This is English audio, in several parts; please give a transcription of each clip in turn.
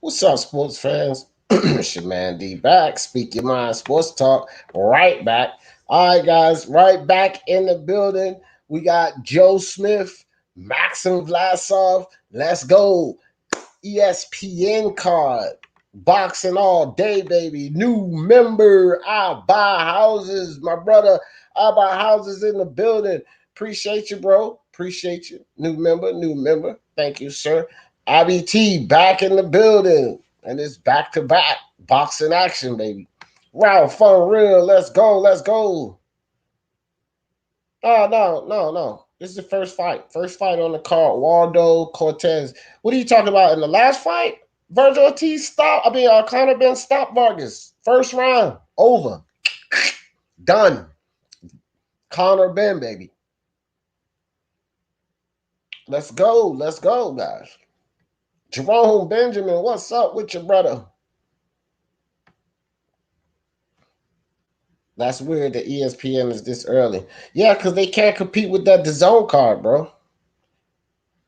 What's up, sports fans? It's your man D back. Speak your mind, sports talk. Right back. All right, guys, right back in the building. We got Joe Smith, Maxim Vlasov. Let's go. ESPN card. Boxing all day, baby. New member. I buy houses. My brother, I buy houses in the building. Appreciate you, bro. Appreciate you. New member, new member. Thank you, sir. IBT back in the building. And it's back to back. Boxing action, baby. Wow, fun real. Let's go. Let's go. Oh, no. This is the first fight. First fight on the card. Waldo Cortez. What are you talking about? In the last fight? Virgil Ortiz stopped. Conor Ben stopped Vargas. First round. Over. Done. Conor Ben, baby. Let's go. Let's go, guys. Jerome Benjamin, what's up with your brother? That's weird that ESPN is this early. Yeah, because they can't compete with that DAZN card, bro.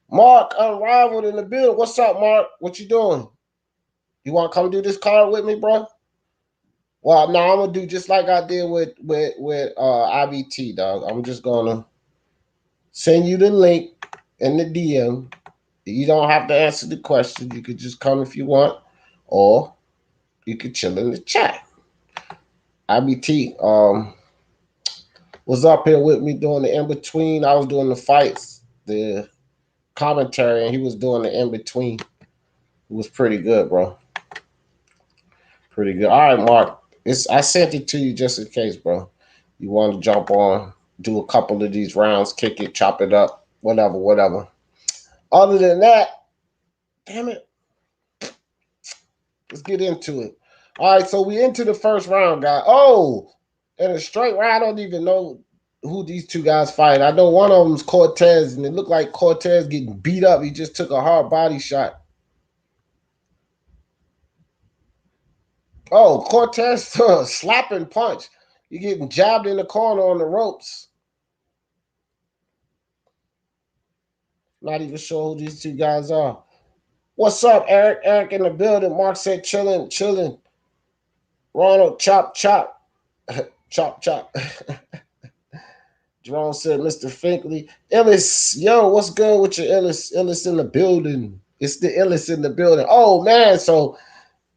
Mark, unrivaled in the building. What's up, Mark? What you doing? You want to come do this card with me, bro? Well, no, I'm gonna do just like I did with IBT, dog. I'm just gonna send you the link in the DM. You don't have to answer the question. You could just come if you want, or you could chill in the chat. IBT was up here with me doing the in between. I was doing the fights, the commentary, and he was doing the in between. It was pretty good, bro. Pretty good. All right, Mark. I sent it to you just in case, bro. You want to jump on, do a couple of these rounds, kick it, chop it up, whatever. Other than that, damn it. Let's get into it. All right, so we into the first round, guy. Oh, in a straight round, I don't even know who these two guys fight. I know one of them's Cortez, and it looked like Cortez getting beat up. He just took a hard body shot. Oh, Cortez slapping punch. You're getting jabbed in the corner on the ropes. Not even sure who these two guys are. What's up, Eric? Eric in the building. Mark said chilling. Ronald, chop. chop. Jerome said, Mr. Finkley. Illis, yo, what's good with your Illis? Illis in the building. It's the Illis in the building. Oh, man, so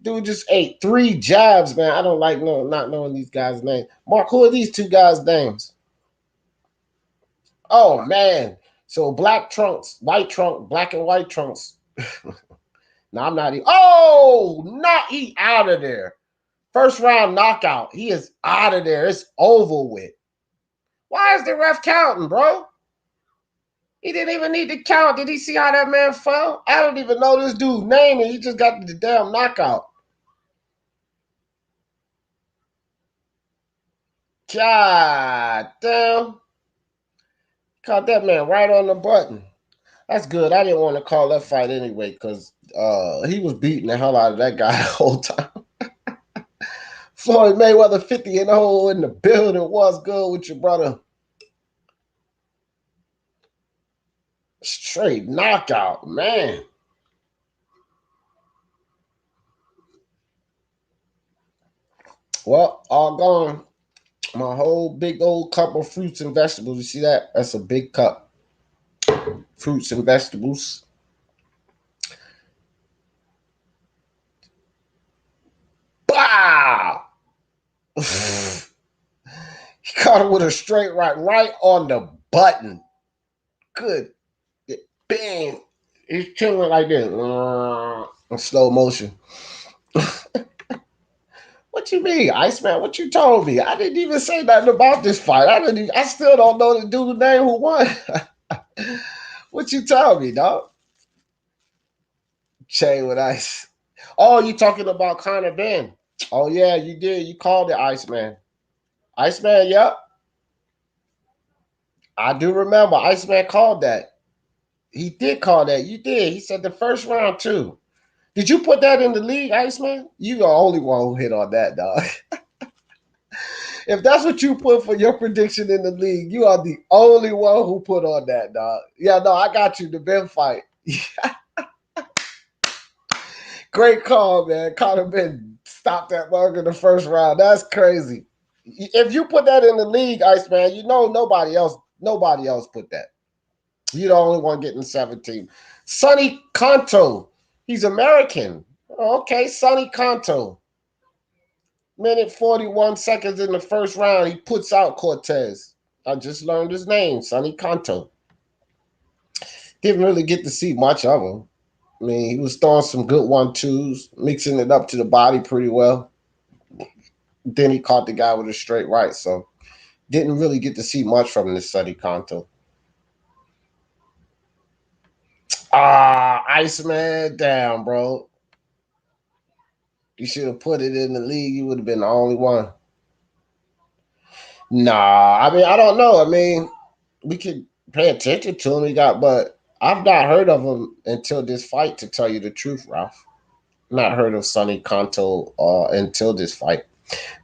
dude just ate 3 jabs, man. I don't like not knowing these guys' names. Mark, who are these two guys' names? Oh, man. So black trunks, white trunk, black and white trunks. No, I'm not. He out of there. First round knockout. He is out of there. It's over with. Why is the ref counting, bro? He didn't even need to count. Did he see how that man fell? I don't even know this dude's name, and he just got the damn knockout. God damn. Caught that man right on the button. That's good. I didn't want to call that fight anyway because he was beating the hell out of that guy the whole time. Floyd Mayweather 50 and 0 in the building. What's good with your brother? Straight knockout, man. Well, all gone. My whole big old cup of fruits and vegetables. You see that? That's a big cup. Fruits and vegetables. Bah! He caught him with a straight right on the button. Good. Bang. He's chilling like this. In slow motion. What you mean, Iceman? What you told me? I didn't even say nothing about this fight. I still don't know the dude's name who won. What you tell me, dog? Che with ice. Oh, you talking about Conor Ben? Oh yeah, you did. You called it Iceman. Iceman, yep. I do remember. Iceman called that. He did call that. You did. He said the first round too. Did you put that in the league, Iceman? You the only one who hit on that, dog. If that's what you put for your prediction in the league, you are the only one who put on that, dog. Yeah, no, I got you. The Ben fight. Great call, man. Conor Ben stopped that mug in the first round. That's crazy. If you put that in the league, Iceman, you know nobody else put that. You're the only one getting 17. Sonny Conto. He's American. Okay, Sonny Conto. Minute 41 seconds in the first round. He puts out Cortez. I just learned his name, Sonny Conto. Didn't really get to see much of him. I mean, he was throwing some good 1-2s, mixing it up to the body pretty well. Then he caught the guy with a straight right, so didn't really get to see much from this Sonny Conto. Iceman, damn, bro. You should have put it in the league. You would have been the only one. Nah, I mean, I don't know. I mean, we could pay attention to him. But I've not heard of him until this fight, to tell you the truth, Ralph. Not heard of Sonny Conto until this fight.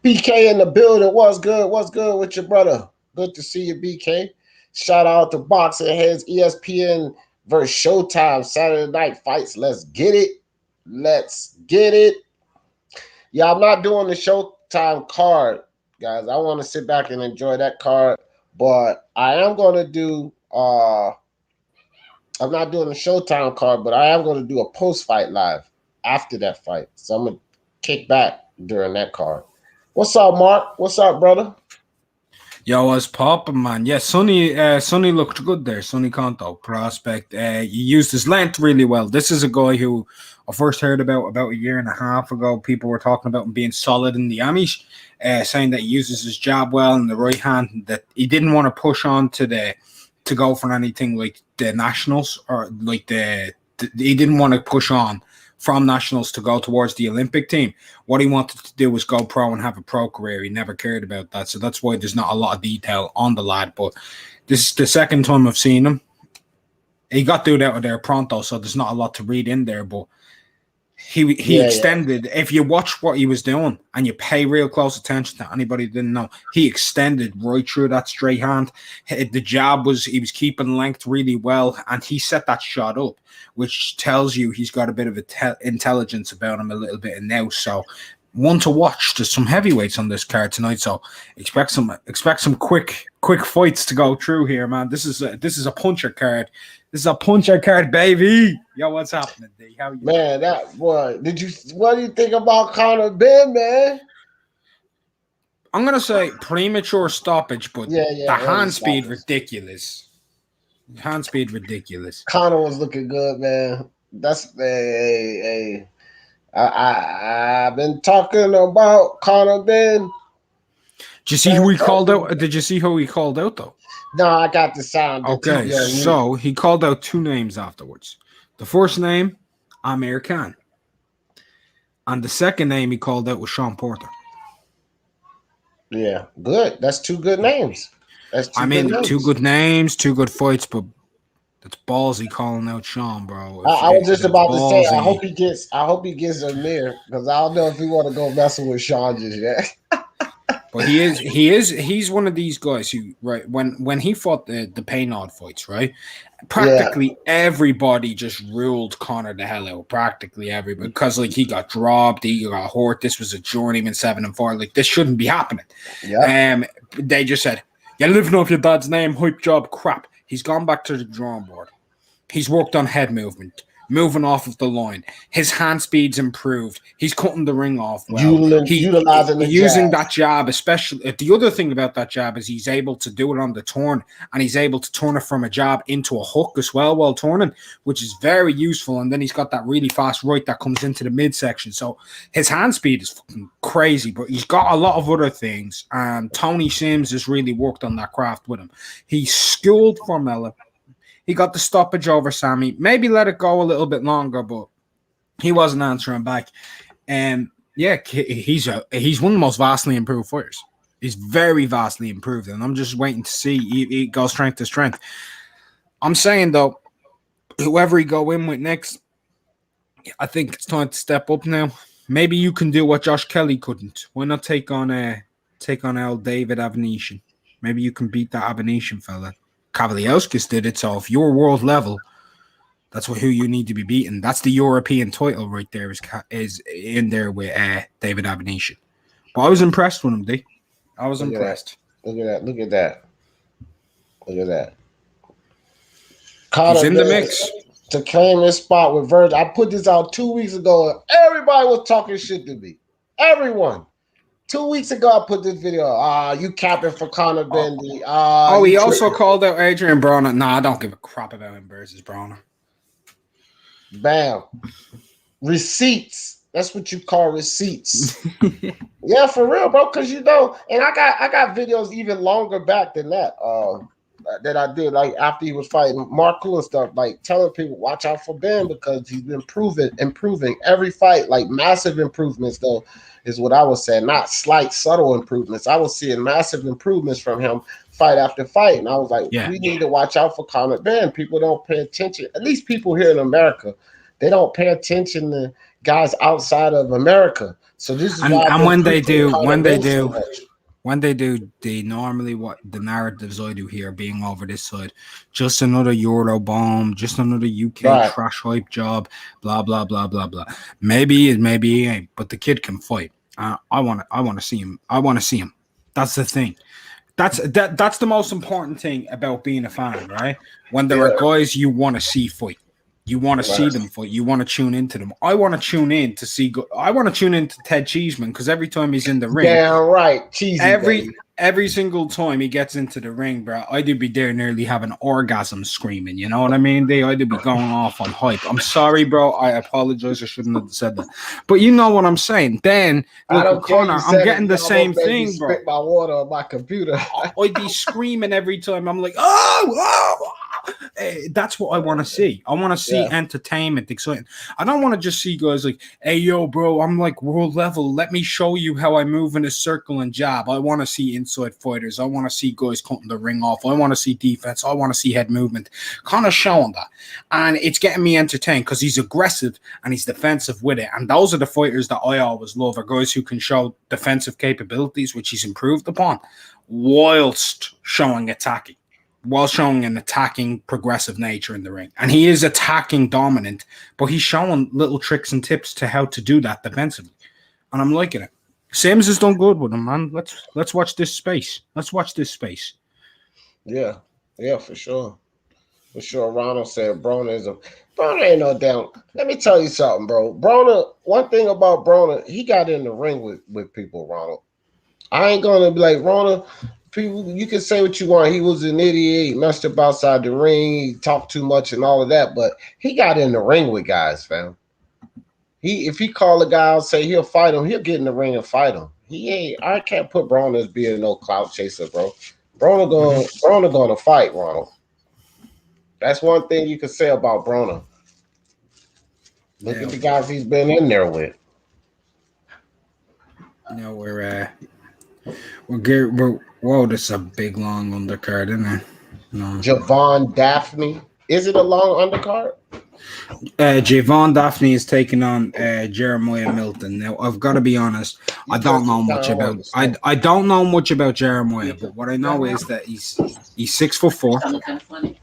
BK in the building. What's good? What's good with your brother? Good to see you, BK. Shout out to Boxing Heads, ESPN versus Showtime Saturday night fights. Let's get it. Let's get it. Yeah, I'm not doing the Showtime card, guys. I want to sit back and enjoy that card, but I am going to do I'm not doing the Showtime card, but I am going to do a post-fight live after that fight. So I'm going to kick back during that card. What's up, Mark? What's up, brother? Yo, what's poppin', man? Yeah, Sonny looked good there. Sonny Conto, prospect. He used his length really well. This is a guy who I first heard about a year and a half ago. People were talking about him being solid in the Amish, saying that he uses his jab well in the right hand, that he didn't want to push on to go for anything like the nationals, or like he didn't want to push on from nationals to go towards the Olympic team. What he wanted to do was go pro and have a pro career. He never cared about that. So that's why there's not a lot of detail on the lad. But this is the second time I've seen him. He got through out of there pronto, so there's not a lot to read in there. But he extended. Yeah. If you watch what he was doing and you pay real close attention to anybody who didn't know, he extended right through that straight hand. The jab he was keeping length really well, and he set that shot up, which tells you he's got a bit of intelligence about him a little bit now. So one to watch. There's some heavyweights on this card tonight, so expect some quick fights to go through here, man. This is a puncher card. This is a puncher card, baby. Yo, what's happening, D? How you? Man, what do you think about Conor Ben, man? I'm gonna say premature stoppage, but the hand speed ridiculous. Hand speed ridiculous. Conor was looking good, man. That's I've been talking about Conor Ben. Did you see who he called out? Did you see who he called out though? No, I got the sound. Okay, so he called out two names afterwards. The first name, Amir Khan. And the second name he called out was Sean Porter. Yeah, good. That's two good names. Two good names, two good fights, but that's ballsy calling out Sean, bro. I was just about to say, I hope he gets Amir, because I don't know if he want to go messing with Sean just yet. But he's one of these guys who, right, when he fought the Paynaud fights, right, practically everybody just ruled Conor the hell out. Practically everybody, because like he got dropped, he got hurt. This was a journeyman 7-4. Like this shouldn't be happening. Yeah. They just said, "You're living off your dad's name, hype job, crap." He's gone back to the drawing board. He's worked on head movement, moving off of the line. His hand speed's improved. He's cutting the ring off well. Utilizing using that jab, especially. The other thing about that jab is he's able to do it on the turn, and he's able to turn it from a jab into a hook as well while turning, which is very useful. And then he's got that really fast right that comes into the midsection. So his hand speed is fucking crazy, but he's got a lot of other things. And Tony Sims has really worked on that craft with him. He's schooled Formella. He got the stoppage over Sammy. Maybe let it go a little bit longer, but he wasn't answering back. And he's one of the most vastly improved fighters. He's very vastly improved, and I'm just waiting to see. He goes strength to strength. I'm saying though, whoever he go in with next, I think it's time to step up now. Maybe you can do what Josh Kelly couldn't. Why not take on old David Avanesyan? Maybe you can beat that Avanesyan fella. Kavaliauskas did it, so if you're world level, That's who you need to be beating. That's the European title right there. Is in there with David Abination. But I was impressed with him, D. I was impressed. Look at that. Look at that. Look at that. He's Conor in the Ben mix. to claim his spot with Virgil. I put this out 2 weeks ago, and everybody was talking shit to me. Everyone. 2 weeks ago, I put this video. You capping for Conor Bendy. He also called out Adrian Broner. Nah, I don't give a crap about him versus Broner. Bam. Receipts. That's what you call receipts. Yeah, for real, bro. Because and I got videos even longer back than that. That I did like after he was fighting Marco and stuff, like telling people watch out for Ben because he's been improving every fight, like massive improvements though, is what I was saying, not slight, subtle improvements. I was seeing massive improvements from him fight after fight, and I was like, we need to watch out for Conor Ben. People don't pay attention. At least people here in America, they don't pay attention to guys outside of America. So this is why. And when they do, they normally what the narratives I do here being over this side, just another Euro bomb, just another UK trash hype job, blah blah blah blah blah. Maybe he ain't, but the kid can fight. I want to see him. I want to see him. That's the thing. That's the most important thing about being a fan, right? When there are guys you want to see fight. You want to see them fight. You want to tune into them. I want to tune in to see. I want to tune into Ted Cheeseman because every time he's in the ring, damn right, Cheesy. Every single time he gets into the ring, bro, I do be there nearly having orgasm screaming. You know what I mean? I do be going off on hype. I'm sorry, bro. I apologize. I shouldn't have said that. But you know what I'm saying. Then, look, Conor, I'm getting the same thing, bro. Spit my water on my computer. I'd be screaming every time. I'm like, oh. That's what I want to see. I want to see entertainment, exciting. I don't want to just see guys like, hey, yo, bro, I'm like world level. Let me show you how I move in a circle and jab. I want to see inside fighters. I want to see guys cutting the ring off. I want to see defense. I want to see head movement. Kind of showing that. And it's getting me entertained because he's aggressive and he's defensive with it. And those are the fighters that I always love, are guys who can show defensive capabilities, which he's improved upon, whilst showing attacking. While showing an attacking progressive nature in the ring. And he is attacking dominant, but he's showing little tricks and tips to how to do that defensively. And I'm liking it. Sims has done good with him, man. Let's watch this space. Let's watch this space. Yeah, for sure. For sure. Ronald said Broner ain't no damn. Let me tell you something, bro. Broner, one thing about Broner, he got in the ring with people, Ronald. I ain't gonna be like Broner. People, you can say what you want. He was an idiot. He messed up outside the ring. He talked too much and all of that. But he got in the ring with guys, fam. If he call a guy out, say he'll fight him, he'll get in the ring and fight him. I can't put Broner as being no clout chaser, bro. Broner gonna fight, Ronald. That's one thing you can say about Broner. Look at the guys he's been in there with. No, we're whoa, this is a big long undercard, isn't it? No. Javon Daphne. Is it a long undercard? Javon Daphne is taking on Jeremiah Milton. Now, I've got to be honest, I don't know much about I don't know much about Jeremiah, but what I know is that he's 6'4".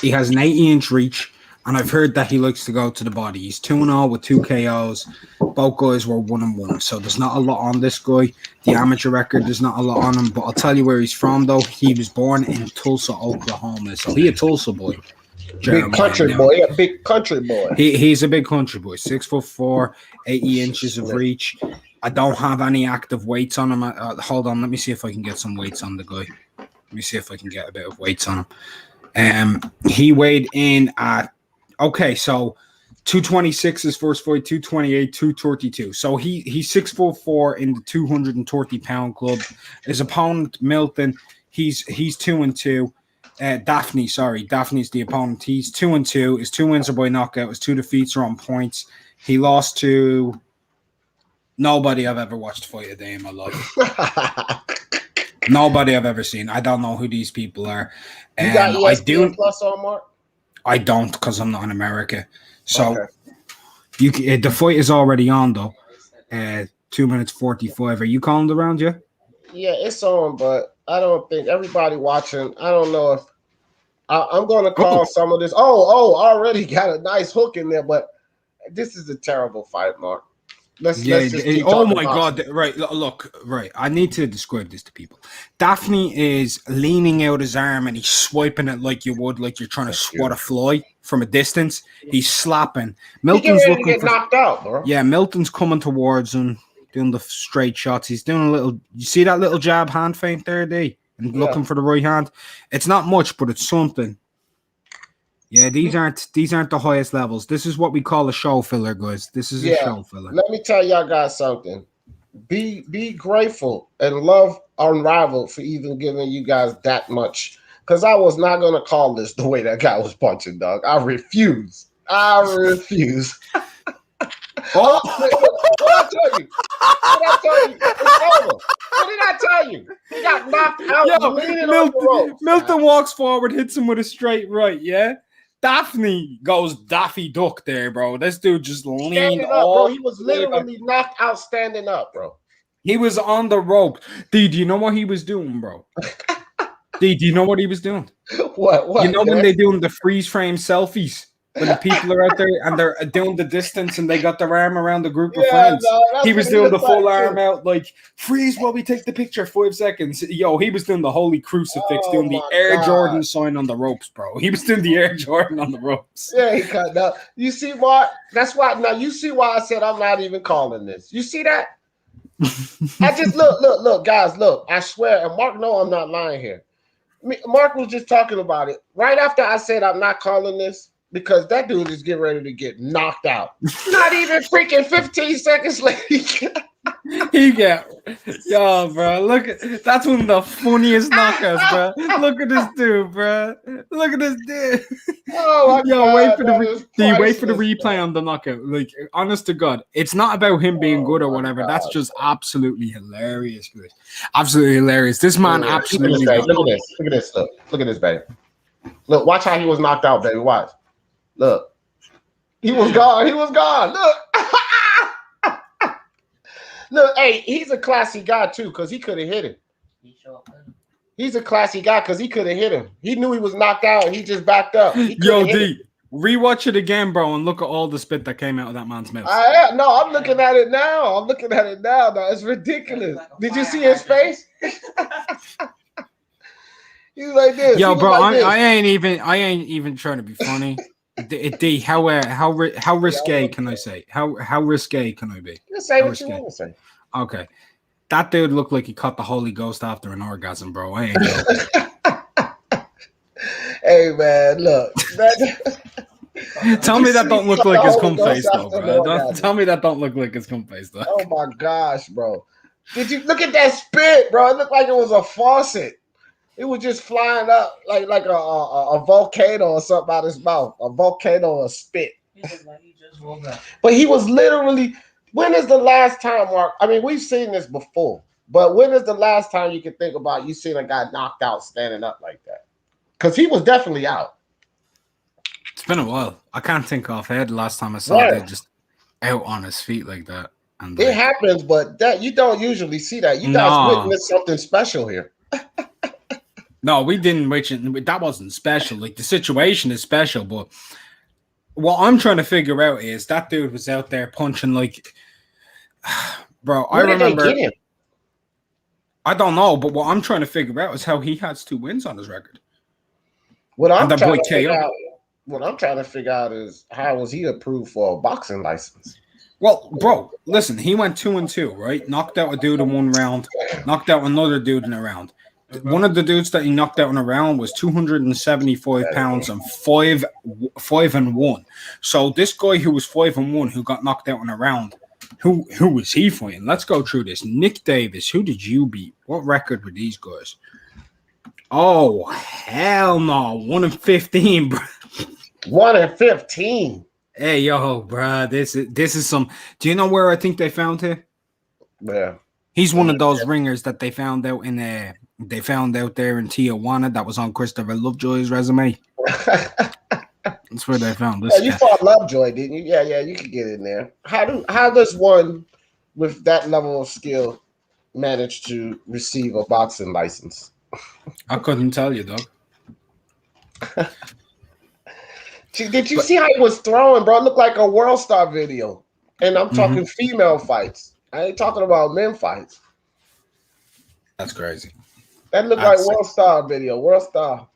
He has an 80-inch reach, and I've heard that he likes to go to the body. He's 2-0 with 2 KOs. Both guys were 1-1, so there's not a lot on this guy. The amateur record, there's not a lot on him, but I'll tell you where he's from, though. He was born in Tulsa, Oklahoma, so he's a Tulsa boy. Big country boy, a big country boy. He's a big country boy, 6'4", 80 inches of reach. I don't have any active weights on him. Hold on, let me see if I can get some weights on the guy. Let me see if I can get a bit of weights on him. He weighed in at, okay, so 226 his first fight, 228, 232. So he's 6'4" in the 230-pound club. His opponent, Milton, he's 2-2. Daphne's the opponent. He's 2-2. His 2 wins are by knockout. His 2 defeats are on points. He lost to nobody I've ever watched fight a day in my life. Nobody I've ever seen. I don't know who these people are. You got ESPN Plus on, Mark? I don't, because I'm not in America. So the fight is already on, though. 2 minutes 45. Are you calling the round yet? Yeah, it's on, but I don't think everybody watching. I don't know if I'm going to call some of this. Already got a nice hook in there, but this is a terrible fight, Mark. Let's just keep oh talking my about God! Right, look, right. I need to describe this to people. Daphne is leaning out his arm and he's swiping it like you would, like you're trying to swat a fly from a distance. He's slapping. Milton's ready looking to get for knocked out, bro. Yeah, Milton's coming towards him, doing the straight shots. He's doing a little. You see that little jab hand feint there, D, and looking for the right hand. It's not much, but it's something. Yeah, these aren't the highest levels. This is what we call a show filler, guys. This is a show filler. Let me tell y'all guys something. Be grateful and love Unrivaled for even giving you guys that much. Because I was not gonna call this the way that guy was punching, dog. I refuse. Oh, what did I tell you? It's over. What did I tell you? He got knocked out. Milton walks forward, hits him with a straight right. Yeah. Daphne goes Daffy Duck there, bro. This dude just leaned up, bro. He was literally knocked out standing up, bro. He was on the rope. D, do you know what he was doing, bro? D, do you know what he was doing? What? You know when they're doing the freeze frame selfies? When the people are out there and they're doing the distance and they got their arm around the group of friends. He was doing the full arm out, like, freeze while we take the picture, 5 seconds. Yo, he was doing the holy crucifix, doing the Air Jordan sign on the ropes, bro. He was doing the Air Jordan on the ropes. Yeah, he cut out. You see what? That's why. Now, you see why I said I'm not even calling this. You see that? I just look, guys, look. I swear, and Mark, no, I'm not lying here. Mark was just talking about it. Right after I said I'm not calling this, because that dude is getting ready to get knocked out. Not even freaking 15 seconds later. Yo, bro. Look at that's one of the funniest knockouts, bro. Look at this dude, bro. Look at this dude. Oh my God, wait for the replay on the knockout. Like, honest to God, it's not about him being good or whatever. God. That's just absolutely hilarious, good. Absolutely hilarious. This man absolutely. Look at this. Look at this, baby. Look, watch how he was knocked out, baby. Watch. Look, he was gone. Look, hey, he's a classy guy too, because he could have hit him. He's a classy guy because he could have hit him. He knew he was knocked out. He just backed up. Yo, D, rewatch it again, bro, and look at all the spit that came out of that man's mouth. I'm looking at it now. No, it's ridiculous. Did you see his face? He's like this. Yo, bro, I ain't even trying to be funny. D, how risque can I say? How risque can I be? Just say what you want to say. Okay, that dude looked like he caught the Holy Ghost after an orgasm, bro. I ain't joking. Hey man, look. Tell me that don't look like his cum face though, bro. Tell me that don't look like his cum face though. Oh my gosh, bro! Did you look at that spit, bro? It looked like it was a faucet. It was just flying up like a volcano or something out of his mouth. A volcano of spit. He looked like he just woke up. But he was literally. When is the last time, Mark? I mean, we've seen this before, but when is the last time you can think about you seeing a guy knocked out standing up like that? Because he was definitely out. It's been a while. I can't think offhand the last time I saw that just out on his feet like that. And it happens, but that you don't usually see that. You guys witnessed something special here. No, we didn't. That wasn't special. Like, the situation is special, but what I'm trying to figure out is that dude was out there punching like, bro. I remember. Did they get him? I don't know, but what I'm trying to figure out is how he has 2 wins on his record. What I'm trying to figure out is how was he approved for a boxing license? Well, bro, listen. He went 2-2, right? Knocked out a dude in 1 round. Knocked out another dude in a round. One of the dudes that he knocked out in a round was 275 pounds and 5-1. So this guy who was 5-1, who got knocked out in a round, who was he fighting? Let's go through this. Nick Davis, who did you beat? What record were these guys? Oh, hell no. 1-15, bro. 1-15. Hey, yo, bro. This is some. Do you know where I think they found him? Yeah. He's one of those ringers that they found out in there in Tijuana that was on Christopher Lovejoy's resume. That's where they found this. You fought Lovejoy, didn't you? Yeah, you could get in there. How does one with that level of skill manage to receive a boxing license? I couldn't tell you, dog. Did you see how he was throwing, bro? It looked like a World Star video. And I'm talking female fights. I ain't talking about men fights. That's crazy. That looked like World Star video. World Star.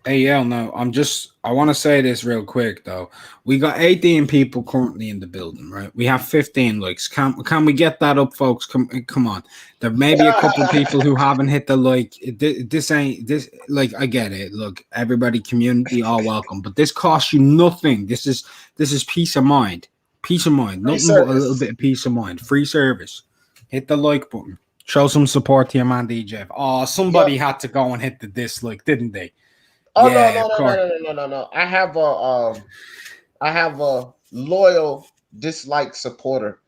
Hey, yeah, no, I want to say this real quick, though. We got 18 people currently in the building, right? We have 15 likes. Can we get that up, folks? Come on. There may be a couple people who haven't hit the like. This ain't, this, like, I get it. Look, everybody, community, all welcome. But this costs you nothing. This is peace of mind. Peace of mind. Nothing but a little bit of peace of mind. Free service. Hit the like button. Show some support to your man, DJ. Oh, somebody had to go and hit the dislike, didn't they? Oh, yeah, no. I have a loyal dislike supporter.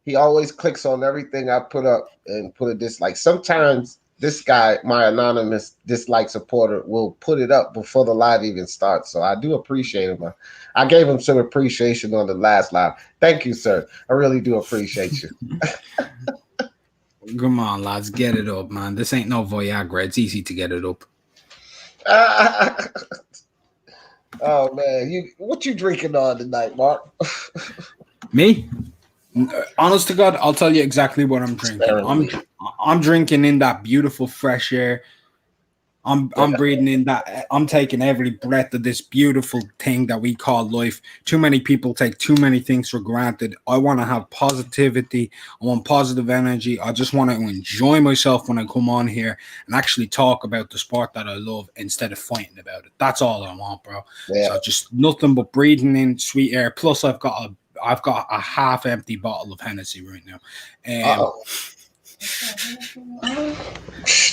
He always clicks on everything I put up and put a dislike. Sometimes this guy, my anonymous dislike supporter, will put it up before the live even starts. So I do appreciate him. I gave him some appreciation on the last live. Thank you, sir. I really do appreciate you. Come on, lads, get it up, man. This ain't no Viagra. It's easy to get it up. Oh man, what you drinking on tonight, Mark? Me? Honest to God, I'll tell you exactly what I'm drinking. I'm drinking in that beautiful fresh air. I'm breathing in that. I'm taking every breath of this beautiful thing that we call life. Too many people take too many things for granted. I want to have positivity. I want positive energy. I just want to enjoy myself when I come on here and actually talk about the sport that I love instead of fighting about it. That's all I want, bro. Yeah. So just nothing but breathing in sweet air. Plus, I've got a half empty bottle of Hennessy right now.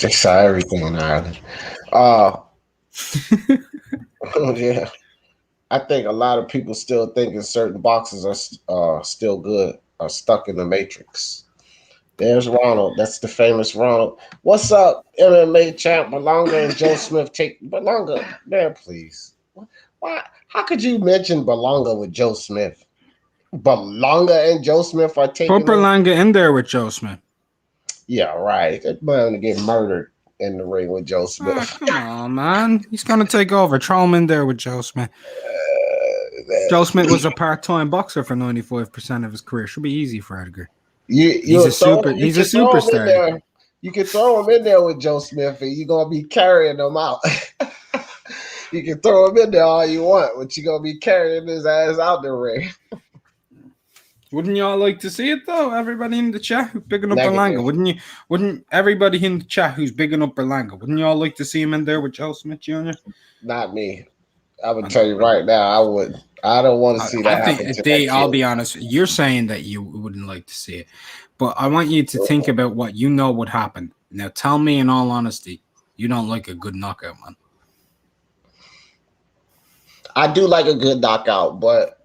They saw everything in Ireland. Yeah. I think a lot of people still thinking certain boxes are still good, are stuck in the matrix. There's Ronald. That's the famous Ronald. What's up, MMA champ Belonga and Joe Smith? Take Belonga, man, please. Why? How could you mention Belonga with Joe Smith? Belonga and Joe Smith are taking. Put Belonga in there with Joe Smith. Yeah, right. That man to get murdered in the ring with Joe Smith. Oh, come on, man. He's going to take over. Throw him in there with Joe Smith. Joe Smith was a part-time boxer for 95% of his career. Should be easy for Edgar. He's a superstar. You can throw him in there with Joe Smith and you're going to be carrying him out. You can throw him in there all you want, but you're going to be carrying his ass out the ring. Wouldn't y'all like to see it though? Everybody in the chat who's bigging up Berlanga. Wouldn't everybody in the chat who's bigging up Berlanga? Wouldn't y'all like to see him in there with Joe Smith Jr.? Not me. I would tell you right now, I would. I don't want to see that happen. I'll be honest. You're saying that you wouldn't like to see it, but I want you to think about what you know would happen. Now, tell me in all honesty, you don't like a good knockout, man. I do like a good knockout, but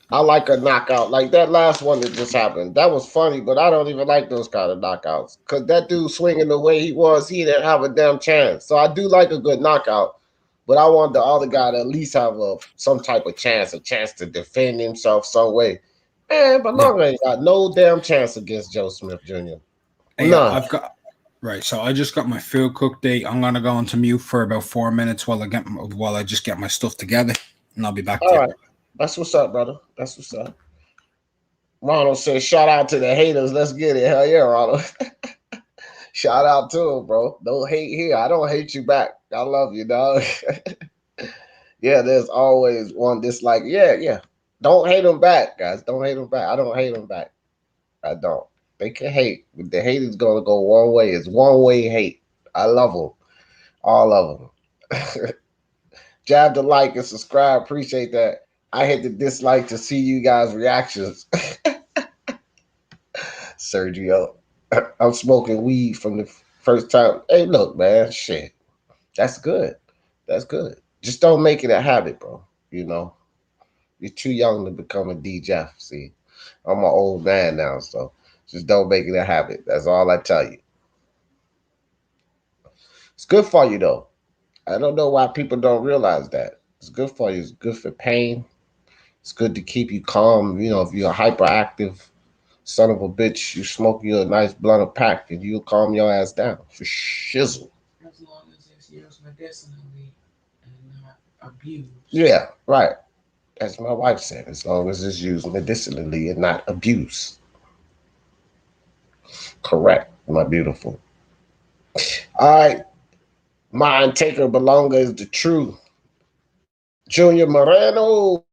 I like a knockout like that last one that just happened. That was funny, but I don't even like those kind of knockouts because that dude swinging the way he was, he didn't have a damn chance. So I do like a good knockout, but I want the other guy to at least have some type of chance, a chance to defend himself some way. Man, but Belonga ain't got no damn chance against Joe Smith Jr. Hey, I've got right. So I just got my field cook date. I'm gonna go into mute for about 4 minutes while I just get my stuff together, and I'll be back. All right. That's what's up, brother. That's what's up. Ronald says, shout out to the haters. Let's get it. Hell yeah, Ronald. Shout out to him, bro. Don't hate here. I don't hate you back. I love you, dog. Yeah, there's always one dislike. Yeah. Don't hate him back, guys. Don't hate him back. I don't hate him back. I don't. They can hate. The hate is going to go one way. It's one-way hate. I love them. All of them. Jab the like and subscribe. Appreciate that. I hit the dislike to see you guys' reactions. Sergio, I'm smoking weed from the first time. Hey, look, man, shit. That's good. That's good. Just don't make it a habit, bro. You know, you're too young to become a DJ. See, I'm an old man now, so just don't make it a habit. That's all I tell you. It's good for you, though. I don't know why people don't realize that. It's good for you. It's good for pain. It's good to keep you calm. You know, if you're a hyperactive son of a bitch, you smoke you a nice blunt of pack and you'll calm your ass down for shizzle. As long as it's used medicinally and not abused. Yeah, right. As my wife said, as long as it's used medicinally and not abuse. Correct, my beautiful. All right, mind taker belonga is the true. Junior Moreno,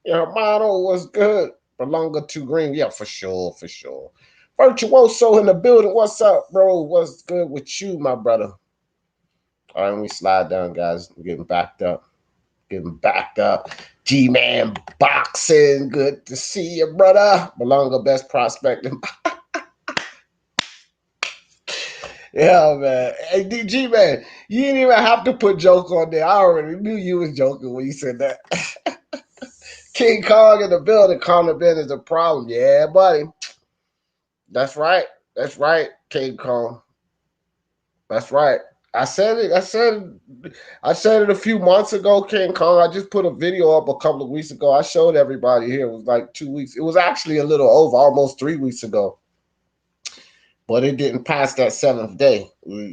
hermano, what's good? Belonga to green, yeah, for sure, for sure. Virtuoso in the building, what's up, bro? What's good with you, my brother? All right, let me slide down, guys. I'm getting backed up. Getting backed up. G-Man boxing. Good to see you, brother. Belonga best prospect. Yeah, man. Hey, DG, man, you didn't even have to put joke on there. I already knew you was joking when you said that. King Kong in the building. Connor Ben is a problem. Yeah, buddy. That's right. That's right, King Kong. That's right. I said it. I said it a few months ago, King Kong. I just put a video up a couple of weeks ago. I showed everybody here. It was like 2 weeks. It was actually a little over, almost 3 weeks ago. But it didn't pass that seventh day.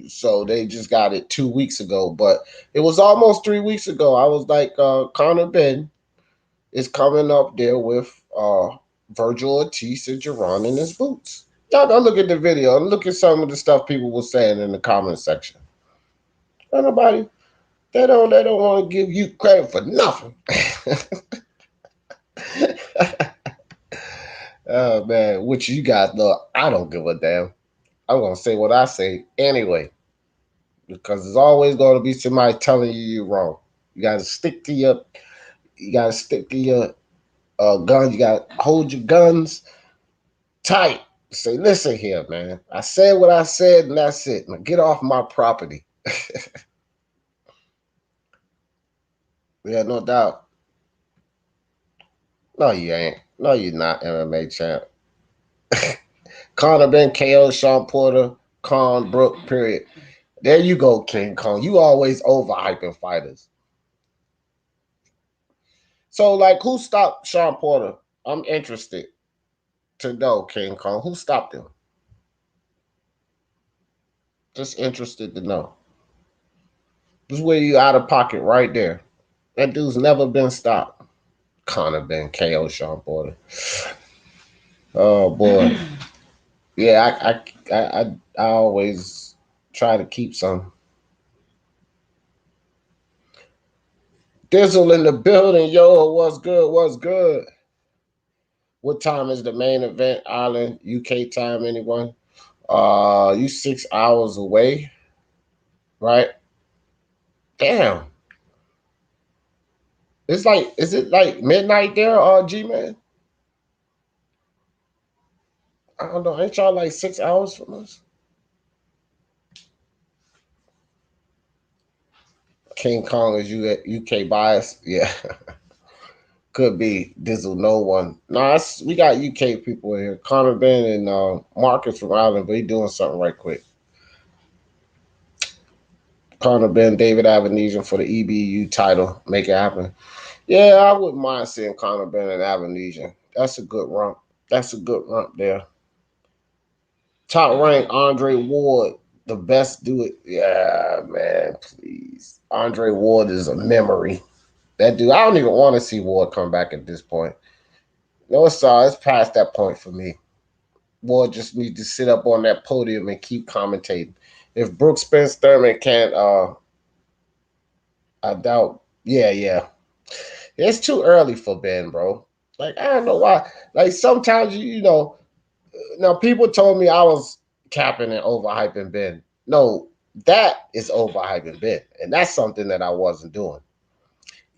So they just got it 2 weeks ago. But it was almost 3 weeks ago. I was like, Connor Ben is coming up there with Virgil Ortiz and Jerron in his boots. Y'all go look at the video and look at some of the stuff people were saying in the comment section. Nobody, they don't want to give you credit for nothing. Oh man, which you guys know, I don't give a damn. I'm gonna say what I say anyway, because there's always gonna be somebody telling you're wrong. You gotta stick to your, guns. You gotta hold your guns tight. Say, listen here, man. I said what I said, and that's it. Now get off my property. Yeah, no doubt. No, you ain't. No, you're not MMA champ. Conor Ben KO, Sean Porter, Con Brook, period. There you go, King Kong. You always overhyping fighters. So, like, who stopped Sean Porter? I'm interested to know, King Kong. Who stopped him? Just interested to know. This is where you out of pocket right there. That dude's never been stopped. Conor Ben KO, Sean Porter. Oh boy. Yeah, I always try to keep some. Dizzle in the building, yo. What's good? What's good? What time is the main event, Ireland? UK time, anyone? You 6 hours away, right? Damn. It's like, is it like midnight there, G-Man? I don't know. Ain't y'all like 6 hours from us? King Kong is UK bias? Yeah. Could be Dizzle, no one. No, we got UK people in here. Conor Ben and Marcus from Ireland, but he doing something right quick. Conor Ben, David Avenesian for the EBU title. Make it happen. Yeah, I wouldn't mind seeing Conor Ben and Avenesian. That's a good rump. That's a good rump there. Top rank Andre Ward, the best do it. Yeah, man, please. Andre Ward is a memory. That dude, I don't even want to see Ward come back at this point. No, it's past that point for me. Ward just needs to sit up on that podium and keep commentating. If Brooks Spence Thurman can't, I doubt. Yeah. It's too early for Ben, bro. Like, I don't know why. Like, sometimes, now people told me I was capping and overhyping Ben. No, that is overhyping Ben. And that's something that I wasn't doing.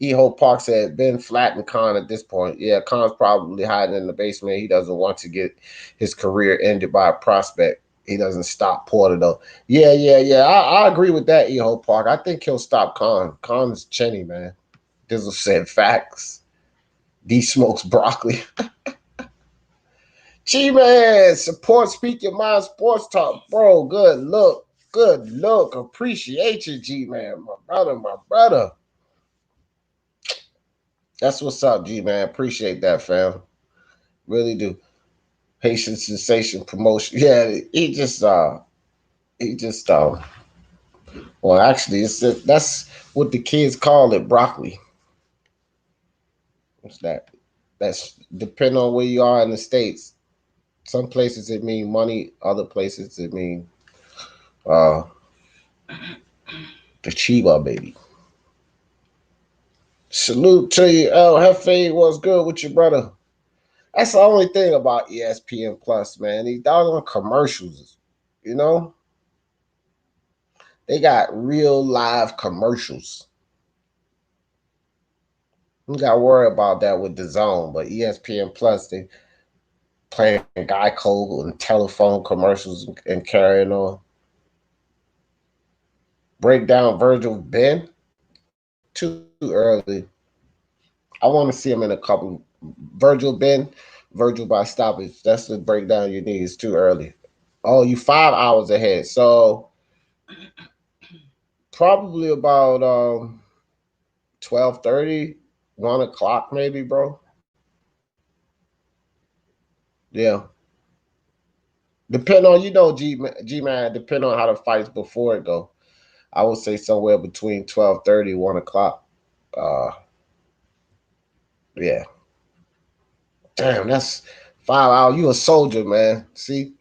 Eho Park said Ben flattened Khan at this point. Yeah, Khan's probably hiding in the basement. He doesn't want to get his career ended by a prospect. He doesn't stop Porter, though. Yeah. I agree with that, Eho Park. I think he'll stop Khan. Khan's chinny, man. Dizzle said facts. D smokes broccoli. G-Man, support Speak Your Mind Sports Talk. Bro, good look. Good look. Appreciate you, G-Man. My brother. That's what's up, G-Man. Appreciate that, fam. Really do. Patient sensation promotion. Yeah, he just Well, actually, that's what the kids call it, broccoli. What's that? That's depending on where you are in the states. Some places it mean money, other places it mean uh the Chiba baby. Salute to you, El Jefe. What's good with your brother? That's the only thing about ESPN Plus, man. These doggone commercials, you know, they got real live commercials. You got to worry about that with the zone, but ESPN Plus, they playing Geico and telephone commercials and carrying on. Break down Virgil Ben too early. I want to see him in a couple. Virgil Ben, Virgil by stoppage. That's the breakdown you need. It's too early. Oh, you 5 hours ahead. So probably about 12:30, 1 o'clock maybe, bro. Yeah. Depend on G man. Depend on how the fights before it go. I would say somewhere between 12:30, 1 o'clock. Uh, yeah. Damn, that's 5 hours. You a soldier, man. See,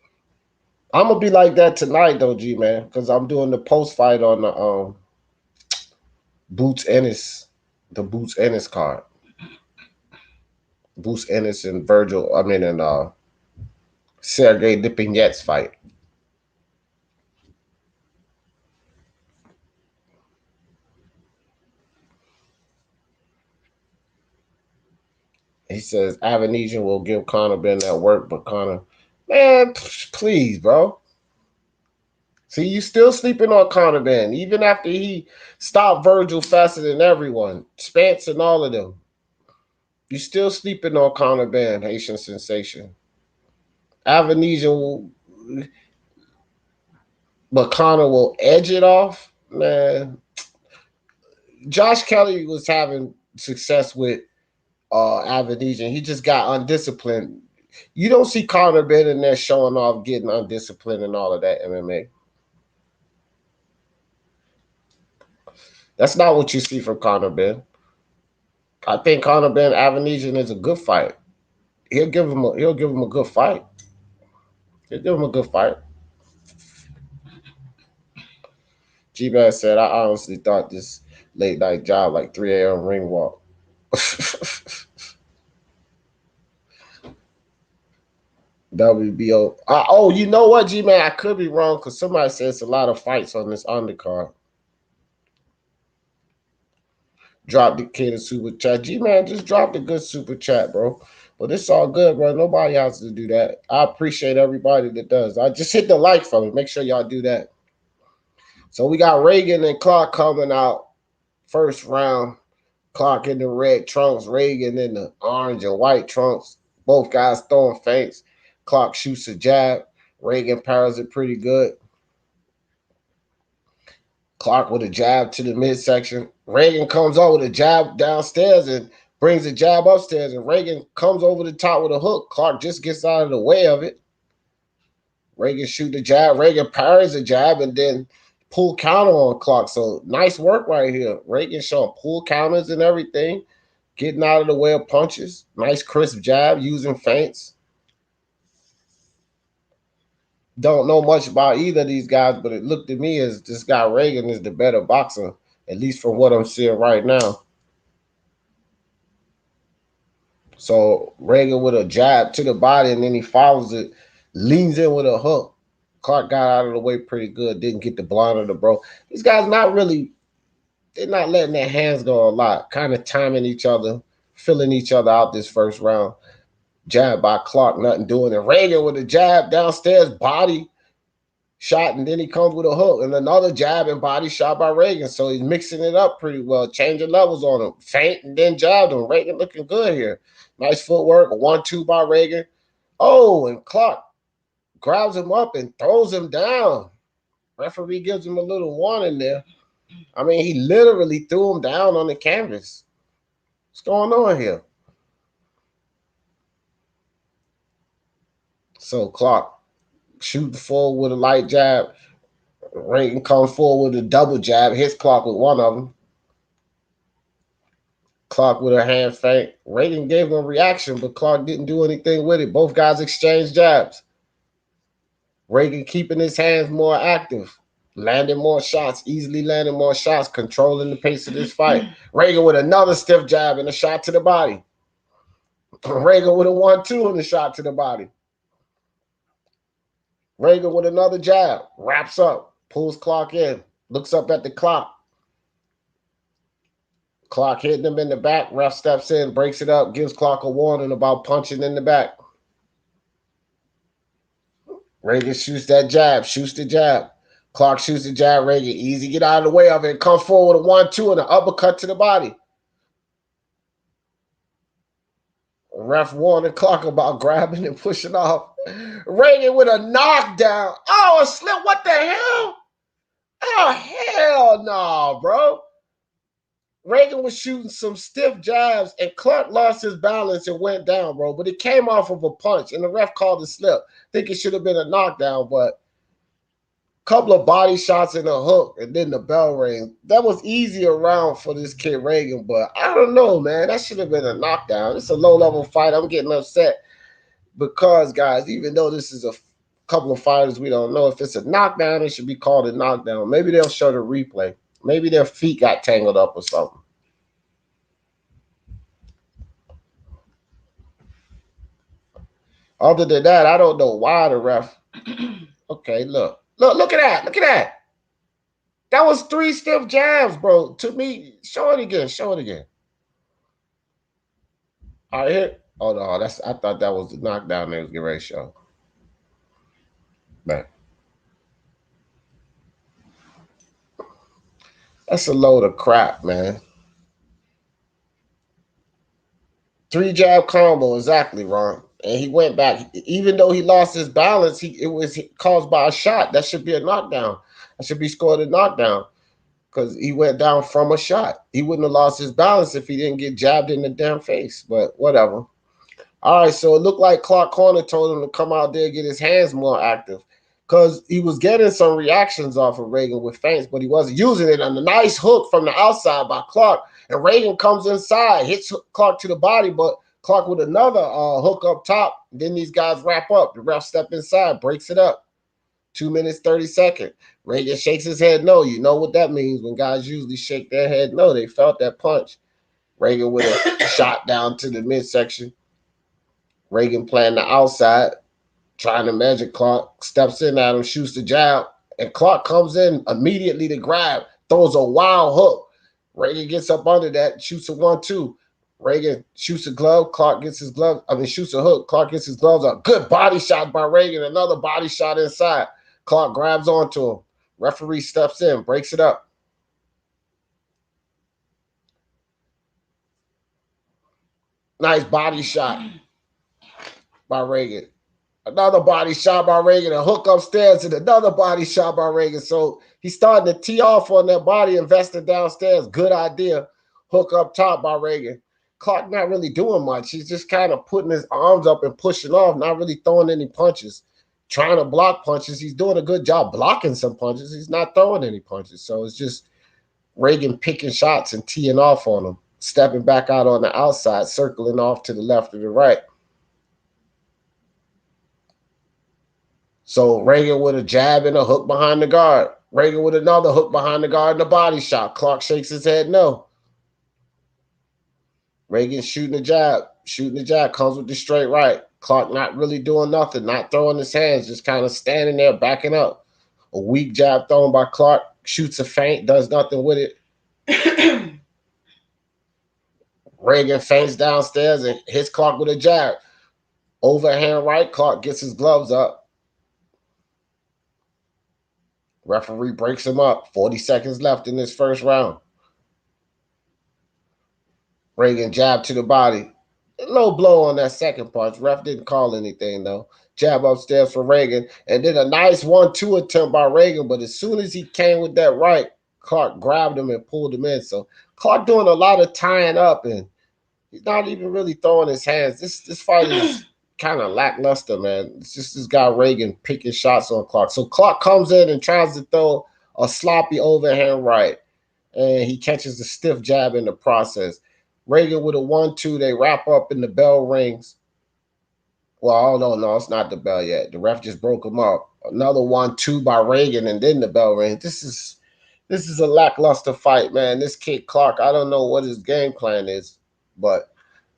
I'm gonna be like that tonight though, G man, because I'm doing the post fight on the Boots Ennis, the Boots Ennis card. Boots Ennis and Virgil. I mean, and Sergey Lipinets fight. He says Avanesian will give Conor Ben that work, but Conor, man, please, bro. See, you still sleeping on Conor Ben, even after he stopped Virgil faster than everyone, Spence and all of them. You still sleeping on Conor Ben, Haitian sensation. Avanesian will, but Conor will edge it off, man. Josh Kelly was having success with Avanesian. He just got undisciplined. You don't see Conor Ben in there showing off, getting undisciplined and all of that MMA. That's not what you see from Conor Ben. I think Conor Ben Avanesian is a good fight. He'll give him a good fight. He'll give him a good fight. G-Man said, I honestly thought this late night job like 3 a.m. ring walk. WBO. Oh, you know what, G-Man? I could be wrong because somebody says a lot of fights on this undercard. Drop the kid a super chat. G-Man, just drop the good super chat, bro. But it's all good, bro. Nobody has to do that. I appreciate everybody that does. I just hit the like for me. Make sure y'all do that. So we got Reagan and Clark coming out first round. Clark in the red trunks, Reagan in the orange and white trunks. Both guys throwing feints. Clark shoots a jab. Reagan powers it pretty good. Clark with a jab to the midsection. Reagan comes over with a jab downstairs and brings a jab upstairs. And Reagan comes over the top with a hook. Clark just gets out of the way of it. Reagan shoot the jab. Reagan parries the jab and then pull counter on Clark. So nice work right here. Reagan showing pull counters and everything. Getting out of the way of punches. Nice crisp jab using feints. Don't know much about either of these guys, but it looked to me as this guy Reagan is the better boxer, at least from what I'm seeing right now. So Reagan with a jab to the body, and then he follows it, leans in with a hook. Clark got out of the way pretty good, didn't get the blind of the bro. These guys they're not letting their hands go a lot, kind of timing each other, filling each other out this first round. Jab by Clark, nothing doing it. Reagan with a jab downstairs, body shot, and then he comes with a hook and another jab and body shot by Reagan. So he's mixing it up pretty well, changing levels on him. Feint and then jabbed him. Reagan looking good here. Nice footwork. 1-2 by Reagan. Oh, and Clark grabs him up and throws him down. Referee gives him a little warning there. I mean, he literally threw him down on the canvas. What's going on here? So Clark shooting forward with a light jab. Reagan comes forward with a double jab, hits Clark with one of them. Clark with a hand feint. Reagan gave him a reaction, but Clark didn't do anything with it. Both guys exchanged jabs. Reagan keeping his hands more active, landing more shots, easily landing more shots, controlling the pace of this fight. Reagan with another stiff jab and a shot to the body. Reagan with a 1-2 and a shot to the body. Reagan with another jab, wraps up, pulls Clark in, looks up at the clock. Clark hitting him in the back. Ref steps in, breaks it up, gives Clark a warning about punching in the back. Reagan shoots that jab, shoots the jab. Clark shoots the jab. Reagan easy, get out of the way of it. Comes forward with a 1-2 and an uppercut to the body. Ref warning Clark about grabbing and pushing off. Reagan with a knockdown. Oh, a slip. What the hell? Oh, hell no, bro. Reagan was shooting some stiff jabs, and Clark lost his balance and went down, bro. But it came off of a punch, and the ref called it slip. I think it should have been a knockdown, but a couple of body shots and a hook, and then the bell rang. That was easy around for this kid Reagan, but I don't know, man. That should have been a knockdown. It's a low-level fight. I'm getting upset because, guys, even though this is a couple of fighters we don't know, if it's a knockdown, it should be called a knockdown. Maybe they'll show the replay. Maybe their feet got tangled up or something. Other than that, I don't know why the ref. Okay, look at that. Look at that. That was 3 stiff jabs, bro. To me, show it again. Show it again. All right, here. Oh, no, I thought that was the knockdown they was getting ready to show. Man. That's a load of crap, man. 3 jab combo, exactly, Ron. And he went back. Even though he lost his balance, it was caused by a shot. That should be a knockdown. That should be scored a knockdown because he went down from a shot. He wouldn't have lost his balance if he didn't get jabbed in the damn face, but whatever. All right, so it looked like Clark Corner told him to come out there and get his hands more active because he was getting some reactions off of Reagan with feints, but he wasn't using it. And a nice hook from the outside by Clark. And Reagan comes inside, hits Clark to the body, but Clark with another hook up top. Then these guys wrap up. The ref step inside, breaks it up. 2 minutes, 30 seconds. Reagan shakes his head no. You know what that means when guys usually shake their head no. They felt that punch. Reagan with a shot down to the midsection. Reagan playing the outside, trying to measure Clark. Steps in at him, shoots the jab. And Clark comes in immediately to grab. Throws a wild hook. Reagan gets up under that, shoots a 1-2. Reagan shoots a glove. Clark gets his glove. Shoots a hook. Clark gets his gloves up. Good body shot by Reagan. Another body shot inside. Clark grabs onto him. Referee steps in, breaks it up. Nice body shot by Reagan. Another body shot by Reagan. A hook upstairs and another body shot by Reagan. So he's starting to tee off on that body, investing downstairs. Good idea. Hook up top by Reagan. Clark not really doing much. He's just kind of putting his arms up and pushing off, not really throwing any punches, trying to block punches. He's doing a good job blocking some punches. He's not throwing any punches. So it's just Reagan picking shots and teeing off on him, stepping back out on the outside, circling off to the left or the right. So Reagan with a jab and a hook behind the guard. Reagan with another hook behind the guard and a body shot. Clark shakes his head no. Reagan shooting the jab, comes with the straight right. Clark not really doing nothing, not throwing his hands, just kind of standing there, backing up. A weak jab thrown by Clark, shoots a feint, does nothing with it. Reagan feints downstairs and hits Clark with a jab. Overhand right, Clark gets his gloves up. Referee breaks him up. 40 seconds left in this first round. Reagan jab to the body. A low blow on that second punch. Ref didn't call anything, though. Jab upstairs for Reagan. And then a nice 1-2 attempt by Reagan. But as soon as he came with that right, Clark grabbed him and pulled him in. So Clark doing a lot of tying up, and he's not even really throwing his hands. This fight is kind of lackluster, man. It's just this guy Reagan picking shots on Clark. So Clark comes in and tries to throw a sloppy overhand right, and he catches a stiff jab in the process. Reagan with a 1-2, they wrap up and the bell rings. Well, no, it's not the bell yet. The ref just broke him up. Another 1-2 by Reagan, and then the bell rings. This is a lackluster fight, man. This kid Clark, I don't know what his game plan is, but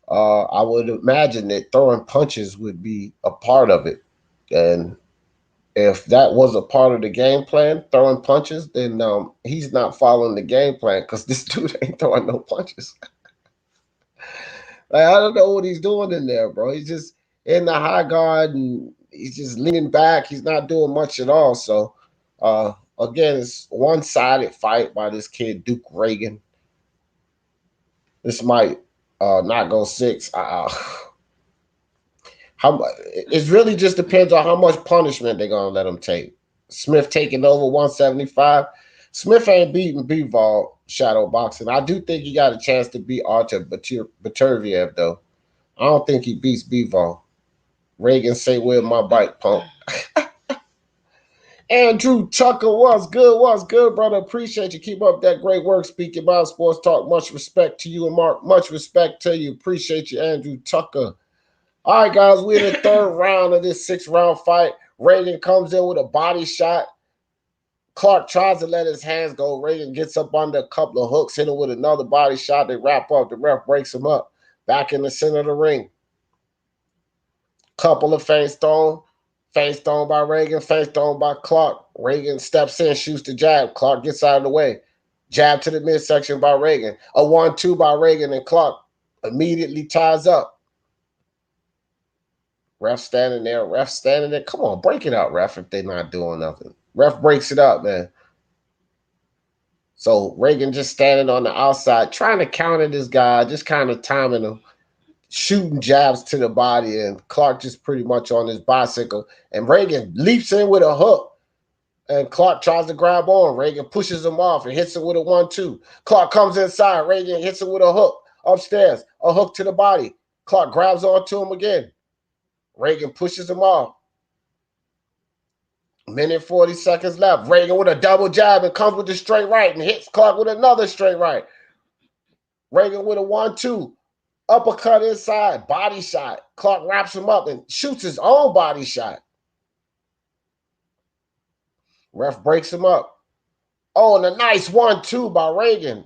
I would imagine that throwing punches would be a part of it. And if that was a part of the game plan, throwing punches, then he's not following the game plan because this dude ain't throwing no punches. Like, I don't know what he's doing in there, bro. He's just in the high guard and he's just leaning back. He's not doing much at all. So, again, it's one-sided fight by this kid, Duke Reagan. This might not go 6. It really just depends on how much punishment they're gonna let him take. Smith taking over 175. Smith ain't beating Bivol shadow boxing. I do think he got a chance to beat Artur Beterbiev, though. I don't think he beats Bivol. Reagan say, "Where's my bike, punk?" Andrew Tucker, what's good, brother? Appreciate you. Keep up that great work. Speaking about sports talk. Much respect to you and Mark. Much respect to you. Appreciate you, Andrew Tucker. All right, guys, we're in the third round of this 6-round fight. Reagan comes in with a body shot. Clark tries to let his hands go. Reagan gets up under a couple of hooks, hit him with another body shot. They wrap up. The ref breaks him up. Back in the center of the ring. Couple of face thrown by Reagan, face thrown by Clark. Reagan steps in, shoots the jab. Clark gets out of the way. Jab to the midsection by Reagan. A 1-2 by Reagan, and Clark immediately ties up. Ref standing there. Come on, break it up, ref, if they're not doing nothing. Ref breaks it up, man. So Reagan just standing on the outside, trying to counter this guy, just kind of timing him, shooting jabs to the body, and Clark just pretty much on his bicycle. And Reagan leaps in with a hook, and Clark tries to grab on. Reagan pushes him off and hits him with a 1-2. Clark comes inside. Reagan hits him with a hook upstairs, a hook to the body. Clark grabs onto him again. Reagan pushes him off. Minute 40 seconds left. Reagan with a double jab and comes with the straight right and hits Clark with another straight right. Reagan with a 1-2. Uppercut inside, body shot. Clark wraps him up and shoots his own body shot. Ref breaks him up. Oh, and a nice 1-2 by Reagan.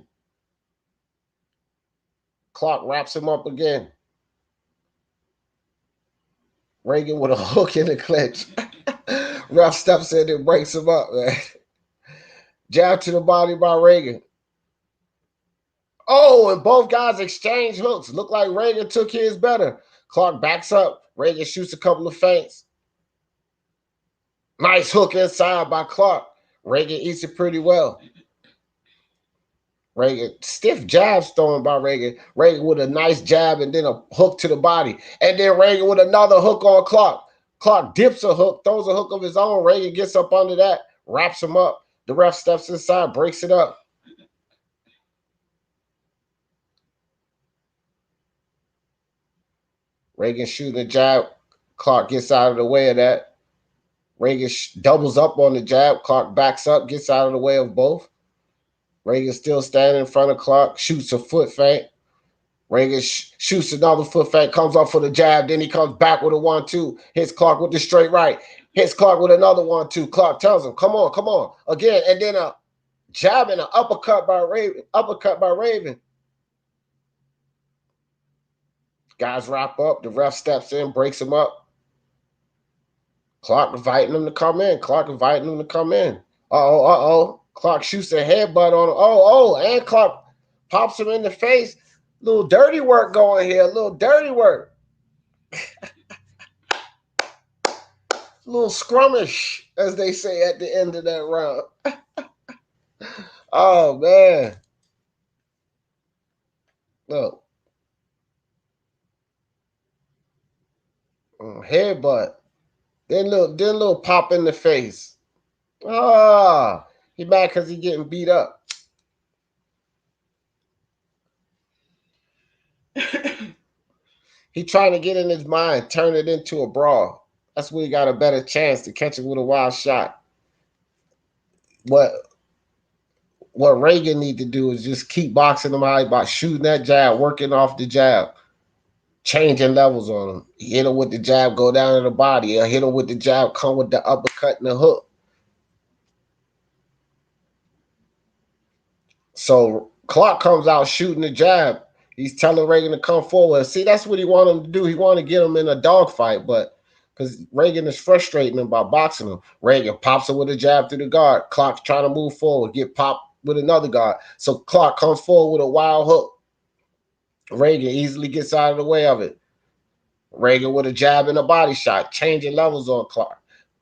Clark wraps him up again. Reagan with a hook in the clinch. Ref steps in and breaks him up, man. Jab to the body by Reagan. Oh, and both guys exchange hooks. Look like Reagan took his better. Clark backs up. Reagan shoots a couple of feints. Nice hook inside by Clark. Reagan eats it pretty well. Reagan, stiff jabs thrown by Reagan. Reagan with a nice jab and then a hook to the body. And then Reagan with another hook on Clark. Clark dips a hook, throws a hook of his own. Reagan gets up under that, wraps him up. The ref steps inside, breaks it up. Reagan shooting a jab. Clark gets out of the way of that. Reagan doubles up on the jab. Clark backs up, gets out of the way of both. Reagan still standing in front of Clark, shoots a foot feint. Reagan shoots another foot feint, comes up for the jab. Then he comes back with a 1-2, hits Clark with the straight right, hits Clark with another 1-2. Clark tells him, come on, again. And then a jab and an uppercut by Raven. Guys wrap up. The ref steps in, breaks him up. Clark inviting him to come in. Uh-oh. Clark shoots a headbutt on him. And Clark pops him in the face. Little dirty work going here. Little scrummish, as they say at the end of that round. Oh, man. Look. Headbutt. Then little pop in the face. He mad because he getting beat up. He trying to get in his mind, turn it into a brawl. That's where he got a better chance to catch it with a wild shot. What Reagan need to do is just keep boxing him out by shooting that jab, working off the jab, changing levels on him. Hit him with the jab, go down to the body. Or hit him with the jab, come with the uppercut and the hook. So Clark comes out shooting the jab. He's telling Reagan to come forward. See, that's what he wanted him to do. He wanted to get him in a dogfight, but because Reagan is frustrating him by boxing him. Reagan pops him with a jab through the guard. Clark's trying to move forward, get popped with another guard. So Clark comes forward with a wild hook. Reagan easily gets out of the way of it. Reagan with a jab and a body shot, changing levels on Clark.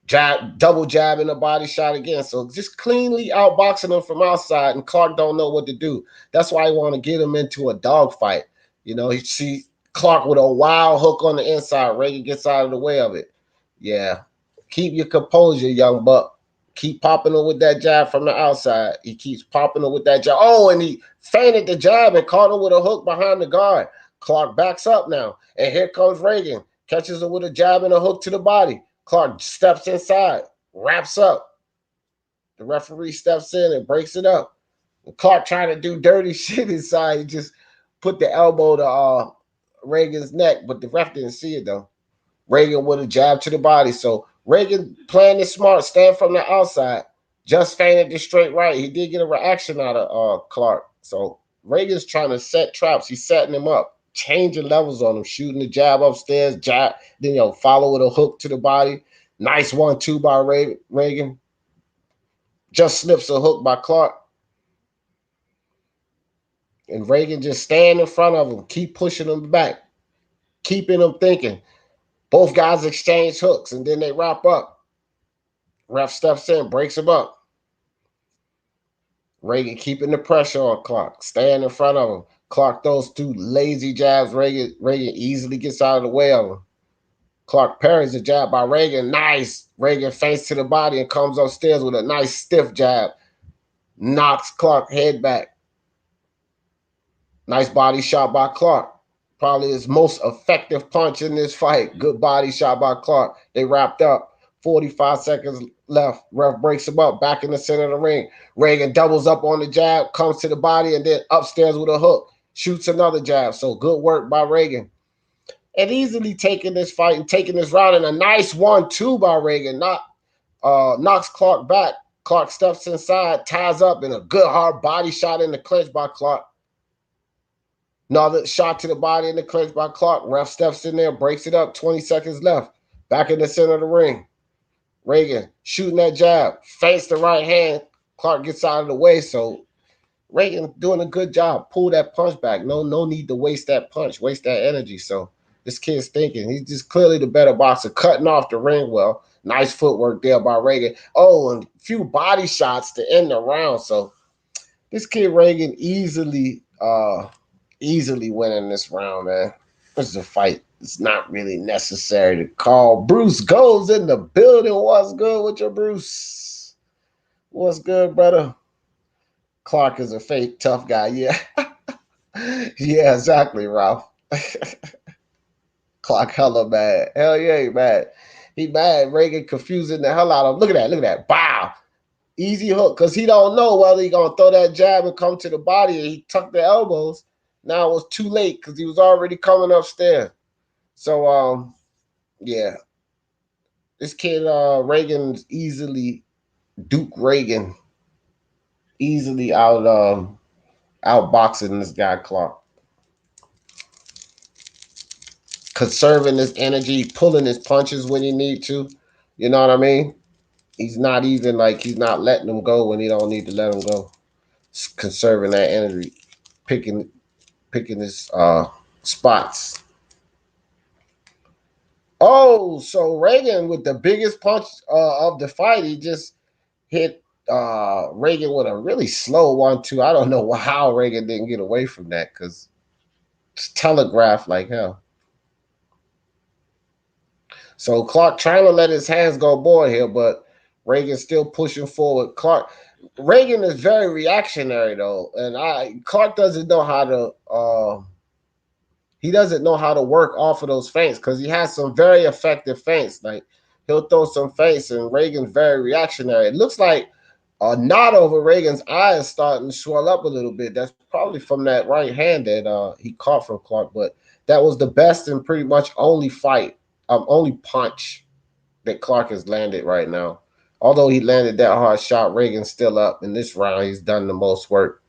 Jab, double jab and a body shot again. So just cleanly outboxing him from outside, and Clark don't know what to do. That's why I want to get him into a dogfight. You know, he see Clark with a wild hook on the inside. Reagan gets out of the way of it. Yeah. Keep your composure, young buck. Keep popping him with that jab from the outside. He keeps popping him with that jab. Oh, and he feinted the jab and caught him with a hook behind the guard. Clark backs up now. And here comes Reagan. Catches him with a jab and a hook to the body. Clark steps inside, wraps up. The referee steps in and breaks it up. Clark trying to do dirty shit inside. He just put the elbow to Reagan's neck, but the ref didn't see it though. Reagan with a jab to the body. So Reagan playing it smart, stand from the outside, just feinted the straight right. He did get a reaction out of Clark. So Reagan's trying to set traps. He's setting him up, changing levels on him, shooting the jab upstairs, jab, then follow with a hook to the body. Nice 1-2 by Reagan. Just slips a hook by Clark. And Reagan just stand in front of him, keep pushing him back, keeping him thinking. Both guys exchange hooks, and then they wrap up. Ref steps in, breaks him up. Reagan keeping the pressure on Clark, staying in front of him. Clark throws 2 lazy jabs. Reagan easily gets out of the way of him. Clark parries a jab by Reagan. Nice. Reagan feints to the body and comes upstairs with a nice stiff jab. Knocks Clark head back. Nice body shot by Clark. Probably his most effective punch in this fight. Good body shot by Clark. They wrapped up. 45 seconds left. Ref breaks him up back in the center of the ring. Reagan doubles up on the jab, comes to the body, and then upstairs with a hook. Shoots another jab. So good work by Reagan. And easily taking this fight and taking this round. And a nice 1-2 by Reagan. Knocks Clark back. Clark steps inside, ties up, and a good hard body shot in the clinch by Clark. Another shot to the body in the clinch by Clark. Ref steps in there, breaks it up. 20 seconds left. Back in the center of the ring. Reagan shooting that jab. Feints the right hand. Clark gets out of the way. So Reagan doing a good job. Pull that punch back. No need to waste that punch, waste that energy. So this kid's thinking. He's just clearly the better boxer. Cutting off the ring well. Nice footwork there by Reagan. Oh, and a few body shots to end the round. So this kid Reagan easily winning this round, man. This is a fight. It's not really necessary to call. Bruce goes in the building. What's good with you, Bruce? What's good, brother? Clark is a fake tough guy. Yeah. Yeah, exactly, Ralph. Clark hella mad. Hell yeah, he mad. He mad. Reagan confusing the hell out of him. Look at that. Bow. Easy hook. Because he don't know whether he going to throw that jab and come to the body, and he tucked the elbows. Now it was too late because he was already coming upstairs. So, yeah. This kid, Reagan's easily, Duke Reagan, easily outboxing this guy, Clark. Conserving his energy, pulling his punches when he need to. You know what I mean? He's not even he's not letting them go when he don't need to let them go. Conserving that energy, picking his spots. Oh, so Reagan with the biggest punch of the fight, he just hit Reagan with a really slow 1-2. I don't know how Reagan didn't get away from that because it's telegraphed like hell. So Clark trying to let his hands go board here, but Reagan's still pushing forward. Reagan is very reactionary though, and Clark doesn't know how to He doesn't know how to work off of those feints because he has some very effective feints. Like he'll throw some feints, and Reagan's very reactionary. It looks like a knot over Reagan's eye is starting to swell up a little bit. That's probably from that right hand that he caught from Clark. But that was the best and pretty much only only punch that Clark has landed right now. Although he landed that hard shot, Reagan's still up. In this round, he's done the most work.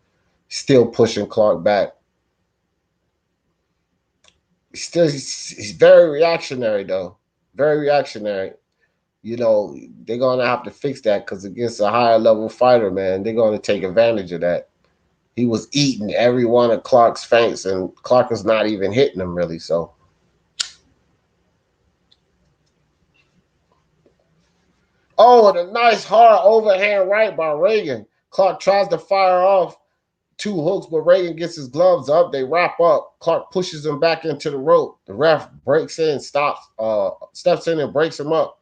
Still pushing Clark back. He's very reactionary, though. Very reactionary. You know, they're going to have to fix that because against a higher level fighter, man, they're going to take advantage of that. He was eating every one of Clark's feints, and Clark was not even hitting him, really. So, oh, and a nice hard overhand right by Reagan. Clark tries to fire off 2 hooks, but Reagan gets his gloves up. They wrap up. Clark pushes him back into the rope. The ref breaks in, steps in and breaks him up.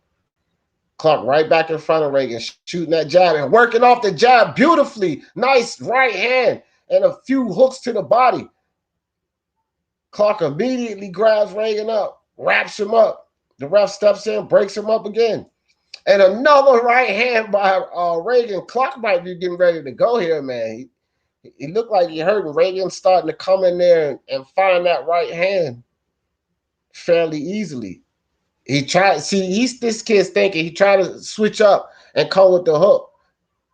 Clark right back in front of Reagan, shooting that jab and working off the jab beautifully. Nice right hand and a few hooks to the body. Clark immediately grabs Reagan up, wraps him up. The ref steps in, breaks him up again. And another right hand by Reagan. Clark might be getting ready to go here, man. He looked like he hurt, and Reagan's starting to come in there and find that right hand fairly easily. He tried, this kid's thinking he tried to switch up and come with the hook.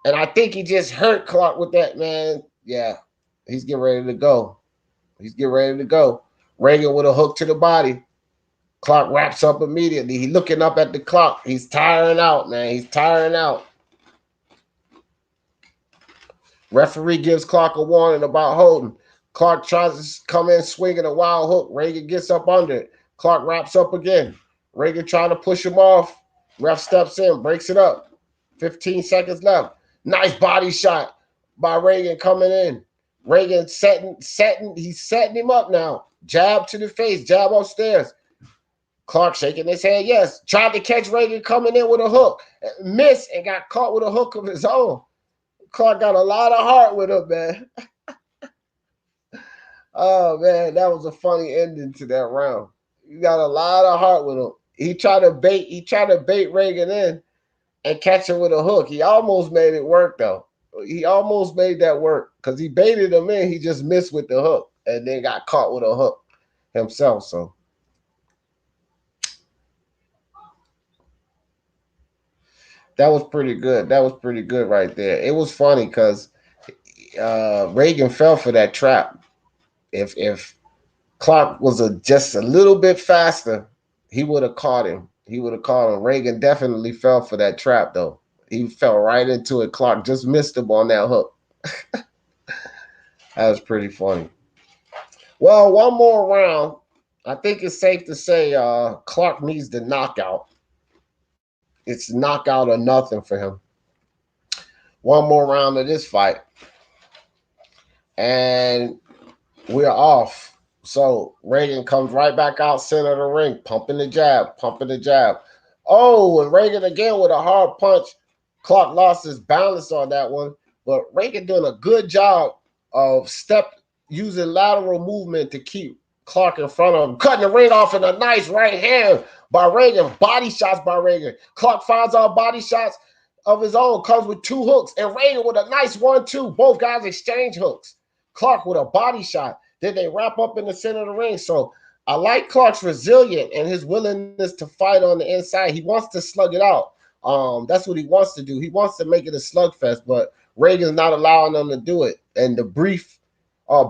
And I think he just hurt Clark with that, man. Yeah, he's getting ready to go. He's getting ready to go. Reagan with a hook to the body. Clark wraps up immediately. He's looking up at the clock. He's tiring out, man. He's tiring out. Referee gives Clark a warning about holding. Clark tries to come in swinging a wild hook. Reagan gets up under it. Clark wraps up again. Reagan trying to push him off. Ref steps in, breaks it up. 15 seconds left. Nice body shot by Reagan coming in. Reagan he's setting him up now. Jab to the face, jab upstairs. Clark shaking his head, yes. Tried to catch Reagan coming in with a hook. Missed and got caught with a hook of his own. Clark got a lot of heart with him, man. Oh, man, that was a funny ending to that round. You got a lot of heart with him. He tried to bait Reagan in and catch him with a hook. He almost made it work, though. He almost made that work because he baited him in. He just missed with the hook and then got caught with a hook himself. So that was pretty good. That was pretty good right there. It was funny because Reagan fell for that trap. If Clark was just a little bit faster, he would have caught him. He would have caught him. Reagan definitely fell for that trap, though. He fell right into it. Clark just missed him on that hook. That was pretty funny. Well, one more round. I think it's safe to say Clark needs the knockout. It's knockout or nothing for him. One more round of this fight. And we're off. So Reagan comes right back out center of the ring, pumping the jab. Oh, and Reagan again with a hard punch. Clark lost his balance on that one. But Reagan doing a good job of using lateral movement to keep Clark in front of him. Cutting the ring off in a nice right hand by Reagan. Body shots by Reagan. Clark finds out body shots of his own. Comes with 2 hooks. And Reagan with a nice 1-2. Both guys exchange hooks. Clark with a body shot. Then they wrap up in the center of the ring. So I like Clark's resilience and his willingness to fight on the inside. He wants to slug it out. That's what he wants to do. He wants to make it a slugfest, but Reagan's not allowing them to do it. And the brief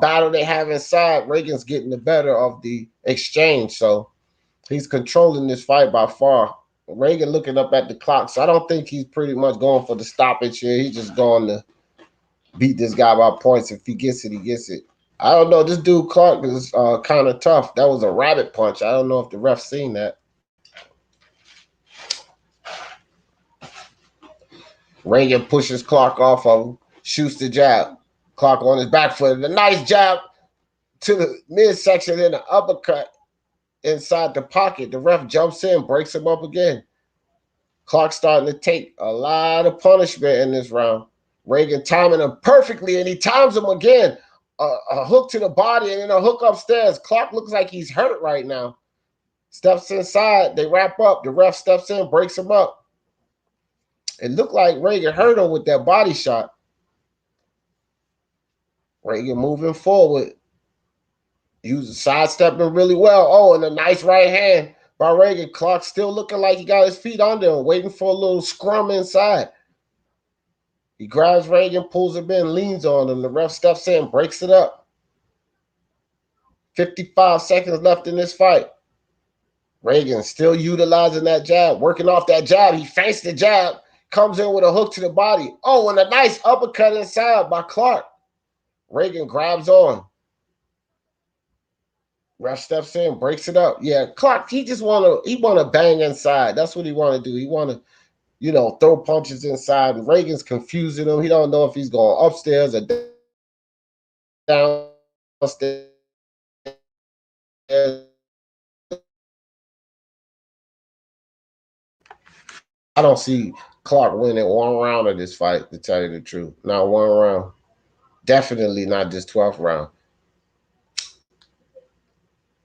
battle they have inside, Reagan's getting the better of the exchange. So he's controlling this fight by far. Reagan looking up at the clock. So I don't think he's pretty much going for the stoppage here. He's just going to beat this guy by points. If he gets it, he gets it. I don't know. This dude Clark is kind of tough. That was a rabbit punch. I don't know if the ref seen that. Reagan pushes Clark off of him, shoots the jab. Clark on his back foot. A nice jab to the midsection and an uppercut inside the pocket. The ref jumps in, breaks him up again. Clark starting to take a lot of punishment in this round. Reagan timing him perfectly, and he times him again. a hook to the body and then a hook upstairs. Clark looks like he's hurt right now. Steps inside. They wrap up. The ref steps in, breaks him up. It looked like Reagan hurt him with that body shot. Reagan moving forward. He was sidestepping really well. Oh, and a nice right hand by Reagan. Clark still looking like he got his feet under him, waiting for a little scrum inside. He grabs Reagan, pulls him in, leans on him. The ref steps in, breaks it up. 55 seconds left in this fight. Reagan still utilizing that jab, working off that jab. He feints the jab, comes in with a hook to the body. Oh, and a nice uppercut inside by Clark. Reagan grabs on. Ref steps in, breaks it up. Yeah, Clark, he wanna bang inside. That's what he wanna do. He wanna, throw punches inside. And Reagan's confusing him. He don't know if he's going upstairs or downstairs. I don't see Clark winning one round of this fight, to tell you the truth. Not one round. Definitely not this 12th round.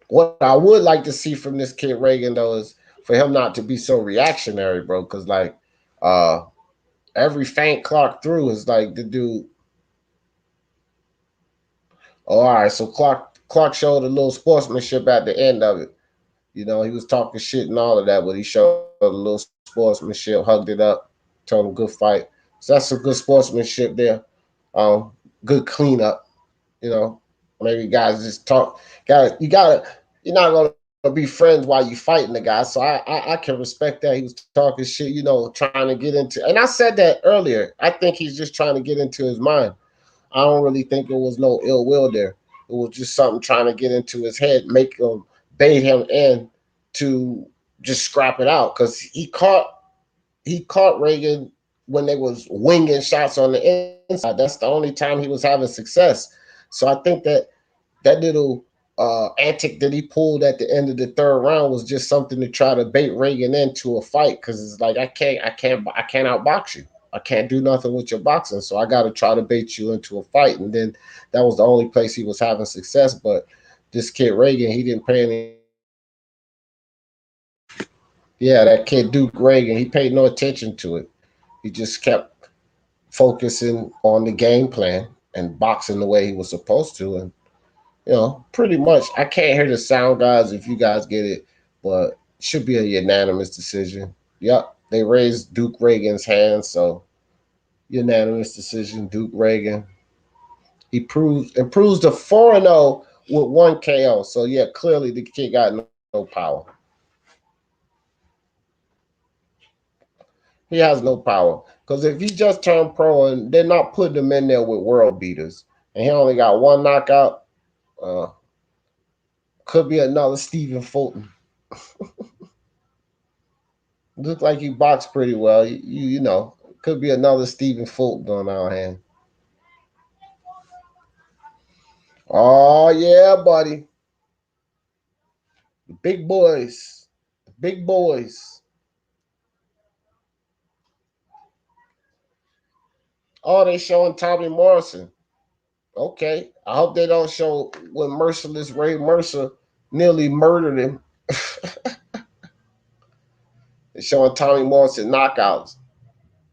What I would like to see from this kid Reagan, though, is for him not to be so reactionary, bro. Because, every feint Clark threw is like the dude. Oh, all right, so Clark showed a little sportsmanship at the end of it. He was talking shit and all of that, but he showed a little sportsmanship, hugged it up, told him good fight. So that's some good sportsmanship there. Good cleanup. Maybe guys just talk. Guys, you're not gonna be friends while you fighting the guy. So I can respect that. He was talking shit, trying to get into. And I said that earlier. I think he's just trying to get into his mind. I don't really think there was no ill will there. It was just something trying to get into his head, make him bait him in to just scrap it out. Because he caught Reagan when they was winging shots on the inside. That's the only time he was having success. So I think that little antic that he pulled at the end of the third round was just something to try to bait Reagan into a fight. Because it's like I can't outbox you. I can't do nothing with your boxing, so I got to try to bait you into a fight. And then that was the only place he was having success. But this kid Reagan, he didn't pay any. Yeah, that kid Duke Reagan, he paid no attention to it. He just kept focusing on the game plan and boxing the way he was supposed to. And, pretty much, I can't hear the sound, guys, if you guys get it, but it should be a unanimous decision. Yep, they raised Duke Reagan's hand, so unanimous decision, Duke Reagan. He improves to 4-0 with 1 KO. So, yeah, clearly the kid got no power. He has no power. Because if he just turned pro and they're not putting him in there with world beaters, and he only got 1 knockout, could be another Stephen Fulton. Looked like he boxed pretty well. Could be another Stephen Fulton on our hand. Oh, yeah, buddy. The big boys. The big boys. Oh, they showing Tommy Morrison. Okay. I hope they don't show when merciless Ray Mercer nearly murdered him. They're showing Tommy Morrison knockouts.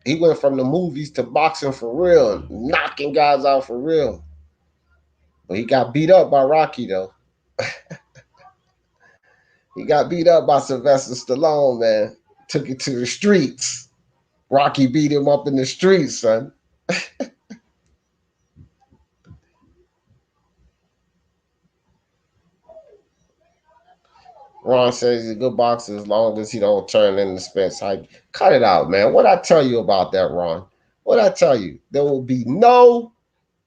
He went from the movies to boxing for real, knocking guys out for real. But he got beat up by Rocky, though. He got beat up by Sylvester Stallone, man. Took it to the streets. Rocky beat him up in the streets, son. Ron says he's a good boxer as long as he don't turn into Spence hype. Cut it out, man. What I tell you about that, Ron? What I tell you? There will be no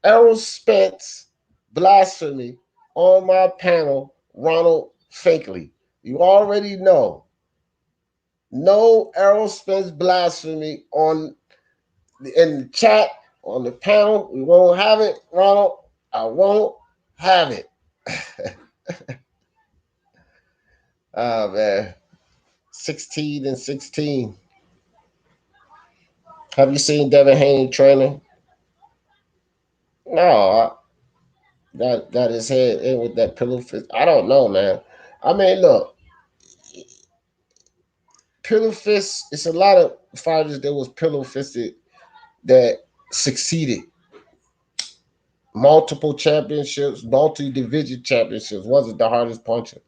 Errol Spence blasphemy on my panel, Ronald Finkley. You already know. No Errol Spence blasphemy in the chat, on the panel. We won't have it, Ronald. I won't have it. Oh, man. 16-16. Have you seen Devin Haney training? No. got his head in with that pillow fist. I don't know, man. I mean, look, pillow fist. It's a lot of fighters that was pillow fisted that succeeded. Multiple championships, multi-division championships. Wasn't the hardest puncher.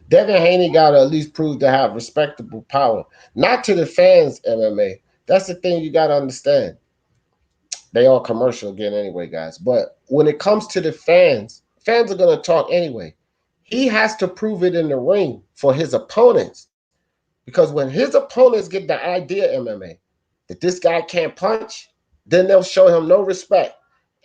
Devin Haney got to at least prove to have respectable power. Not to the fans, MMA. That's the thing you got to understand. They are commercial again anyway, guys. But when it comes to the fans, fans are going to talk anyway. He has to prove it in the ring for his opponents. Because when his opponents get the idea, MMA, that this guy can't punch, then they'll show him no respect.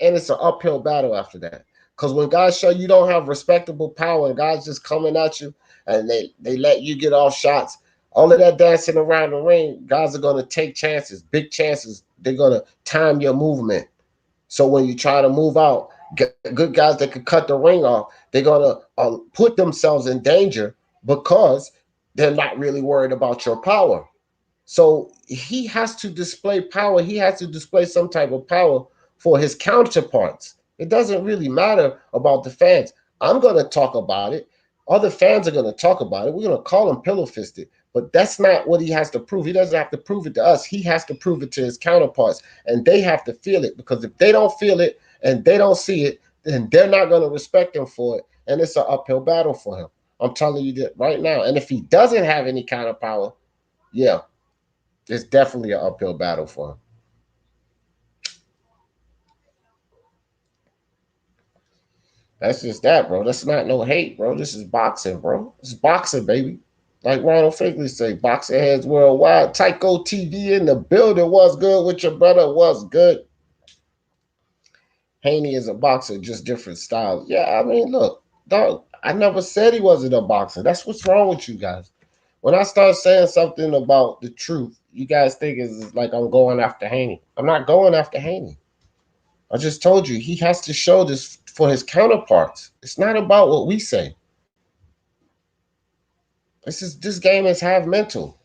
And it's an uphill battle after that. Because when guys show you don't have respectable power and guys just coming at you and they let you get off shots, all of that dancing around the ring, guys are going to take chances, big chances. They're going to time your movement. So when you try to move out, good guys that could cut the ring off, they're going to put themselves in danger because they're not really worried about your power. So he has to display power. He has to display some type of power for his counterparts. It doesn't really matter about the fans. I'm going to talk about it. Other fans are going to talk about it. We're going to call him pillow fisted. But that's not what he has to prove. He doesn't have to prove it to us. He has to prove it to his counterparts. And they have to feel it. Because if they don't feel it and they don't see it, then they're not going to respect him for it. And it's an uphill battle for him. I'm telling you that right now. And if he doesn't have any kind of power, yeah, it's definitely an uphill battle for him. That's just that, bro. That's not no hate, bro. This is boxing, bro. It's boxing, baby. Like Ronald Figley say, boxing heads worldwide. Tycho TV in the building. Was good with your brother. Was good. Haney is a boxer, just different styles. Yeah, I mean, look, dog. I never said he wasn't a boxer. That's what's wrong with you guys. When I start saying something about the truth, you guys think it's like I'm going after Haney. I'm not going after Haney. I just told you he has to show this for his counterparts. It's not about what we say. This game is half mental.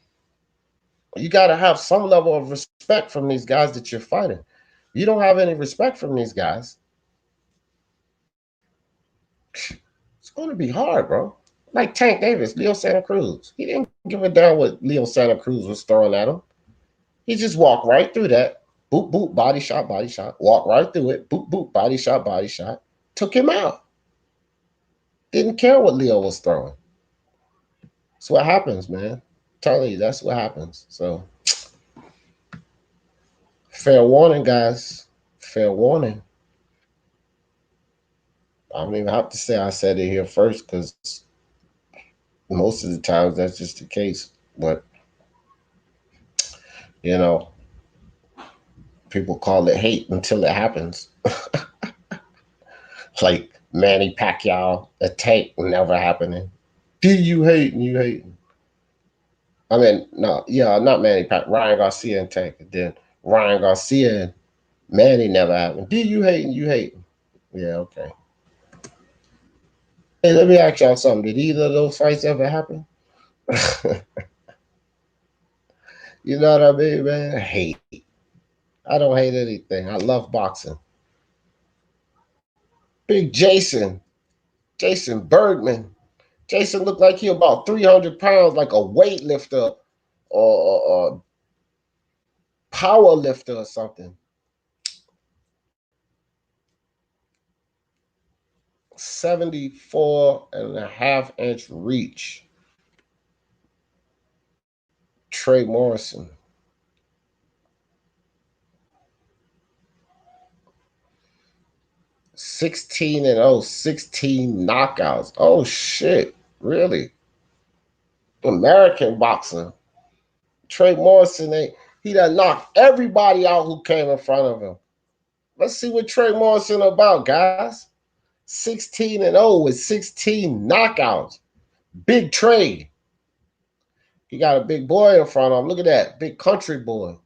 You got to have some level of respect from these guys that you're fighting. You don't have any respect from these guys. It's going to be hard, bro. Like Tank Davis, Leo Santa Cruz. He didn't give a damn what Leo Santa Cruz was throwing at him. He just walked right through that. Boop, boop, body shot, body shot. Walk right through it. Boop, boop, body shot, body shot. Took him out. Didn't care what Leo was throwing. That's what happens, man. I'm telling you, that's what happens. So, fair warning, guys. Fair warning. I don't even have to say I said it here first because most of the times that's just the case. But, you know, people call it hate until it happens. Like Manny Pacquiao, a tank never happening. Do you hating? You hating? I mean, no, yeah, not Manny Pacquiao. Ryan Garcia and Tank. And then Ryan Garcia and Manny never happened. Do you hating? You hating? Yeah, okay. Hey, let me ask y'all something. Did either of those fights ever happen? You know what I mean, man? Hate. I don't hate anything. I love boxing. Big Jason Bergman. Jason looked like he about 300 pounds, like a weightlifter or power lifter or something. 74.5-inch reach. Trey Morrison. 16-0, 16 knockouts. Oh shit, really? American boxer. Trey Morrison, he done knocked everybody out who came in front of him. Let's see what Trey Morrison about, guys. 16-0 with 16 knockouts. Big Trey. He got a big boy in front of him. Look at that. Big country boy.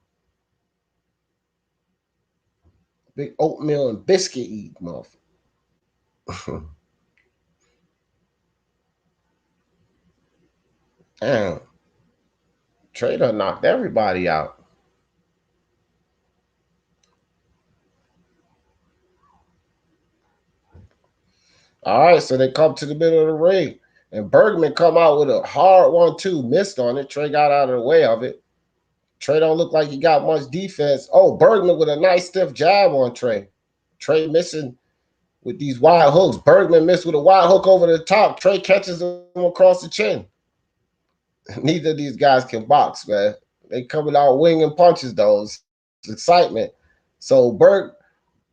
Big oatmeal and biscuit eat, motherfucker. Damn. Trey done knocked everybody out. All right, so they come to the middle of the ring, and Bergman come out with a hard 1-2, missed on it. Trey got out of the way of it. Trey don't look like he got much defense. Oh, Bergman with a nice stiff jab on Trey. Trey missing with these wide hooks. Bergman missed with a wide hook over the top. Trey catches him across the chin. Neither of these guys can box, man. They coming out winging punches, though. It's excitement. So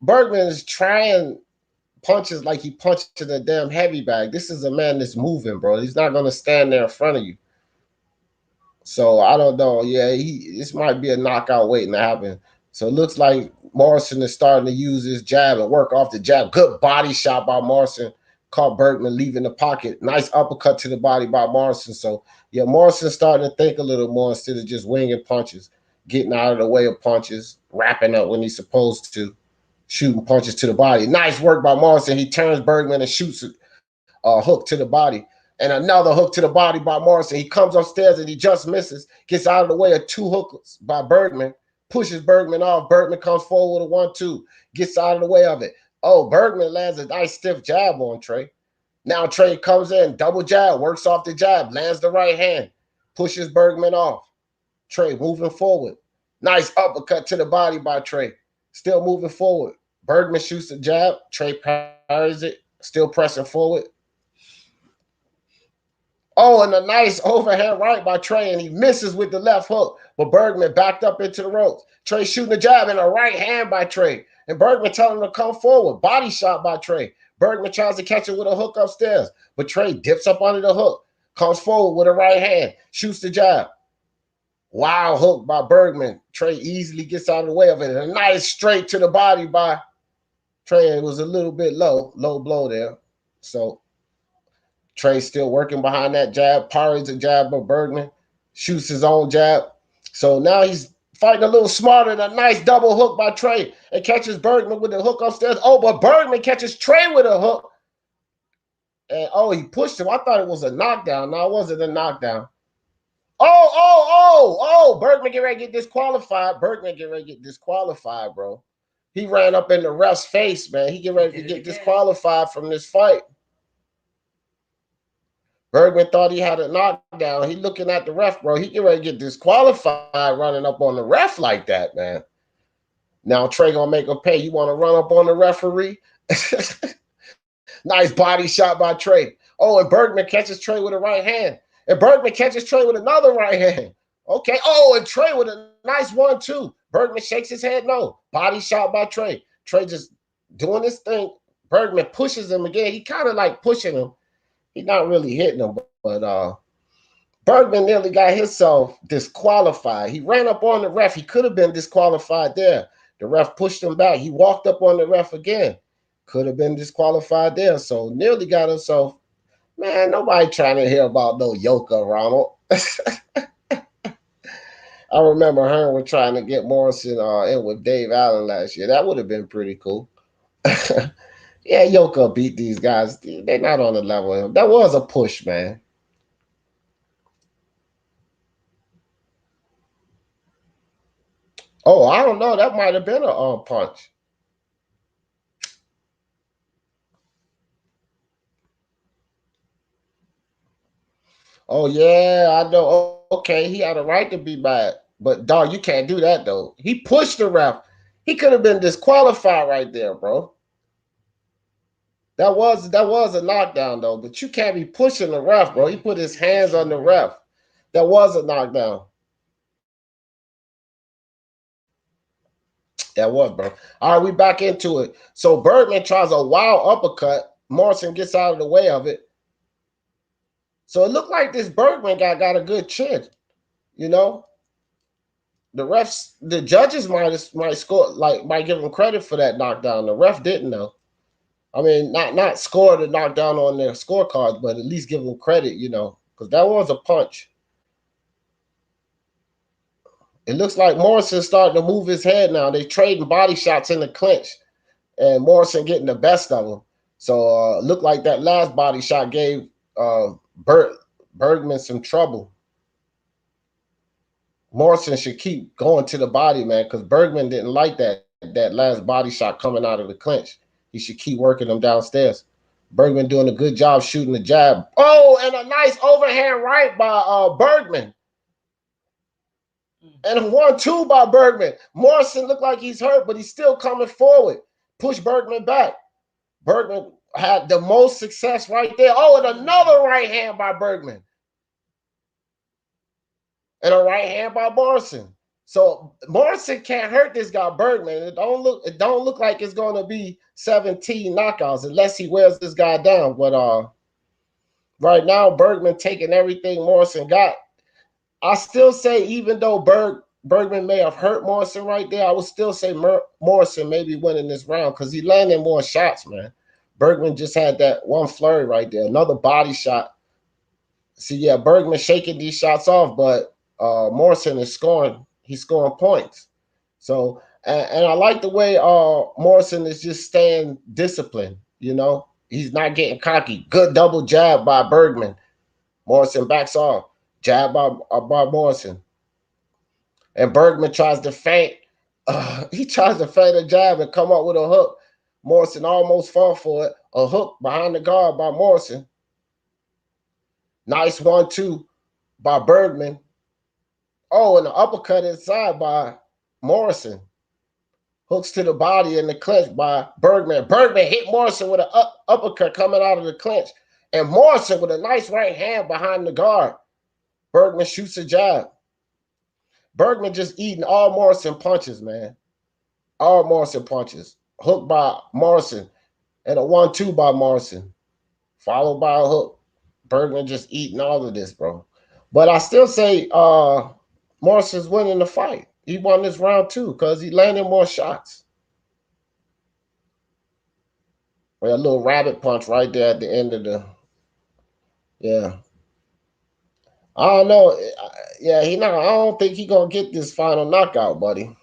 Bergman is trying punches like he punched a damn heavy bag. This is a man that's moving, bro. He's not gonna stand there in front of you. So I don't know. Yeah, this might be a knockout waiting to happen. So it looks like Morrison is starting to use his jab and work off the jab. Good body shot by Morrison. Caught Bergman leaving the pocket. Nice uppercut to the body by Morrison. So yeah, Morrison's starting to think a little more instead of just winging punches, getting out of the way of punches, wrapping up when he's supposed to, shooting punches to the body. Nice work by Morrison. He turns Bergman and shoots a hook to the body. And another hook to the body by Morrison. He comes upstairs and he just misses. Gets out of the way of two hooks by Bergman. Pushes Bergman off. Bergman comes forward with a 1-2. Gets out of the way of it. Oh, Bergman lands a nice stiff jab on Trey. Now Trey comes in. Double jab. Works off the jab. Lands the right hand. Pushes Bergman off. Trey moving forward. Nice uppercut to the body by Trey. Still moving forward. Bergman shoots the jab. Trey parries it. Still pressing forward. Oh, and a nice overhand right by Trey, and he misses with the left hook. But Bergman backed up into the ropes. Trey shooting a jab and a right hand by Trey. And Bergman telling him to come forward. Body shot by Trey. Bergman tries to catch it with a hook upstairs. But Trey dips up under the hook. Comes forward with a right hand. Shoots the jab. Wild hook by Bergman. Trey easily gets out of the way of it. And a nice straight to the body by Trey. It was a little bit low blow there. So Trey still working behind that jab, parries a jab of Bergman, shoots his own jab. So now he's fighting a little smarter. And a nice double hook by Trey and catches Bergman with the hook upstairs. Oh, but Bergman catches Trey with a hook. And oh, he pushed him. I thought it was a knockdown. No, it wasn't a knockdown. Oh, Bergman get ready to get disqualified. Bergman get ready to get disqualified, bro. He ran up in the ref's face, man. He get ready to get disqualified from this fight. Bergman thought he had a knockdown. He looking at the ref, bro. He get ready to get disqualified running up on the ref like that, man. Now Trey gonna make him pay. You want to run up on the referee? Nice body shot by Trey. Oh, and Bergman catches Trey with a right hand. And Bergman catches Trey with another right hand. Okay. Oh, and Trey with a nice 1-2. Bergman shakes his head. No. Body shot by Trey. Trey just doing this thing. Bergman pushes him again. He kind of like pushing him. He's not really hitting him, but Bergman nearly got himself disqualified. He ran up on the ref. He could have been disqualified there. The ref pushed him back. He walked up on the ref again. Could have been disqualified there. So nearly got himself. Man, nobody trying to hear about no Yoka, Ronald. I remember Hearn trying to get Morrison in with Dave Allen last year. That would have been pretty cool. Yeah, Yoka beat these guys. They're not on the level of him. That was a push, man. Oh, I don't know. That might have been a punch. Oh, yeah, I know. Okay, he had a right to be mad. But, dog, you can't do that, though. He pushed the ref. He could have been disqualified right there, bro. That was a knockdown, though. But you can't be pushing the ref, bro. He put his hands on the ref. That was a knockdown. That was, bro. All right, we back into it. So Bergman tries a wild uppercut. Morrison gets out of the way of it. So it looked like this Bergman guy got a good chin. You know, the refs, the judges might score, might give him credit for that knockdown. The ref didn't though. I mean, not score the knockdown on their scorecards, but at least give them credit, you know, because that was a punch. It looks like Morrison's starting to move his head now. They trading body shots in the clinch, and Morrison getting the best of him. So looked like that last body shot gave Bergman some trouble. Morrison should keep going to the body, man, because Bergman didn't like that last body shot coming out of the clinch. He should keep working them downstairs. Bergman doing a good job shooting the jab. Oh, and a nice overhand right by Bergman. And a 1-2 by Bergman. Morrison looked like he's hurt, but he's still coming forward. Push Bergman back. Bergman had the most success right there. Oh, and another right hand by Bergman. And a right hand by Morrison. So Morrison can't hurt this guy Bergman. It don't look like it's going to be 17 knockouts unless he wears this guy down. But right now Bergman taking everything Morrison got. I still say, even though Bergman may have hurt Morrison right there, I would still say Morrison may be winning this round because he landed more shots, man. Bergman just had that one flurry right there, another body shot. See, yeah, Bergman shaking these shots off, but Morrison is scoring. He's scoring points. So, and I like the way Morrison is just staying disciplined. You know, he's not getting cocky. Good double jab by Bergman. Morrison backs off. Jab by Morrison. And Bergman tries to feint. He tries to feint a jab and come up with a hook. Morrison almost fell for it. A hook behind the guard by Morrison. Nice 1-2 by Bergman. Oh, and the uppercut inside by Morrison. Hooks to the body in the clinch by Bergman. Bergman hit Morrison with an uppercut coming out of the clinch. And Morrison with a nice right hand behind the guard. Bergman shoots a jab. Bergman just eating all Morrison punches, man. All Morrison punches. Hook by Morrison and a 1-2 by Morrison. Followed by a hook. Bergman just eating all of this, bro. But I still say Morrison's winning the fight. He won this round too because he landed more shots. Well, a little rabbit punch right there at the end of the, yeah. I don't know. Yeah, I don't think he gonna get this final knockout, buddy.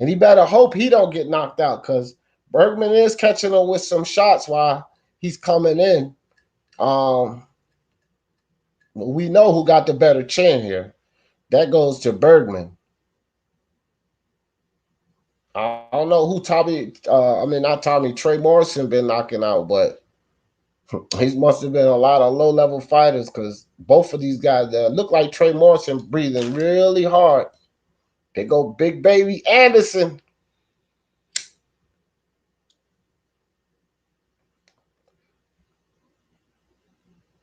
And he better hope he don't get knocked out because Bergman is catching him with some shots while he's coming in. We know who got the better chin here. That goes to Bergman. I don't know who Trey Morrison been knocking out, but he must have been a lot of low-level fighters because both of these guys look like Trey Morrison breathing really hard. They go Big Baby Anderson.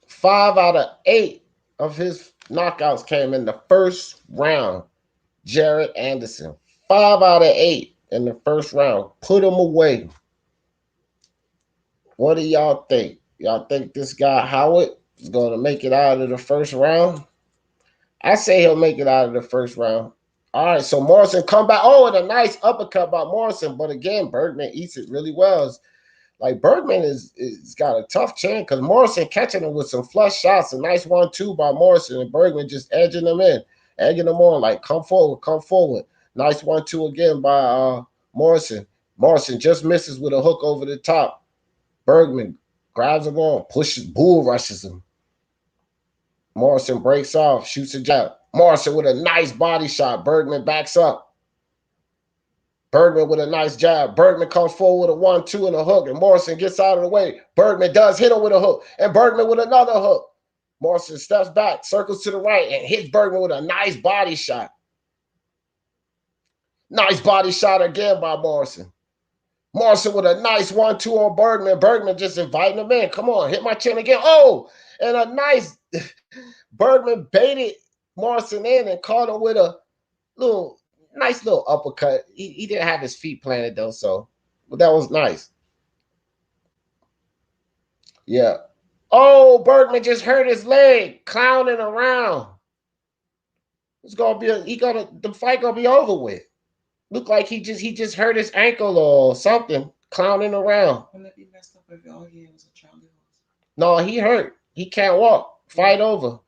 Five out of 8 of his knockouts came in the first round. Jared Anderson. 5 out of 8 in the first round. Put him away. What do y'all think? Y'all think this guy Howard is going to make it out of the first round? I say he'll make it out of the first round. All right, so Morrison come back. Oh, and a nice uppercut by Morrison. But again, Bergman eats it really well. Like Bergman is got a tough chin because Morrison catching him with some flush shots. A nice 1-2 by Morrison, and Bergman just edging them in, egging them on, like come forward, come forward. Nice 1-2 again by Morrison. Morrison just misses with a hook over the top. Bergman grabs him on, pushes, bull rushes him. Morrison breaks off, shoots a jab. Morrison with a nice body shot. Bergman backs up. Bergman with a nice jab. Bergman comes forward with a 1-2 and a hook, and Morrison gets out of the way. Bergman does hit him with a hook, and Bergman with another hook. Morrison steps back, circles to the right, and hits Bergman with a nice body shot. Nice body shot again by Morrison. Morrison with a nice 1-2 on Bergman. Bergman just inviting him in. Come on, hit my chin again. Oh, and a nice Bergman baited Morrison in and caught him with a nice little uppercut. He didn't have his feet planted though, but that was nice. Yeah. Oh, Bergman just hurt his leg, clowning around. It's gonna be the fight gonna be over with. Look like he just hurt his ankle or something, clowning around. Wouldn't it be messed up if all he had was a Charlie horse? No, he hurt. He can't walk. Fight over.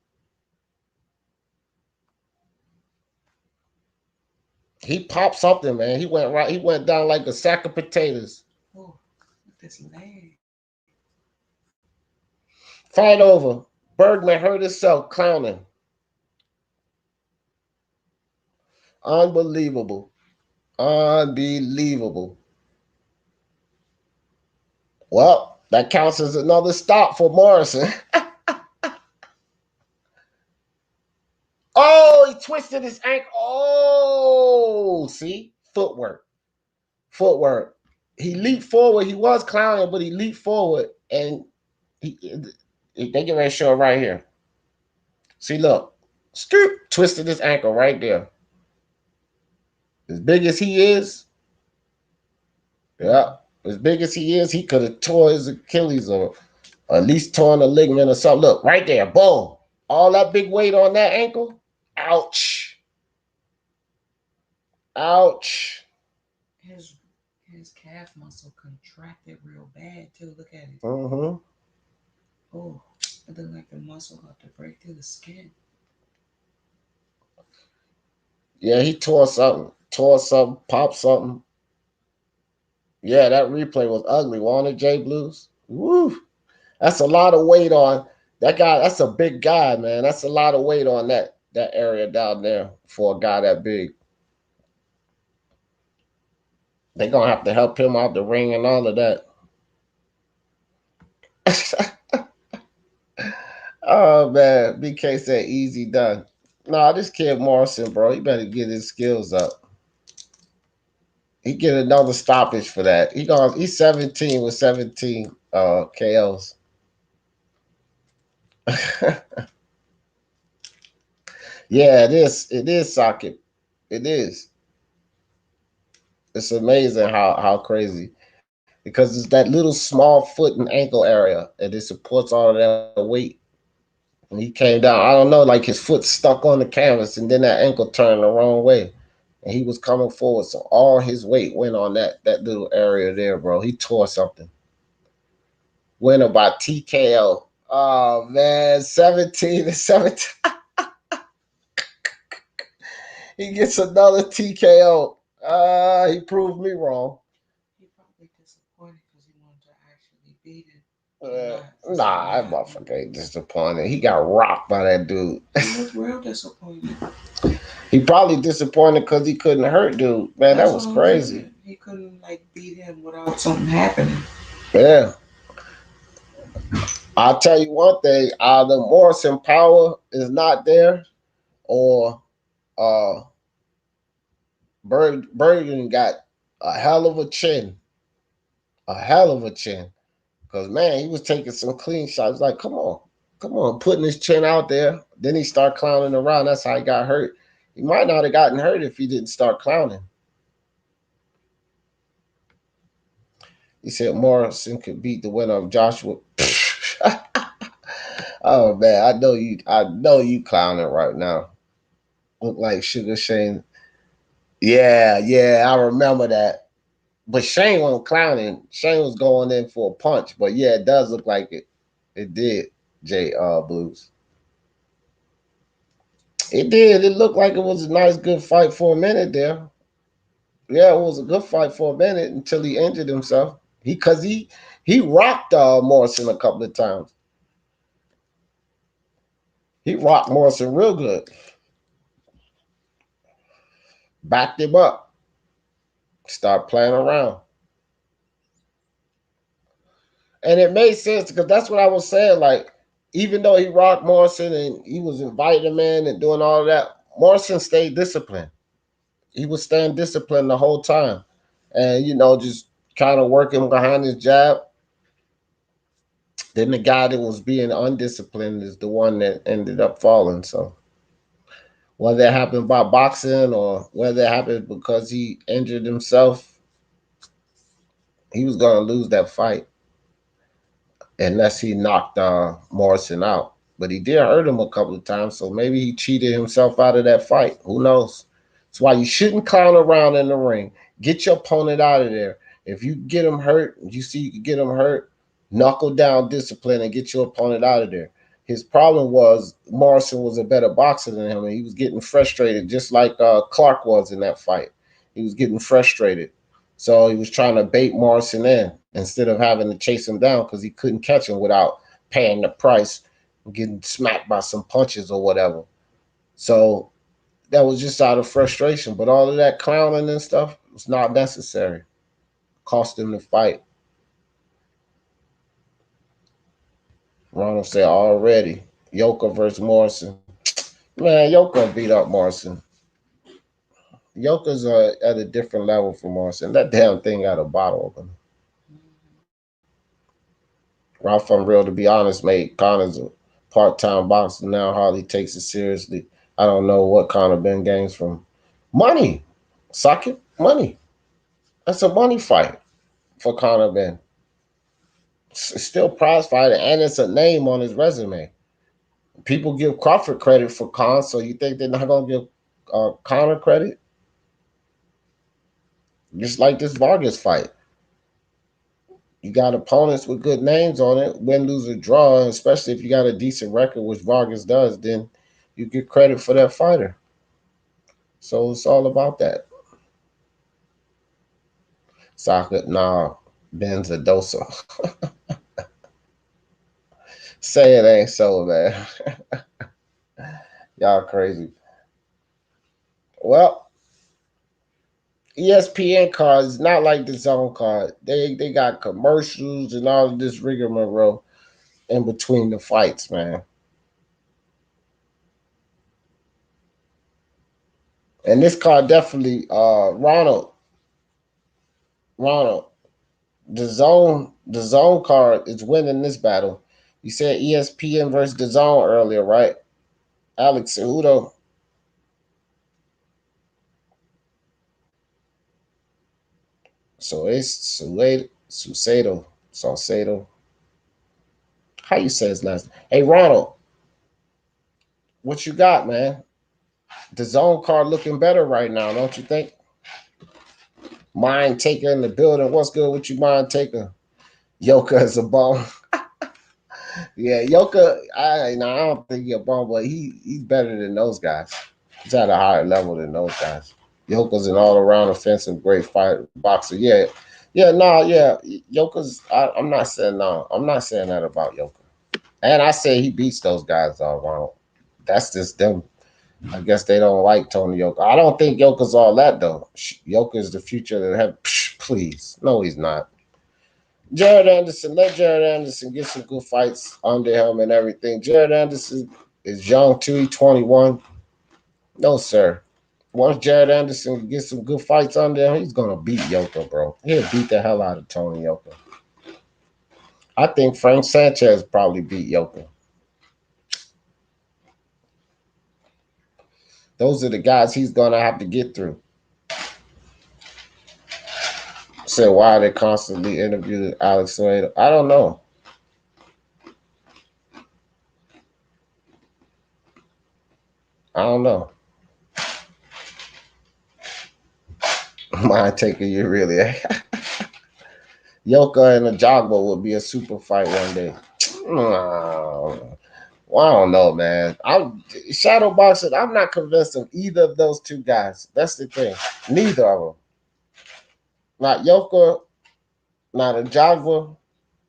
He popped something, man. He went down like a sack of potatoes. Oh, with this leg. Fight over. Bergman hurt himself clowning. Unbelievable. Unbelievable. Well, That counts as another stop for Morrison. Oh, he twisted his ankle. Oh, see? Footwork. Footwork. He leaped forward. He was clowning, but he leaped forward. And they get ready to show it right here. See, look. Scoop. Twisted his ankle right there. As big as he is, yeah, as big as he could have tore his Achilles or at least torn a ligament or something. Look, right there. Boom. All that big weight on that ankle. Ouch. Ouch. His calf muscle contracted real bad too. Look at it. Mm-hmm. Oh, it looked like the muscle about to break through the skin. Yeah, he tore something, popped something. Yeah, that replay was ugly. Wasn't it, J Blues? Woo. That's a lot of weight on that guy. That's a big guy, man. That's a lot of weight on that area down there for a guy that big. They're gonna have to help him out the ring and all of that. Oh man, BK said easy done. Nah, this kid Morrison, bro, he better get his skills up. He get another stoppage for that. He's 17 with 17 KOs. Yeah, it is. It is socket. It is. It's amazing how crazy. Because it's that little small foot and ankle area and it supports all of that weight. And he came down. I don't know, like his foot stuck on the canvas and then that ankle turned the wrong way. And he was coming forward. So all his weight went on that little area there, bro. He tore something. Winner by TKO. Oh man, 17 to 17. He gets another TKO. He proved me wrong. He probably disappointed because he wanted to actually beat it. Nah, that motherfucker ain't disappointed. He got rocked by that dude. He was real disappointed. He probably disappointed because he couldn't hurt dude. Man, that was crazy. He couldn't like beat him without something happening. Yeah. I'll tell you one thing, either Morrison power is not there or Bergen got a hell of a chin. A hell of a chin. Because, man, he was taking some clean shots. Like, come on, putting his chin out there. Then he started clowning around. That's how he got hurt. He might not have gotten hurt if he didn't start clowning. He said Morrison could beat the winner of Joshua. Oh man, I know you clowning right now. Look like Sugar Shane. Yeah, I remember that. But Shane wasn't clowning. Shane was going in for a punch. But yeah, it does look like it. It did, J Blues. It did. It looked like it was a nice, good fight for a minute there. Yeah, it was a good fight for a minute until he injured himself. He rocked Morrison a couple of times. He rocked Morrison real good. Backed him up. Start playing around. And it made sense because that's what I was saying. Like, even though he rocked Morrison and he was inviting him in and doing all of that, Morrison stayed disciplined. He was staying disciplined the whole time. And, just kind of working behind his jab. Then the guy that was being undisciplined is the one that ended up falling. So whether it happened by boxing or whether it happened because he injured himself, he was going to lose that fight unless he knocked Morrison out. But he did hurt him a couple of times, so maybe he cheated himself out of that fight. Who knows? That's why you shouldn't clown around in the ring. Get your opponent out of there. If you get him hurt, you see you can get him hurt, knuckle down discipline and get your opponent out of there. His problem was Morrison was a better boxer than him, and he was getting frustrated, just like Clark was in that fight. He was getting frustrated. So he was trying to bait Morrison in instead of having to chase him down because he couldn't catch him without paying the price, getting smacked by some punches or whatever. So that was just out of frustration. But all of that clowning and stuff was not necessary. Cost him the fight. Ronald said already. Yoka versus Morrison. Man, Yoka beat up Morrison. Yoka's at a different level for Morrison. That damn thing got a bottle open. Ralph Unreal, to be honest, made Connor's a part-time boxer now. Hardly takes it seriously. I don't know what Connor Ben gains from money. Socket money. That's a money fight for Conor Ben. It's still prize fighter, and it's a name on his resume. People give Crawford credit for Con, so you think they're not gonna give Conor credit? Just like this Vargas fight, you got opponents with good names on it, win, lose, or draw. Especially if you got a decent record, which Vargas does, then you get credit for that fighter. So it's all about that. Socket, nah, Ben's a dosa. Say it ain't so, man. Y'all crazy. Well, ESPN cards not like the zone card. They got commercials and all of this rigmarole in between the fights, man. And this card definitely, Ronald, the zone card is winning this battle. You said ESPN versus the zone earlier, right? Alex Cejudo. So it's Salcedo. How you say his last name? Hey, Ronald, what you got, man? The zone card looking better right now, don't you think? Mind Taker in the building. What's good with you, Mind Taker? Yoka is a bum. Yeah, Yoka, I don't think he's a bum, but he's better than those guys. He's at a higher level than those guys. Yoka's an all-around offensive great fighter boxer. Yeah. Yeah, no, yeah. Yoka's I'm not saying no. I'm not saying that about Yoka. And I say he beats those guys Ronald. That's just them. I guess they don't like Tony Yoka. I don't think Yoka's all that though. Yoka is the future that have please. No, he's not. Jared Anderson, let Jared Anderson get some good fights under him and everything. Jared Anderson is young too, he's 21. No, sir. Once Jared Anderson gets some good fights under him, he's gonna beat Yoka, bro. He'll beat the hell out of Tony Yoka. I think Frank Sanchez probably beat Yoka. Those are the guys he's gonna have to get through. Said why they constantly interviewed Alex Cejudo. I don't know. I don't know. Mind taking you really. Yoka and a Jogba would be a super fight one day. Well, I don't know, man. I'm shadow boxing. I'm not convinced of either of those two guys. That's the thing. Neither of them. Not Yoka, not a Jogba.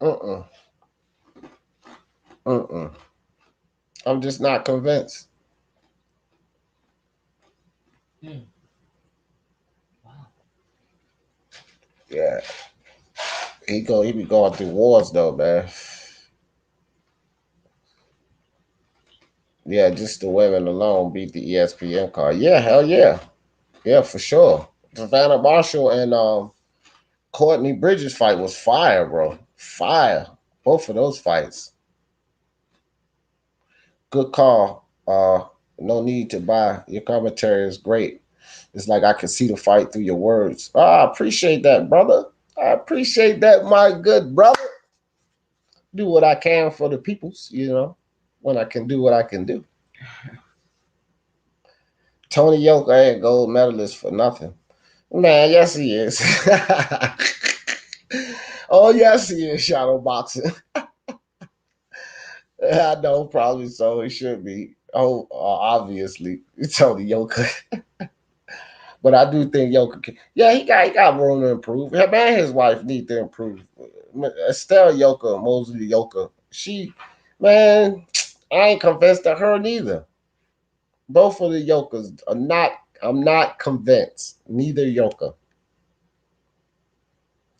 Mm-mm. Mm-mm. I'm just not convinced. Wow. Yeah. He be going through wars though, man. Yeah, just the women alone beat the ESPN card. Yeah, hell yeah. Yeah, for sure. Savannah Marshall and Courtney Bridges fight was fire, bro. Fire. Both of those fights. Good call. No need to buy. Your commentary is great. It's like I can see the fight through your words. I appreciate that, brother. I appreciate that, my good brother. Do what I can for the peoples, when I can do what I can do. Tony Yoka ain't gold medalist for nothing. Man, yes he is. Oh, yes he is, shadow boxing. I know, probably so. He should be. Oh, obviously, it's Tony Yoka. But I do think Yoka can. Yeah, he got room to improve. Him and his wife need to improve. Estelle Yoka, Mosley Yoka. Man, I ain't convinced of her neither. Both of the Yokas are not. I'm not convinced. Neither Yoka.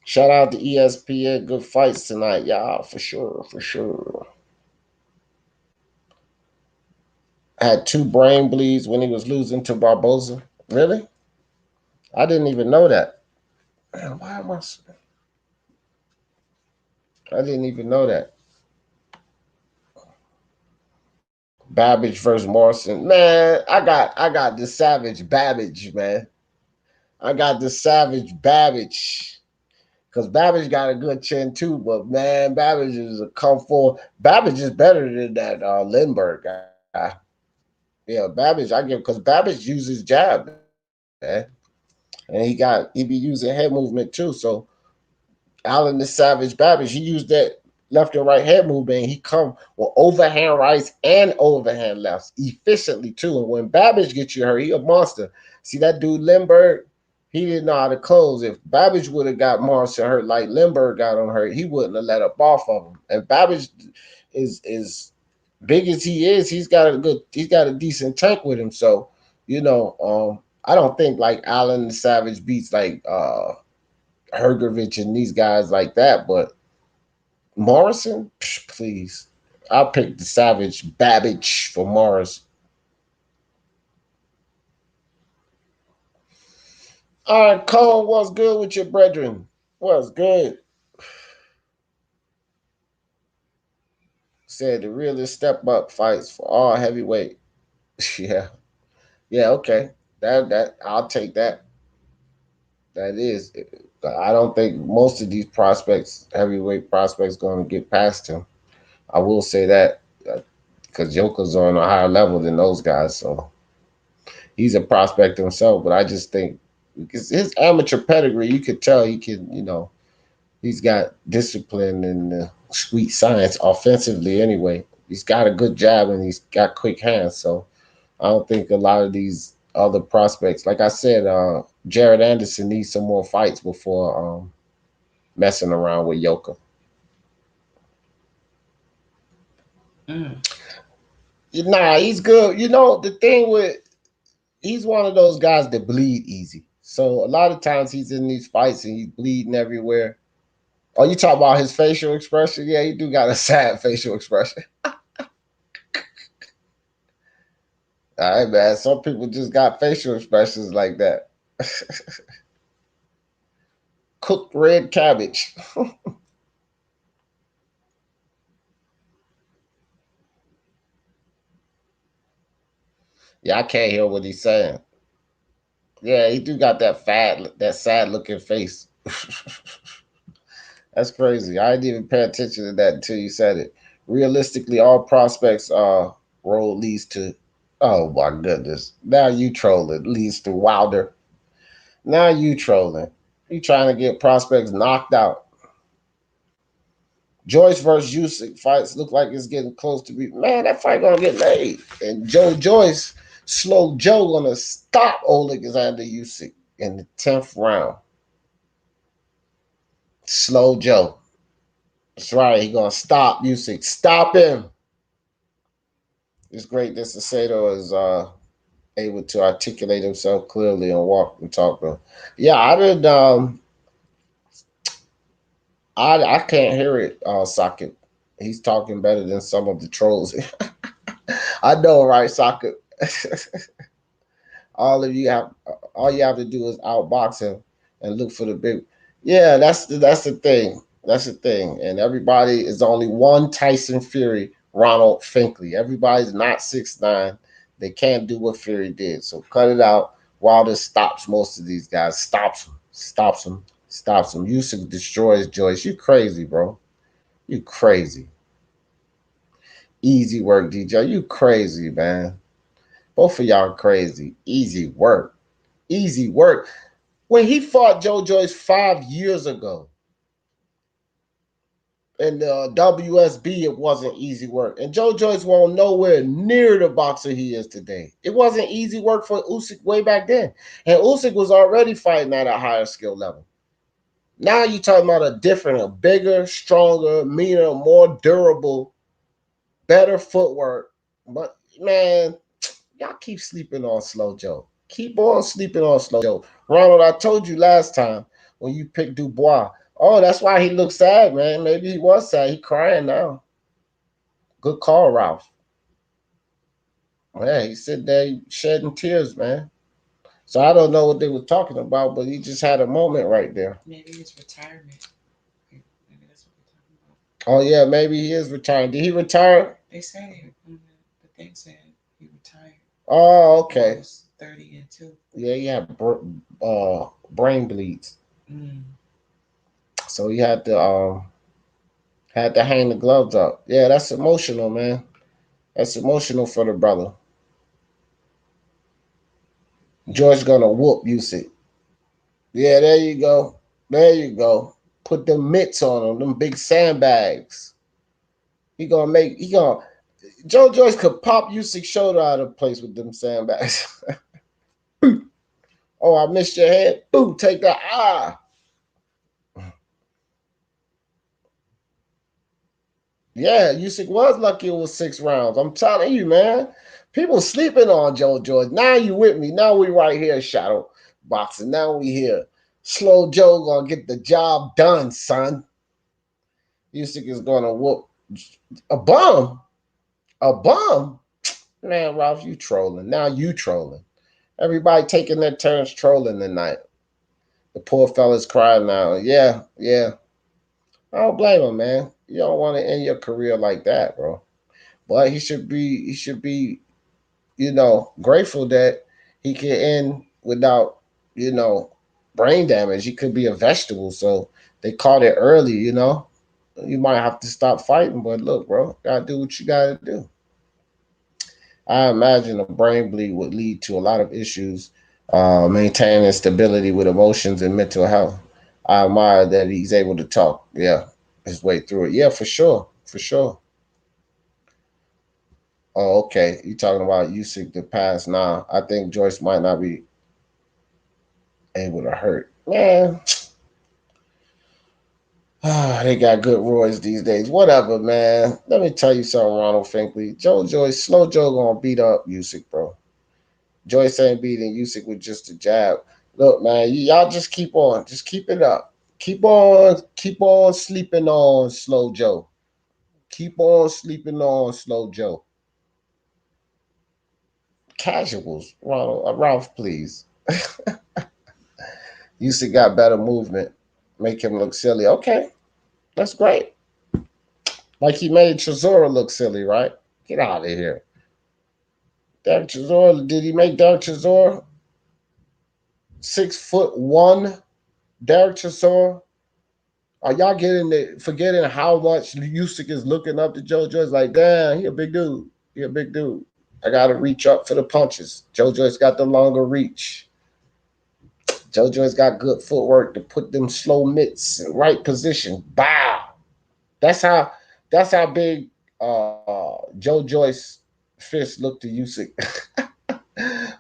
Shout out to ESPN. Good fights tonight, y'all. For sure. For sure. had 2 brain bleeds when he was losing to Barboza. Really? I didn't even know that. Man, why am I didn't even know that. Babbage versus Morrison. Man, I got the Savage Babbage, man. I got the Savage Babbage. Because Babbage got a good chin too, but man, Babbage is a come for. Babbage is better than that Lindbergh guy. Yeah, Babbage, I give because Babbage uses jab, man. And he be using head movement too. So Allen the Savage Babbage, he used that left and right head movement. He come with overhand rights and overhand lefts efficiently too. And when Babbage gets you hurt, he a monster. See that dude Lindbergh? He didn't know how to close. If Babbage would have got Morrison hurt like Lindbergh got him hurt, he wouldn't have let up off of him. And Babbage is big as he is, he's got a decent tank with him. So, I don't think like Allen the Savage beats like Hergovich and these guys like that, but Morrison, psh, please. I'll pick the Savage Babbage for Morris. All right, Cole, what's good with your brethren? What's good? Said the realest step up fights for all heavyweight. Yeah. Yeah, okay. That I'll take that. That is. I don't think most of these prospects, heavyweight prospects, going to get past him. I will say that because Joker's on a higher level than those guys, so he's a prospect himself. But I just think because his amateur pedigree, you could tell he can, he's got discipline and sweet science offensively. Anyway, he's got a good jab and he's got quick hands. So I don't think a lot of these other prospects, like I said, Jared Anderson needs some more fights before messing around with Yoka. Mm. Nah, he's good. The thing with he's one of those guys that bleed easy. So a lot of times he's in these fights and he's bleeding everywhere. Oh, you talk about his facial expression? Yeah, he do got a sad facial expression. All right, man. Some people just got facial expressions like that. Cooked red cabbage. Yeah, I can't hear what he's saying. Yeah, he do got that sad looking face. That's crazy. I didn't even pay attention to that until you said it. Realistically, all prospects road leads to. Oh my goodness! Now you trolling leads to Wilder. Now you trolling. You trying to get prospects knocked out. Joyce versus Usyk fights look like it's getting close to be. Man, that fight gonna get made. And Joe Joyce, slow Joe, gonna stop Alexander Usyk in the 10th round. Slow Joe. That's right. He gonna stop Usyk. Stop him. It's great that Sato is able to articulate himself clearly and walk and talk. Yeah, I did. I can't hear it. Socket. He's talking better than some of the trolls. I know, right, Socket? All you have to do is outbox him and look for the big. Yeah, that's the thing. That's the thing. And everybody is only one Tyson Fury, Ronald Finkley. Everybody's not 6'9". They can't do what Fury did. So cut it out. Wilder stops most of these guys. Stops them. Stops them. Stops them. Usyk destroys Joyce. You crazy, bro. You crazy. Easy work, DJ. You crazy, man. Both of y'all crazy. Easy work. Easy work. When he fought Joe Joyce 5 years ago in the WSB, it wasn't easy work. And Joe Joyce wasn't nowhere near the boxer he is today. It wasn't easy work for Usyk way back then. And Usyk was already fighting at a higher skill level. Now you're talking about a bigger, stronger, meaner, more durable, better footwork. But man, y'all keep sleeping on Slow Joe. Keep on sleeping on Slow Joe. Ronald, I told you last time when you picked Dubois. Oh, that's why he looks sad, man. Maybe he was sad. He crying now. Good call, Ralph. Yeah, he sitting there shedding tears, man. So I don't know what they were talking about, but he just had a moment right there. Maybe it's retirement. Maybe that's what they're talking about. Oh yeah, maybe he is retiring. Did he retire? They said the thing said he retired. Oh, He okay. was 30 and 2. Yeah, he had brain bleeds, Mm. so he had to hang the gloves up. Yeah, that's emotional, man. That's emotional for the brother. Yeah. George gonna whoop Usyk. Yeah, there you go. There you go. Put them mitts on him, them big sandbags. He gonna Joe Joyce could pop Usyk's shoulder out of place with them sandbags. Oh, I missed your head. Boo, take that. Ah. Yeah, Usyk was lucky it was 6 rounds. I'm telling you, man. People sleeping on Joe Joyce. Now you with me. Now we right here, shadow boxing. Now we here. Slow Joe gonna get the job done, son. Usyk is gonna whoop a bum. A bum. Man, Ralph, you trolling. Now you trolling. Everybody taking their turns trolling tonight. The poor fella's crying now. Yeah, yeah. I don't blame him, man. You don't want to end your career like that, bro. But he should be, grateful that he can end without, you know, brain damage. He could be a vegetable. So they caught it early, you know. You might have to stop fighting, but look, bro, gotta do what you gotta do. I imagine a brain bleed would lead to a lot of issues, maintaining stability with emotions and mental health. I admire that he's able to talk, yeah, his way through it. Yeah, for sure, for sure. Oh, okay. You talking about Usyk the past now? I think Joyce might not be able to hurt. Man, they got good Roy's these days. Whatever, man. Let me tell you something, Ronald Finkley. Joe Joyce, slow Joe gonna beat up Usyk, bro. Joyce ain't beating Usyk with just a jab. Look, man, y'all just keep on. Just keep it up. Keep on sleeping on Slow Joe. Keep on sleeping on Slow Joe. Casuals, Ronald, Ralph, please. Usyk got better movement. Make him look silly. Okay, that's great. Like he made Chisora look silly, right? Get out of here. Derek Chisora, did he make Derek Chisora 6'1"? Derek Chisora? Are y'all forgetting how much Usyk is looking up to Joe Joyce? Like, damn, he a big dude. He a big dude. I gotta reach up for the punches. Joe Joyce got the longer reach. Joe Joyce got good footwork to put them slow mitts in right position. Bow. That's how big Joe Joyce fist looked to Usyk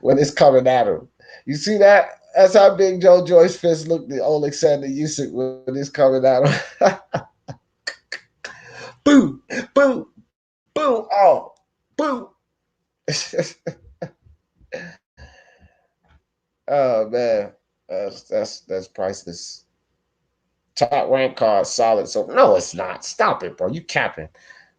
when it's coming at him. You see that? That's how big Joe Joyce fist looked to Alexander Usyk when it's coming at him. Boo, boo, boo, oh, boo. Oh man, that's priceless. Top rank card, solid. So no, it's not. Stop it, bro. You capping.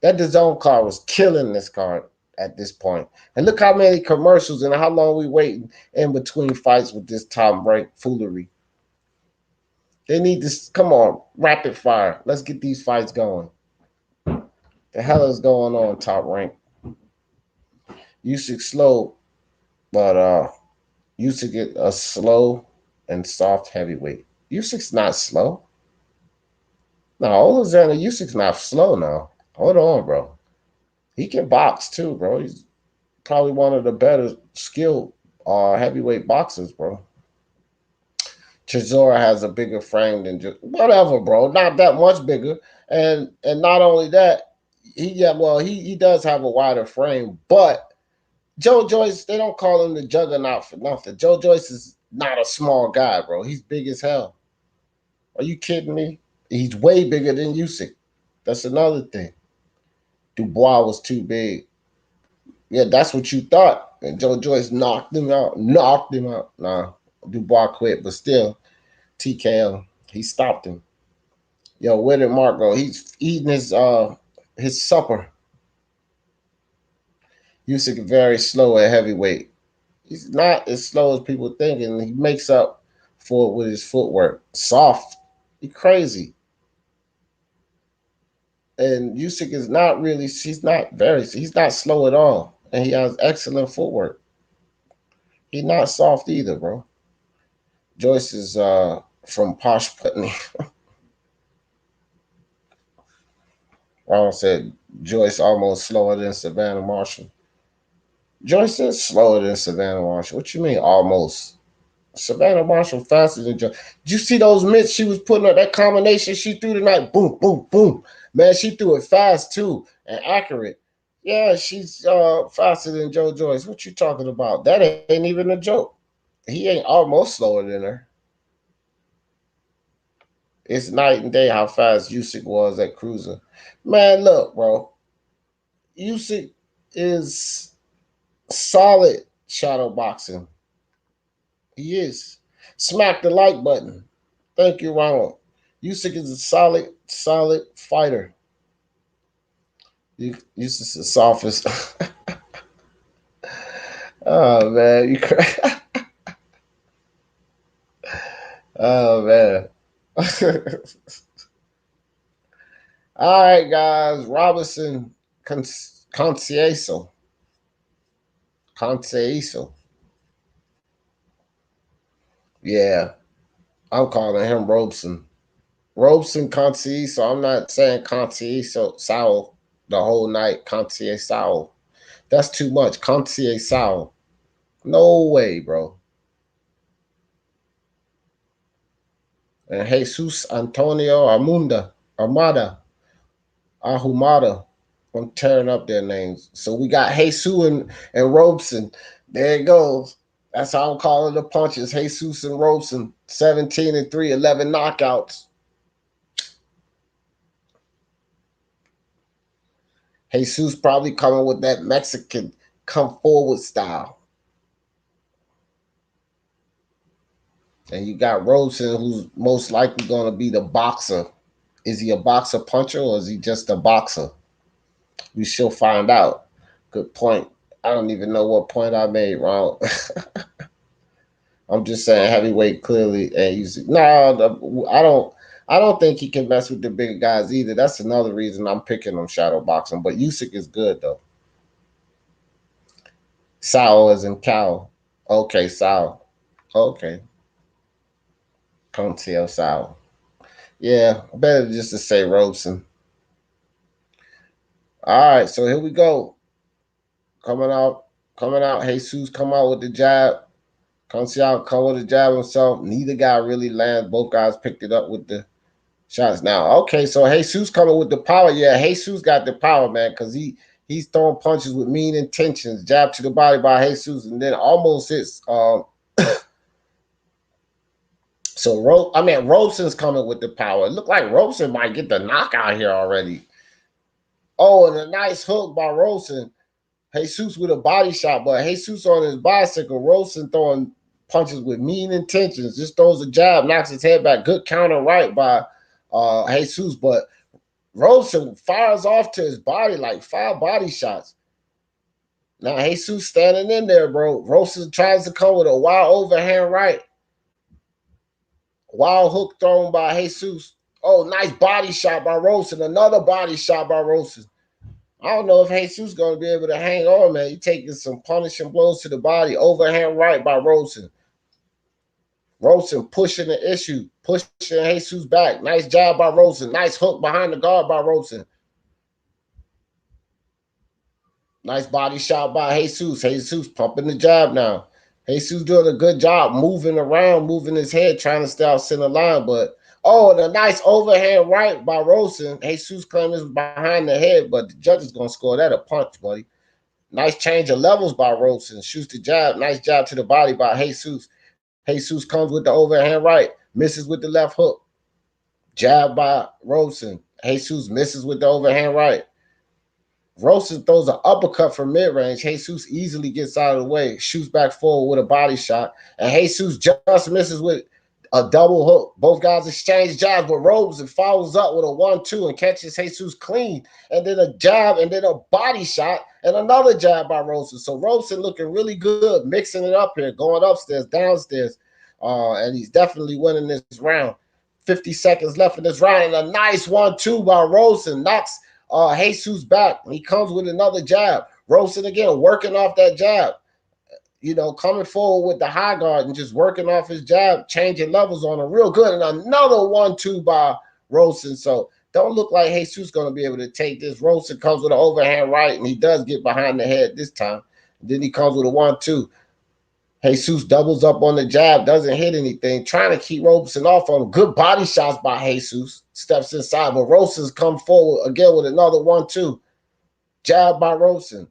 That DAZN card was killing this card at this point. And look how many commercials and how long we waiting in between fights with this top rank foolery. They need this. Come on, rapid fire. Let's get these fights going. The hell is going on, top rank? Usyk slow, but Usyk get a slow and soft heavyweight. Usyk's not slow. No, Alexander Usyk's not slow now. Hold on, bro. He can box too, bro. He's probably one of the better skilled heavyweight boxers, bro. Chisora has a bigger frame than just whatever, bro. Not that much bigger, and not only that, he does have a wider frame, but Joe Joyce, they don't call him the juggernaut for nothing. Joe Joyce is not a small guy, bro. He's big as hell. Are you kidding me? He's way bigger than Usyk. That's another thing. Dubois was too big. Yeah, that's what you thought. And Joe Joyce knocked him out. Knocked him out. Nah, Dubois quit, but still, TKO. He stopped him. Yo, where did Mark go? He's eating his supper. Usyk is very slow at heavyweight. He's not as slow as people think, and he makes up for it with his footwork. Soft. He crazy. And Usyk is not really. He's not slow at all, and he has excellent footwork. He's not soft either, bro. Joyce is from Posh Putney. Ron said Joyce almost slower than Savannah Marshall. Joyce is slower than Savannah Marshall. What you mean almost? Savannah Marshall faster than Joyce. Did you see those mitts she was putting up? That combination she threw tonight? Boom, boom, boom. Man, she threw it fast too and accurate. Yeah, she's faster than Joe Joyce. What you talking about? That ain't even a joke. He ain't almost slower than her. It's night and day how fast Usyk was at cruiser. Man, look, bro. Usyk is solid shadow boxing. He is. Smack the like button. Thank you, Ronald. Usyk is a solid fighter. Usyk is the softest. Oh man, you crazy. Oh man. All right, guys. Robinson Conceição. Conceição. Yeah, I'm calling him Robeson. Robeson Conceição. I'm not saying Conceição Sao the whole night. Conceição. That's too much. Conceição. No way, bro. And Jesus Antonio Armada. Ahumada. I'm tearing up their names. So we got Jesus and Robeson. There it goes. That's how I'm calling the punches. Jesus and Robeson. 17-3, 11 knockouts. Jesus probably coming with that Mexican come forward style. And you got Robeson, who's most likely going to be the boxer. Is he a boxer puncher or is he just a boxer? We shall find out. Good point. I don't even know what point I made wrong. I'm just saying heavyweight clearly. And no, I don't think he can mess with the bigger guys either. That's another reason I'm picking him shadow boxing. But Usyk is good though. Sao is in cow. Okay, Sao. Okay. Contiel Sao. Yeah, better just to say Robeson. All right, so here we go. Coming out. Jesus come out with the jab. Contiel come with the jab himself. Neither guy really lands. Both guys picked it up with the shots. Now, okay, so Jesus coming with the power. Yeah, Jesus got the power, man, because he's throwing punches with mean intentions. Jab to the body by Jesus, and then almost hits. Robeson's coming with the power. It looked like Robeson might get the knockout here already. Oh, and a nice hook by Robeson. Jesus with a body shot, but Jesus on his bicycle. Robeson throwing punches with mean intentions. Just throws a jab, knocks his head back. Good counter right by Jesus, but Robeson fires off to his body like 5 body shots. Now Jesus standing in there, bro. Robeson tries to come with a wild overhand right. Wild hook thrown by Jesus. Oh, nice body shot by Robeson. Another body shot by Robeson. I don't know if Jesus going to be able to hang on, man. He taking some punishing blows to the body. Overhand right by Robeson. Robeson pushing the issue. Pushing Jesus back. Nice job by Robeson. Nice hook behind the guard by Robeson. Nice body shot by Jesus. Jesus pumping the jab now. Jesus doing a good job moving around, moving his head, trying to stay out center line. But, and a nice overhand right by Robeson. Jesus claims this was behind the head, but the judge is going to score that a punch, buddy. Nice change of levels by Robeson. Shoots the jab. Nice jab to the body by Jesus. Jesus comes with the overhand right. Misses with the left hook. Jab by Robeson. Jesus misses with the overhand right. Robeson throws an uppercut from mid-range. Jesus easily gets out of the way, shoots back forward with a body shot, and Jesus just misses with a double hook. Both guys exchange jabs, but Rosen follows up with a 1-2 and catches Jesus clean, and then a jab, and then a body shot, and another jab by Rosen. So Rosen looking really good, mixing it up here, going upstairs, downstairs, and he's definitely winning this round. 50 seconds left in this round, and a nice 1-2 by Rosen knocks Jesus back. He comes with another jab. Rosen again working off that jab. You know, coming forward with the high guard and just working off his jab, changing levels on him real good. And another 1-2 by Rosen. So don't look like Jesus going to be able to take this. Rosen comes with an overhand right, and he does get behind the head this time. Then he comes with a 1-2. Jesus doubles up on the jab, doesn't hit anything, trying to keep Rosen off on him. Good body shots by Jesus. Steps inside, but Rosen's come forward again with another 1-2. Jab by Rosen.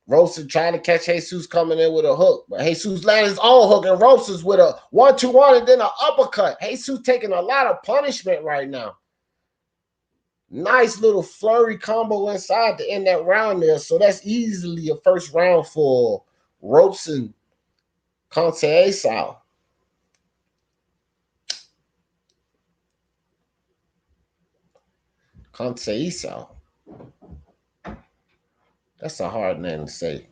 Rosen trying to catch Jesus coming in with a hook, but Jesus landed his own hook, and Rosen's with a 1-2-1 and then an uppercut. Jesus taking a lot of punishment right now. Nice little flurry combo inside to end that round there. So that's easily a first round for Rosen Conceição. Conceição. That's a hard name to say.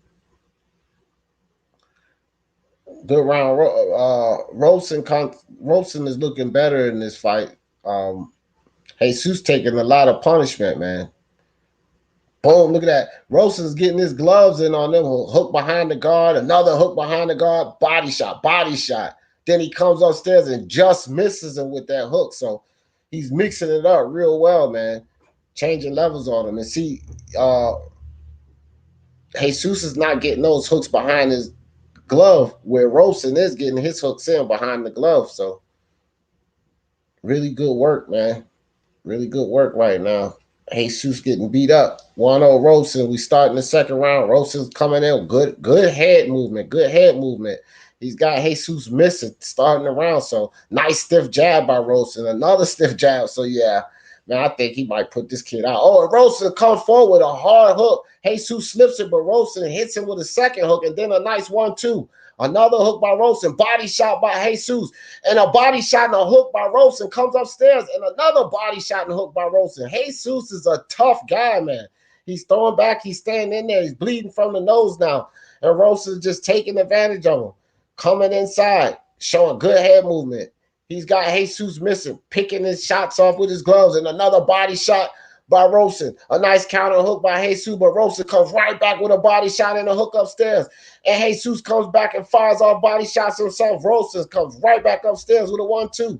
Good round. Rosen is looking better in this fight. Jesus taking a lot of punishment, man. Boom, look at that. Rosen's getting his gloves in on them. Hook behind the guard, another hook behind the guard, body shot, body shot. Then he comes upstairs and just misses him with that hook. So he's mixing it up real well, man. Changing levels on him. And see, Jesus is not getting those hooks behind his glove, where Rosen is getting his hooks in behind the glove. So really good work, man. Really good work right now. Jesus getting beat up. 1-0 Rosen. We start in the second round. Rosen's coming in. Good head movement. Good head movement. He's got Jesus missing starting the round. So nice stiff jab by Rosen. Another stiff jab. So yeah, man, I think he might put this kid out. Oh, and Rosen comes forward with a hard hook. Jesus slips it, but Rosen hits him with a second hook, and then a nice 1-2. Another hook by Rosen, body shot by Jesus, and a body shot and a hook by Rosen comes upstairs, and another body shot and hook by Rosen. Jesus is a tough guy, man. He's throwing back, he's staying in there, he's bleeding from the nose now, and Rosen's just taking advantage of him. Coming inside, showing good head movement. He's got Jesus missing, picking his shots off with his gloves, and another body shot by Rosen. A nice counter hook by Jesus, but Rosen comes right back with a body shot and a hook upstairs. And Jesus comes back and fires off body shots himself. Rosen comes right back upstairs with a 1-2.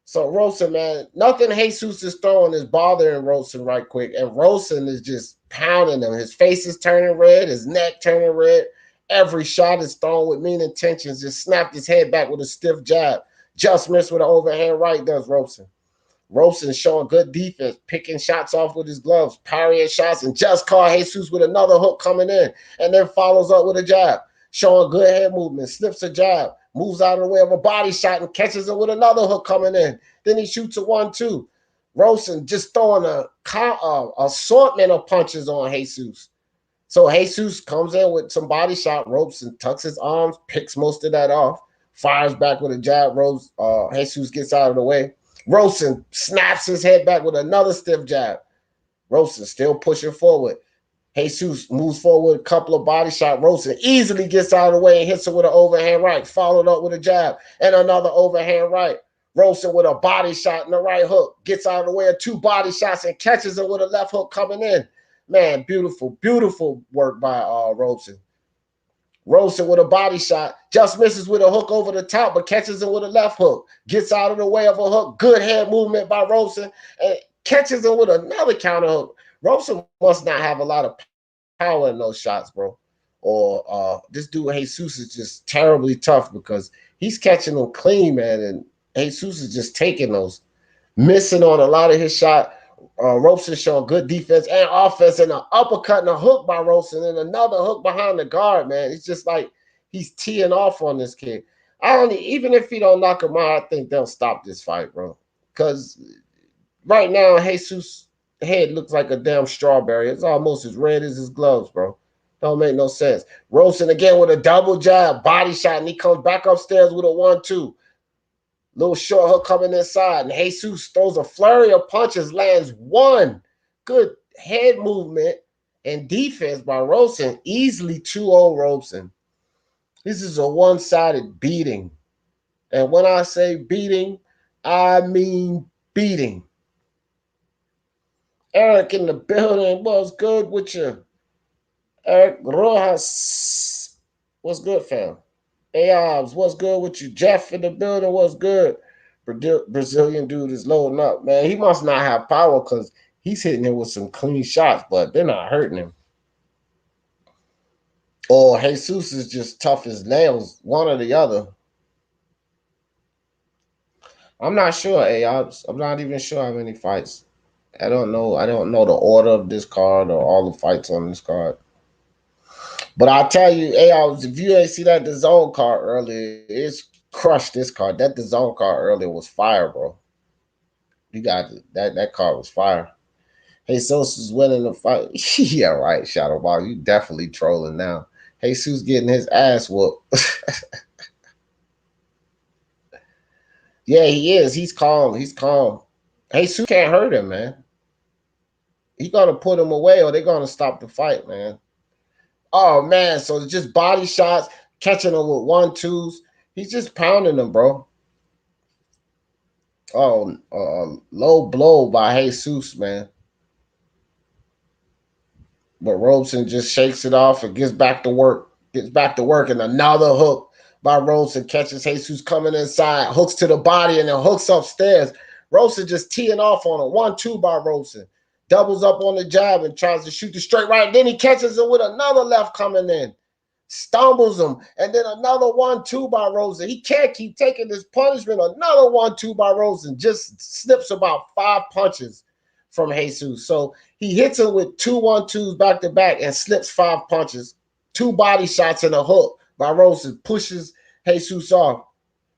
So Rosen, man, nothing Jesus is throwing is bothering Rosen right quick. And Rosen is just pounding him. His face is turning red, his neck turning red. Every shot is thrown with mean intentions. Just snapped his head back with a stiff jab. Just missed with an overhand right, does Rosen. Rosen showing good defense, picking shots off with his gloves, parrying shots, and just caught Jesus with another hook coming in, and then follows up with a jab, showing good head movement, slips a jab, moves out of the way of a body shot, and catches it with another hook coming in. Then he shoots a 1-2. Rosen just throwing a assortment of punches on Jesus. So Jesus comes in with some body shot ropes and tucks his arms, picks most of that off, fires back with a jab. Jesus gets out of the way. Rosen snaps his head back with another stiff jab. Rosen still pushing forward. Jesus moves forward with a couple of body shots. Rosen easily gets out of the way and hits him with an overhand right, followed up with a jab and another overhand right. Rosen with a body shot and a right hook, gets out of the way of two body shots and catches him with a left hook coming in. Man, beautiful, beautiful work by Rosen. Rosen with a body shot, just misses with a hook over the top, but catches him with a left hook. Gets out of the way of a hook. Good head movement by Rosen, and catches him with another counter hook. Rosen must not have a lot of power in those shots, bro. Or this dude Jesus is just terribly tough because he's catching them clean, man, and Jesus is just taking those, missing on a lot of his shot. Rosen showing good defense and offense, and an uppercut and a hook by Rosen, and another hook behind the guard, man. It's just like he's teeing off on this kid. Even if he don't knock him out, I think they'll stop this fight, bro. Because right now, Jesus' head looks like a damn strawberry. It's almost as red as his gloves, bro. Don't make no sense. Rosen again with a double jab, body shot, and he comes back upstairs with a 1-2. Little short hook coming inside, and Jesus throws a flurry of punches, lands one good head movement and defense by Robeson, easily 2-0 Robeson. This is a one-sided beating. And when I say beating, I mean beating. Eric in the building, what's good with you? Eric Rojas, what's good, fam? Ayobs, what's good with you? Jeff in the building, what's good? Brazilian dude is loading up, man. He must not have power because he's hitting him with some clean shots, but they're not hurting him. Or Jesus is just tough as nails, one or the other. I'm not sure, Ayobs. I'm not even sure how many fights. I don't know. I don't know the order of this card or all the fights on this card. But I'll tell you, Ayobs, if you ain't see that the zone card earlier, it's crushed this card. That the zone card earlier was fire, bro. You got it. That card was fire. Jesus is winning the fight. Yeah, right, Shadowball. You definitely trolling now. Jesus getting his ass whooped. Yeah, he is. He's calm. He's calm. Jesus can't hurt him, man. He's gonna put him away or they're gonna stop the fight, man. Oh man, so just body shots, catching him with 1-2s. He's just pounding them, bro. Oh, low blow by Jesus, man. But Robeson just shakes it off and gets back to work. Gets back to work, and another hook by Robeson catches Jesus coming inside, hooks to the body, and then hooks upstairs. Robeson just teeing off on a 1-2 by Robeson. Doubles up on the jab and tries to shoot the straight right. Then he catches him with another left coming in. Stumbles him. And then another 1-2 by Robeson. He can't keep taking this punishment. Another 1-2 by Robeson. Just snips about 5 punches from Jesus. So he hits him with 2 1-2s back to back and slips 5 punches. 2 body shots and a hook by Robeson. Pushes Jesus off.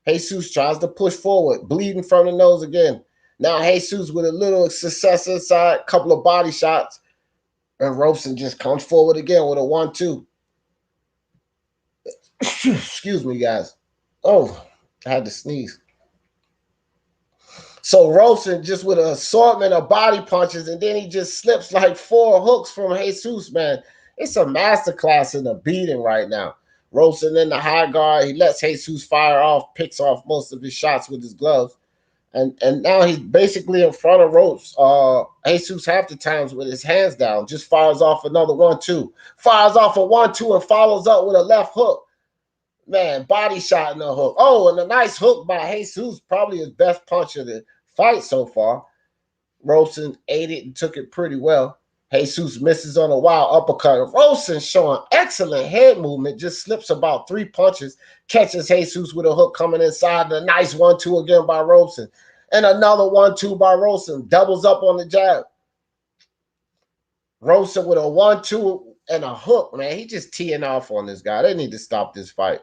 Jesus tries to push forward. Bleeding from the nose again. Now Jesus with a little success inside, couple of body shots, and Robeson just comes forward again with a 1-2. Excuse me, guys. Oh, I had to sneeze. So Robeson just with an assortment of body punches, and then he just slips like 4 hooks from Jesus, man. It's a masterclass in the beating right now. Robeson in the high guard. He lets Jesus fire off, picks off most of his shots with his gloves. And now he's basically in front of ropes. Jesus half the times with his hands down, just fires off another 1-2. Fires off a 1-2 and follows up with a left hook. Man, body shot in the hook. Oh, and a nice hook by Jesus, probably his best punch of the fight so far. Robeson ate it and took it pretty well. Jesus misses on a wild uppercut. Robeson showing excellent head movement, just slips about 3 punches, catches Jesus with a hook coming inside, and a nice 1-2 again by Robeson. And another 1-2 by Robeson, doubles up on the jab. Robeson with a 1-2 and a hook, man. He just teeing off on this guy. They need to stop this fight.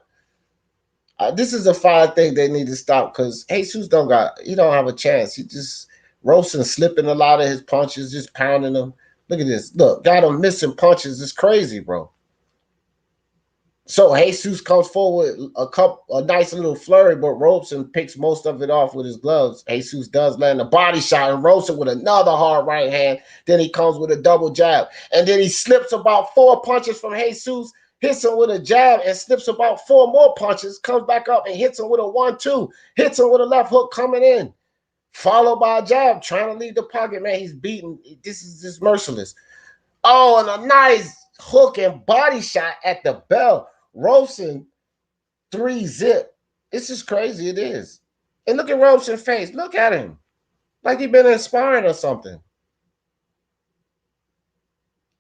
This is a fight I think they need to stop because Jesus don't have a chance. He just Robeson slipping a lot of his punches, just pounding them. Look at this. Look, got him missing punches. It's crazy, bro. So Jesus comes forward a nice little flurry, but Robeson picks most of it off with his gloves. Jesus does land a body shot, and Robeson with another hard right hand. Then he comes with a double jab, and then he slips about 4 punches from Jesus, hits him with a jab, and slips about 4 more punches. Comes back up and hits him with a 1-2. Hits him with a left hook coming in, followed by a jab, trying to leave the pocket. Man, he's beaten. This is just merciless. Oh, and a nice hook and body shot at the bell. Robeson 3-zip. This is crazy. It is. And look at Robeson's face. Look at him. Like he been inspiring or something.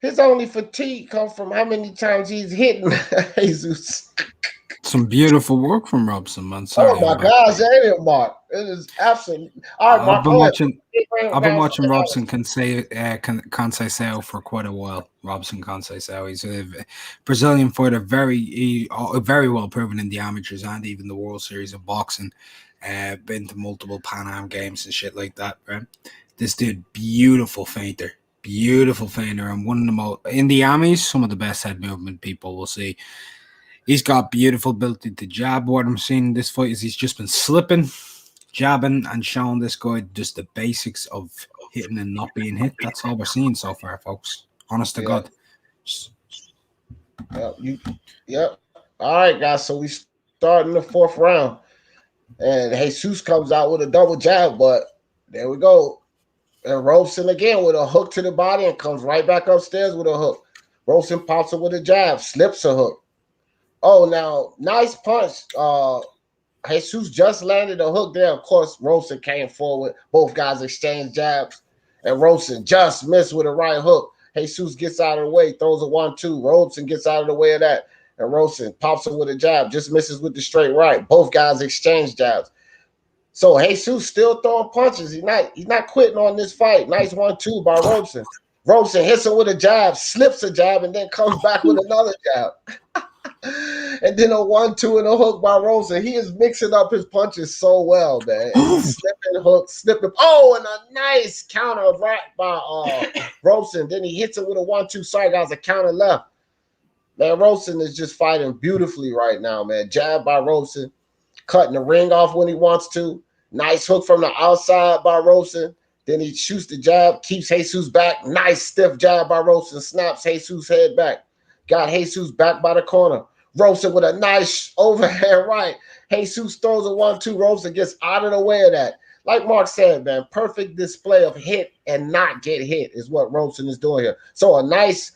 His only fatigue comes from how many times he's hitting Jesus. Some beautiful work from Robeson, man. Sorry, oh my gosh, ain't it, Mark? It is absolutely. All right, Mark. I've been watching Robeson Conceição for quite a while. Robeson Conceição, he's a Brazilian fighter, very well proven in the amateurs and even the World Series of Boxing. Been to multiple Pan Am games and shit like that. Right? This dude, beautiful fainter, and one of the most in the Amis, some of the best head movement people will see. He's got beautiful ability to jab. What I'm seeing in this fight is he's just been slipping jabbing and showing this guy just the basics of hitting and not being hit. That's all we're seeing so far, folks. Honest to God. Yep. All right, guys. So we start in the fourth round, and Jesus comes out with a double jab, but there we go. And Robeson again with a hook to the body and comes right back upstairs with a hook. Robeson pops it with a jab, slips a hook. Oh, now nice punch. Jesus just landed a hook there. Of course, Robeson came forward. Both guys exchanged jabs, and Robeson just missed with a right hook. Jesus gets out of the way, throws a 1-2. Robeson gets out of the way of that, and Robeson pops it with a jab, just misses with the straight right. Both guys exchange jabs. So Jesus still throwing punches. He's not quitting on this fight. Nice 1-2 by Robeson. Robeson hits him with a jab, slips a jab, and then comes back with another jab. And then a 1-2 and a hook by Robeson. He is mixing up his punches so well, man. Slipping hooks, slipping. Oh, and a nice counter right by Robeson. Then he hits it with a 1-2. Sorry, guys, a counter left. Man, Robeson is just fighting beautifully right now, man. Jab by Robeson, cutting the ring off when he wants to. Nice hook from the outside by Robeson. Then he shoots the jab, keeps Jesus back. Nice stiff jab by Robeson, snaps Jesus' head back. Got Jesus back by the corner. Robeson with a nice overhand right. Jesus throws a 1-2. Robeson gets out of the way of that. Like Mark said, man, perfect display of hit and not get hit is what Robeson is doing here. So a nice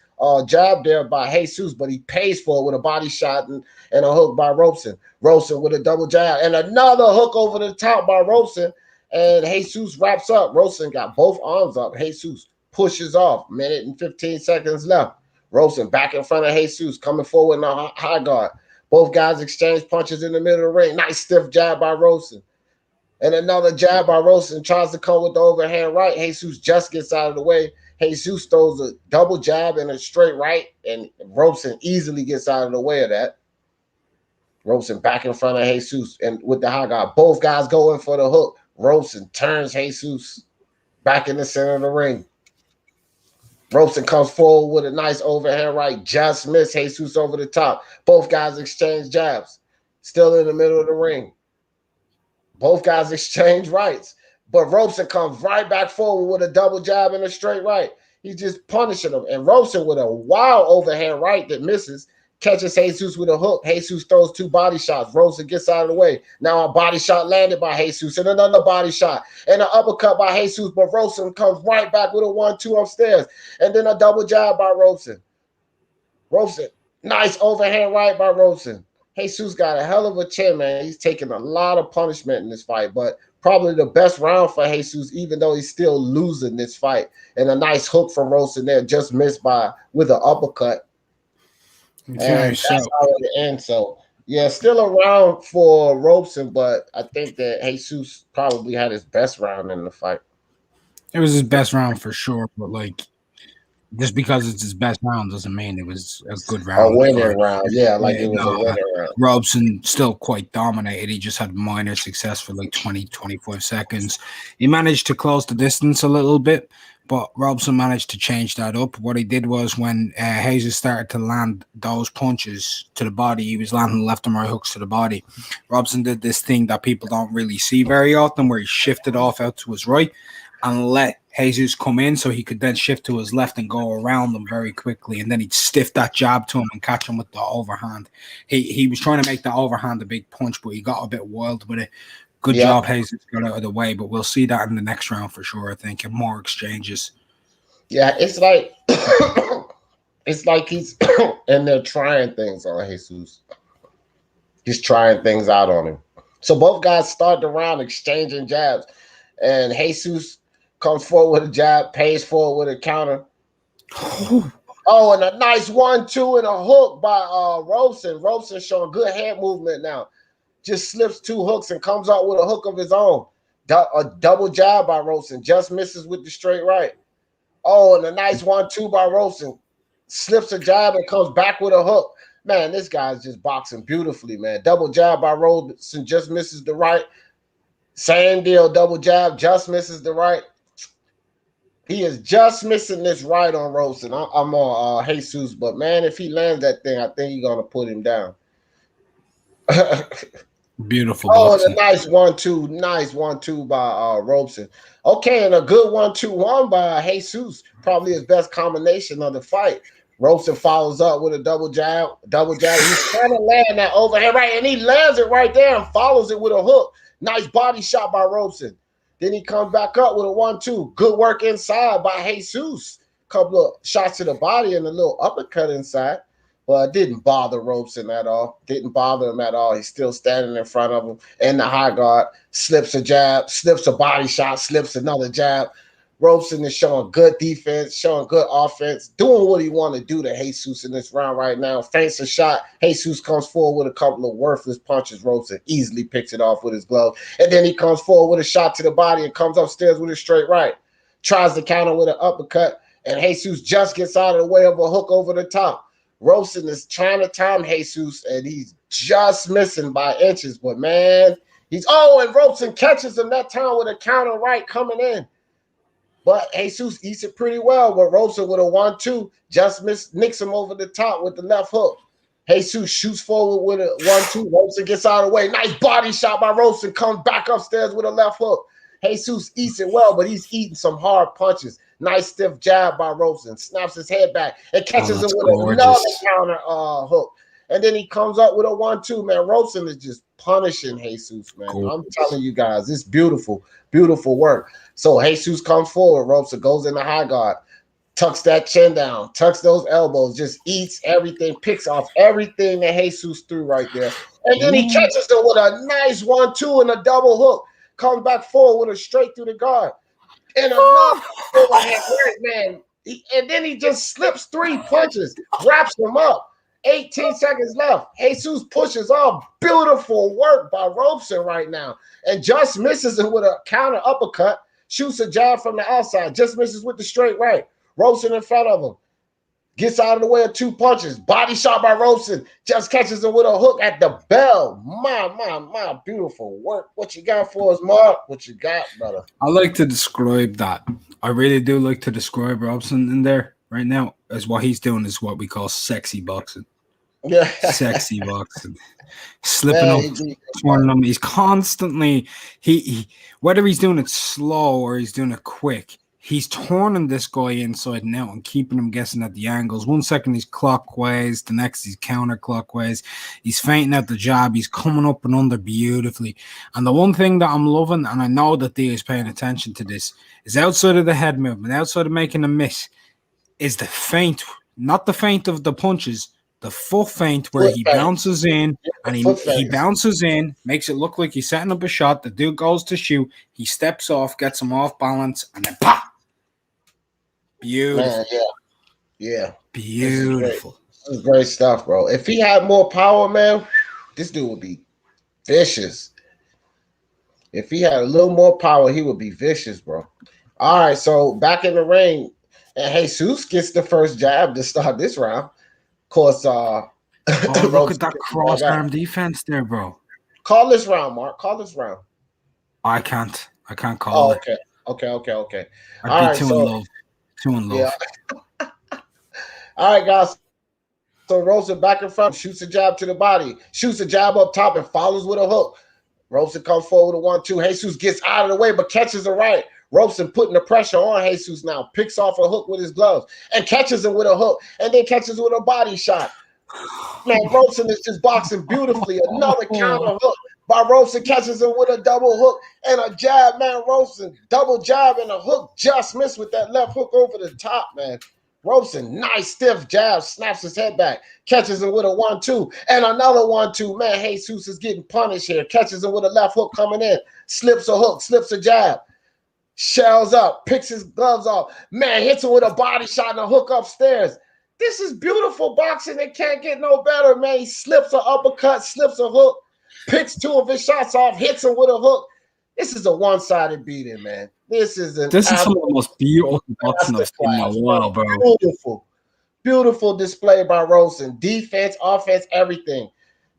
jab there by Jesus, but he pays for it with a body shot and a hook by Robeson. Robeson with a double jab and another hook over the top by Robeson. And Jesus wraps up. Robeson got both arms up. Jesus pushes off. Minute and 15 seconds left. Robeson back in front of Jesus, coming forward in a high guard. Both guys exchange punches in the middle of the ring. Nice stiff jab by Robeson. And another jab by Robeson, tries to come with the overhand right. Jesus just gets out of the way. Jesus throws a double jab and a straight right, and Robeson easily gets out of the way of that. Robeson back in front of Jesus, and with the high guard, both guys go in for the hook. Robeson turns Jesus back in the center of the ring. Robeson comes forward with a nice overhand right, just missed Jesus over the top. Both guys exchange jabs, still in the middle of the ring. Both guys exchange rights, but Robeson comes right back forward with a double jab and a straight right. He's just punishing him. And Robeson with a wild overhand right that misses, catches Jesus with a hook. Jesus throws two body shots. Robeson gets out of the way. Now a body shot landed by Jesus and another body shot and an uppercut by Jesus, but Robeson comes right back with a 1-2 upstairs and then a double jab by Robeson. Robeson, nice overhand right by Robeson. Jesus got a hell of a chin, man. He's taking a lot of punishment in this fight, but probably the best round for Jesus, even though he's still losing this fight. And a nice hook from Robeson there, just missed with an uppercut. Okay, and that's how it ends. So, yeah, still around for Robeson, but I think that Jesus probably had his best round in the fight. It was his best round for sure, but like, just because it's his best round doesn't mean it was a good round. A winning round, yeah, like it was a winning round. Robeson still quite dominated. He just had minor success for like 20, 25 seconds. He managed to close the distance a little bit, but Robeson managed to change that up. What he did was when Jesus started to land those punches to the body, he was landing left and right hooks to the body. Robeson did this thing that people don't really see very often, where he shifted off out to his right and let Jesus come in so he could then shift to his left and go around them very quickly. And then he'd stiff that jab to him and catch him with the overhand. He was trying to make the overhand a big punch, but he got a bit wild with it. Good job, Jesus got out of the way, but we'll see that in the next round for sure, I think, and more exchanges. Yeah, it's like it's like he's and they're trying things on Jesus. He's trying things out on him. So both guys start the round exchanging jabs, and Jesus comes forward with a jab, pays forward with a counter. Oh, and a nice 1-2 and a hook by Robeson. Robeson showing good head movement now. Just slips two hooks and comes out with a hook of his own. A double jab by Robeson. Just misses with the straight right. Oh, and a nice 1-2 by Robeson. Slips a jab and comes back with a hook. Man, this guy's just boxing beautifully, man. Double jab by Robeson. Just misses the right. Same deal. Double jab. Just misses the right. He is just missing this right on Robeson. I'm on Jesus, but man, if he lands that thing, I think he's gonna put him down. Beautiful Oh, and boxing. a nice 1-2 by Robeson. Okay, and a good 1-2-1 by Jesus. Probably his best combination of the fight. Robeson follows up with a double jab. He's trying to land that overhand right, and he lands it right there and follows it with a hook. Nice body shot by Robeson. Then he comes back up with a 1-2. Good work inside by Jesus. Couple of shots to the body and a little uppercut inside. But it didn't bother Robeson at all. Didn't bother him at all. He's still standing in front of him in the high guard. Slips a jab, slips a body shot, slips another jab. Robeson is showing good defense, showing good offense, doing what he want to do to Jesus in this round right now. Feints a shot. Jesus comes forward with a couple of worthless punches. Robeson easily picks it off with his glove. And then he comes forward with a shot to the body and comes upstairs with a straight right. Tries to counter with an uppercut, and Jesus just gets out of the way of a hook over the top. Robeson is trying to time Jesus, and he's just missing by inches. But, man, and Robeson catches him that time with a counter right coming in. But Jesus eats it pretty well. But Robeson with a 1-2 just nicks him over the top with the left hook. Jesus shoots forward with a 1-2. Robeson gets out of the way. Nice body shot by Robeson. Comes back upstairs with a left hook. Jesus eats it well, but he's eating some hard punches. Nice stiff jab by Robeson. Snaps his head back and catches him with another counter hook. And then he comes up with a 1-2, man. Robeson is just punishing Jesus, man. Cool. I'm telling you guys, it's beautiful, beautiful work. So Jesus comes forward. Robeson goes in the high guard, tucks that chin down, tucks those elbows, just eats everything, picks off everything that Jesus threw right there. And then he catches him with a nice 1-2 and a double hook. Comes back forward with a straight through the guard. And another overhand right, man. And then he just slips 3 punches, wraps him up. 18 seconds left. Jesus pushes off. Beautiful work by Robeson right now. And just misses him with a counter uppercut. Shoots a jab from the outside. Just misses with the straight right. Robeson in front of him. Gets out of the way of 2 punches. Body shot by Robeson. Just catches him with a hook at the bell. My beautiful work. What you got for us, Mark? What you got, brother? I like to describe that. I really do like to describe Robeson in there right now as what he's doing is what we call sexy boxing. Yeah. Sexy boxing. Slipping up, twirling him. He's constantly, he whether he's doing it slow or he's doing it quick, he's turning this guy inside and out and keeping him guessing at the angles. 1 second he's clockwise, the next he's counterclockwise. He's feinting out the jab. He's coming up and under beautifully. And the one thing that I'm loving, and I know that Dia is paying attention to this, is outside of the head movement, outside of making a miss, is the feint, not the feint of the punches, the foot feint where he bounces in and he bounces in, makes it look like he's setting up a shot. The dude goes to shoot. He steps off, gets him off balance, and then pop. Beautiful. Man, yeah. Beautiful. This is great stuff, bro. If he had more power, man, this dude would be vicious. If he had a little more power, he would be vicious, bro. All right, so back in the ring, and Jesus gets the first jab to start this round. Of course, look at that cross arm defense there, bro. Call this round, Mark. Call this round. I can't call it. Okay. I'd be too in love. Yeah. All right, guys. So Robeson back in front, shoots a jab to the body, shoots a jab up top, and follows with a hook. Robeson comes forward with a 1-2. Jesus gets out of the way, but catches a right. Robeson putting the pressure on Jesus now, picks off a hook with his gloves and catches him with a hook, and then catches with a body shot. Man, Robeson is just boxing beautifully. Another counter hook by Robeson, catches him with a double hook and a jab. Man, Robeson, double jab and a hook, just missed with that left hook over the top, man. Robeson, nice stiff jab, snaps his head back, catches him with a 1-2 and another 1-2. Man, Jesus is getting punished here. Catches him with a left hook coming in, slips a hook, slips a jab. Shells up, picks his gloves off. Man, hits him with a body shot and a hook upstairs. This is beautiful boxing. It can't get no better, man. He slips an uppercut, slips a hook, picks 2 of his shots off, hits him with a hook. This is a one-sided beating, man. This is some of the most beautiful boxing I've seen in a while, bro. Beautiful display by Robeson. Defense, offense, everything.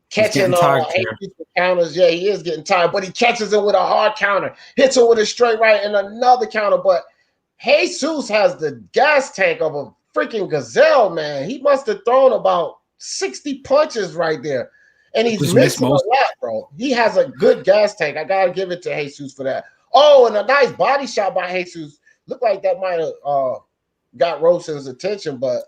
Catching counters. Yeah, he is getting tired, but he catches him with a hard counter, hits him with a straight right and another counter. But Jesus has the gas tank of a freaking gazelle, man. He must have thrown about 60 punches right there. And he's Just missed missing a most. lot, bro. He has a good gas tank. I gotta give it to Jesus for that. Oh, and a nice body shot by Jesus. Looked like that might have got Robeson's attention, but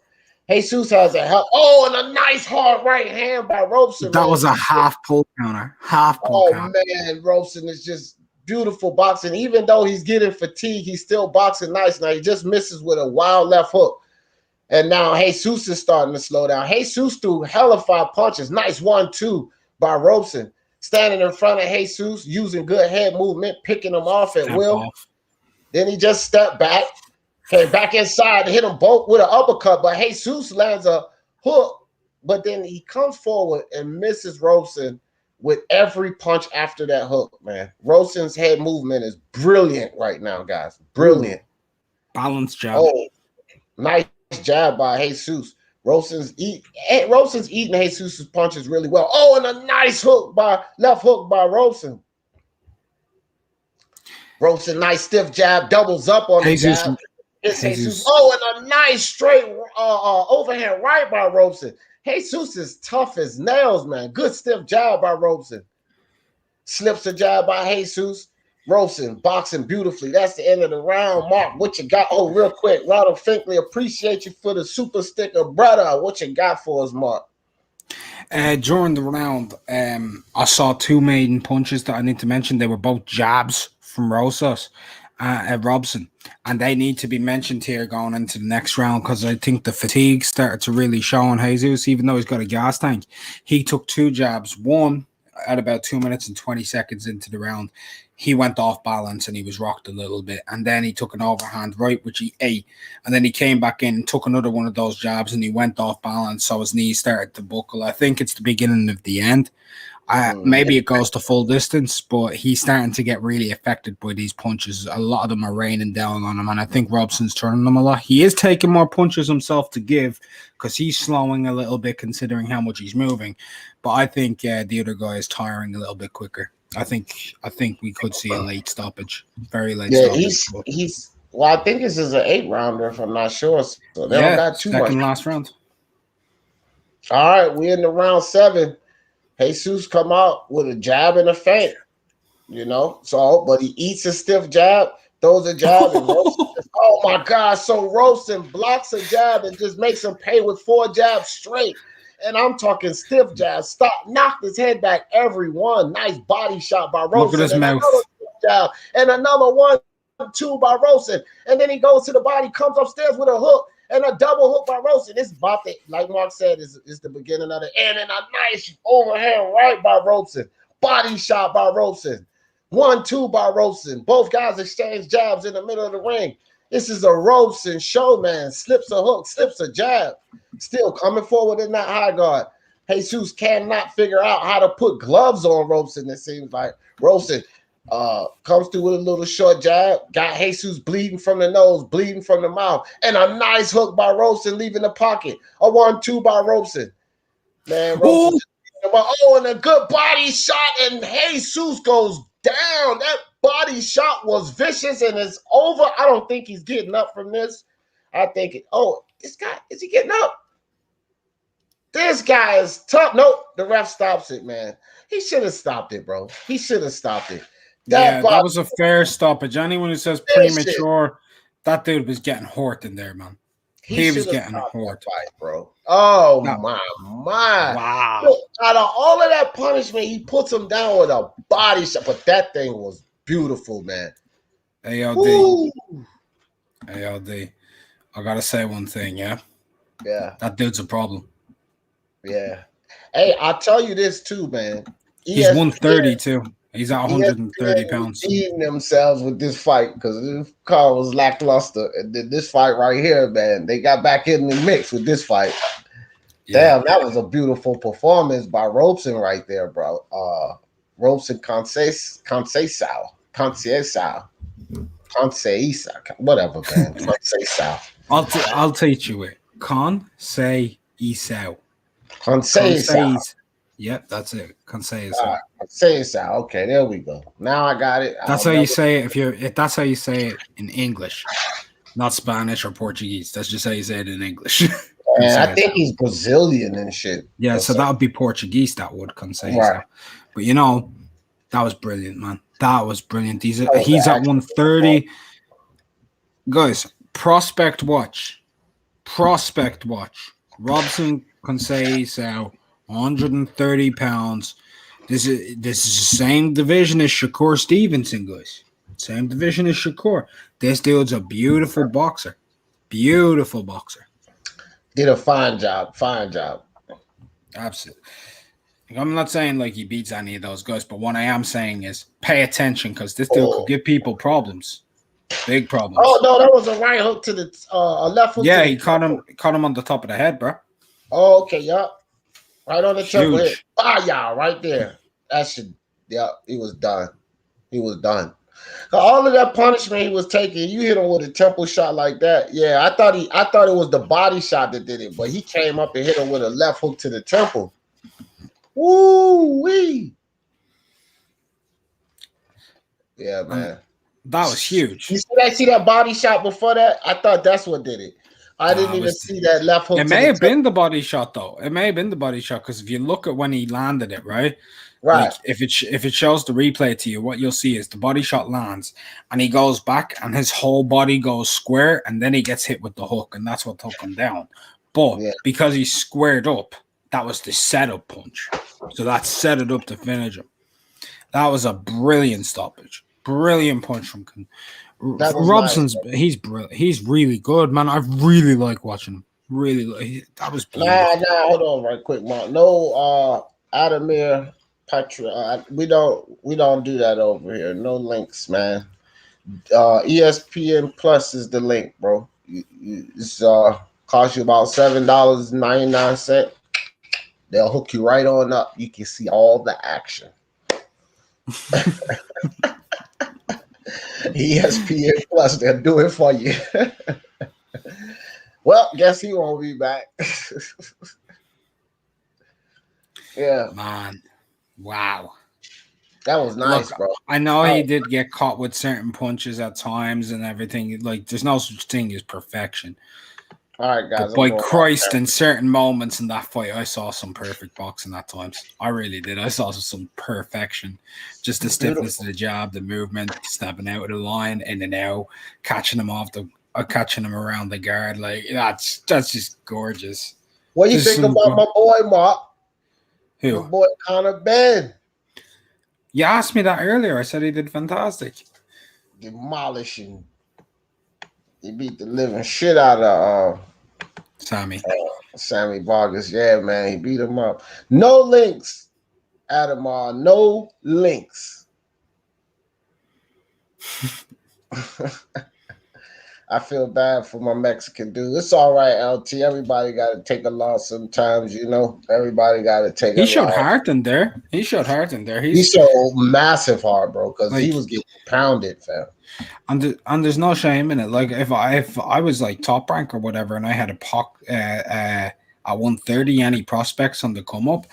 Jesus has a hell. Oh, and a nice hard right hand by Robeson. That man. was a half pull counter. Oh man, Robeson is just beautiful boxing. Even though he's getting fatigued, he's still boxing nice. Now he just misses with a wild left hook. And now Jesus is starting to slow down. Jesus threw hellified punches. Nice 1-2 by Robeson. Standing in front of Jesus, using good head movement, picking him off at will. Then he just stepped back, came back inside, hit them both with an uppercut. But Jesus lands a hook, but then he comes forward and misses Robeson with every punch after that hook, man. Robeson's head movement is brilliant right now, guys. Brilliant. Balanced jab. Oh, nice jab by Jesus. Robeson's eating Jesus' punches really well. Oh, and a nice left hook by Robeson. Robeson, nice stiff jab, doubles up on the jab. Jesus. Oh, and a nice straight overhand right by Robeson. Jesus is tough as nails, man. Good stiff jab by Robeson. Slips a jab by Jesus. Robeson boxing beautifully. That's the end of the round. Mark, what you got? Oh, real quick. Ronald Finkley, appreciate you for the super sticker, brother. What you got for us, Mark? During the round, I saw two maiden punches that I need to mention. They were both jabs from Robson, and they need to be mentioned here going into the next round because I think the fatigue started to really show on Jesus. Even though he's got a gas tank, he took two jabs. One at about 2 minutes and 20 seconds into the round, he went off balance and he was rocked a little bit, and then he took an overhand right, which he ate, and then he came back in and took another one of those jabs and he went off balance, so his knees started to buckle. I think it's the beginning of the end. Maybe it goes to full distance, but he's starting to get really affected by these punches. A lot of them are raining down on him, and I think Robson's turning them a lot. He is taking more punches himself to give because he's slowing a little bit considering how much he's moving. But I think the other guy is tiring a little bit quicker. I think we could see a late stoppage, very late. Yeah, stoppage. he's. Well, I think this is an 8-rounder, if I'm not sure. So they don't got too much. Second last round. All right, we're in the round 7. Jesus come out with a jab and a feint, but he eats a stiff jab, throws a jab, and oh my God. So Robeson blocks a jab and just makes him pay with 4 jabs straight. And I'm talking stiff jabs. Knocked his head back every one. Nice body shot by Robeson. Look at his mouth. Jab, and another 1-2 by Robeson. And then he goes to the body, comes upstairs with a hook. And a double hook by Robeson. It's about the, like Mark said, is the beginning of the end. And a nice overhand right by Robeson. Body shot by Robeson. 1-2 by Robeson. Both guys exchange jabs in the middle of the ring. This is a Robeson show, man. Slips a hook, slips a jab. Still coming forward in that high guard. Jesus cannot figure out how to put gloves on Robeson. It seems like Robeson comes through with a little short jab, got Jesus bleeding from the nose, bleeding from the mouth, and a nice hook by Robeson leaving the pocket. A 1-2 by Robeson. Man, Robeson. And a good body shot, and Jesus goes down. That body shot was vicious, and it's over. I don't think he's getting up from this. I think this guy, is he getting up? This guy is tough. Nope, the ref stops it, man. He should have stopped it, bro. He should have stopped it. That was a fair stoppage. Anyone who says premature, that dude was getting hurt in there, man. He was getting hurt, bro. Oh my! Wow! Look, out of all of that punishment, he puts him down with a body shot. But that thing was beautiful, man. ALD. I gotta say one thing, yeah. That dude's a problem. Yeah. Hey, I'll tell you this too, man. He's 130 too. He's at 130 pounds. Eating themselves with this fight because this card was lackluster. And then this fight right here, man, they got back in the mix with this fight. Yeah. Damn, that was a beautiful performance by Robeson right there, bro. Robeson Conceição, whatever, man. Conceição. I'll teach you it. Conceição. Yep, that's it. Conceição. Okay, there we go. Now I got it. That's how you say it. If that's how you say it in English, not Spanish or Portuguese. That's just how you say it in English. And I Conceição. think he's Brazilian and shit. Yeah, so that would be Portuguese. That would Conceição. Right. But you know, that was brilliant, man. That was brilliant. He's was at the 130. Guys, prospect watch. Robson Conceição, 130 pounds. This is the same division as Shakur Stevenson, guys. Same division as Shakur. This dude's a beautiful boxer. Beautiful boxer. Did a fine job. Fine job. Absolutely. I'm not saying like he beats any of those guys, but what I am saying is pay attention because this dude could give people problems. Big problems. Oh no, that was a right hook to the a left hook. Yeah, he caught him on the top of the head, bro. Oh, okay, yup. Right on the temple. Huge. Yeah, right there. That should, yeah, he was done. He was done. All of that punishment he was taking, you hit him with a temple shot like that. Yeah, I thought it was the body shot that did it, but he came up and hit him with a left hook to the temple. Woo wee. Yeah, man. That was huge. You see that body shot before that? I thought that's what did it. I didn't even see that left hook. It may have been the body shot though. It may have been the body shot because if you look at when he landed it, right? Right. Like if it shows the replay to you, what you'll see is the body shot lands and he goes back and his whole body goes square and then he gets hit with the hook and that's what took him down. But because he squared up, that was the setup punch. So that set it up to finish him. That was a brilliant stoppage. Brilliant punch from Robson's. Nice, he's brilliant. He's really good, man. I really like watching him. Really, that was brilliant. Nah, hold on right quick, Mark. No, Adamir Patra. We don't do that over here. No links, man. ESPN Plus is the link, bro. It's cost you about $7.99. They'll hook you right on up. You can see all the action. ESPN Plus, they'll do it for you. Well, guess he won't be back. Yeah, man. Wow, that was nice. Look, bro. I know he did get caught with certain punches at times and everything. Like, there's no such thing as perfection. All right, guys. But by Christ, in certain moments in that fight, I saw some perfect boxing at times. I really did. I saw some perfection. Just the stiffness of the jab, the movement, snapping out of the line, in and out, catching him catching him around the guard. Like, that's just gorgeous. What do you think about my boy, Mark? Who? My boy, Conor Ben. You asked me that earlier. I said he did fantastic. Demolishing. He beat the living shit out of Sammy Vargas. Yeah, man. He beat him up. No links, Adamar. No links. I feel bad for my Mexican dude. It's all right, LT. Everybody got to take a loss sometimes, you know. Everybody got to take a loss. He showed heart in there. He showed massive heart, bro, because he was getting pounded, fam. And there's no shame in it. Like if I was like top rank or whatever, and I had a POC at 130, any prospects on the come up,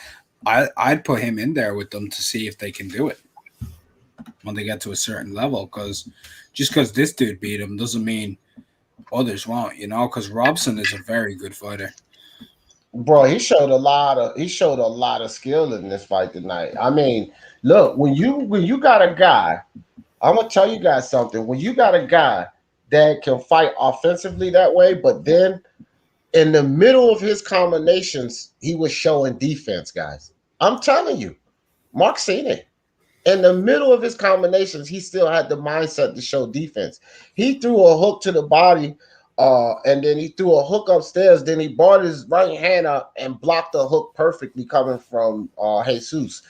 I'd put him in there with them to see if they can do it when they get to a certain level. Because just because this dude beat him doesn't mean others won't, you know. Because Robson is a very good fighter. Bro, he showed a lot of skill in this fight tonight. I mean, look, when you got a guy. I'm going to tell you guys something. When you got a guy that can fight offensively that way, but then in the middle of his combinations, he was showing defense, guys. I'm telling you, Mark seen it. In the middle of his combinations, he still had the mindset to show defense. He threw a hook to the body, and then he threw a hook upstairs. Then he brought his right hand up and blocked the hook perfectly coming from Jesus.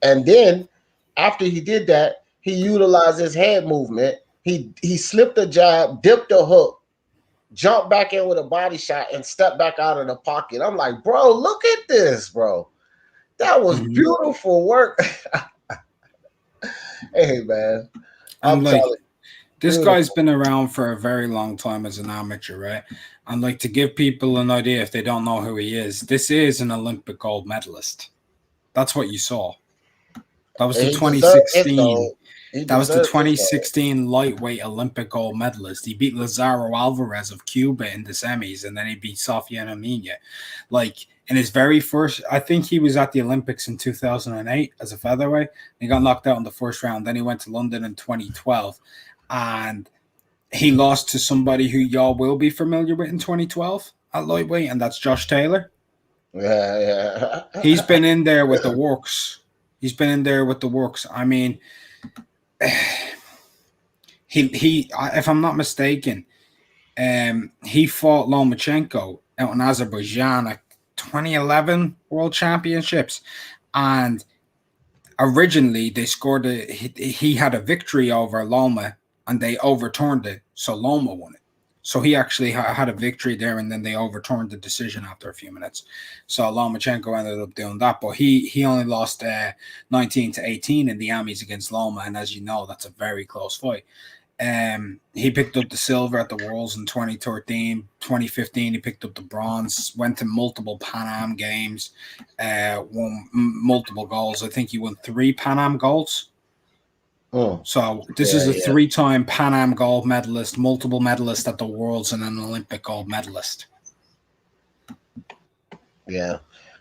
And then after he did that, he utilized his head movement. He slipped a jab, dipped a hook, jumped back in with a body shot, and stepped back out of the pocket. I'm like, bro, look at this, bro. That was beautiful work. Hey, man. I'm like, this guy's been around for a very long time as an amateur, right? And like to give people an idea if they don't know who he is, this is an Olympic gold medalist. That's what you saw. That was the 2016. That was the deserves it, 2016 lightweight Olympic gold medalist. He beat Lazaro Alvarez of Cuba in the semis, and then he beat Sofiane Amina. Like, in his very first, I think he was at the Olympics in 2008 as a featherweight. He got knocked out in the first round. Then he went to London in 2012, and he lost to somebody who y'all will be familiar with in 2012 at lightweight, and that's Josh Taylor. Yeah. He's been in there with the works. I mean, he if I'm not mistaken, he fought Lomachenko out in Azerbaijan at 2011 World Championships, and originally they scored he had a victory over Loma, and they overturned it, so Loma won it. So he actually had a victory there, and then they overturned the decision after a few minutes. So Lomachenko ended up doing that, but he only lost 19-18 in the Amis against Loma, and as you know, that's a very close fight. He picked up the silver at the Worlds in 2013, 2015. He picked up the bronze, went to multiple Pan Am games, won multiple golds. I think he won 3 Pan Am golds. So this is a 3-time Pan Am gold medalist, multiple medalist at the Worlds, and an Olympic gold medalist. Yeah.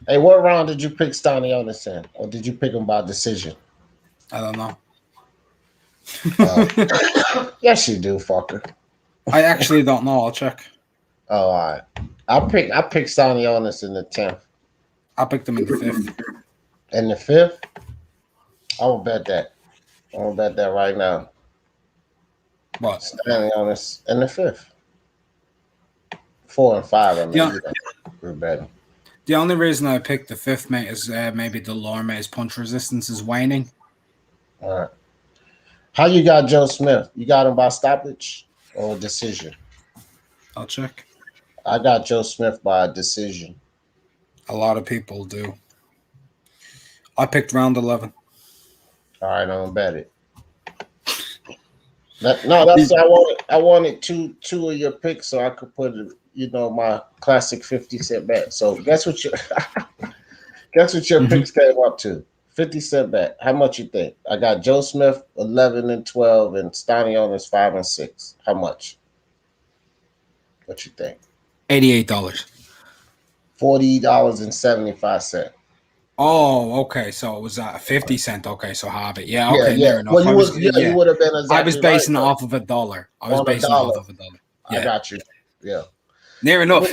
Hey, what round did you pick Stanionis in? Or did you pick him by decision? I don't know. Yes, you do, fucker. I actually don't know. I'll check. Oh, all right. I picked Stanionis in the 10th. I picked him in the 5th. In the 5th? I will bet that. I'm gonna bet that right now. What? Stanionis in the 5th. 4 and 5. I mean, Yeah. We're betting. The only reason I picked the 5th, mate, is maybe Delorme's punch resistance is waning. All right. How you got Joe Smith? You got him by stoppage or decision? I'll check. I got Joe Smith by decision. A lot of people do. I picked round 11. All right, I'm gonna bet it. That's I wanted two of your picks so I could put my classic 50-cent bet. So guess what your picks came up to? 50-cent bet. How much you think? I got Joe Smith 11 and 12 and Stanionis 5 and 6. How much? What you think? $88. $40.75. Oh, okay. So it was 50 cent. Okay, so have it. Yeah, okay, yeah. near enough. Well, you would have been exactly I was basing right, it off of $1. I was basing it off of $1. Yeah. I got you. Yeah. Near enough.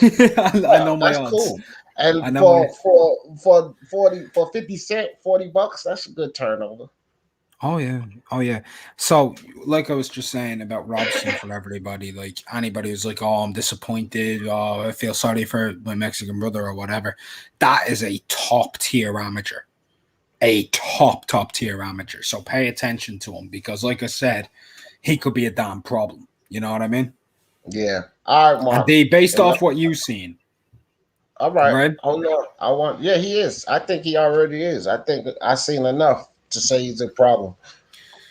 I know my that's odds. Cool. And for 50 cent, $40, that's a good turnover. Oh yeah. So, like I was just saying about Robson for everybody, like anybody who's like, "Oh, I'm disappointed. Oh, I feel sorry for my Mexican brother or whatever." That is a top tier amateur, top tier amateur. So pay attention to him because, like I said, he could be a damn problem. You know what I mean? Yeah. All right, Mark. And based off what you've seen. All right. Hold on. Yeah, he is. I think he already is. I think I've seen enough to say he's a problem.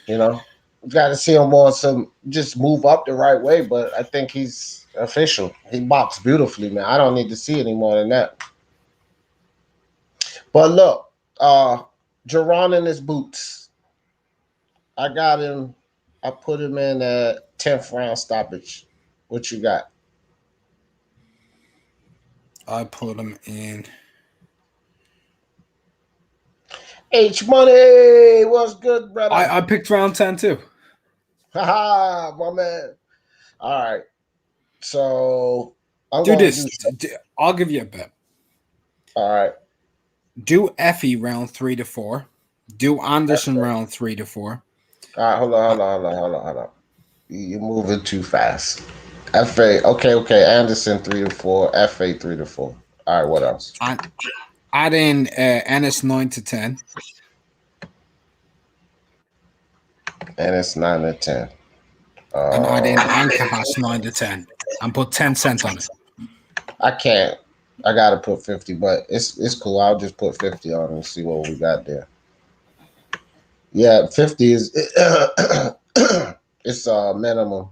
You got to see him on just move up the right way, but I think he's official. He boxed beautifully, man. I don't need to see any more than that. But look, Jerron in his boots. I got him. I put him in a 10th round stoppage. What you got? I put him in. H Money, what's good, brother? I picked round 10 too. Haha, my man. All right. So I'll give you a bet. All right. Do Effie round 3 to 4. Do Anderson round 3 to 4. All right, hold on. You're moving too fast. FA, okay. Anderson 3 to 4. FA 3 to 4. All right, what else? Add in Ennis 9 to 10. Ennis 9 to 10. And add in Ankahass 9 to 10. And put 10 cents on it. I can't. I gotta put 50, but it's cool. I'll just put 50 on and see what we got there. Yeah, 50 is it's minimum.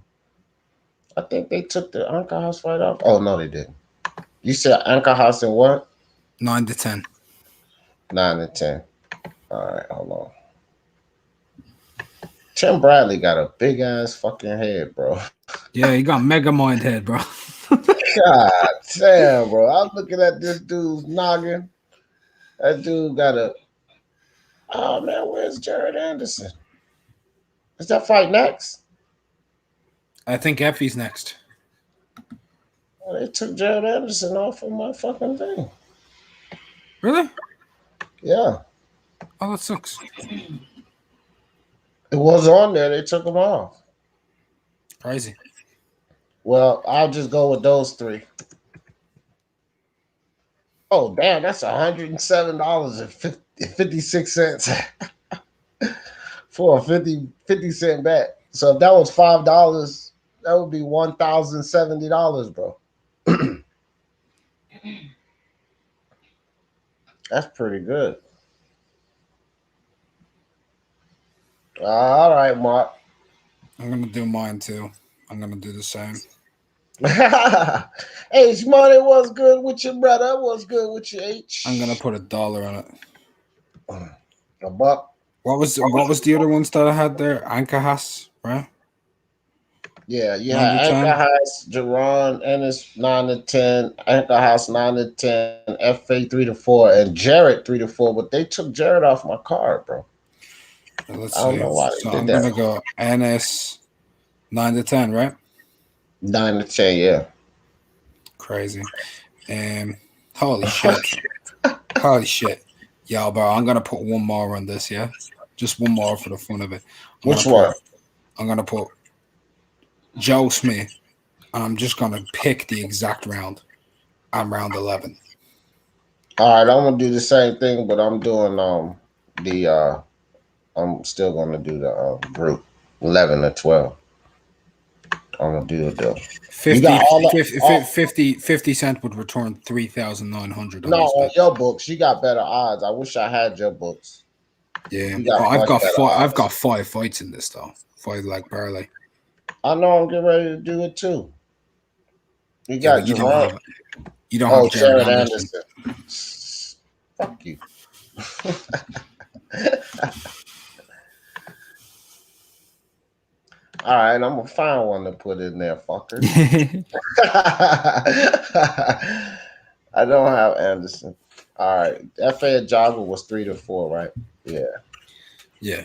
I think they took the Anchor House fight off. Oh no, they didn't. You said Anchor House and what? 9 to 10. 9 to 10. All right, hold on. Tim Bradley got a big ass fucking head, bro. Yeah, he got mega mind head, bro. God damn, bro. I'm looking at this dude's noggin. That dude got a. Oh man, where's Jared Anderson? Is that fight next? I think Effie's next. Oh, they took Jared Anderson off of my fucking thing. Really? Yeah. Oh, that sucks. It was on there. They took him off. Crazy. Well, I'll just go with those three. Oh, damn. That's $107.56 for a 50 cent bet. So if that was $5, that would be $1,070, bro. That's pretty good. All right, Mark. I'm gonna do mine too. I'm gonna do the same. H Money, what's good with you, brother? What's good with you, H? I'm gonna put $1 on it. A buck. What was the other ones that I had there? Anchahas, right? Yeah, you had Anchor House, Jerron, Ennis 9-10, Anchor House 9-10, FA 3-4, and Jared 3-4. But they took Jared off my card, bro. Let's I don't see. know why So they I'm did that. gonna go NS 9-10, right? 9-10, yeah. Crazy. Holy shit. Holy shit. Yo, bro, I'm gonna put one more on this, yeah? Just one more for the fun of it. Which one? I'm gonna put Joe Smith. I'm just gonna pick the exact round. I'm round 11. All right, I'm gonna do the same thing, but I'm doing I'm still gonna do the group 11 or 12. I'm gonna do it though. 50 cent would return 3,900. No, on your books, you got better odds. I wish I had your books. Yeah, I've got 5 fights in this though. 5 like parlay. I know I'm getting ready to do it too. You got Jerome. You don't have Jared Anderson. Fuck you. All right, I'm gonna find one to put in there, fucker. I don't have Anderson. All right, FA Jogger was 3-4, right? Yeah. Yeah.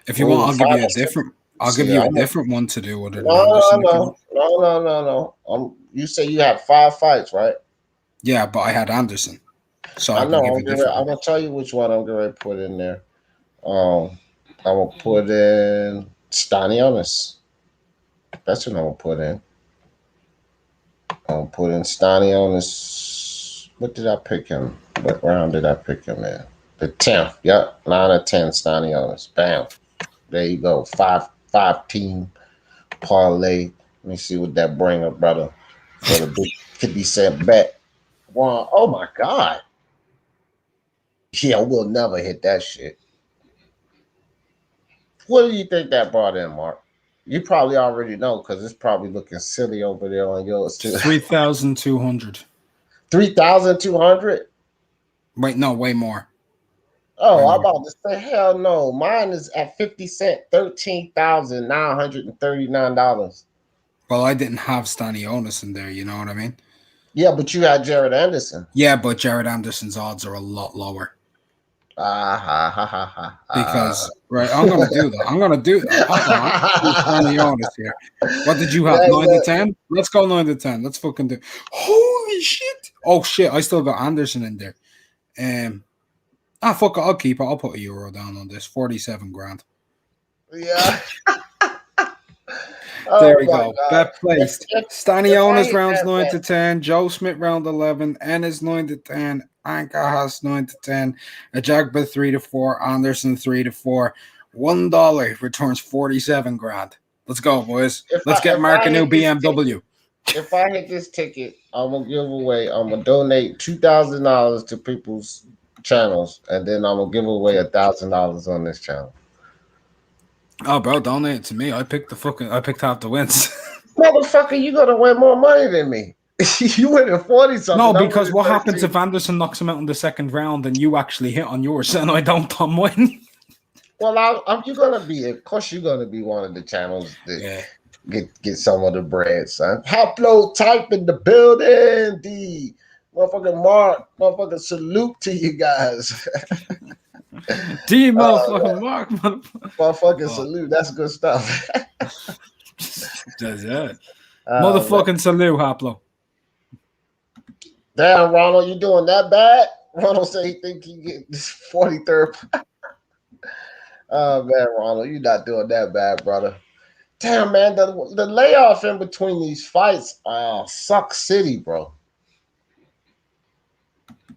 If you want, I'll give you a different. I'll give you a different one to do. No. You say you have 5 fights, right? Yeah, but I had Anderson. So I know. I'm gonna tell you which one I'm gonna put in there. I'm gonna put in Stanionis. That's what I'm gonna put in. I'm gonna put in Stanionis. What did I pick him? What round did I pick him in? The 10th. Yep, 9 or 10 Stanionis. Bam. There you go. 5 team parlay. Let me see what that bring up, brother. For the big 50 cent bet. Wow. Oh my God. Yeah, we'll never hit that shit. What do you think that brought in, Mark? You probably already know because it's probably looking silly over there on yours too. 3,200. 3,200? Wait, no, way more. Oh, I'm about to say, hell no. Mine is at 50 cent, $13,939. Well, I didn't have Stanionis in there, you know what I mean? Yeah, but you had Jared Anderson. Yeah, but Jared Anderson's odds are a lot lower. Because I'm gonna do that. Hold on. Stanionis here. What did you have? 9-10? Let's go 9-10. Let's fucking do. Holy shit! Oh shit! I still got Anderson in there. Fuck it. I'll keep it. I'll put €1 down on this. 47 grand. Yeah. There we go. Bet placed. Stanionis rounds 9-10. Joe Smith round 11. Ennis 9-10. Anchor has 9-10. Ajagba 3-4. Anderson 3-4. $1 returns 47 grand. Let's go, boys. Let's get Mark a new BMW. If I hit this ticket, I'm gonna donate $2,000 to people's channels, and then I'm gonna give away $1,000 on this channel. Oh, bro, donate it to me. I picked half the wins. Motherfucker, you gonna win more money than me. You winning 40 something. No, because what happens if Anderson knocks him out in the second round and you actually hit on yours and I don't on mine? Well, you're gonna be, of course, you're gonna be one of the channels that Yeah. get some of the bread, son. Haplo type in the building. The motherfucking Mark, motherfucking salute to you guys. D motherfucking Mark, motherfucker. Motherfucking Oh, salute. That's good stuff. that's it. Man. Motherfucking salute, Haplo. Damn, Ronald, you doing that bad? Ronald said he think he get this 43rd. Oh man, Ronald, you not doing that bad, brother. Damn, man, the layoff in between these fights, sucks city, bro.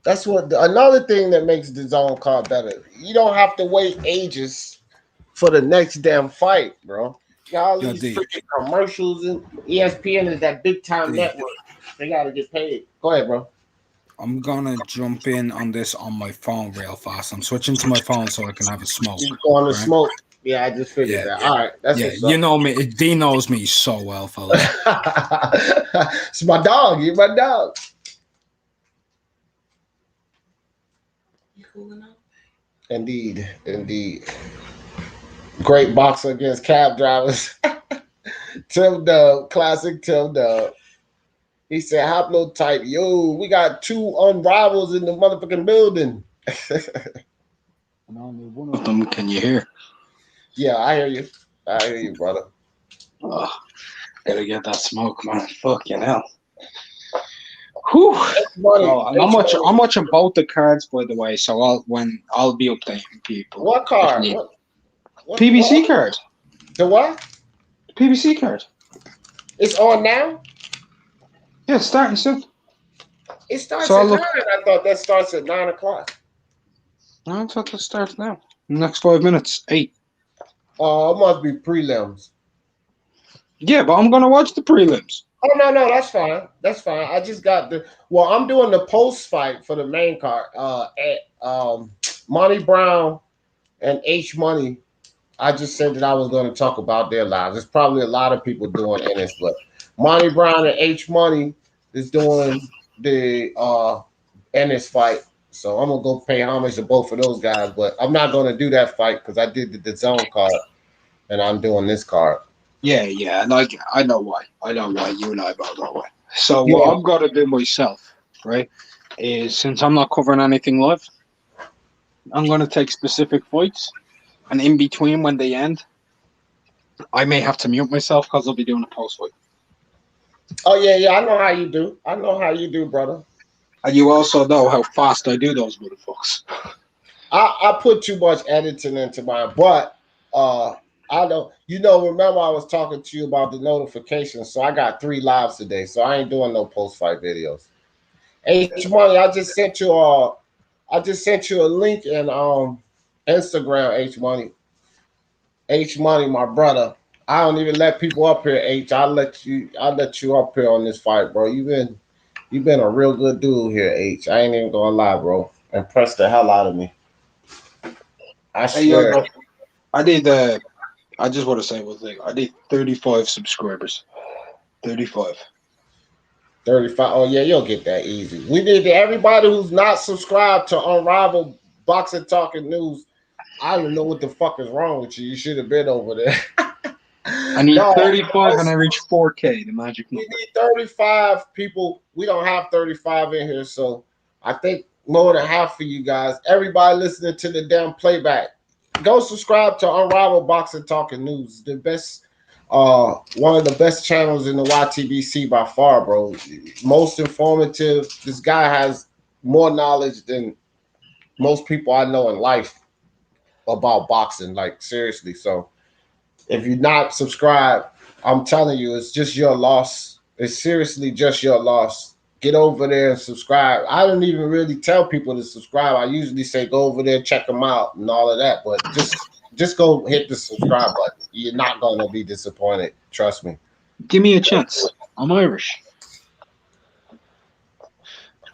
That's what another thing that makes the zone card better. You don't have to wait ages for the next damn fight, bro. You got all Yo, these D. freaking commercials, and ESPN is that big time D. network. They gotta get paid. Go ahead, bro. I'm gonna jump in on this on my phone real fast. I'm switching to my phone so I can have a smoke. You going to Right? smoke? Yeah, I just figured that. All right, that's Yeah, what's you up. know me. D knows me so well, fellas. It's my dog. You're my dog. You cooling up? Indeed, indeed. Great boxer against cab drivers. Tim Dub, classic Tim Dub. He said, haplotype, yo, we got two unrivals in the motherfucking building. And only one of them can you hear. Yeah, I hear you. I hear you, brother. Oh, gotta get that smoke, man. Fucking hell. Whew. Money. Oh, and I'm watching both the cards, by the way. So I'll be updating people. What card? What PBC card. The what? PBC card. It's on now? Yeah, it's starting soon. It starts So at look- 9. I thought that starts at 9 o'clock. I thought it starts now. Next 5 minutes, 8. Oh, it must be prelims. Yeah, but I'm gonna watch the prelims. Oh no, that's fine. That's fine. I just got I'm doing the post fight for the main card. Monty Brown and H Money. I just said that I was going to talk about their lives. There's probably a lot of people doing Ennis, but Monty Brown and H Money is doing the Ennis fight. So I'm gonna go pay homage to both of those guys, but I'm not gonna do that fight because I did the zone card and I'm doing this card. Yeah, like I know why. I know why you and I both know why. So what I've got to do myself, right, is since I'm not covering anything live, I'm gonna take specific fights, and in between when they end, I may have to mute myself because I'll be doing a post fight. Oh yeah, I know how you do. I know how you do, brother. And you also know how fast I do those motherfuckers. I put too much editing into mine, but I don't. Remember I was talking to you about the notifications, so I got 3 lives today, so I ain't doing no post fight videos. H Money, I just sent you a link in Instagram. H Money, my brother. I don't even let people up here. I'll let you up here on this fight, bro. You've been a real good dude here, H. I ain't even gonna lie, bro. Impressed the hell out of me. I swear. I did. I just want to say one thing. I did 35 subscribers. 35. 35. Oh yeah, you'll get that easy. We need everybody who's not subscribed to Unrivaled Boxing Talking News. I don't know what the fuck is wrong with you. You should have been over there. I need 35 and I reach 4K, the magic number. We need 35 people. We don't have 35 in here, so I think more than half of you guys, everybody listening to the damn playback, go subscribe to Unrivaled Boxing Talking News. The best, one of the best channels in the YTBC by far, bro. Most informative. This guy has more knowledge than most people I know in life about boxing. Like seriously, so if you're not subscribed, I'm telling you, it's just your loss. It's seriously just your loss. Get over there and subscribe. I don't even really tell people to subscribe. I usually say go over there, check them out, and all of that. But just go hit the subscribe button. You're not going to be disappointed. Trust me. Give me a chance. I'm Irish.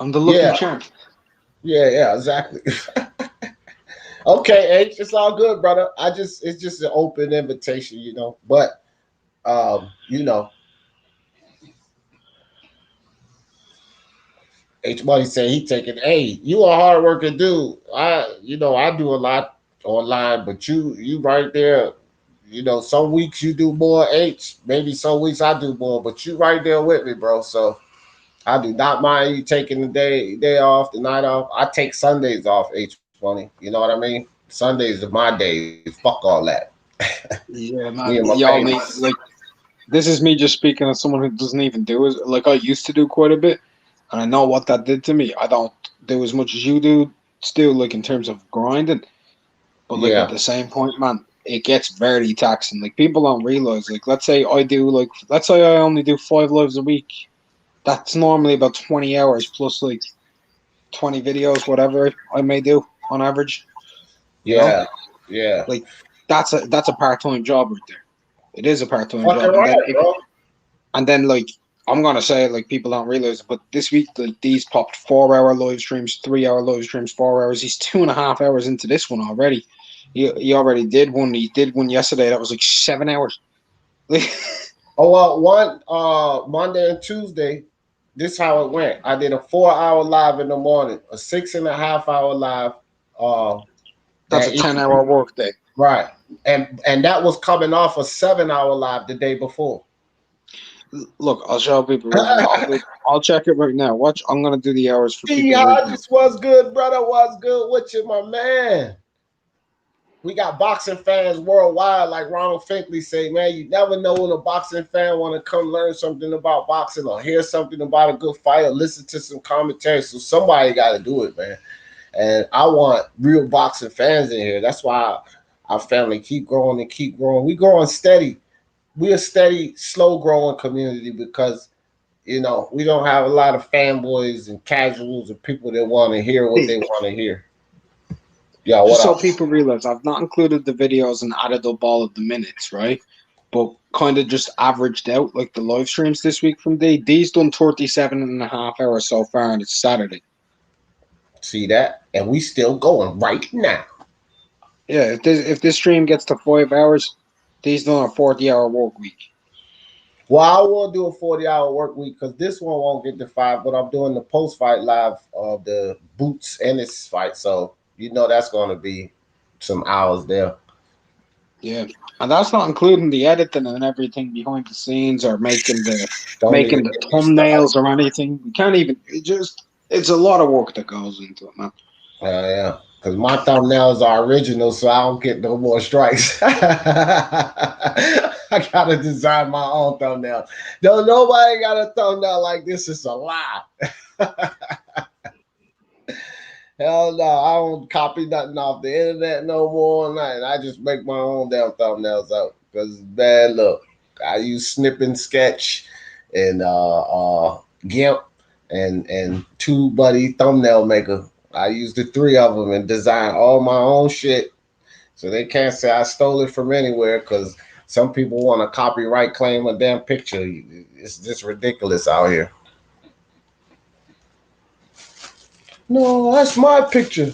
I'm the lucky charm. Yeah, exactly. Okay, H, it's all good, brother. It's just an open invitation, But H Money said he taking. Hey, you a hard working dude. I do a lot. online, but you right there. You know, some weeks you do more H, maybe some weeks I do more, but you right there with me, bro. So I do not mind you taking the day off, the night off. I take Sundays off, H20. You know what I mean? Sundays are my days. Fuck all that. Yeah, Me and man. my Y'all baby. need like this is me just speaking as someone who doesn't even do it. Like I used to do quite a bit, and I know what that did to me. I don't do as much as you do still, like in terms of grinding. But like at Yeah. the same point, man, it gets very taxing. Like people don't realize. Like let's say I only do 5 lives a week. That's normally about 20 hours plus like 20 videos, whatever I may do on average. You know, Yeah. Yeah. like that's a part time job right there. It is a part time Fucking job, right, bro. and then like I'm gonna say it like people don't realize, but this week like these popped 4 hour live streams, 3 hour live streams, 4 hours. He's 2.5 hours into this one already. He already did one. He did one yesterday that was like 7 hours. Oh well, one Monday and Tuesday, this how it went. I did a 4 hour live in the morning, a 6.5 hour live uh That's a that 10 hour evening. work day. Right. And that was coming off a 7 hour live the day before. Look, I'll show people right now. I'll check it right now. Watch. I'm gonna do the hours for See people right how now. this was good, brother. Was good with you, my man. We got boxing fans worldwide, like Ronald Finkley say, man, you never know when a boxing fan want to come learn something about boxing or hear something about a good fight or listen to some commentary. So somebody got to do it, man. And I want real boxing fans in here. That's why our family keep growing and keep growing. We growing steady. We're a steady, slow growing community because we don't have a lot of fanboys and casuals and people that want to hear what they want to hear. Yeah, what Just so up? people realize, I've not included the videos and added up all of the minutes, right? But kind of just averaged out like the live streams this week from D's done 37.5 hours so far, and it's Saturday. See that? And we still going right now. Yeah, if this stream gets to 5 hours, D's done a 40-hour work week. Well, I will do a 40-hour work week because this one won't get to 5, but I'm doing the post fight live of the Boots and this fight. So, that's going to be some hours there. Yeah, and that's not including the editing and everything behind the scenes or making the Don't making even the get me started. thumbnails or anything. We can't even. It's a lot of work that goes into it, man. Yeah. Because my thumbnails are original, so I don't get no more strikes. I got to design my own thumbnail. No, nobody got a thumbnail like this. It's a lie. Hell no, I don't copy nothing off the internet no more. Nothing. I just make my own damn thumbnails up. Because, man, look, I use Snip and Sketch and GIMP and TubeBuddy thumbnail maker. I use the three of them and design all my own shit. So they can't say I stole it from anywhere because some people want to copyright claim a damn picture. It's just ridiculous out here. No, that's my picture.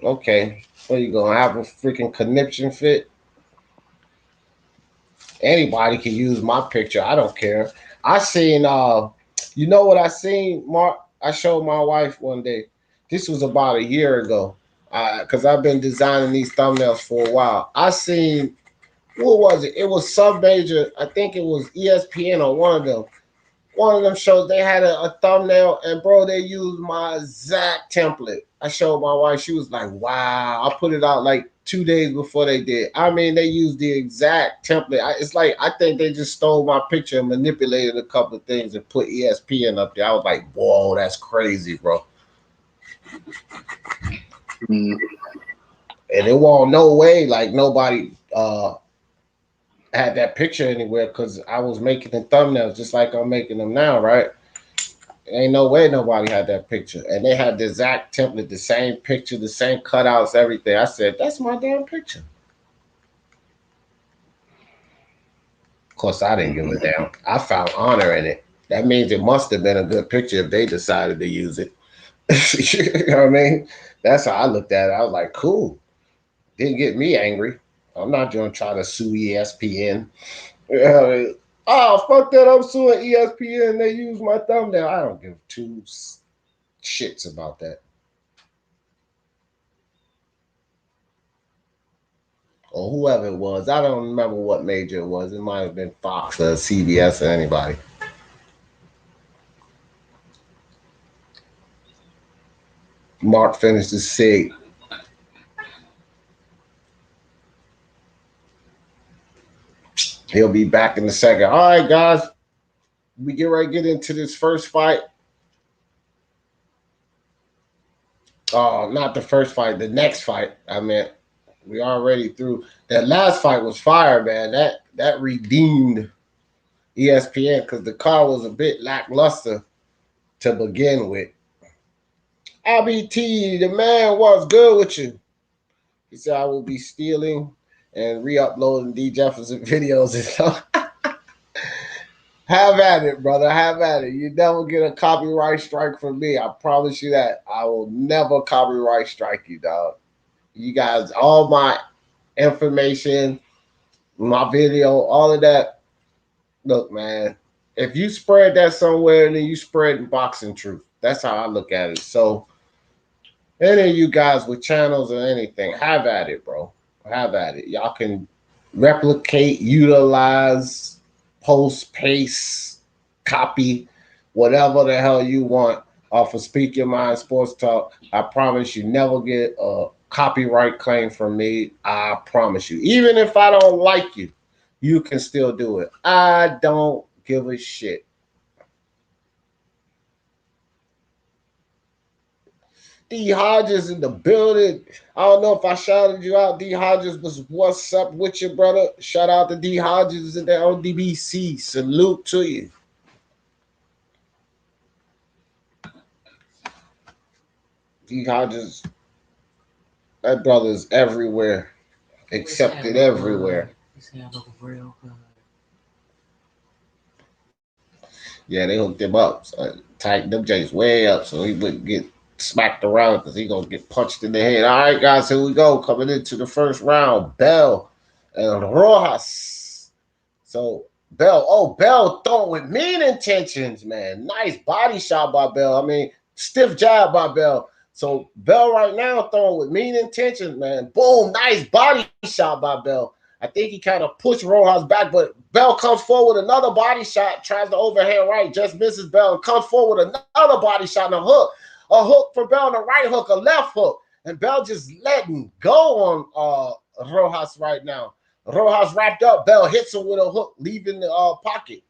Okay. What you gonna have a freaking conniption fit? Anybody can use my picture. I don't care. I seen you know what I seen, Mark? I showed my wife one day. This was about a year ago. Cause I've been designing these thumbnails for a while. I seen what was it? It was some major, I think it was ESPN or one of them shows. They had a thumbnail, and bro, they used my exact template. I showed my wife. She was like, "Wow!" I put it out like 2 days before they did. I mean, they used the exact template. It's like I think they just stole my picture and manipulated a couple of things and put ESPN up there. I was like, "Whoa, that's crazy, bro!" Mm. And it won't no way like nobody had that picture anywhere because I was making the thumbnails just like I'm making them now, right? Ain't no way nobody had that picture. And they had the exact template, the same picture, the same cutouts, everything. I said, that's my damn picture. Of course, I didn't give a damn. I found honor in it. That means it must have been a good picture if they decided to use it. You know what I mean? That's how I looked at it. I was like, cool. Didn't get me angry. I'm not going to try to sue ESPN. Oh, fuck that. I'm suing ESPN. They use my thumbnail. I don't give two shits about that. or whoever it was. I don't remember what major it was. It might have been Fox or CBS or anybody. Mark finished his sig. He'll be back in a second. All right, guys. We get ready to get into this first fight. Oh, not the first fight, the next fight. I meant we already through. That last fight was fire, man. That redeemed ESPN because the car was a bit lackluster to begin with. IBT, the man, was good with you. He said I will be stealing and re-uploading D Jefferson videos and stuff. Have at it, brother. Have at it. You never get a copyright strike from me. I promise you that. I will never copyright strike you, dog. You guys, all my information, my video, all of that. Look, man, if you spread that somewhere, then you spread boxing truth. That's how I look at it. So, any of you guys with channels or anything, have at it, bro. Have at it. Y'all can replicate, utilize, post, paste, copy, whatever the hell you want off of Speak Your Mind Sports Talk. I promise you never get a copyright claim from me. I promise you. Even if I don't like you, you can still do it. I don't give a shit. D Hodges in the building. I don't know if I shouted you out. D Hodges was what's up with you, brother. Shout out to D Hodges in the LDBC. Salute to you. D Hodges, that brother's everywhere. Accepted everywhere. Yeah, they hooked him up. So tightened them J's way up so he wouldn't get smacked around because he gonna get punched in the head. All right, guys, here we go. Coming into the first round, Bell and Rojas. So Bell throwing with mean intentions, man. Nice body shot by Bell. I mean, stiff jab by Bell. So Bell right now throwing with mean intentions, man. Boom, nice body shot by Bell. I think he kind of pushed Rojas back, but Bell comes forward, another body shot, tries to overhand right, just misses Bell, and comes forward, another body shot and a hook. A hook for Bell and a right hook, a left hook. And Bell just letting go on Rojas right now. Rojas wrapped up. Bell hits him with a hook, leaving the pocket.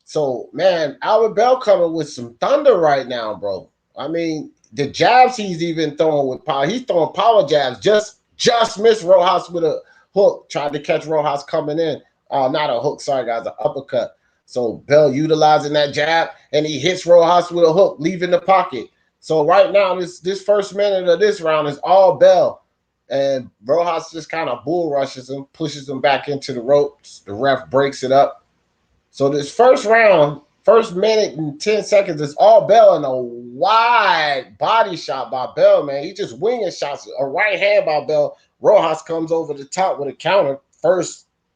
So, man, Albert Bell coming with some thunder right now, bro. I mean, the jabs he's even throwing with power. He's throwing power jabs. Just missed Rojas with a hook. Tried to catch Rojas coming in. Not a hook, sorry, guys, an uppercut. So Bell utilizing that jab, and he hits Rojas with a hook, leaving the pocket. So right now, this first minute of this round is all Bell. And Rojas just kind of bull rushes him, pushes him back into the ropes. The ref breaks it up. So this first round, first minute and 10 seconds, is all Bell and a wide body shot by Bell, man. He just winging shots. A right hand by Bell. Rojas comes over the top with a counter.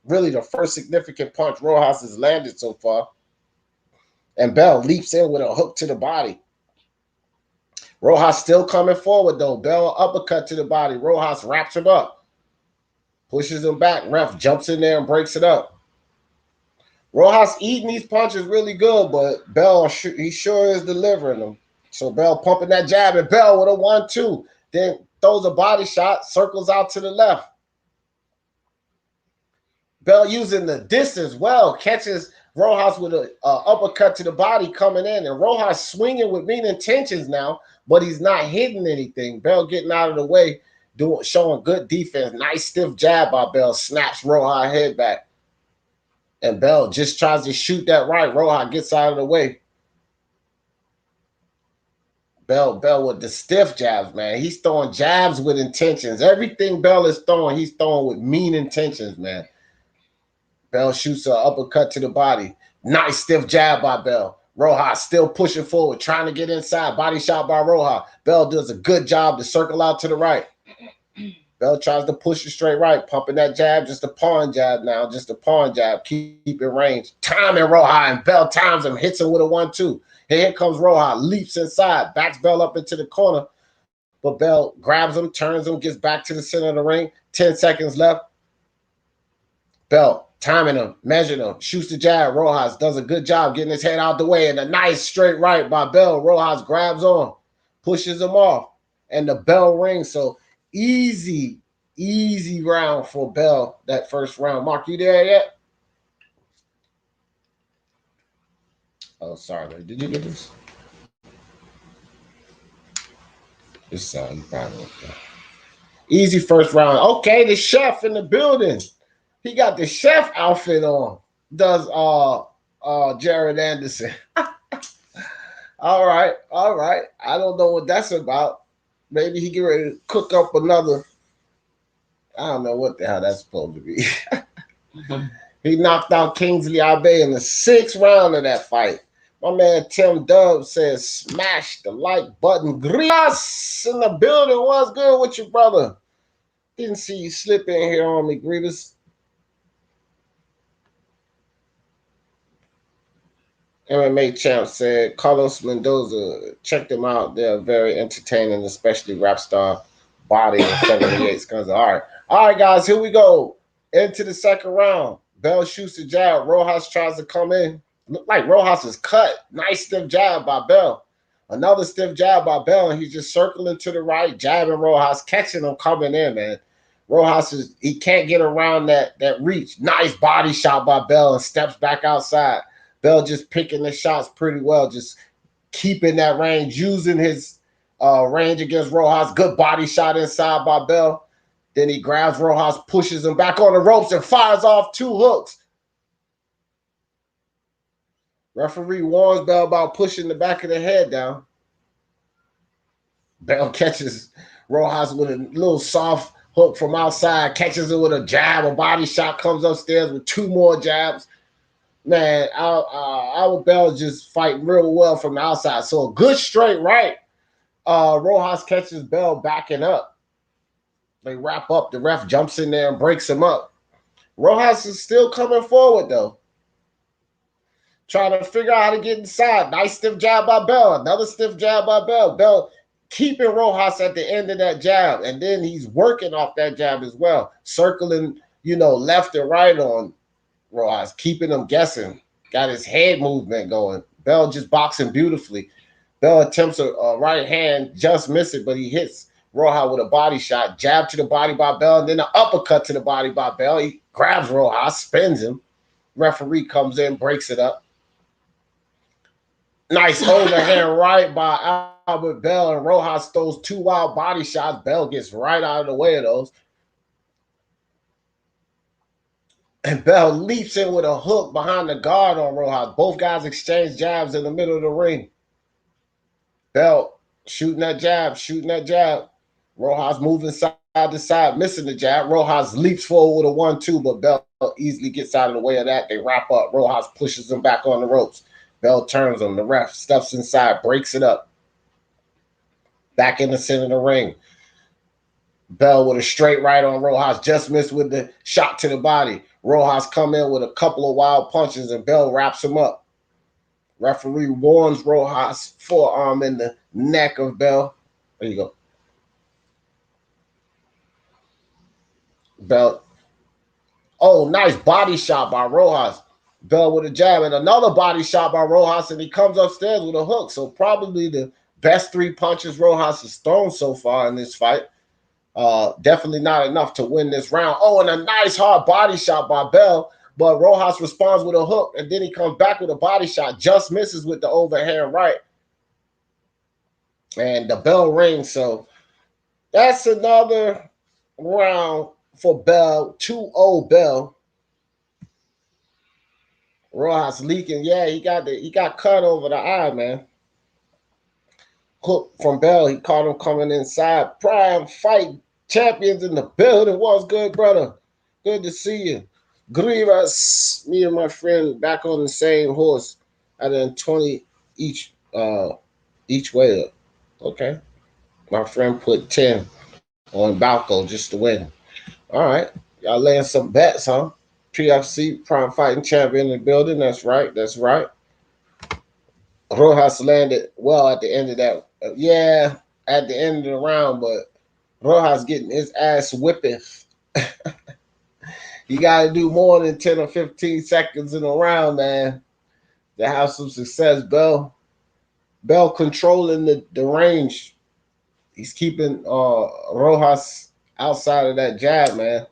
Really the first significant punch Rojas has landed so far. And Bell leaps in with a hook to the body. Rojas still coming forward, though. Bell uppercut to the body. Rojas wraps him up. Pushes him back. Ref jumps in there and breaks it up. Rojas eating these punches really good, but Bell, he sure is delivering them. So Bell pumping that jab, and Bell with a 1-2. Then throws a body shot, circles out to the left. Bell using the distance well, catches Rojas with an uppercut to the body coming in. And Rojas swinging with mean intentions now, but he's not hitting anything. Bell getting out of the way, showing good defense. Nice stiff jab by Bell. Snaps Rojas' head back. And Bell just tries to shoot that right. Rojas gets out of the way. Bell with the stiff jabs, man. He's throwing jabs with intentions. Everything Bell is throwing, he's throwing with mean intentions, man. Bell shoots an uppercut to the body. Nice stiff jab by Bell. Rojas still pushing forward, trying to get inside. Body shot by Rojas. Bell does a good job to circle out to the right. Bell tries to push it straight right, pumping that jab, just a pawn jab now, just a pawn jab, keep in range. Timing Rojas, and Bell times him, hits him with a 1-2. Here comes Rojas, leaps inside, backs Bell up into the corner. but Bell grabs him, turns him, gets back to the center of the ring. 10 seconds left. Bell timing him, measuring him, shoots the jab. Rojas does a good job getting his head out the way, and a nice straight right by Bell. Rojas grabs on, pushes him off, and the bell rings. So easy round for Bell, that first round. Mark, you there yet? Oh, sorry, man. Did you get this? This you probably okay. Easy first round. Okay, the chef in the building. He got the chef outfit on. Does Jared Anderson. All right. I don't know what that's about. Maybe he get ready to cook up another. I don't know what the hell that's supposed to be. He knocked out Kingsley Abe in the 6th round of that fight. My man Tim Dub says, smash the like button. Grias in the building. What's good with you, brother? Didn't see you slip in here on me, Grievous. MMA Champ said, Carlos Mendoza, check them out. They're very entertaining, especially rap star body and 78 guns. All right, guys, here we go. Into the second round. Bell shoots the jab. Rojas tries to come in. Looked like Rojas is cut. Nice stiff jab by Bell. Another stiff jab by Bell, and he's just circling to the right, jabbing Rojas, catching him coming in, man. Rojas he can't get around that reach. Nice body shot by Bell and steps back outside. Bell just picking the shots pretty well, just keeping that range, using his range against Rojas. Good body shot inside by Bell. Then he grabs Rojas, pushes him back on the ropes, and fires off 2 hooks. Referee warns Bell about pushing the back of the head down. Bell catches Rojas with a little soft hook from outside, catches it with a jab, a body shot, comes upstairs with 2 more jabs. Man, our Bell just fighting real well from the outside. So a good straight right. Rojas catches Bell backing up. They wrap up. The ref jumps in there and breaks him up. Rojas is still coming forward, though. Trying to figure out how to get inside. Nice stiff jab by Bell. Another stiff jab by Bell. Bell keeping Rojas at the end of that jab. And then he's working off that jab as well. Circling, left and right on Rojas, keeping him guessing. Got his head movement going. Bell just boxing beautifully. Bell attempts a right hand, just miss it, but he hits Rojas with a body shot. Jab to the body by Bell, and then an uppercut to the body by Bell. He grabs Rojas, spins him. Referee comes in, breaks it up. Nice overhand right by Albert Bell, and Rojas throws 2 wild body shots. Bell gets right out of the way of those. And Bell leaps in with a hook behind the guard on Rojas. Both guys exchange jabs in the middle of the ring. Bell shooting that jab. Rojas moving side to side, missing the jab. Rojas leaps forward with a 1-2, but Bell easily gets out of the way of that. They wrap up. Rojas pushes him back on the ropes. Bell turns him. The ref steps inside, breaks it up. Back in the center of the ring. Bell with a straight right on Rojas. Just missed with the shot to the body. Rojas come in with a couple of wild punches, and Bell wraps him up. Referee warns Rojas, forearm in the neck of Bell. There you go. Bell. Oh, nice body shot by Rojas. Bell with a jab, and another body shot by Rojas, and he comes upstairs with a hook. So probably the best 3 punches Rojas has thrown so far in this fight. Definitely not enough to win this round. Oh, and a nice hard body shot by Bell, but Rojas responds with a hook, and then he comes back with a body shot, just misses with the overhand right. And the bell rings, so that's another round for Bell, 2-0 Bell. Rojas leaking. Yeah, he got cut over the eye, man. Hook from Bell. He caught him coming inside. Prime fight champions in the building. What's good, brother? Good to see you. Grievous, me and my friend back on the same horse. I done 20 each way up. Okay. My friend put 10 on Balco just to win. All right. Y'all laying some bets, huh? PFC, Prime Fighting Champion in the building. That's right. Rojas landed well at the end of that. Yeah, at the end of the round, but Rojas getting his ass whipping. You got to do more than 10 or 15 seconds in a round, man, to have some success. Bell controlling the range. He's keeping Rojas outside of that jab, man.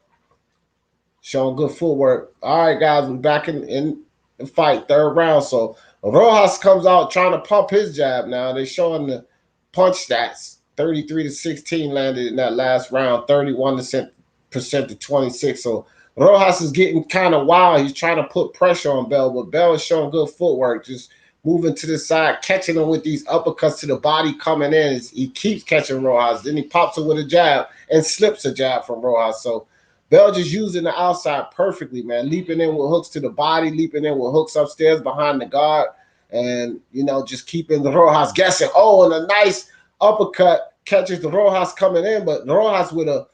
Showing good footwork. All right, guys, we're back in the fight, third round. So Rojas comes out trying to pump his jab now. They're showing the punch stats. 33-16 landed in that last round, 31% to 26. So Rojas is getting kind of wild. He's trying to put pressure on Bell, but Bell is showing good footwork, just moving to the side, catching him with these uppercuts to the body coming in. He keeps catching Rojas. Then he pops it with a jab and slips a jab from Rojas. So Bell just using the outside perfectly, man. Leaping in with hooks to the body, leaping in with hooks upstairs behind the guard, and, just keeping the Rojas guessing. Oh, and a nice uppercut catches the Rojas coming in, but Rojas with a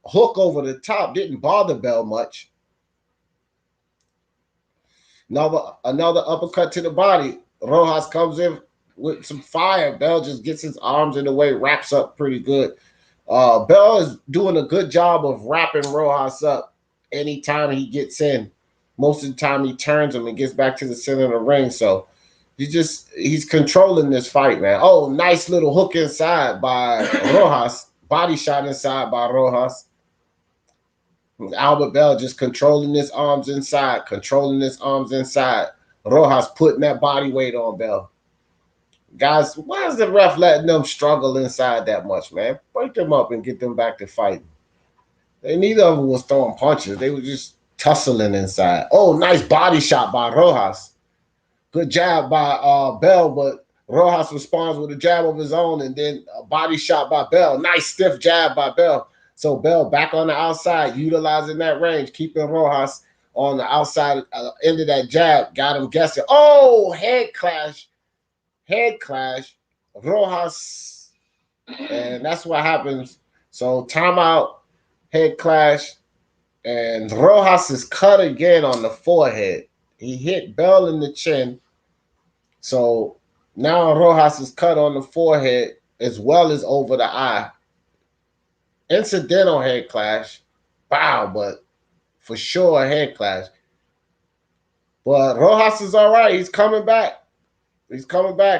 hook over the top didn't bother Bell much. Another uppercut to the body. Rojas comes in with some fire. Bell just gets his arms in the way, wraps up pretty good. Bell is doing a good job of wrapping Rojas up anytime he gets in. Most of the time he turns him and gets back to the center of the ring. So he's controlling this fight, man. Oh, nice little hook inside by Rojas. Body shot inside by Rojas. Albert Bell just controlling his arms inside, Rojas putting that body weight on Bell. Guys, why is the ref letting them struggle inside that much, man? Break them up and get them back to fighting. Neither of them was throwing punches. They were just tussling inside. Oh, nice body shot by Rojas. Good jab by Bell, but Rojas responds with a jab of his own, and then a body shot by Bell. Nice stiff jab by Bell. So Bell back on the outside, utilizing that range, keeping Rojas on the outside end of that jab. Got him guessing. Oh, head clash. Rojas. And that's what happens. So timeout, head clash. And Rojas is cut again on the forehead. He hit Bell in the chin. So now Rojas is cut on the forehead as well as over the eye. Incidental head clash. Wow, but for sure a head clash. But Rojas is all right. He's coming back.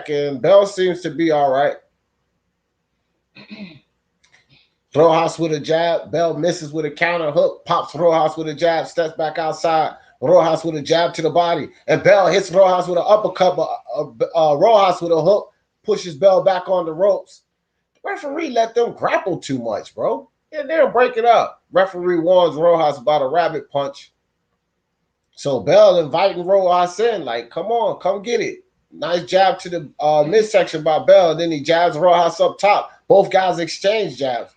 And Bell seems to be all right. Rojas with a jab. Bell misses with a counter hook. Pops Rojas with a jab. Steps back outside. Rojas with a jab to the body. And Bell hits Rojas with an uppercut. But Rojas with a hook pushes Bell back on the ropes. Referee let them grapple too much, bro. Yeah, they'll break it up. Referee warns Rojas about a rabbit punch. So Bell inviting Rojas in, like, come on, come get it. Nice jab to the midsection by Bell. Then he jabs Rojas up top. Both guys exchange jabs.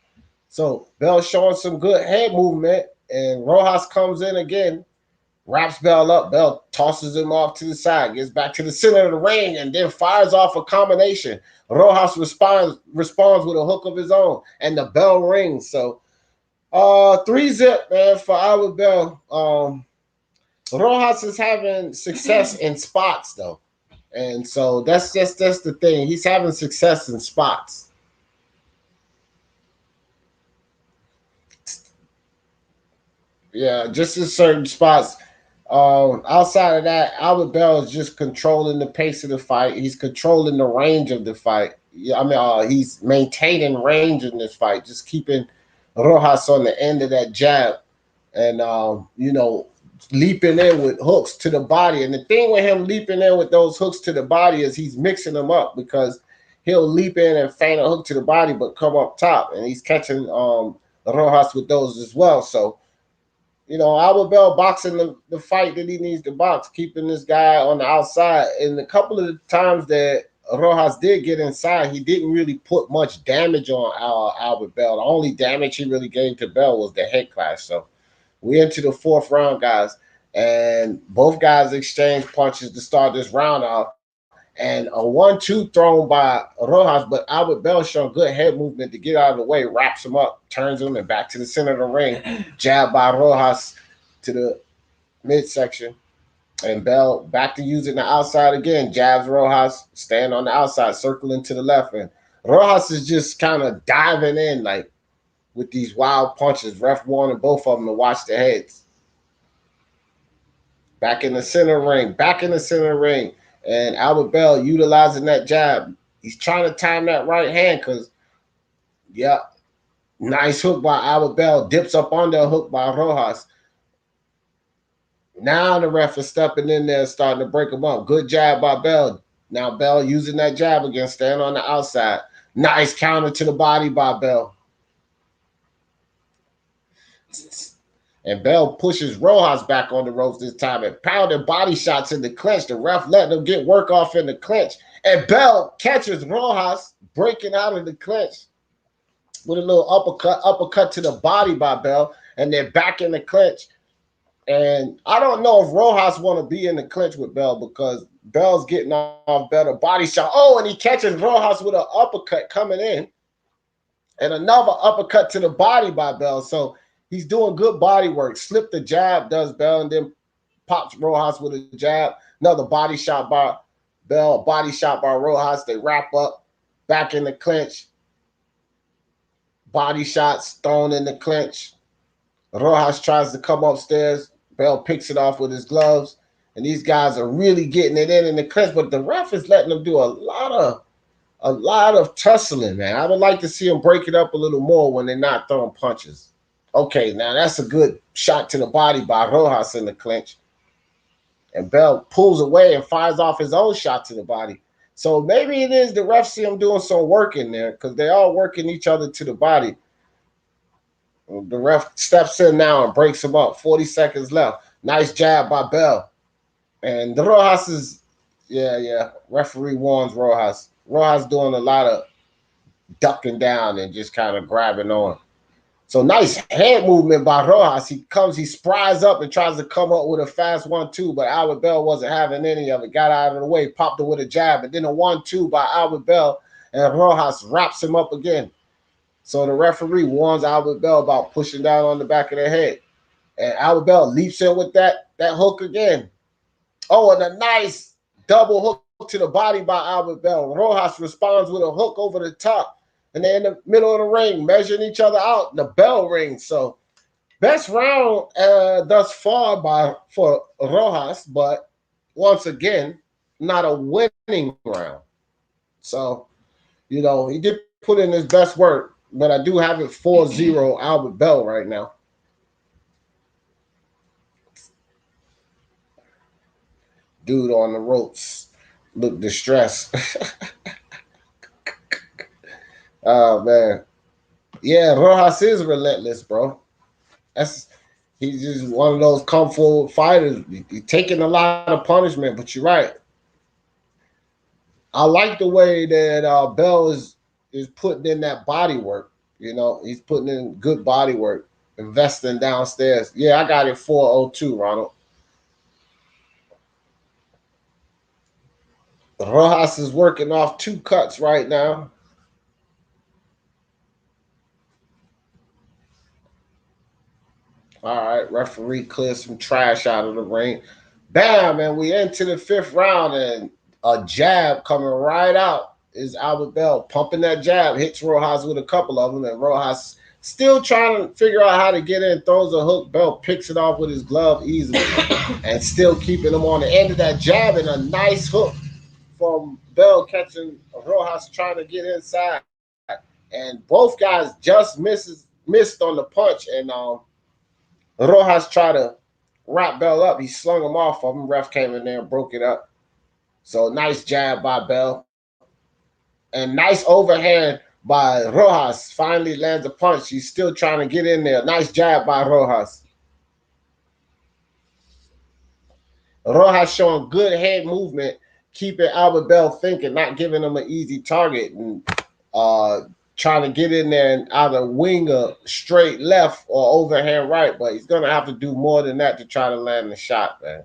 So Bell showing some good head movement. And Rojas comes in again, wraps Bell up. Bell tosses him off to the side, gets back to the center of the ring, and then fires off a combination. Rojas responds with a hook of his own, and the bell rings. So 3-0, man, for Albert Bell. Rojas is having success in spots, though. And so that's the thing. He's having success in spots. Yeah, just in certain spots. Outside of that, Albert Bell is just controlling the pace of the fight. He's controlling the range of the fight. I mean, he's maintaining range in this fight, just keeping Rojas on the end of that jab and, leaping in with hooks to the body. And the thing with him leaping in with those hooks to the body is he's mixing them up, because he'll leap in and feint a hook to the body but come up top, and he's catching Rojas with those as well. So, Albert Bell boxing the fight that he needs to box, keeping this guy on the outside. And a couple of the times that Rojas did get inside, he didn't really put much damage on Albert Bell. The only damage he really gave to Bell was the head clash. So we're into the fourth round, guys, and both guys exchanged punches to start this round off. And a 1-2 thrown by Rojas, but Albert Bell showing good head movement to get out of the way, wraps him up, turns him, and back to the center of the ring. Jab by Rojas to the midsection. And Bell back to using the outside again. Jabs Rojas, stand on the outside, circling to the left. And Rojas is just kind of diving in like with these wild punches. Ref wanted both of them to watch their heads. Back in the center ring, and Albert Bell utilizing that jab. He's trying to time that right hand because, yeah, nice hook by Albert Bell. Dips up under a hook by Rojas. Now the ref is stepping in there, starting to break him up. Good jab by Bell. Now Bell using that jab again, staying on the outside. Nice counter to the body by Bell. And Bell pushes Rojas back on the ropes this time and pounding body shots in the clinch. The ref letting him get work off in the clinch. And Bell catches Rojas breaking out of the clinch with a little uppercut to the body by Bell. And they're back in the clinch. And I don't know if Rojas want to be in the clinch with Bell because Bell's getting off better body shot. Oh, and he catches Rojas with an uppercut coming in. And another uppercut to the body by Bell. So he's doing good body work. Slip the jab, does Bell, and then pops Rojas with a jab. Another body shot by Bell, body shot by Rojas. They wrap up, back in the clinch. Body shots thrown in the clinch. Rojas tries to come upstairs. Bell picks it off with his gloves. And these guys are really getting it in the clinch. But the ref is letting them do a lot of tussling, man. I would like to see them break it up a little more when they're not throwing punches. Okay, now that's a good shot to the body by Rojas in the clinch. And Bell pulls away and fires off his own shot to the body. So maybe it is the ref see him doing some work in there because they all working each other to the body. The ref steps in now and breaks him up. 40 seconds left. Nice jab by Bell. And the Rojas is, referee warns Rojas. Rojas doing a lot of ducking down and just kind of grabbing on. So nice head movement by Rojas. He spries up and tries to come up with a fast 1-2, but Albert Bell wasn't having any of it. Got out of the way, popped it with a jab, and then a 1-2 by Albert Bell, and Rojas wraps him up again. So the referee warns Albert Bell about pushing down on the back of the head. And Albert Bell leaps in with that hook again. Oh, and a nice double hook to the body by Albert Bell. Rojas responds with a hook over the top. And they're in the middle of the ring, measuring each other out. The bell rings. So best round thus far for Rojas, but once again, not a winning round. So, he did put in his best work, but I do have it 4-0 Albert Bell right now. Dude on the ropes look distressed. Oh, man. Yeah, Rojas is relentless, bro. He's just one of those come forward fighters. He's taking a lot of punishment, but you're right. I like the way that Bell is putting in that body work. He's putting in good body work, investing downstairs. Yeah, I got it 4-0-2, Ronald. Rojas is working off 2 cuts right now. All right, referee clears some trash out of the ring. Bam, and we into the 5th round, and a jab coming right out is Albert Bell. Pumping that jab, hits Rojas with a couple of them, and Rojas still trying to figure out how to get in, throws a hook. Bell picks it off with his glove easily, and still keeping him on the end of that jab, and a nice hook from Bell catching Rojas trying to get inside. And both guys just missed on the punch, and Rojas tried to wrap Bell up. He slung him off of him. Ref came in there and broke it up. So nice jab by Bell. And nice overhand by Rojas. Finally lands a punch. He's still trying to get in there. Nice jab by Rojas. Rojas showing good head movement, keeping Albert Bell thinking, not giving him an easy target, and trying to get in there and either wing a straight left or overhand right, but he's going to have to do more than that to try to land the shot, man.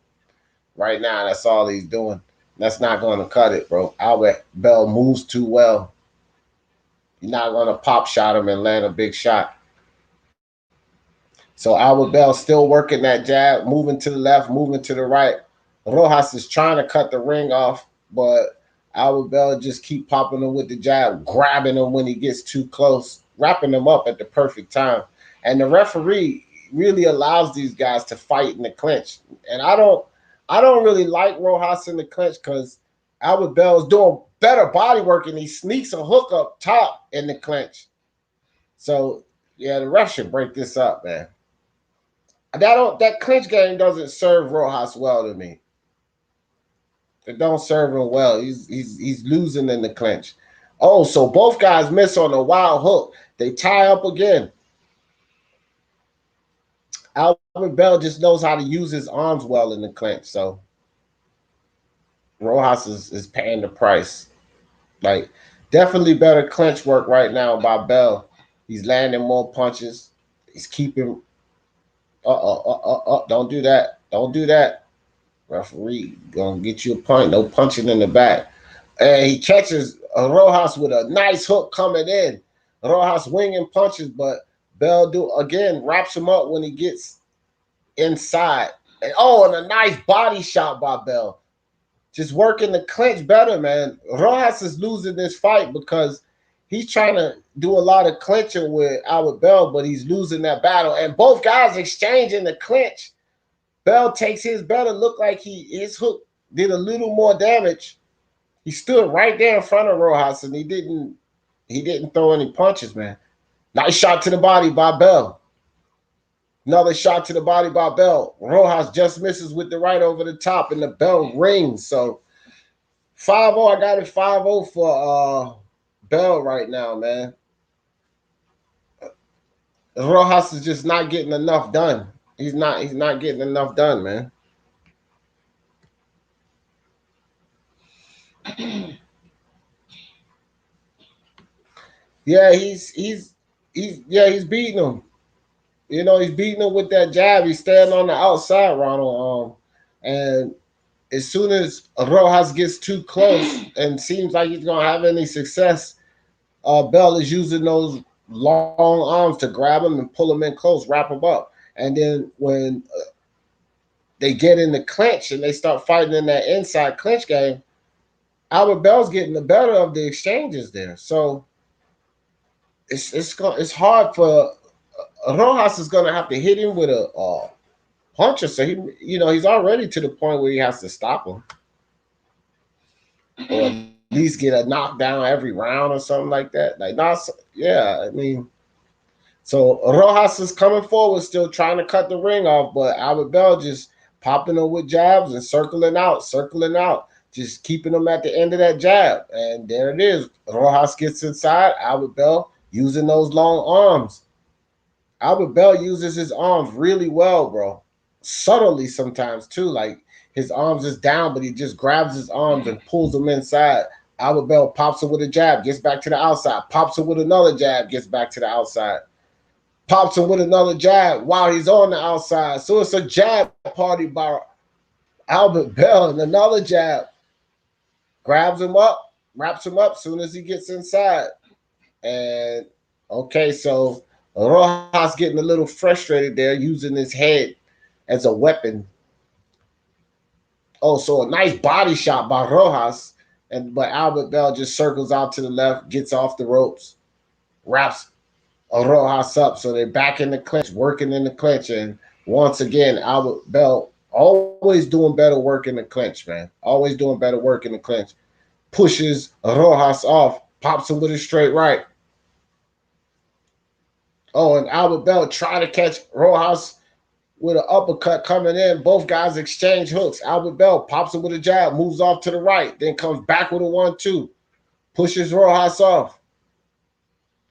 Right now, that's all he's doing. That's not going to cut it, bro. Albert Bell moves too well. You're not going to pop shot him and land a big shot. So Albert Bell still working that jab, moving to the left, moving to the right. Rojas is trying to cut the ring off, but Albert Bell just keep popping him with the jab, grabbing him when he gets too close, wrapping him up at the perfect time. And the referee really allows these guys to fight in the clinch. And I don't really like Rojas in the clinch because Albert Bell is doing better body work and he sneaks a hook up top in the clinch. So yeah, the ref should break this up, man. That clinch game doesn't serve Rojas well to me. It don't serve him well. He's losing in the clinch. Oh, so both guys miss on a wild hook. They tie up again. Albert Bell just knows how to use his arms well in the clinch. So Rojas is paying the price. Like, definitely better clinch work right now by Bell. He's landing more punches. He's keeping. Don't do that. Don't do that. Referee gonna get you a point. No punching in the back. And he catches Rojas with a nice hook coming in. Rojas winging punches, but Bell wraps him up when he gets inside. And a nice body shot by Bell. Just working the clinch better, man. Rojas is losing this fight because he's trying to do a lot of clinching with Albert Bell, but he's losing that battle. And both guys exchanging the clinch. Bell takes his better, look like his hook did a little more damage. He stood right there in front of Rojas and he didn't throw any punches, man. Nice shot to the body by Bell. Another shot to the body by Bell. Rojas just misses with the right over the top and the bell rings. So 5-0, I got it 5-0 for Bell right now, man. Rojas is just not getting enough done. He's not getting enough done, man. Yeah, he's beating him. You know, he's beating him with that jab. He's staying on the outside, Ronald. And as soon as Rojas gets too close and seems like he's gonna have any success, Bell is using those long arms to grab him and pull him in close, wrap him up. And then when they get in the clinch and they start fighting in that inside clinch game, Albert Bell's getting the better of the exchanges there. So it's hard for Rojas is going to have to hit him with a puncher. So he's already to the point where he has to stop him, or at least get a knockdown every round or something like that. So Rojas is coming forward, still trying to cut the ring off, but Albert Bell just popping him with jabs and circling out, just keeping him at the end of that jab. And there it is. Rojas gets inside. Albert Bell using those long arms. Albert Bell uses his arms really well, bro. Subtly sometimes too. Like his arms is down, but he just grabs his arms and pulls them inside. Albert Bell pops him with a jab, gets back to the outside. Pops him with another jab, gets back to the outside. Pops him with another jab while he's on the outside. So it's a jab party by Albert Bell, and another jab. Grabs him up, wraps him up as soon as he gets inside. And okay, so Rojas getting a little frustrated there, using his head as a weapon. Oh, so a nice body shot by Rojas, but Albert Bell just circles out to the left, gets off the ropes, wraps Rojas up. So they're back in the clinch, working in the clinch. And once again, Albert Bell always doing better work in the clinch, man. Always doing better work in the clinch. Pushes Rojas off, pops him with a straight right. Oh, and Albert Bell try to catch Rojas with an uppercut coming in. Both guys exchange hooks. Albert Bell pops him with a jab, moves off to the right, then comes back with a 1-2. Pushes Rojas off.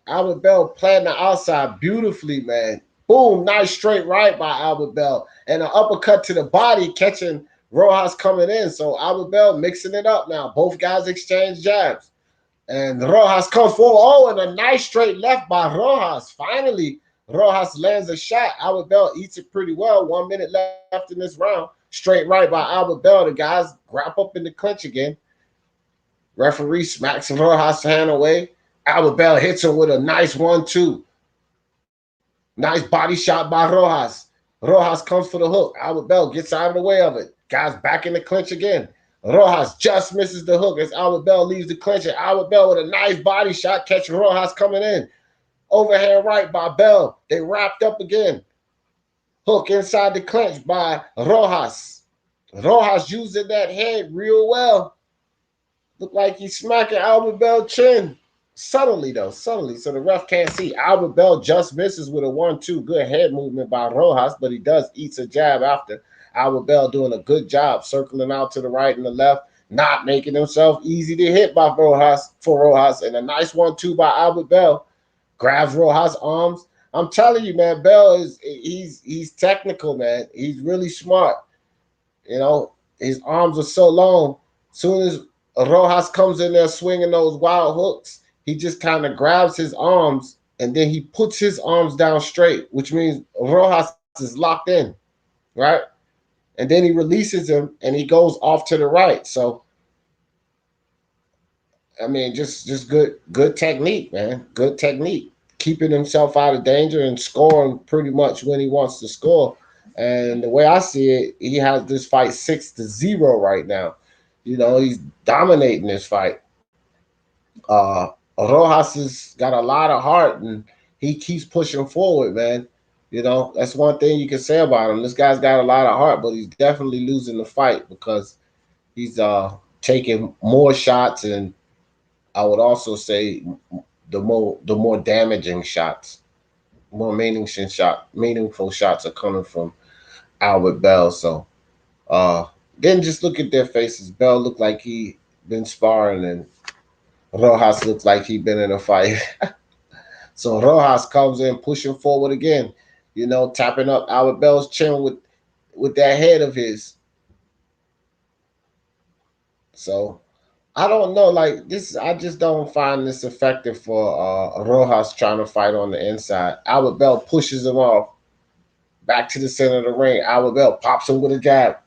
Albert Bell playing the outside beautifully, man. Boom, nice straight right by Albert Bell. And an uppercut to the body, catching Rojas coming in. So Albert Bell mixing it up now. Both guys exchange jabs. And Rojas comes forward. Oh, and a nice straight left by Rojas. Finally, Rojas lands a shot. Albert Bell eats it pretty well. 1 minute left in this round. Straight right by Albert Bell. The guys wrap up in the clinch again. Referee smacks Rojas' hand away. Albert Bell hits him with a nice 1-2. Nice body shot by Rojas. Rojas comes for the hook. Albert Bell gets out of the way of it. Guys back in the clinch again. Rojas just misses the hook as Albert Bell leaves the clinch. And Albert Bell with a nice body shot catching Rojas coming in. Overhand right by Bell. They wrapped up again. Hook inside the clinch by Rojas. Rojas using that head real well. Looked like he's smacking Albert Bell chin. Subtly, though. Subtly. So the ref can't see. Albert Bell just misses with a 1-2. Good head movement by Rojas, but he does eat a jab after. Albert Bell doing a good job circling out to the right and the left, not making himself easy to hit by Rojas. And a nice 1-2 by Albert Bell. Grabs Rojas' arms. I'm telling you, man, Bell he's technical, man. He's really smart. You know, his arms are so long. Soon as Rojas comes in there swinging those wild hooks, he just kind of grabs his arms and then he puts his arms down straight, which means Rojas is locked in, right? And then he releases him and he goes off to the right. So, I mean, just good technique, man. Good technique. Keeping himself out of danger and scoring pretty much when he wants to score. And the way I see it, he has this fight 6-0 right now. You know, he's dominating this fight. Rojas has got a lot of heart and he keeps pushing forward, man. You know, that's one thing you can say about him. This guy's got a lot of heart, but he's definitely losing the fight because he's taking more shots, and I would also say the more damaging shots, more meaningful shots are coming from Albert Bell. So then just look at their faces. Bell looked like he been sparring, and Rojas looked like he been in a fight. So Rojas comes in pushing forward again, you know, tapping up Albert Bell's chin with that head of his. So I don't know, like this. I just don't find this effective for Rojas trying to fight on the inside. Albert Bell pushes him off back to the center of the ring. Albert Bell pops him with a jab.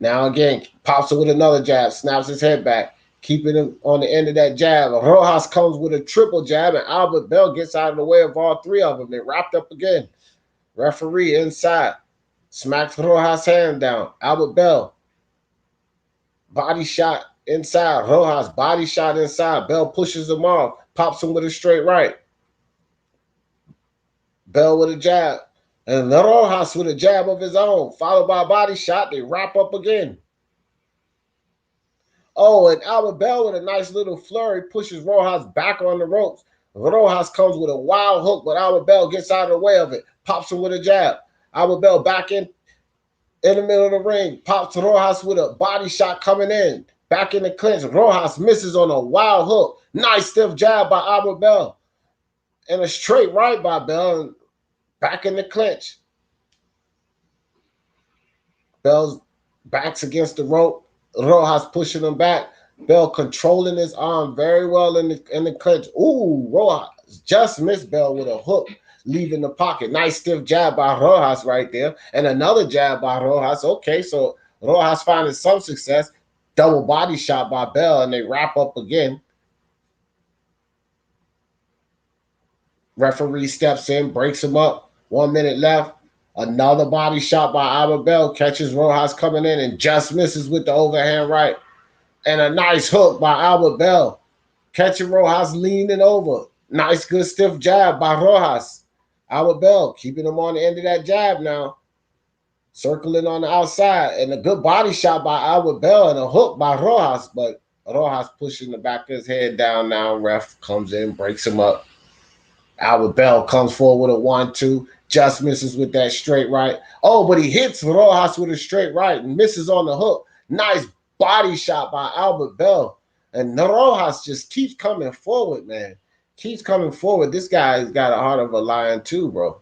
Now again, pops him with another jab, snaps his head back, keeping him on the end of that jab. Rojas comes with a triple jab, and Albert Bell gets out of the way of all three of them. They wrapped up again. Referee inside smacks Rojas' hand down. Albert Bell body shot inside. Rojas body shot inside. Bell pushes him off, pops him with a straight right. Bell with a jab. And Rojas with a jab of his own, followed by a body shot. They wrap up again. Oh, and Albert Bell with a nice little flurry pushes Rojas back on the ropes. Rojas comes with a wild hook, but Albert Bell gets out of the way of it. Pops him with a jab. Albert Bell back in the middle of the ring. Pops Rojas with a body shot coming in. Back in the clinch. Rojas misses on a wild hook. Nice stiff jab by Albert Bell. And a straight right by Bell. And back in the clinch. Bell's back's against the rope. Rojas pushing him back. Bell controlling his arm very well in the clinch. Ooh, Rojas just missed Bell with a hook, leaving the pocket. Nice stiff jab by Rojas right there. And another jab by Rojas. Okay, so Rojas finding some success. Double body shot by Bell, and they wrap up again. Referee steps in, breaks him up. 1 minute left. Another body shot by Albert Bell. Catches Rojas coming in and just misses with the overhand right. And a nice hook by Albert Bell. Catching Rojas leaning over. Nice, good, stiff jab by Rojas. Albert Bell keeping him on the end of that jab now. Circling on the outside. And a good body shot by Albert Bell and a hook by Rojas. But Rojas pushing the back of his head down now. Ref comes in, breaks him up. Albert Bell comes forward with a 1-2. Just misses with that straight right. Oh, but he hits Rojas with a straight right and misses on the hook. Nice body shot by Albert Bell. And Rojas just keeps coming forward, man. Keeps coming forward. This guy's got a heart of a lion too, bro.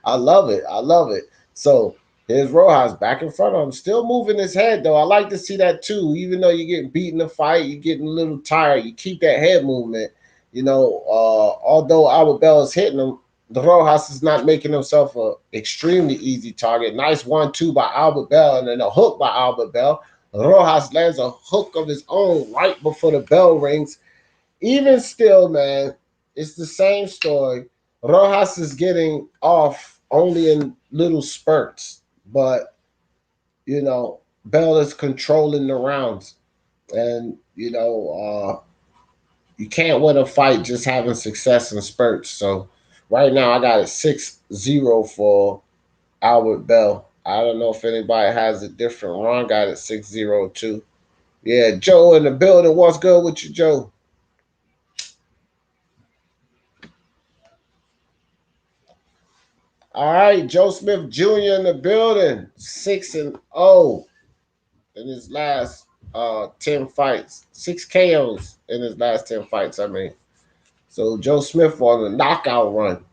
I love it. I love it. So here's Rojas back in front of him. Still moving his head, though. I like to see that too. Even though you're getting beat in the fight, you're getting a little tired. You keep that head movement. You know, although Albert Bell is hitting him, the Rojas is not making himself an extremely easy target. Nice 1-2 by Albert Bell and then a hook by Albert Bell. Rojas lands a hook of his own right before the bell rings. Even still, man, it's the same story. Rojas is getting off only in little spurts. But, you know, Bell is controlling the rounds. And, you can't win a fight just having success in spurts. So right now I got it 6-0 for Albert Bell. I don't know if anybody has a different run. Got it 6-0 too. Yeah, Joe in the building. What's good with you, Joe? All right, Joe Smith Jr. in the building. 6-0 in his last 10 fights. 6 KOs in his last 10 fights, I mean. So Joe Smith on a knockout run.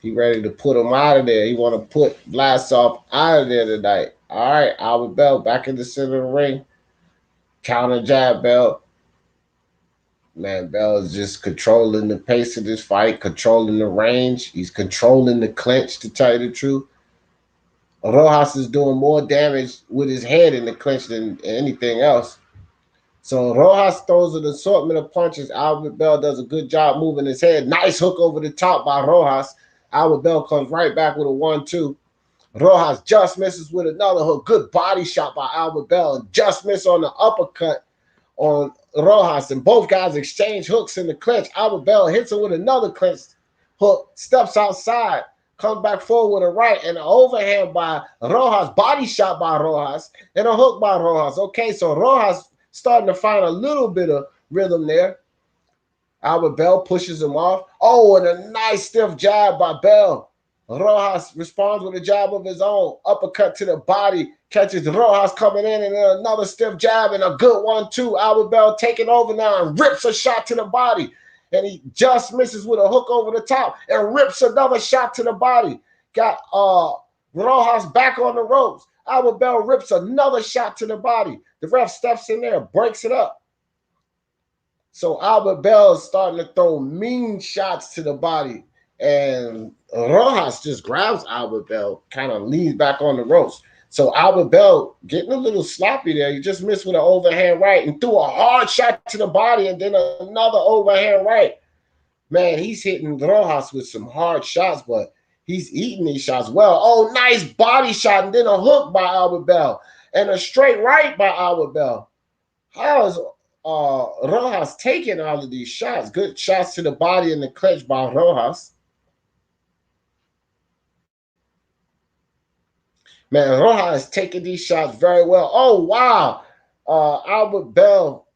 He ready to put him out of there. He want to put Vlasov out of there tonight. All right, Albert Bell back in the center of the ring. Counter jab, Bell. Man, Bell is just controlling the pace of this fight, controlling the range. He's controlling the clinch, to tell you the truth. Rojas is doing more damage with his head in the clinch than anything else. So Rojas throws an assortment of punches. Albert Bell does a good job moving his head. Nice hook over the top by Rojas. Albert Bell comes right back with a 1-2. Rojas just misses with another hook. Good body shot by Albert Bell. And just miss on the uppercut on Rojas. And both guys exchange hooks in the clinch. Albert Bell hits him with another clinch hook. Steps outside. Comes back forward with a right. And an overhand by Rojas. Body shot by Rojas. And a hook by Rojas. Okay, so Rojas starting to find a little bit of rhythm there. Albert Bell pushes him off. Oh, and a nice stiff jab by Bell. Rojas responds with a jab of his own. Uppercut to the body. Catches Rojas coming in, and then another stiff jab and a good 1-2. Albert Bell taking over now and rips a shot to the body. And he just misses with a hook over the top and rips another shot to the body. Got Rojas back on the ropes. Albert Bell rips another shot to the body. The ref steps in there, breaks it up. So Albert Bell is starting to throw mean shots to the body. And Rojas just grabs Albert Bell, kind of leans back on the ropes. So Albert Bell getting a little sloppy there. He just missed with an overhand right and threw a hard shot to the body and then another overhand right. Man, he's hitting Rojas with some hard shots, but he's eating these shots well. Oh, nice body shot and then a hook by Albert Bell and a straight right by Albert Bell. How is Rojas taking all of these shots? Good shots to the body and the clinch by Rojas. Man, Rojas taking these shots very well. Oh, wow. Albert Bell.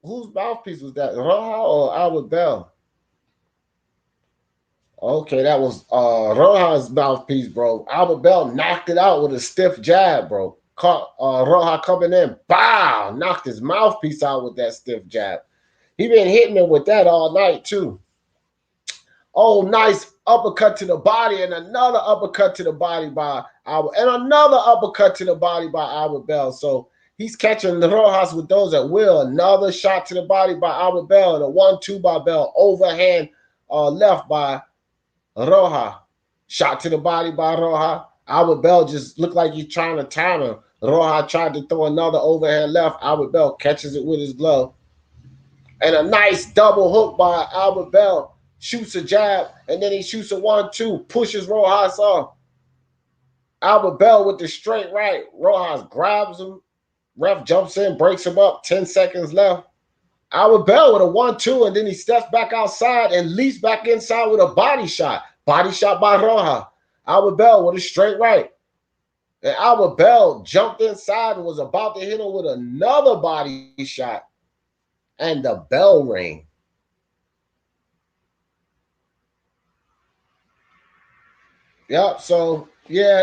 Whose mouthpiece was that? Rojas or Albert Bell? Okay, that was Rojas' mouthpiece, bro. Albert Bell knocked it out with a stiff jab, bro. Caught Rojas coming in. Bow! Knocked his mouthpiece out with that stiff jab. He been hitting him with that all night, too. Oh, nice uppercut to the body and another uppercut to the body by Albert. And another uppercut to the body by Albert Bell. So he's catching Rojas with those at will. Another shot to the body by Albert Bell and a 1-2 by Bell. Overhand left by Rojas. Shot to the body by Rojas. Albert Bell just looked like he's trying to time him. Rojas tried to throw another overhand left. Albert Bell catches it with his glove. And a nice double hook by Albert Bell. Shoots a jab, and then he shoots a 1-2, pushes Rojas off. Albert Bell with the straight right. Rojas grabs him. Ref jumps in, breaks him up. 10 seconds left. Albert Bell with a 1-2, and then he steps back outside and leaps back inside with a body shot. Body shot by Rojas. Albert Bell with a straight right. And Albert Bell jumped inside and was about to hit him with another body shot. And the bell rang. Yep. So yeah,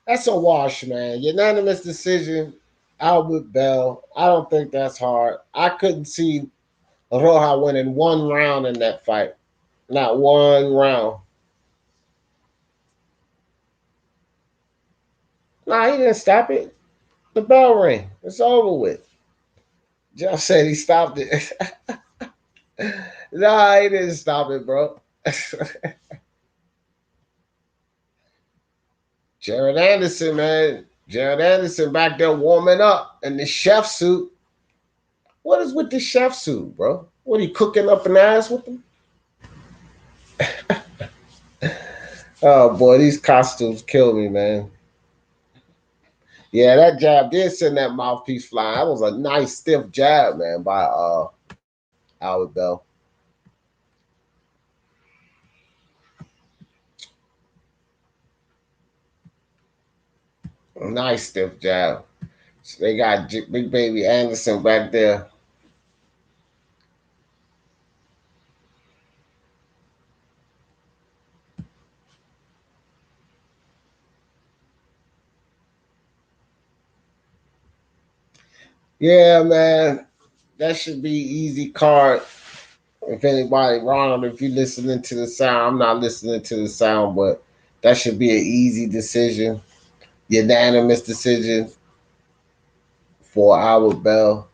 that's a wash, man. Unanimous decision, Albert Bell. I don't think that's hard. I couldn't see Rojas winning one round in that fight. Not one round. Nah, he didn't stop it. The bell rang. It's over with. Jeff said he stopped it. Nah, he didn't stop it, bro. Jared Anderson, man. Jared Anderson back there warming up in the chef suit. What is with the chef suit, bro? What, he cooking up an ass with him? Oh boy, these costumes kill me, man. Yeah, that jab did send that mouthpiece flying. That was a nice stiff jab, man, by Albert Bell. Nice stiff jab. So they got Big Baby Anderson back there. Yeah, man. That should be easy card. If anybody, Ronald, if you're listening to the sound, I'm not listening to the sound, but that should be an easy decision, unanimous decision for Albert Bell.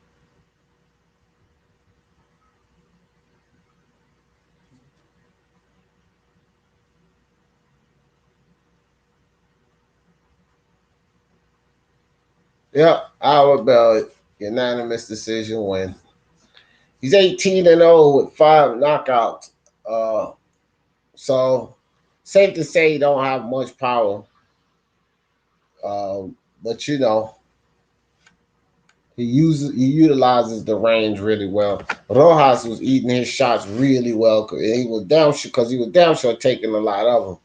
Yep, Albert Bell, unanimous decision win. He's 18-0 with 5 knockouts. Uh, so safe to say he don't have much power. But he utilizes the range really well. Rojas was eating his shots really well. He was damn sure taking a lot of them.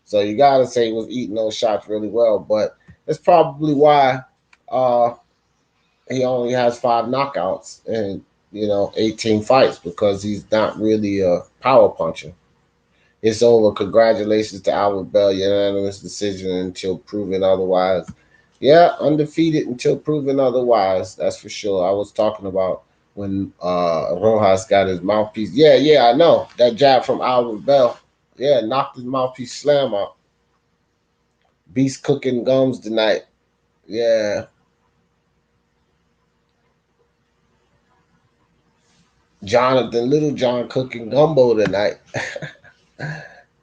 So you gotta say he was eating those shots really well. But that's probably why uh, he only has 5 knockouts and 18 fights, because he's not really a power puncher. It's over. Congratulations to Albert Bell. Unanimous decision until proven otherwise. Yeah, undefeated until proven otherwise. That's for sure. I was talking about when Rojas got his mouthpiece. Yeah, I know. That jab from Albert Bell. Yeah, knocked his mouthpiece slam out. Beast cooking gums tonight. Yeah. Jonathan Little John cooking gumbo tonight.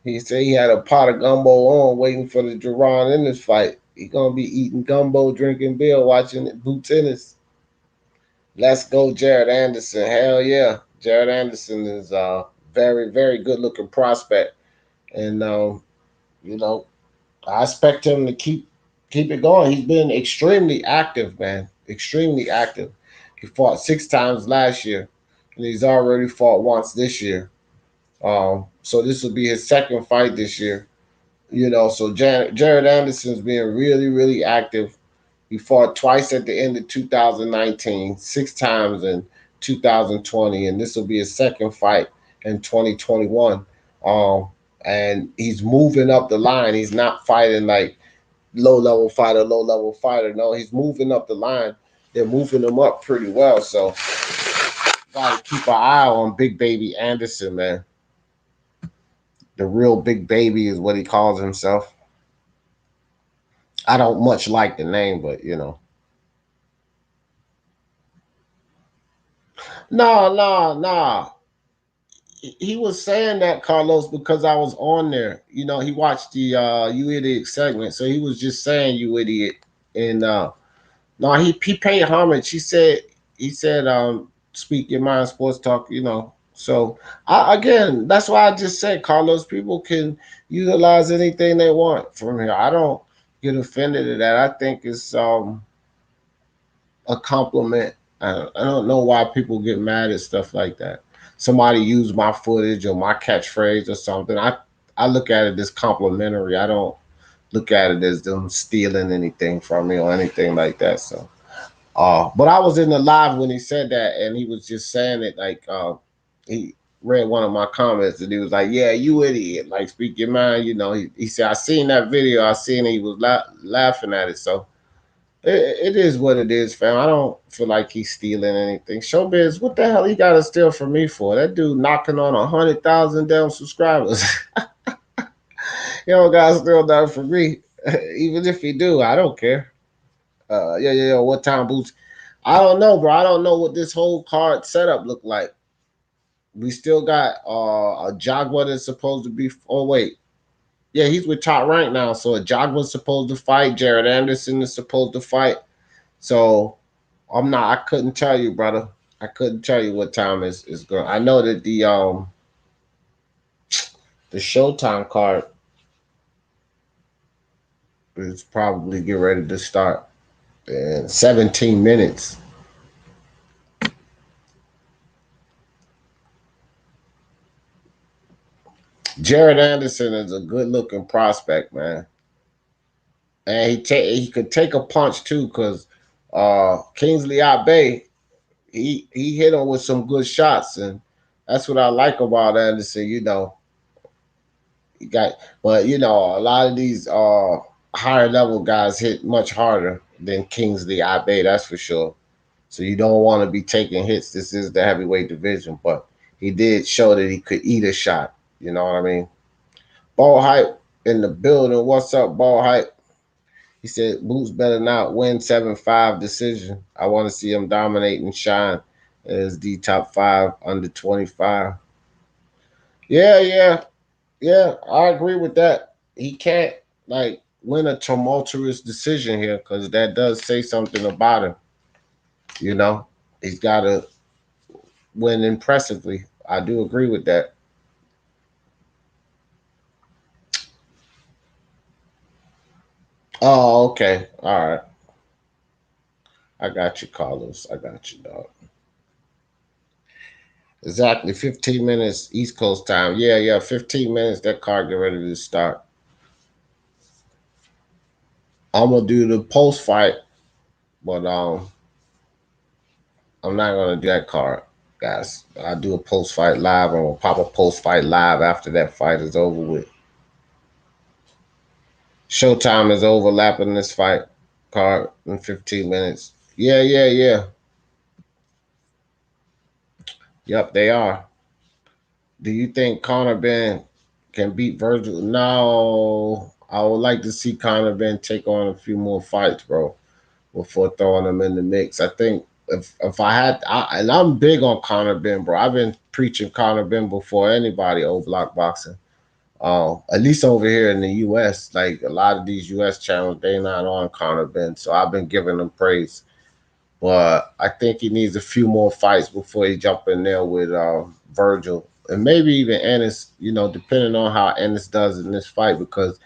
He said he had a pot of gumbo on, waiting for the Duran in this fight. He gonna be eating gumbo, drinking beer, watching boot tennis. Let's go, Jared Anderson. Hell yeah, Jared Anderson is a very, very good looking prospect, and you know I expect him to keep it going. He's been extremely active, man. Extremely active. He fought 6 times last year, and he's already fought once this year. So this will be his second fight this year. So Jared Anderson's being really, really active. He fought twice at the end of 2019, 6 times in 2020, and this will be his second fight in 2021. Um, and he's moving up the line. He's not fighting like low level fighter, low level fighter. No, he's moving up the line. They're moving him up pretty well. So gotta keep an eye on Big Baby Anderson, man. The real Big Baby is what he calls himself. I don't much like the name, but No. He was saying that, Carlos, because I was on there. He watched the You Idiot segment, so he was just saying You Idiot. And no, he paid homage. He said, speak your mind, sports talk. So again, that's why I just said, Carlos, people can utilize anything they want from here. I don't get offended at that. I think it's a compliment. I don't know why people get mad at stuff like that. Somebody used my footage or my catchphrase or something. I look at it as complimentary. I don't look at it as them stealing anything from me or anything like that. So, but I was in the live when he said that, and he was just saying it like he read one of my comments, and he was like, "Yeah, you idiot! Like, speak your mind." He said, "I seen that video. I seen it." He was laughing at it. So it is what it is, fam. I don't feel like he's stealing anything. Showbiz, what the hell he got to steal from me for? That dude knocking on 100,000 damn subscribers. He don't got to steal nothing from me. Even if he do, I don't care. Yeah. What time boots? I don't know, bro. I don't know what this whole card setup look like. We still got a Jaguar that's supposed to be. Oh wait, yeah, he's with Top Rank now. So a Jaguar's supposed to fight. Jared Anderson is supposed to fight. So I'm not. I couldn't tell you, brother. I couldn't tell you what time is going. I know that the Showtime card It's probably get ready to start in 17 minutes. Jared Anderson is a good looking prospect, man. And he could take a punch too, because Kingsley Abe, he hit him with some good shots, and that's what I like about Anderson. He got, but a lot of these higher level guys hit much harder than Kingsley Abe, that's for sure. So you don't want to be taking hits. This is the heavyweight division, but he did show that he could eat a shot. You know what I mean? Ball hype in the building. What's up, ball hype? He said Boots better not win 7-5 decision. I want to see him dominate and shine as the top 5 under 25. Yeah. I agree with that. He can't like win a tumultuous decision here because that does say something about him. You know, he's got to win impressively. I do agree with that. Oh, okay. All right. I got you, Carlos. I got you, dog. Exactly. 15 minutes East Coast time. Yeah. 15 minutes. That card get ready to start. I'm gonna do the post fight, but I'm not gonna do that card, guys. I'll do a post fight live. I'm gonna pop a post fight live after that fight is over with. Showtime is overlapping this fight card in 15 minutes. Yeah. Yep, they are. Do you think Conor Ben can beat Virgil? No. I would like to see Conor Ben take on a few more fights, bro, before throwing him in the mix. I think if I had, and I'm big on Conor Ben, bro. I've been preaching Conor Ben before anybody, old block boxing. At least over here in the U.S., like a lot of these U.S. channels, they not on Conor Ben, so I've been giving them praise. But I think he needs a few more fights before he jump in there with Virgil and maybe even Ennis. Depending on how Ennis does in this fight, because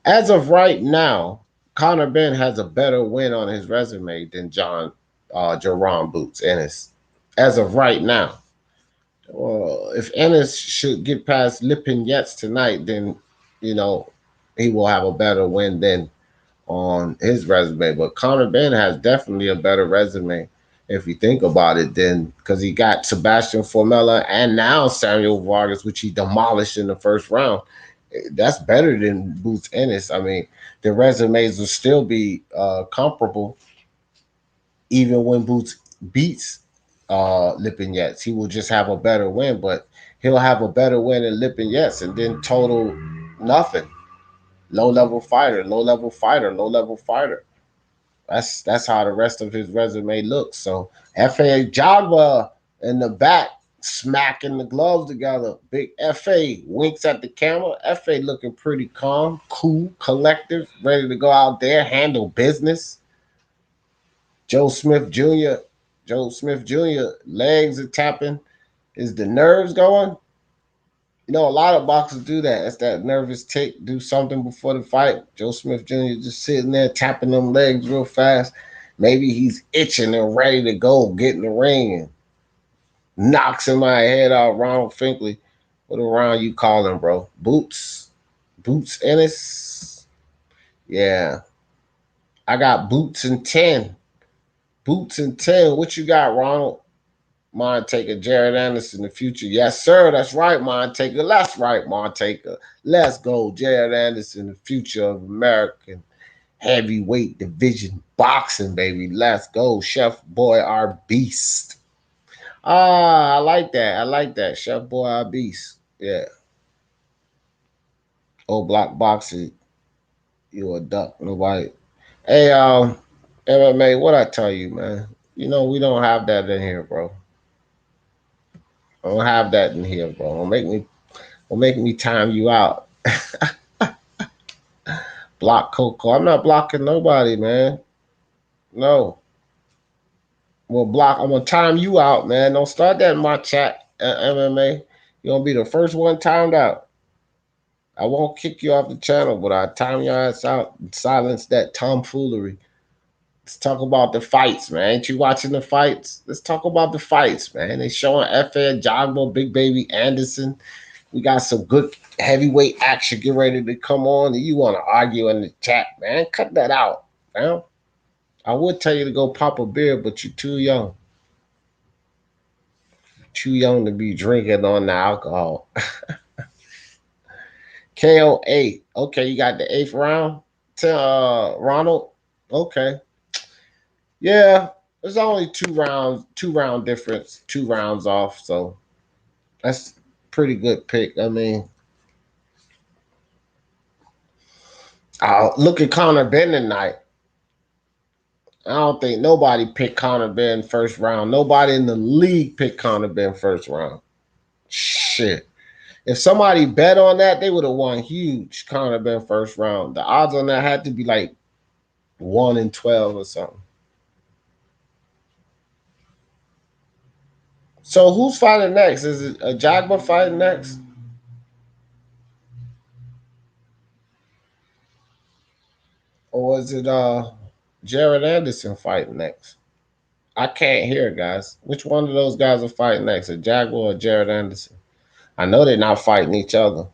as of right now, Conor Ben has a better win on his resume than Jerron Boots Ennis. As of right now. Well, if Ennis should get past Lipin Yets tonight, then you know he will have a better win than on his resume. But Conor Ben has definitely a better resume if you think about it, then because he got Sebastian Formella and now Samuel Vargas, which he demolished in the first round. That's better than Boots Ennis. I mean, the resumes will still be comparable, even when Boots beats Lipinets. He will just have a better win, but he'll have a better win in Lipinets and then total nothing. Low level fighter, low level fighter, low level fighter. That's how the rest of his resume looks. So F.A. Jagba in the back smacking the gloves together. Big F.A. winks at the camera. F.A. looking pretty calm, cool, collective, ready to go out there, handle business. Joe Smith Jr. Joe Smith Jr. legs are tapping. Is the nerves going? A lot of boxers do that. It's that nervous tick. Do something before the fight. Joe Smith Jr. just sitting there tapping them legs real fast. Maybe he's itching and ready to go, get in the ring, and knocks in my head out. Ronald Finkley. What around you calling, bro? Boots Ennis. Yeah. I got Boots and 10. Boots and 10. What you got, Ronald? Montaker, Jared Anderson in the future. Yes, sir. That's right, Montaker. That's right, Montaker. Let's go. Jared Anderson, the future of American heavyweight division boxing, baby. Let's go. Chef Boy, our beast. I like that. Chef Boy, our beast. Yeah. Old block boxing. You a duck. Nobody. Hey, MMA, what I tell you, man? We don't have that in here, bro. I don't have that in here, bro. Don't make me time you out. Block Coco. I'm not blocking nobody, man. No. I'm gonna time you out, man. Don't start that in my chat, MMA. You're gonna be the first one timed out. I won't kick you off the channel, but I'll time your ass out and silence that tomfoolery. Let's talk about the fights, man. Ain't you watching the fights? Let's talk about the fights, man. They showing F.A. Jogbo, Big Baby Anderson. We got some good heavyweight action get ready to come on. And you want to argue in the chat, man? Cut that out, man. I would tell you to go pop a beer, but you're too young. Too young to be drinking on the alcohol. KO 8. Okay, you got the 8th round to Ronald. Okay. Yeah, there's only 2 round difference, 2 rounds off. So that's pretty good pick. I mean, look at Conor Ben tonight. I don't think nobody picked Conor Ben first round. Nobody in the league picked Conor Ben first round. Shit. If somebody bet on that, they would have won huge. Conor Ben first round. The odds on that had to be like 1 in 12 or something. So who's fighting next? Is it a Jagba fighting next? Or is it Jared Anderson fighting next? I can't hear, guys. Which one of those guys are fighting next? A Jaguar or Jared Anderson? I know they're not fighting each other.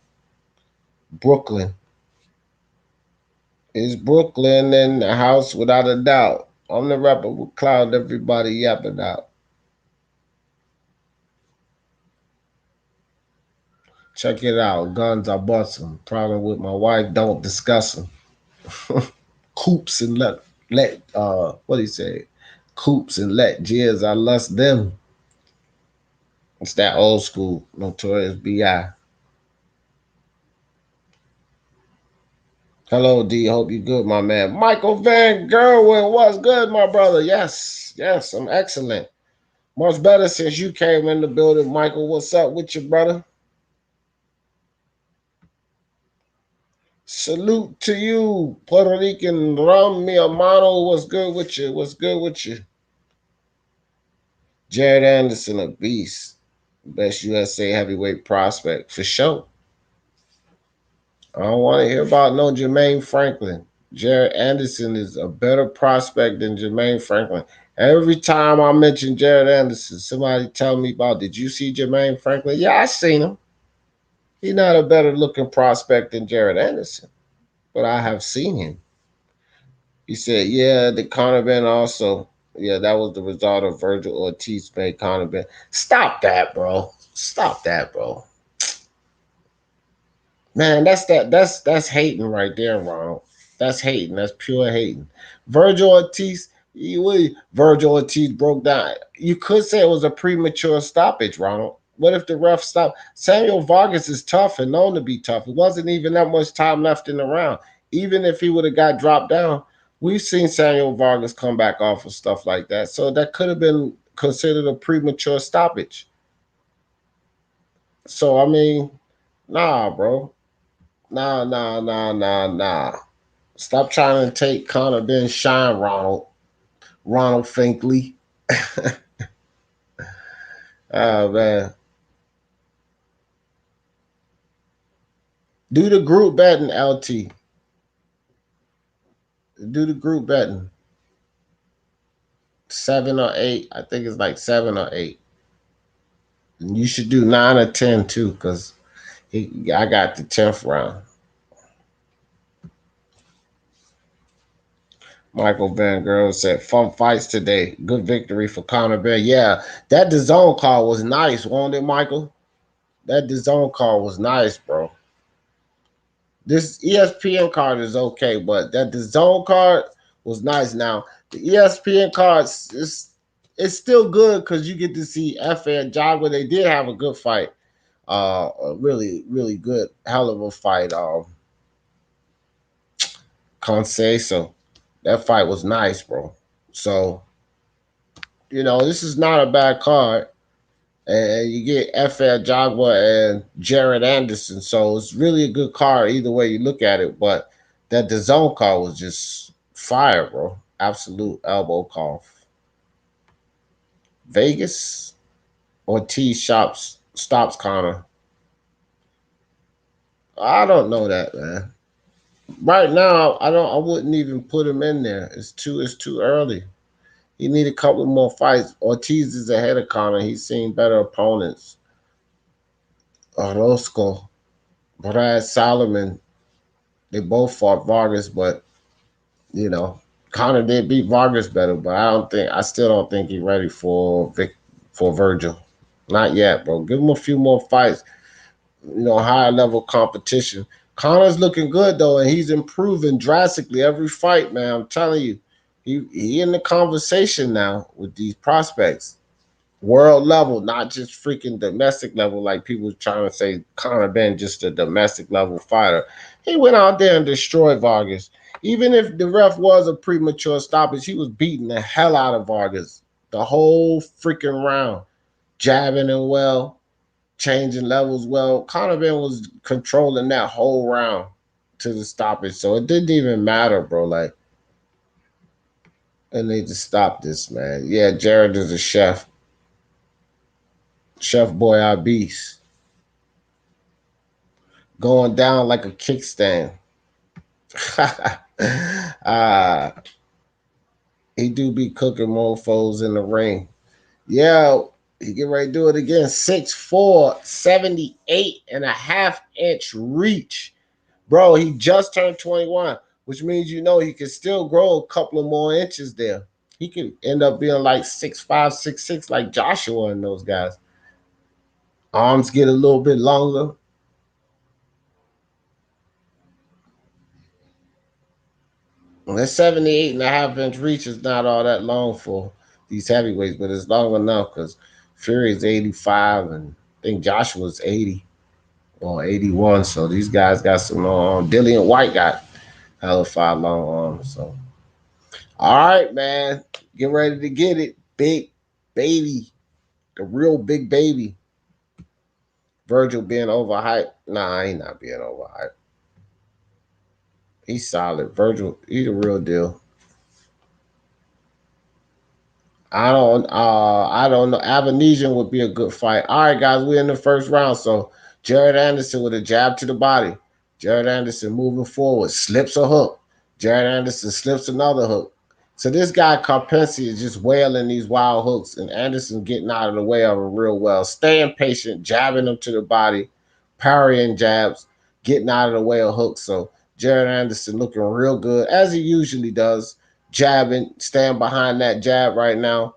Brooklyn. Is Brooklyn in the house without a doubt? I'm the rapper with Cloud, everybody yapping out. Check it out. Guns, I bust them. Problem with my wife, don't discuss them. Coops and let what do you say? Coops and let jizz, I lust them. It's that old school Notorious B.I. Hello, D. Hope you good, my man. Michael Van Gerwen, what's good, my brother? Yes, I'm excellent. Much better since you came in the building, Michael. What's up with you, brother? Salute to you, Puerto Rican Rum, mi hermano. What's good with you? What's good with you? Jared Anderson, a beast. Best USA heavyweight prospect, for sure. I don't want to hear about no Jermaine Franklin. Jared Anderson is a better prospect than Jermaine Franklin. Every time I mention Jared Anderson, somebody tell me about, did you see Jermaine Franklin? Yeah, I seen him. He's not a better looking prospect than Jared Anderson, but I have seen him. He said, yeah, the Conor Ben also. Yeah, that was the result of Virgil Ortiz made Conor Ben. Stop that, bro. Stop that, bro. Man, that's hating right there, Ronald. That's hating. That's pure hating. Virgil Ortiz, Virgil Ortiz broke down. You could say it was a premature stoppage, Ronald. What if the ref stopped? Samuel Vargas is tough and known to be tough. It wasn't even that much time left in the round. Even if he would have got dropped down, we've seen Samuel Vargas come back off of stuff like that. So that could have been considered a premature stoppage. So, I mean, nah, bro. Nah. Stop trying to take Conor Ben's shine, Ronald. Ronald Finkley. Oh, man. Do the group betting, LT. Do the group betting. 7 or 8. I think it's like 7 or 8. And you should do 9 or 10 too, because I got the 10th round. Michael Van Girl said, fun fights today. Good victory for Conor Ben. Yeah, that DAZN call was nice, wasn't it, Michael? That DAZN call was nice, bro. This ESPN card is okay, but that DAZN card was nice. Now, the ESPN cards it's still good because you get to see F.A. and Jogba. They did have a good fight. A really, really good, hell of a fight. Can't say so. That fight was nice, bro. So, this is not a bad card. And you get F.A. Jogba and Jared Anderson. So it's really a good card either way you look at it. But that DAZN call was just fire, bro. Absolute elbow call. Vegas Ortiz stops Conor. I don't know that, man. Right now, I wouldn't even put him in there. It's too early. He need a couple more fights. Ortiz is ahead of Conor. He's seen better opponents. Orozco, Brad Solomon, they both fought Vargas, but you know, Conor did beat Vargas better, but I still don't think he's ready for Virgil. Not yet, bro. Give him a few more fights. Higher level competition. Connor's looking good though, and he's improving drastically every fight, man. I'm telling you, he in the conversation now with these prospects, world level, not just freaking domestic level, like people trying to say Conor been just a domestic level fighter. He went out there and destroyed Vargas. Even if the ref was a premature stoppage, he was beating the hell out of Vargas the whole freaking round, jabbing him well, changing levels well. Conor Ben was controlling that whole round to the stoppage, so it didn't even matter, bro. Like, I need to stop this, man. Yeah, Jared is a chef. Chef Boy beast. Going down like a kickstand. He do be cooking mofos in the ring. Yeah, he get ready to do it again. 6'4", 78.5-inch reach. Bro, he just turned 21, which means he can still grow a couple of more inches there. He could end up being like 6'5", 6'6", like Joshua and those guys. Arms get a little bit longer. Well, that 78.5-inch reach is not all that long for these heavyweights, but it's long enough because Fury's 85 and I think Joshua's 80 or 81. So these guys got some long arms. Dillian White got hella 5 long arms. So, all right, man. Get ready to get it. Big baby. The real big baby. Virgil being overhyped. Nah, he not being overhyped. He's solid. Virgil, he's a real deal. I don't know. Avanesian would be a good fight. All right, guys, we're in the first round. So Jared Anderson with a jab to the body. Jared Anderson moving forward, slips a hook. Jared Anderson slips another hook. So this guy Carpenti is just wailing these wild hooks, and Anderson getting out of the way of him real well, staying patient, jabbing him to the body, parrying jabs, getting out of the way of hooks. So Jared Anderson looking real good as he usually does, jabbing, staying behind that jab right now,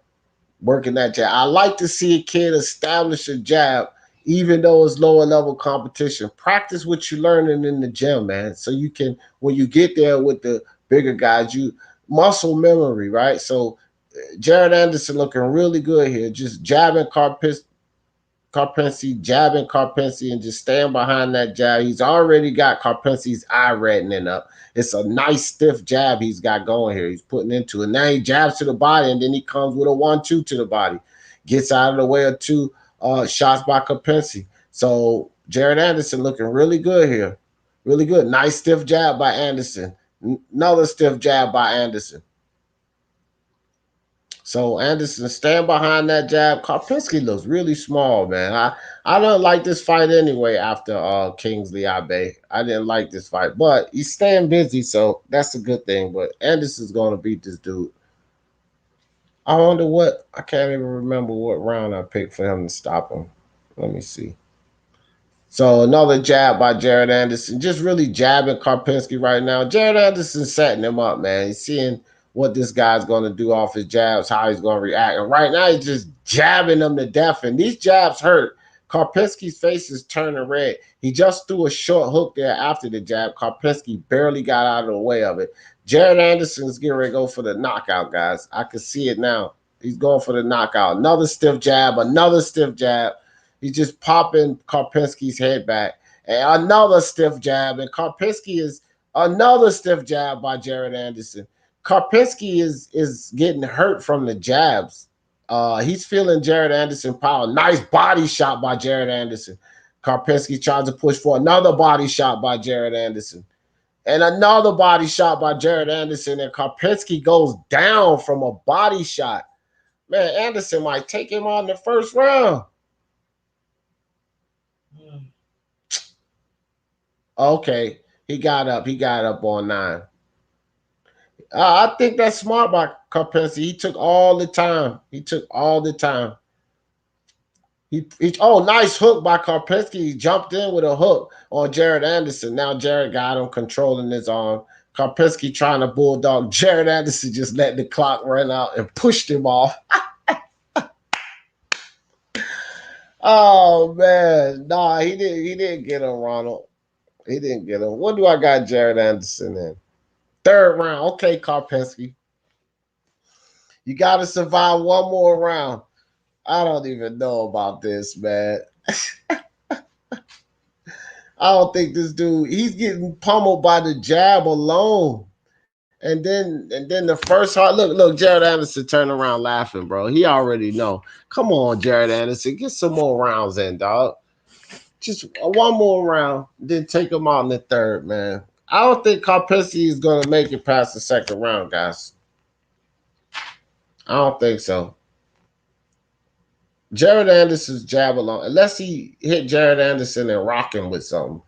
working that jab. I like to see a kid establish a jab, even though it's lower level competition. Practice what you're learning in the gym, man. So you can, when you get there with the bigger guys, you muscle memory, right? So Jared Anderson looking really good here, just jabbing Carpenti, jabbing Carpenti, and just staying behind that jab. He's already got Carpenti's eye reddening up. It's a nice stiff jab he's got going here. He's putting into it. Now he jabs to the body, and then he comes with a 1-2 to the body. Gets out of the way of 2 shots by Carpenti. So Jared Anderson looking really good here. Really good. Nice stiff jab by Anderson. Another stiff jab by Anderson. So Anderson stand behind that jab. Karpinski looks really small, man. I don't like this fight anyway after Kingsley Abe. I didn't like this fight, but he's staying busy, so that's a good thing. But Anderson's going to beat this dude. I wonder I can't even remember what round I picked for him to stop him. Let me see. So another jab by Jared Anderson. Just really jabbing Karpinski right now. Jared Anderson setting him up, man. He's seeing what this guy's going to do off his jabs, how he's going to react. And right now he's just jabbing them to death. And these jabs hurt. Karpinski's face is turning red. He just threw a short hook there after the jab. Karpinski barely got out of the way of it. Jared Anderson's getting ready to go for the knockout, guys. I can see it now. He's going for the knockout. Another stiff jab, another stiff jab. He's just popping Karpinski's head back. And another stiff jab. And Karpinski is another stiff jab by Jared Anderson. Karpinski is getting hurt from the jabs. He's feeling Jared Anderson power. Nice body shot by Jared Anderson. Karpinski tries to push for another body shot by Jared Anderson. And another body shot by Jared Anderson. And Karpinski goes down from a body shot. Man, Anderson might take him on the first round. Okay, he got up. He got up on 9. I think that's smart by Karpinski. He took all the time. He took all the time. Oh, nice hook by Karpinski. He jumped in with a hook on Jared Anderson. Now Jared got him controlling his arm. Karpinski trying to bulldog. Jared Anderson just let the clock run out and pushed him off. Oh man, nah, he didn't get him, Ronald. He didn't get him. What do I got Jared Anderson in? 3rd round. Okay, Karpinski. You got to survive one more round. I don't even know about this, man. I don't think this dude, he's getting pummeled by the jab alone. And then the first hard look, Jared Anderson turn around laughing, bro. He already know. Come on, Jared Anderson, get some more rounds in, dog. Just one more round, then take him out in the 3rd, man. I don't think Karpinski is gonna make it past the 2nd round, guys. I don't think so. Jared Anderson's jab alone, unless he hit Jared Anderson and rock him with something.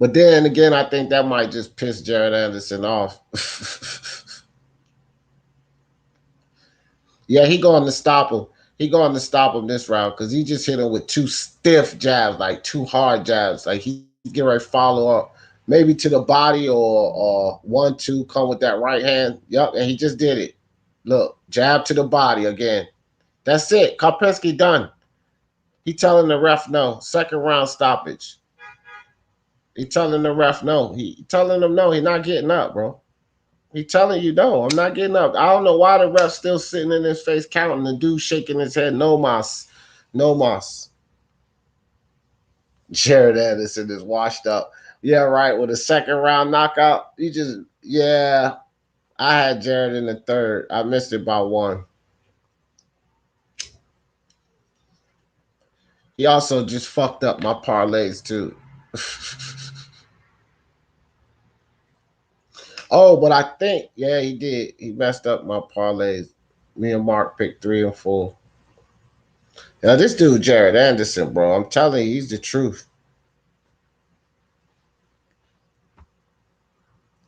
But then again, I think that might just piss Jared Anderson off. Yeah, he going to stop him. He going to stop him this round because he just hit him with 2 stiff jabs, like 2 hard jabs. Like he's getting ready to follow up, maybe to the body or 1-2, come with that right hand. Yep, and he just did it. Look, jab to the body again. That's it. Karpinski done. He telling the ref no. 2nd round stoppage. He telling the ref no. He telling him no. He's not getting up, bro. He telling you no. I'm not getting up. I don't know why the ref's still sitting in his face counting. The dude shaking his head. No mas. No mas. Jared Anderson is washed up. Yeah, right. With a 2nd round knockout. Yeah. I had Jared in the 3rd. I missed it by 1. He also just fucked up my parlays too. Oh, but I think, yeah, he did. He messed up my parlays. Me and Mark picked 3 and 4. Now, this dude, Jared Anderson, bro, I'm telling you, he's the truth.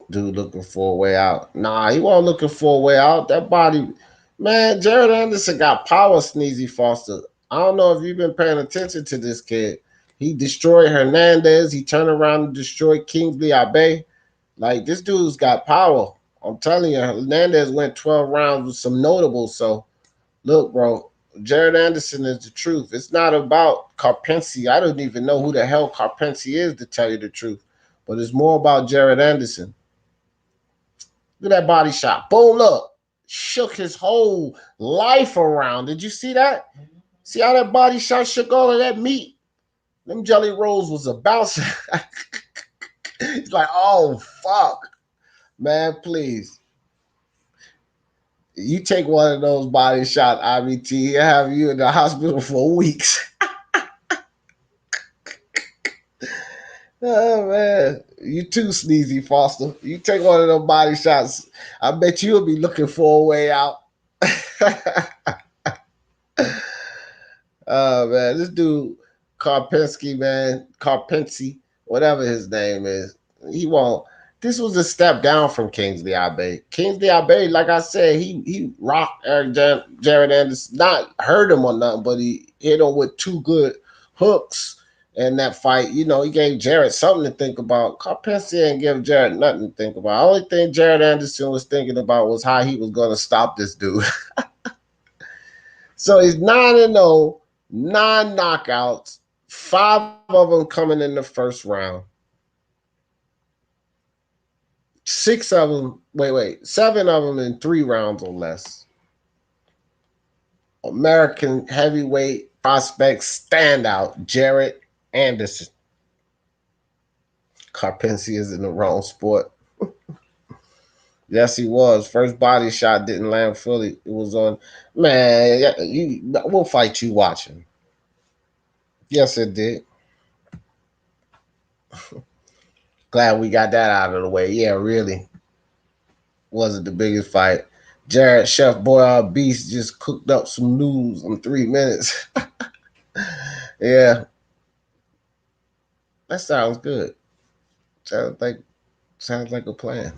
Dude looking for a way out. Nah, he wasn't looking for a way out. That body, man, Jared Anderson got power, Sneezy Foster. I don't know if you've been paying attention to this kid. He destroyed Hernandez. He turned around and destroyed Kingsley Abe. Like, this dude's got power. I'm telling you, Hernandez went 12 rounds with some notables. So, look, bro, Jared Anderson is the truth. It's not about Karpinski. I don't even know who the hell Karpinski is, to tell you the truth. But it's more about Jared Anderson. Look at that body shot. Boom, look. Shook his whole life around. Did you see that? See how that body shot shook all of that meat? Them jelly rolls was a bouncer. It's like, oh, fuck. Man, please. You take one of those body shots, IBT, he'll have you in the hospital for weeks. Oh, man. You too, Sneezy Foster. You take one of those body shots, I bet you'll be looking for a way out. Oh, man. This dude, Karpinski, man, Karpinski, whatever his name is, he won't. This was a step down from Kingsley Abe. Kingsley Abe, like I said, he rocked Jared Anderson, not hurt him or nothing, but he hit him with 2 good hooks in that fight. You know, he gave Jared something to think about. Karpinski didn't give Jared nothing to think about. The only thing Jared Anderson was thinking about was how he was going to stop this dude. So he's 9-0, 9 knockouts, 5 of them coming in the 1st round. 7 of them in 3 rounds or less. American heavyweight prospect standout, Jared Anderson. Karpinski is in the wrong sport. Yes, he was. First body shot didn't land fully. It was on. Man, we'll fight you watching. Yes, it did. Glad we got that out of the way. Yeah, really. Wasn't the biggest fight. Jared Chef Boy Beast just cooked up some news in 3 minutes. Yeah, that sounds good. Sounds like a plan.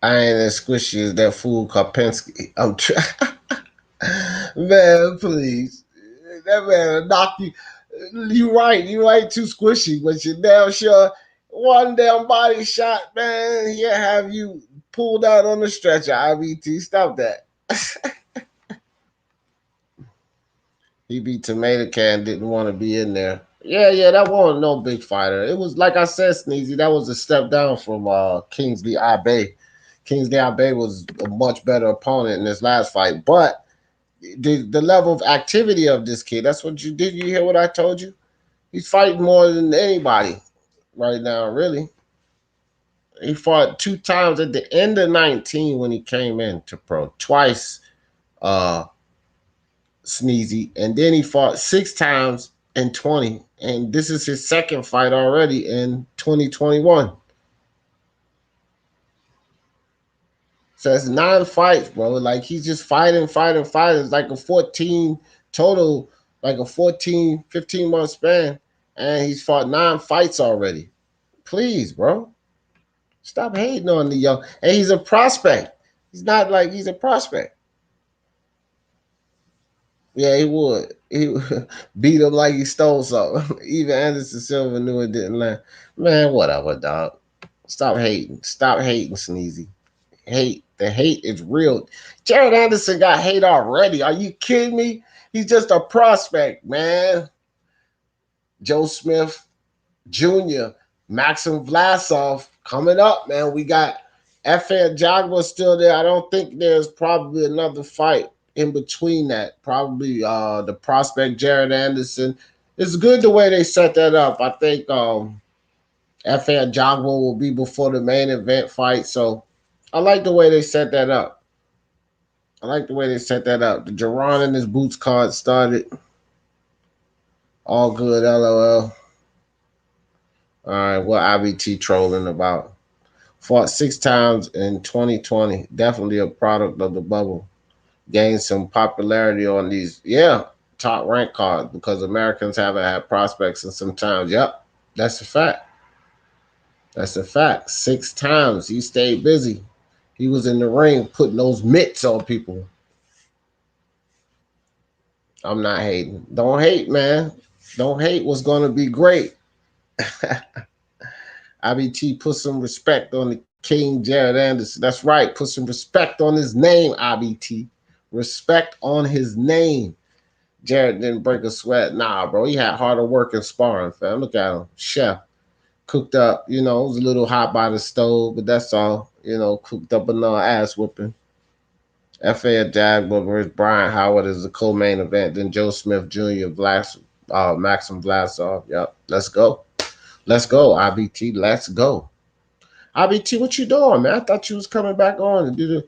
I ain't as squishy as that fool Karpinski. I'm trying. Man, please. That man will knock you. You right. You right too squishy, but you're damn sure one damn body shot, man, he'll have you pulled out on the stretcher. IBT, stop that. He beat Tomato Can, didn't want to be in there. Yeah, that wasn't no big fighter. It was like I said, Sneezy, that was a step down from Kingsley Abe. Kingsley Abe was a much better opponent in this last fight, but the level of activity of this kid, that's what you did. You hear what I told you? He's fighting more than anybody right now, really. He fought 2 times at the end of 19 when he came into pro. Twice, uh, Sneezy. And then he fought 6 times in 20. And this is his second fight already in 2021. So it's 9 fights, bro. Like he's just fighting. It's like a 14 total, like a 14, 15-month span. And he's fought 9 fights already. Please, bro. Stop hating on the young. And he's a prospect. He's not like he's a prospect. Yeah, he would. He would beat him like he stole something. Even Anderson Silva knew it didn't land. Man, whatever, dog. Stop hating. Stop hating, Sneezy. Hate. The hate is real. Jared Anderson got hate already. Are you kidding me? He's just a prospect, man. Joe Smith Jr., Maxim Vlasov coming up, man. We got F.A. Jagba still there. I don't think there's probably another fight in between that. Probably the prospect Jared Anderson. It's good the way they set that up. I think F.A. Jagba will be before the main event fight. So I like the way they set that up. The Jerron and his boots card started. All good, LOL. All right, what IBT trolling about? Fought 6 times in 2020. Definitely a product of the bubble. Gained some popularity on these, top rank cards because Americans haven't had prospects in some time. Yep, that's a fact. 6 times. He stayed busy. He was in the ring putting those mitts on people. I'm not hating. Don't hate, man. Don't hate what's going to be great. IBT, put some respect on the King Jared Anderson. That's right. Put some respect on his name, IBT. Respect on his name. Jared didn't break a sweat. Nah, bro. He had harder work and sparring, fam. Look at him. Chef. Cooked up. It was a little hot by the stove, but that's all. Cooked up another ass whooping. F.A. Jagba versus Brian Howard is the co-main event. Then Joe Smith Jr., Maxim Vlasov. Yep. Let's go. IBT. Let's go. IBT, what you doing, man? I thought you was coming back on to do the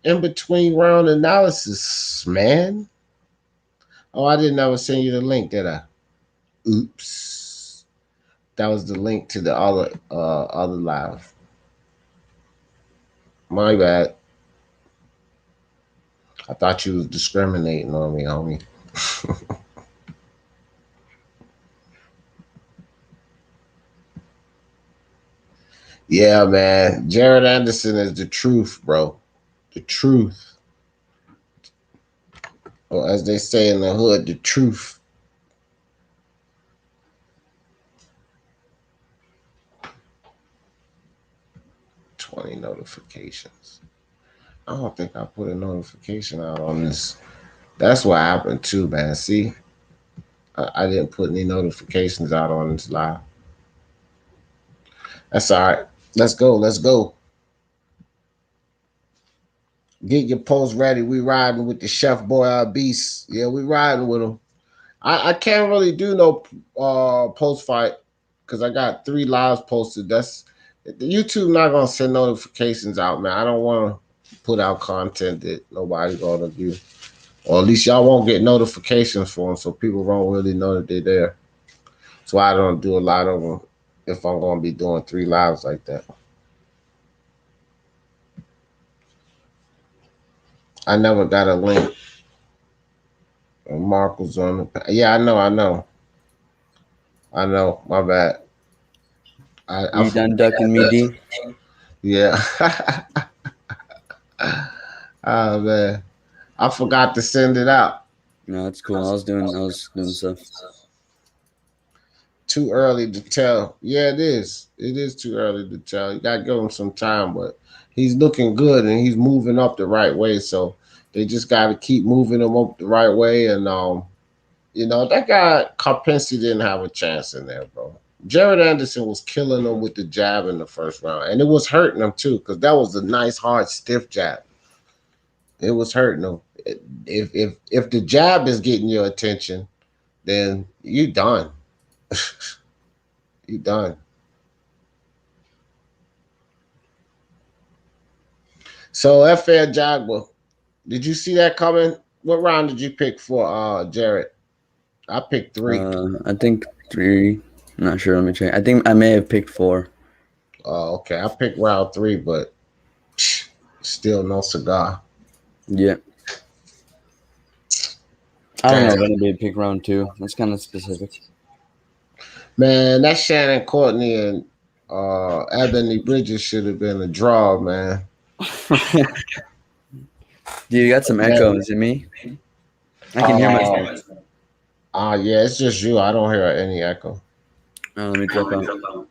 in-between round analysis, man. Oh, I didn't ever send you the link, did I? Oops. That was the link to the other live. My bad. I thought you was discriminating on me, homie. Yeah, man. Jared Anderson is the truth, bro. The truth. Or as they say in the hood, the truth. $20 notifications. I don't think I put a notification out on this. That's what happened too, man. See? I didn't put any notifications out on this live. That's all right. Let's go. Get your post ready. We riding with the Chef Boy Beast. Yeah, we riding with him. I can't really do no post fight because I got 3 lives posted. That's the YouTube not gonna send notifications out, man. I don't want to put out content that nobody gonna view, or at least y'all won't get notifications for them, so people won't really know that they're there. So I don't do a lot of them if I'm gonna be doing 3 lives like that. I never got a link. Markle's on the. Yeah, I know. My bad. I You done ducking me, D? yeah. Oh man, I forgot to send it out. No, it's cool. I was doing stuff. Too early to tell. Yeah, it is. It is too early to tell. You gotta give him some time, but he's looking good and he's moving up the right way. So they just gotta keep moving him up the right way. And that guy Karpinski didn't have a chance in there, bro. Jared Anderson was killing him with the jab in the first round, and it was hurting him too because that was a nice, hard, stiff jab. It was hurting him. If the jab is getting your attention, then you done. You done. So FA Jagba, did you see that coming? What round did you pick for Jared? I picked 3. I think 3. I'm not sure. Let me check. I think I may have picked 4. Oh, okay. I picked round 3, but still no cigar. Yeah. I don't know if anybody pick round 2. That's kind of specific. Man, that Shannon Courtney and Ebony Bridges should have been a draw, man. Dude, you got some echo. Is it me? I can hear myself. Yeah, it's just you. I don't hear any echo. Oh, let me drop out.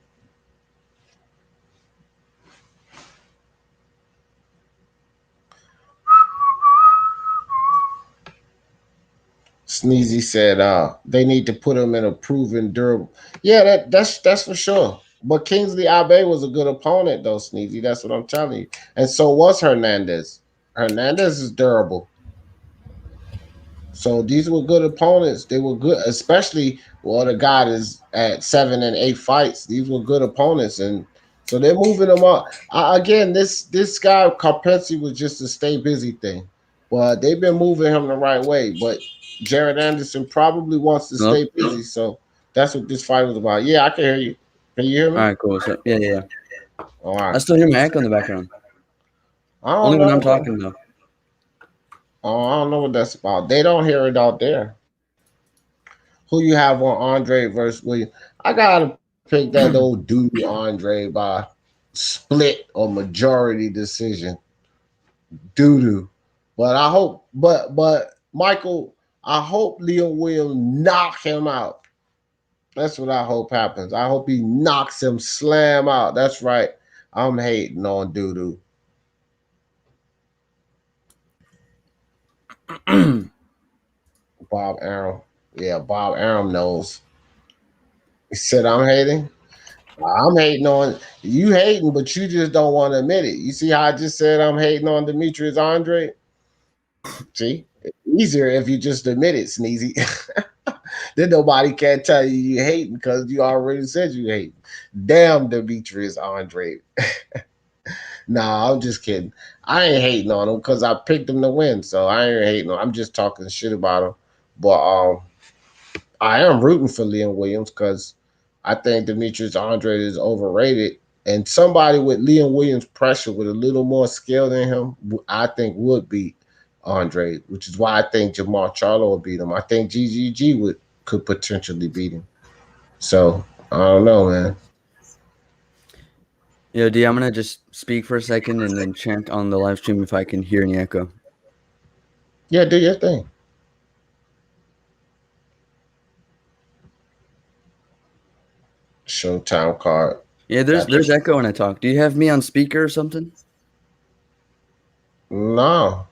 Sneezy said they need to put him in a proven durable. Yeah, that's for sure. But Kingsley Abe was a good opponent, though, Sneezy. That's what I'm telling you. And so was Hernandez. Hernandez is durable. So these were good opponents. They were good, especially the guy is at 7 and 8 fights. These were good opponents, and so they're moving them up. Again, this guy Karpinski was just a stay busy thing, but they've been moving him the right way. But Jared Anderson probably wants to stay busy, so that's what this fight was about. Yeah, I can hear you. Can you hear me? All right, cool. So, yeah. All right. I still hear my echo in the background. Only when I'm talking, though. Oh, I don't know what that's about. They don't hear it out there. Who you have on Andre versus William? I gotta pick that old dude Andre by split or majority decision. Doo-doo. But I hope, but Michael, I hope Leon Williams knock him out. That's what I hope happens. I hope he knocks him slam out. That's right. I'm hating on Doo-doo. Bob Arum. Yeah, Bob Arum knows. He said, I'm hating. I'm hating on you hating, but you just don't want to admit it. You see how I just said I'm hating on Demetrius Andre? See? It's easier if you just admit it, Sneezy. Then nobody can tell you hating because you already said you hate. Damn Demetrius Andre. Nah, I'm just kidding. I ain't hating on him because I picked him to win, so I ain't hating on him. I'm just talking shit about him. But I am rooting for Leon Williams because I think Demetrius Andre is overrated. And somebody with Leon Williams pressure with a little more skill than him, I think would beat Andre, which is why I think Jamal Charlo would beat him. I think GGG could potentially beat him. So, I don't know, man. Yo, D, I'm going to just speak for a second and then chant on the live stream if I can hear any echo. Yeah, do your thing. Showtime card. Yeah, there's echo when I talk. Do you have me on speaker or something? No.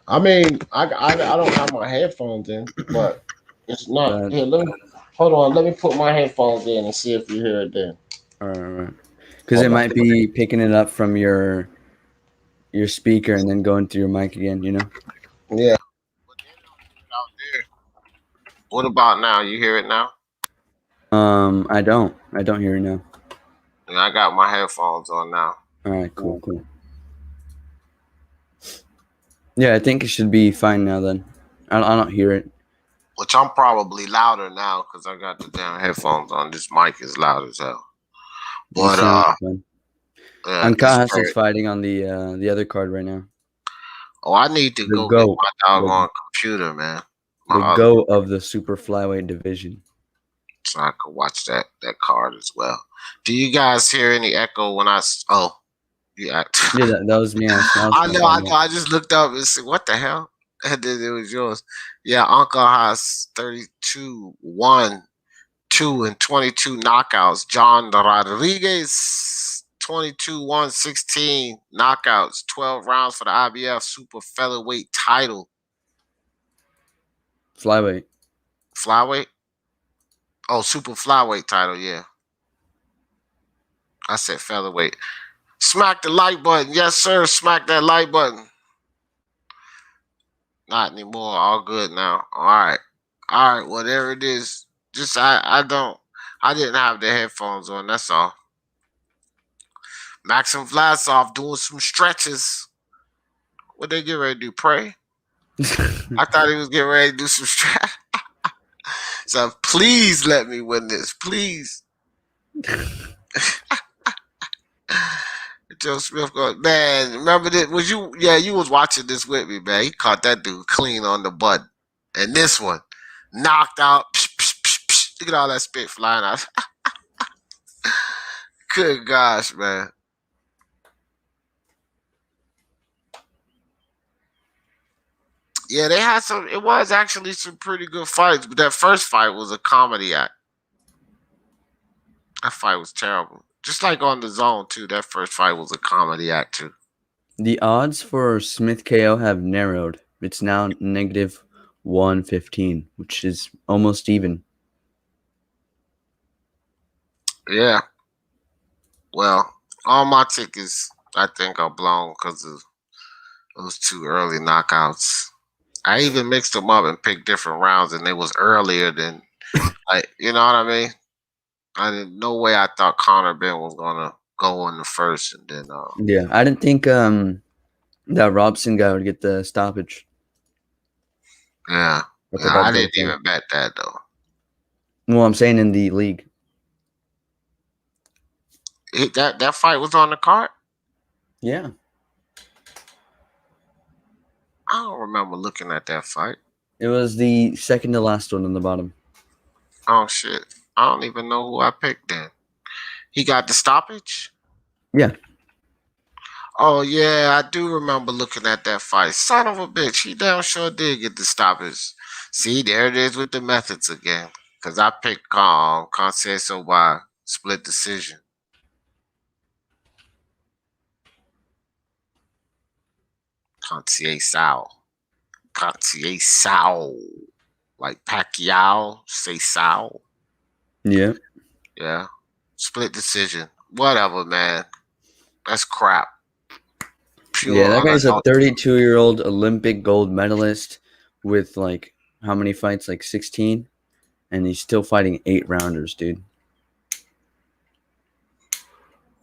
I mean, I don't have my headphones in, but it's not. Here, hold on. Let me put my headphones in and see if you hear it then. All right. Because it might be picking it up from your speaker and then going through your mic again, you know? Yeah. What about now? You hear it now? I don't hear it now. Yeah, I got my headphones on now. All right, cool. Yeah, I think it should be fine now then. I don't hear it. Which I'm probably louder now because I got the damn headphones on. This mic is loud as hell. But Anka is fighting on the other card right now. Oh, I need to The go get GOAT. my doggone computer, man. The GOAT of the super flyweight division. So I could watch that card as well. Do you guys hear any echo when I? Oh, yeah. Yeah, that was me. I know. I just looked up and said, "What the hell?" And then it was yours. Yeah, Uncle has 32, 1, 2, and 22 knockouts. John Rodriguez, 22, 1, 16 knockouts, 12 rounds for the IBF super featherweight title. Flyweight. Flyweight? Oh, super flyweight title, yeah. I said featherweight. Smack the like button. Yes, sir. Smack that like button. Not anymore. All good now. All right. All right. Whatever it is. Just I didn't have the headphones on. That's all. Maxim Vlasov doing some stretches. What they get ready to do? Pray? I thought he was getting ready to do some stretch. So please let me win this. Please. Joe Smith goes, man, remember that? Was you? Yeah, you was watching this with me, man. He caught that dude clean on the button. And this one, knocked out. Psh, psh, psh, psh. Look at all that spit flying out. Good gosh, man. Yeah, they had some. It was actually some pretty good fights, but that first fight was a comedy act. That fight was terrible. Just like on the zone too. That first fight was a comedy act too. The odds for Smith KO have narrowed. It's now negative 115, which is almost even. Yeah. Well, all my tickets, I think, are blown because of those 2 early knockouts. I even mixed them up and picked different rounds, and they was earlier than, like, you know what I mean? No way I thought Conor Ben was gonna go in the first, and then yeah, I didn't think that Robson guy would get the stoppage. Yeah, I didn't even bet that though. Well, I'm saying in the league. That fight was on the card? Yeah. I don't remember looking at that fight. It was the second to last one on the bottom. Oh shit! I don't even know who I picked then. He got the stoppage? Yeah. Oh yeah, I do remember looking at that fight. Son of a bitch, he damn sure did get the stoppage. See, there it is with the methods again. Cause I picked Conceição by split decision. Conceição. Like Pacquiao, say Sao. Yeah. Yeah. Split decision. Whatever, man. That's crap. Pure Yeah, that guy's a 32-year-old Olympic gold medalist with like how many fights? Like 16, and he's still fighting 8-rounders, dude.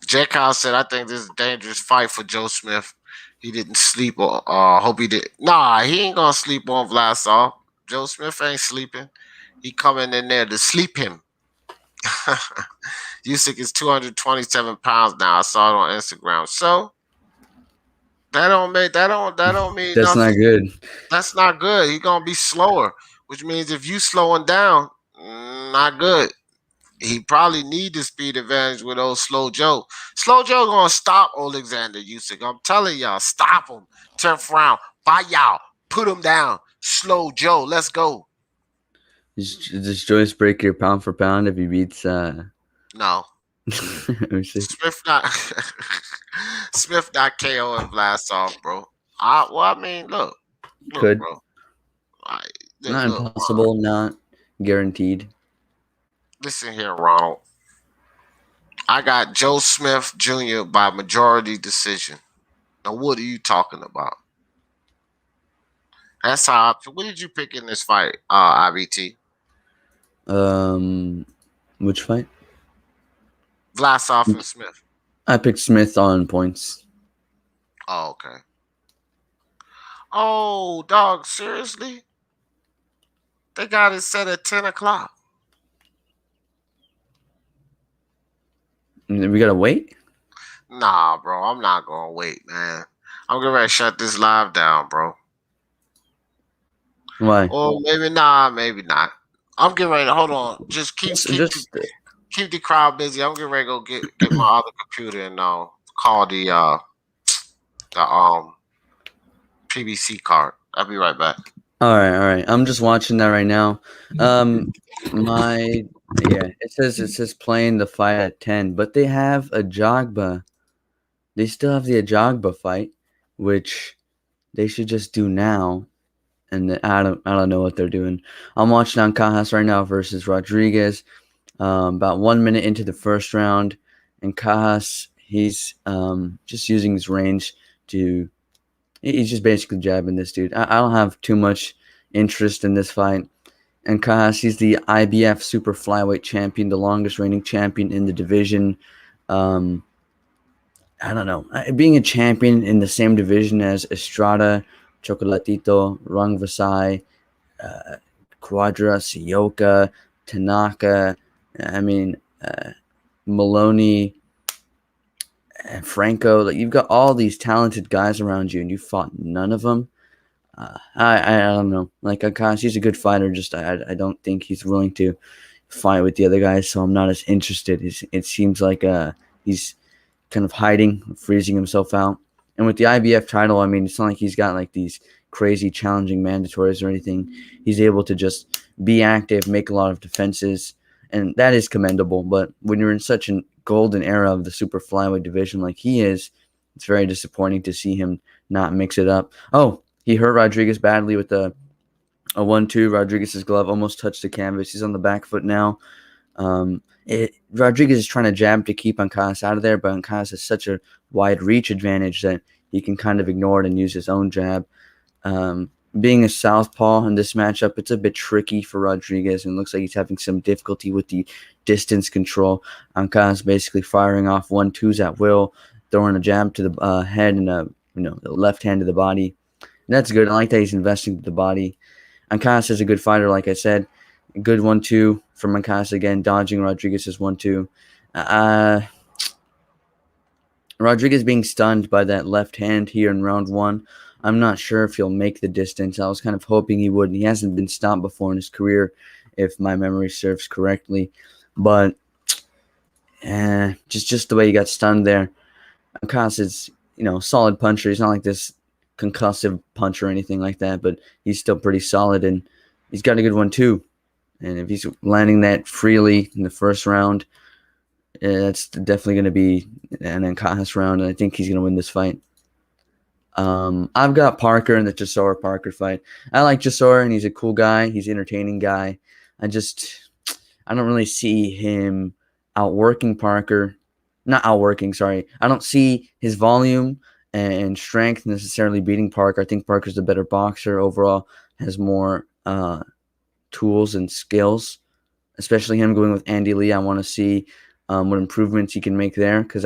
Jekyll said, "I think this is a dangerous fight for Joe Smith. He didn't sleep, or hope he did. Nah, he ain't gonna sleep on Vlasov. Joe Smith ain't sleeping. He coming in there to sleep him." Usyk is 227 pounds now. I saw it on Instagram. So that don't mean That's nothing. not good. That's not good. He's gonna be slower, which means if you slowing down, not good. He probably need the speed advantage with old Slow Joe. Slow Joe gonna stop Alexander Usyk. I'm telling y'all, stop him. 10th round, by y'all, put him down. Slow Joe, let's go. Does Joyce break your pound for pound if he beats? No. Smith not KO and Vlasov, bro. I mean, look, Could. bro. Not impossible, not guaranteed. Listen here, Ronald. I got Joe Smith Jr. by majority decision. Now, what are you talking about? That's how. What did you pick in this fight, IBT? Which fight? Vlasov and Smith. I picked Smith on points. Oh, okay. Oh, dog, seriously? They got it set at 10 o'clock. We gotta wait? Nah, bro, I'm not gonna wait, man. I'm getting ready to shut this live down, bro. Why? Or maybe not. I'm getting ready to hold on. Just keep the crowd busy. I'm getting ready to go get my other computer and call the PBC card. I'll be right back. All right. I'm just watching that right now. It says playing the fight at 10, but they have a Jogba. They still have the Ajagba fight, which they should just do now. And I don't know what they're doing. I'm watching on Cajas right now versus Rodriguez. About 1 minute into the first round, and Cajas, he's just using his range to. He's just basically jabbing this dude. I don't have too much interest in this fight. And Cajas, he's the IBF Super Flyweight champion, the longest reigning champion in the division. I don't know. Being a champion in the same division as Estrada, Chocolatito, Rung Vasai, Quadra, Sioka, Tanaka, Maloney, and Franco. Like, you've got all these talented guys around you, and you fought none of them. I don't know. Like, Akash, he's a good fighter. Just I don't think he's willing to fight with the other guys, so I'm not as interested. It seems like he's kind of hiding, freezing himself out. And with the IBF title, it's not like he's got like these crazy challenging mandatories or anything. He's able to just be active, make a lot of defenses, and that is commendable. But when you're in such a golden era of the super flyweight division like he is, it's very disappointing to see him not mix it up. Oh, he hurt Rodriguez badly with a 1-2. Rodriguez's glove almost touched the canvas. He's on the back foot now. Rodriguez is trying to jab to keep Ancas out of there, but Ancas has such a wide reach advantage that he can kind of ignore it and use his own jab. Being a southpaw in this matchup, it's a bit tricky for Rodriguez, and it looks like he's having some difficulty with the distance control. Ancas basically firing off 1-2s at will, throwing a jab to the head and the left hand to the body. And that's good. I like that he's investing to the body. Ancas is a good fighter, like I said. Good 1-2 from Ancas again, dodging Rodriguez's 1-2. Rodriguez being stunned by that left hand here in round 1. I'm not sure if he'll make the distance. I was kind of hoping he would. He hasn't been stopped before in his career, if my memory serves correctly. But just the way he got stunned there. Ancas is, solid puncher. He's not like this concussive puncher or anything like that, but he's still pretty solid, and he's got a good one too. And if he's landing that freely in the first round, that's definitely going to be an Ancas round, and I think he's going to win this fight. I've got Parker in the Chisora Parker fight. I like Chisora, and he's a cool guy. He's an entertaining guy. I don't really see him outworking Parker. Not outworking, sorry. I don't see his volume and strength necessarily beating Parker. I think Parker's the better boxer overall, has more tools and skills, especially him going with Andy Lee. I want to see what improvements he can make there, because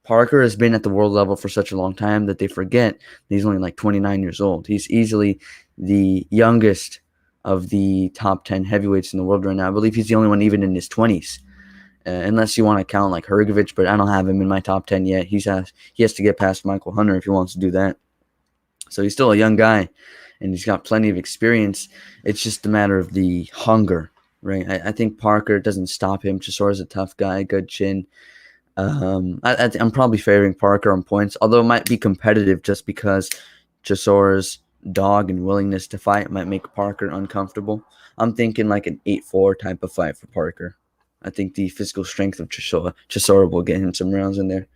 Parker has been at the world level for such a long time that they forget that he's only like 29 years old. He's easily the youngest of the top 10 heavyweights in the world right now. I believe he's the only one even in his 20s, unless you want to count like Hrgovic, but I don't have him in my top 10 yet. He has to get past Michael Hunter if he wants to do that. So he's still a young guy, and he's got plenty of experience. It's just a matter of the hunger, right? I think Parker doesn't stop him. Chisora's a tough guy, good chin. I'm probably favoring Parker on points, although it might be competitive just because Chisora's dog and willingness to fight might make Parker uncomfortable. I'm thinking like an 8-4 type of fight for Parker. I think the physical strength of Chisora will get him some rounds in there.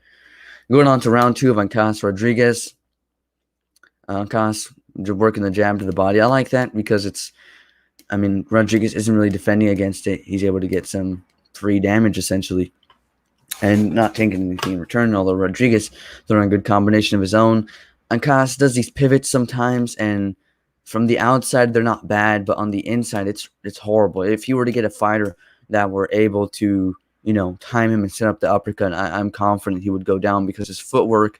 Going on to round 2 of Ancas Rodriguez. Ancas working the jab to the body. I like that because Rodriguez isn't really defending against it. He's able to get some free damage essentially and not taking anything in return, although Rodriguez throwing a good combination of his own. Ancas does these pivots sometimes, and from the outside they're not bad, but on the inside it's horrible. If you were to get a fighter that were able to time him and set up the uppercut, I'm confident he would go down, because his footwork,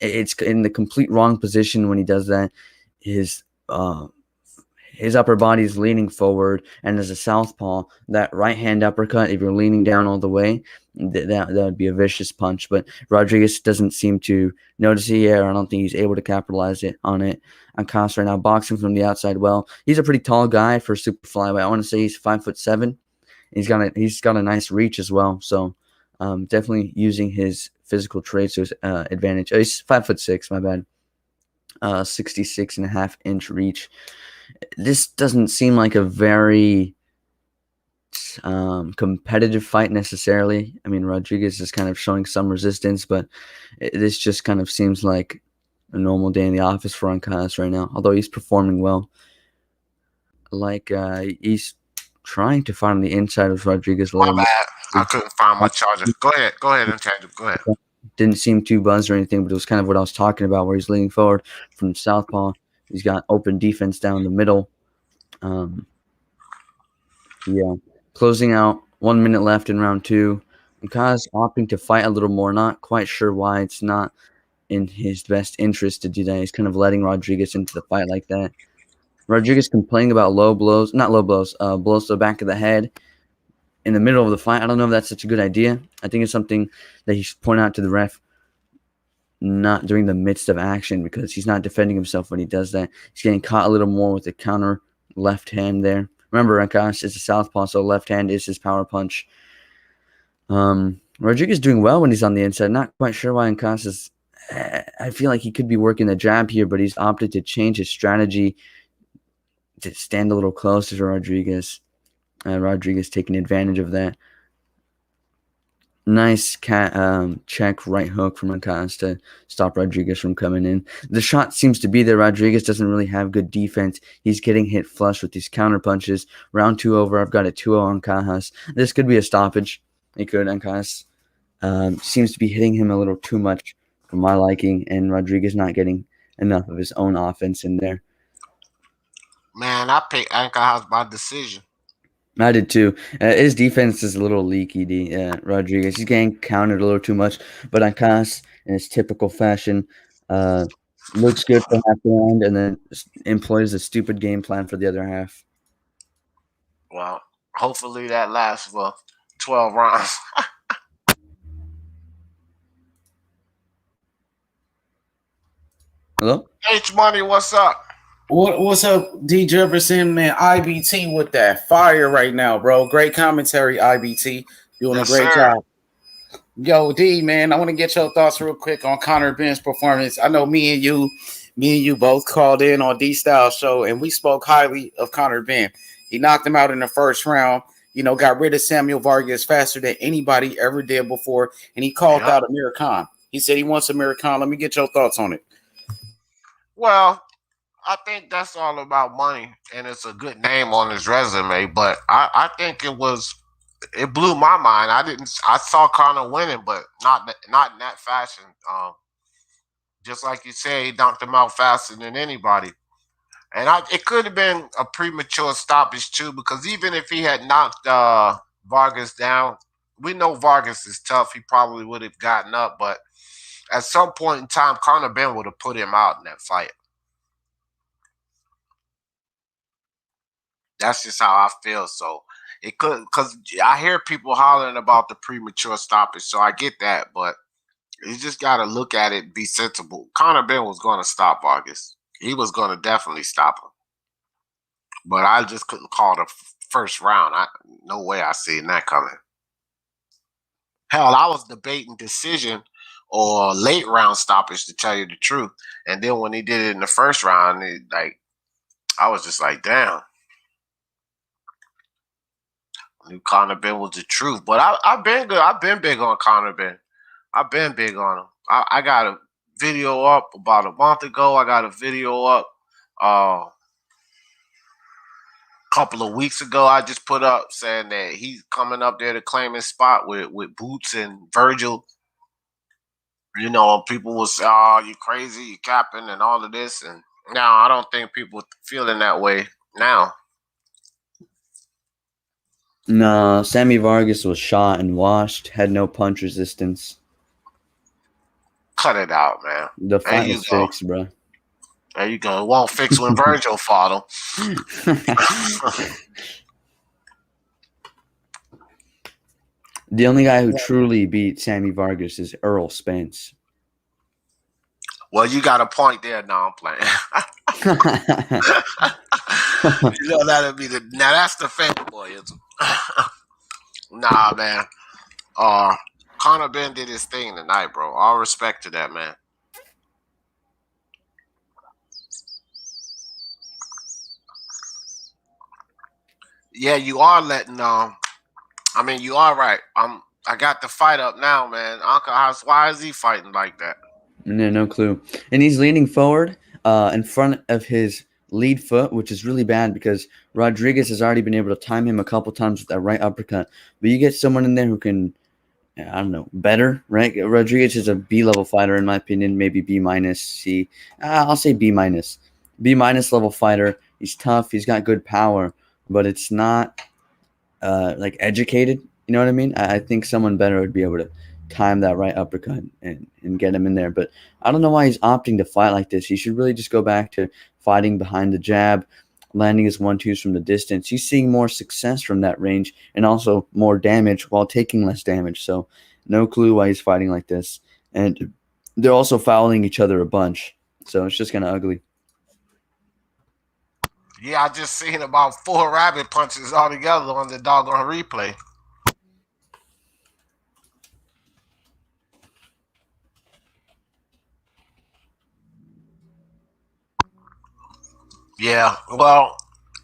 it's in the complete wrong position when he does that. His his upper body is leaning forward, and as a southpaw, that right hand uppercut, if you're leaning down all the way, that would be a vicious punch. But Rodriguez doesn't seem to notice it here. I don't think he's able to capitalize on it. Ancas right now boxing from the outside. Well, he's a pretty tall guy for super flyweight. I want to say he's 5'7". He's got a nice reach as well. So definitely using his physical traits to his advantage. Oh, he's 5'6". My bad. 66.5-inch reach. This doesn't seem like a very competitive fight necessarily. I mean, Rodriguez is kind of showing some resistance, but this just kind of seems like a normal day in the office for Ancas right now, although he's performing well. Like he's trying to find the inside of Rodriguez a little My bad. I couldn't find my charger. Go ahead, Intangible. Go ahead. Didn't seem too buzzed or anything, but it was kind of what I was talking about, where he's leaning forward from southpaw. He's got open defense down the middle. Yeah. Closing out, 1 minute left in round 2. Ancas opting to fight a little more. Not quite sure why. It's not in his best interest to do that. He's kind of letting Rodriguez into the fight like that. Rodriguez complaining about blows to the back of the head in the middle of the fight. I don't know if that's such a good idea. I think it's something that he should point out to the ref, not during the midst of action, because he's not defending himself when he does that. He's getting caught a little more with the counter left hand there. Remember, Ancas is a southpaw, so left hand is his power punch. Rodriguez is doing well when he's on the inside. Not quite sure why Ancas is. I feel like he could be working the jab here, but he's opted to change his strategy to stand a little closer to Rodriguez. Rodriguez taking advantage of that. Nice check right hook from Ancas to stop Rodriguez from coming in. The shot seems to be there. Rodriguez doesn't really have good defense. He's getting hit flush with these counter punches. Round 2 over. I've got a 2-0 on Ancas. This could be a stoppage. It could. Ancas seems to be hitting him a little too much for my liking, and Rodriguez not getting enough of his own offense in there. Man, I picked Ancas by decision. I did too. His defense is a little leaky, Rodriguez. He's getting countered a little too much, but Ancas, in his typical fashion, looks good for half the round and then employs a stupid game plan for the other half. Well, hopefully that lasts for 12 rounds. Hello? H-Money, what's up? What's up, D. Jefferson, man? IBT with that fire right now, bro. Great commentary, IBT. Doing a great job. Yo, D, man, I want to get your thoughts real quick on Conor Benn's performance. I know me and you both called in on D-Style show, and we spoke highly of Conor Benn. He knocked him out in the first round, got rid of Samuel Vargas faster than anybody ever did before, and he called out Amir Khan. He said he wants Amir Khan. Let me get your thoughts on it. Well, I think that's all about money, and it's a good name on his resume. But I think it blew my mind. I saw Conor winning, but not in that fashion. Just like you say, he knocked him out faster than anybody. And it could have been a premature stoppage too, because even if he had knocked Vargas down, we know Vargas is tough. He probably would have gotten up, but at some point in time, Conor Benn would have put him out in that fight. That's just how I feel. So it could, because I hear people hollering about the premature stoppage, so I get that, but you just got to look at it, be sensible. Conor Benn was going to stop Vargas. He was going to definitely stop him. But I just couldn't call the first round. No way I seen that coming. Hell, I was debating decision or late round stoppage, to tell you the truth. And then when he did it in the first round, I was just like, damn. I knew Conor Benn was the truth. But I've been good. I've been big on Conor Benn. I've been big on him. I got a video up about a month ago. I got a video up a couple of weeks ago. I just put up saying that he's coming up there to claim his spot with Boots and Virgil. People will say, oh, you crazy, you capping and all of this. And now I don't think people feeling that way now. No, Sammy Vargas was shot and washed, had no punch resistance. Cut it out, man. The fight was fixed, bro. There you go. It won't fix when Virgil fought him. The only guy who truly beat Sammy Vargas is Earl Spence. Well, you got a point there. No, I'm playing. That'll be now that's the fanboyism. Nah, man. Conor Ben did his thing tonight, bro. All respect to that man. Yeah, you are letting I mean, you are right. I got the fight up now, man. Uncle House, why is he fighting like that? No clue. And he's leaning forward in front of his lead foot, which is really bad because Rodriguez has already been able to time him a couple times with that right uppercut. But you get someone in there who can, I don't know, better, right? Rodriguez is a B-level fighter, in my opinion, maybe B-, C. I'll say B-. B- level fighter. He's tough. He's got good power, but it's not like educated. You know what I mean? I think someone better would be able to time that right uppercut and get him in there. But I don't know why he's opting to fight like this. He should really just go back to fighting behind the jab, landing his 1-2s from the distance. He's seeing more success from that range and also more damage while taking less damage. So no clue why he's fighting like this. And they're also fouling each other a bunch. So it's just kind of ugly. Yeah, I just seen about 4 rabbit punches altogether on the doggone replay. Yeah, well,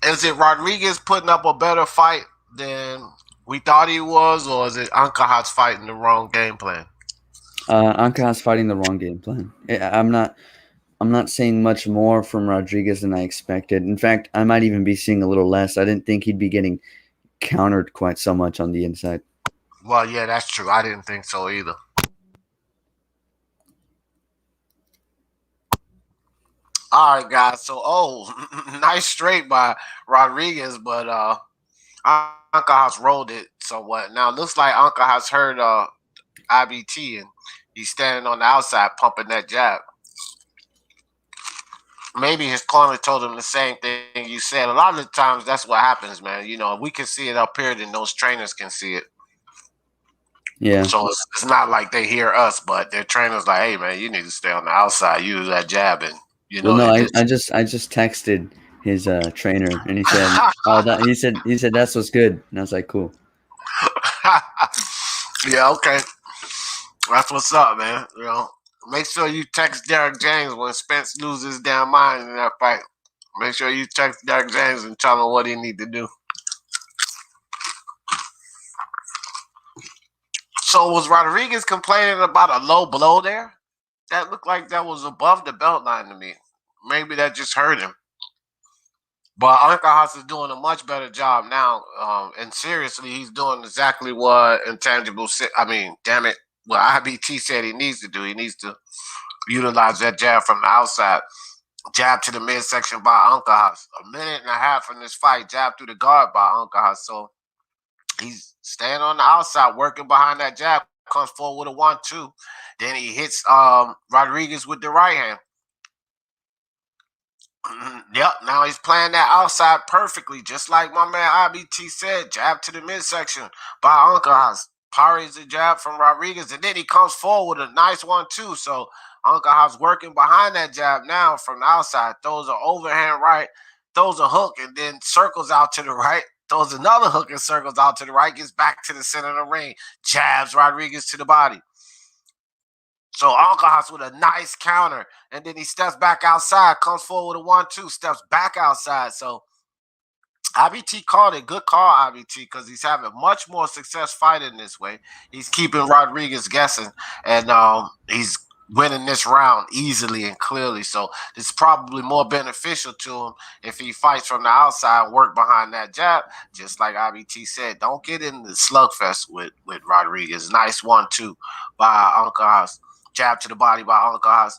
is it Rodriguez putting up a better fight than we thought he was, or is it Ancahat's fighting the wrong game plan? Ancahat's fighting the wrong game plan. I'm not seeing much more from Rodriguez than I expected. In fact, I might even be seeing a little less. I didn't think he'd be getting countered quite so much on the inside. Well, yeah, that's true. I didn't think so either. All right, guys. So, nice straight by Rodriguez, but Ancahat's rolled it somewhat. Now, it looks like Ancahat's heard IBT, and he's standing on the outside pumping that jab. Maybe his corner told him the same thing you said. A lot of the times, that's what happens, man. You know, if we can see it up here, then those trainers can see it. Yeah. So it's not like they hear us, but their trainers like, hey, man, you need to stay on the outside, use that jab, and you know. Well, no, I just texted his trainer, and he said, "Oh, that he said that's what's good," and I was like, "Cool." Yeah, okay, that's what's up, man. You know, make sure you text Derek James when Spence loses his damn mind in that fight. Make sure you text Derek James and tell him what he need to do. So was Rodriguez complaining about a low blow there? That looked like that was above the belt line to me. Maybe that just hurt him. But Ancahat is doing a much better job now. And seriously, he's doing exactly what Intangible said. I mean, damn it. What IBT said he needs to do. He needs to utilize that jab from the outside. Jab to the midsection by Ancahat. A minute and a half in this fight. Jab through the guard by Ancahat. So he's staying on the outside, working behind that jab. Comes forward with a 1-2. Then he hits Rodriguez with the right hand. Yep, now he's playing that outside perfectly, just like my man IBT said. Jab to the midsection by Ancahat. Parries the jab from Rodriguez, and then he comes forward with a nice 1-2. So Ancahat's working behind that jab now from the outside. Throws an overhand right, throws a hook, and then circles out to the right. Throws another hook and circles out to the right, gets back to the center of the ring, jabs Rodriguez to the body. So Ancahat with a nice counter, and then he steps back outside, comes forward with a 1-2, steps back outside. So IBT called it. Good call, IBT, because he's having much more success fighting this way. He's keeping Rodriguez guessing, and he's winning this round easily and clearly. So it's probably more beneficial to him if he fights from the outside and work behind that jab. Just like IBT said, don't get in the slugfest with Rodriguez. Nice 1-2 by Ancahat. Jab to the body by Ancahat.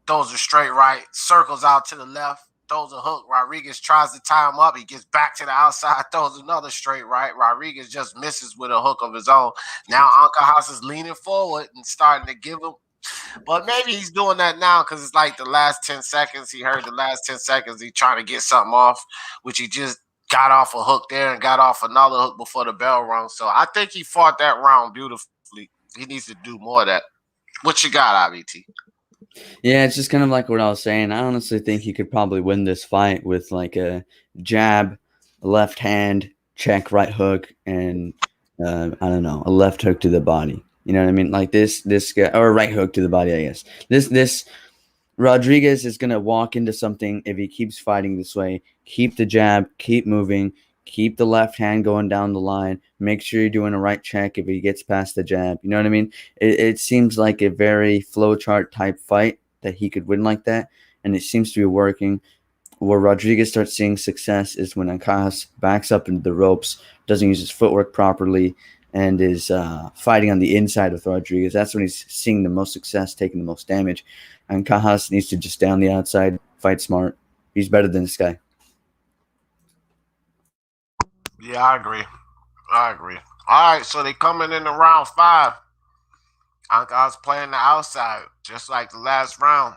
Throws a straight right, circles out to the left, throws a hook. Rodriguez tries to tie him up. He gets back to the outside, throws another straight right. Rodriguez just misses with a hook of his own. Now Ancahat is leaning forward and starting to give him But maybe he's doing that now because it's like the last 10 seconds. He heard the last 10 seconds. He trying to get something off, which he just got off a hook there and got off another hook before the bell rung. So I think he fought that round beautifully. He needs to do more of that. What you got, IBT? Yeah, it's just kind of like what I was saying. I honestly think he could probably win this fight with like a jab, a left hand, check, right hook, and I don't know, a left hook to the body. You know what I mean? Like this guy, or a right hook to the body, I guess. This Rodriguez is gonna walk into something if he keeps fighting this way. Keep the jab, keep moving, keep the left hand going down the line. Make sure you're doing a right check if he gets past the jab. You know what I mean? It seems like a very flowchart type fight that he could win like that, and it seems to be working. Where Rodriguez starts seeing success is when Ancajas backs up into the ropes, doesn't use his footwork properly, and is fighting on the inside with Rodriguez. That's when he's seeing the most success, taking the most damage. Ancajas needs to just stay on the outside, fight smart. He's better than this guy. Yeah, I agree. All right, so they coming in round 5. Ancajas playing the outside, just like the last round.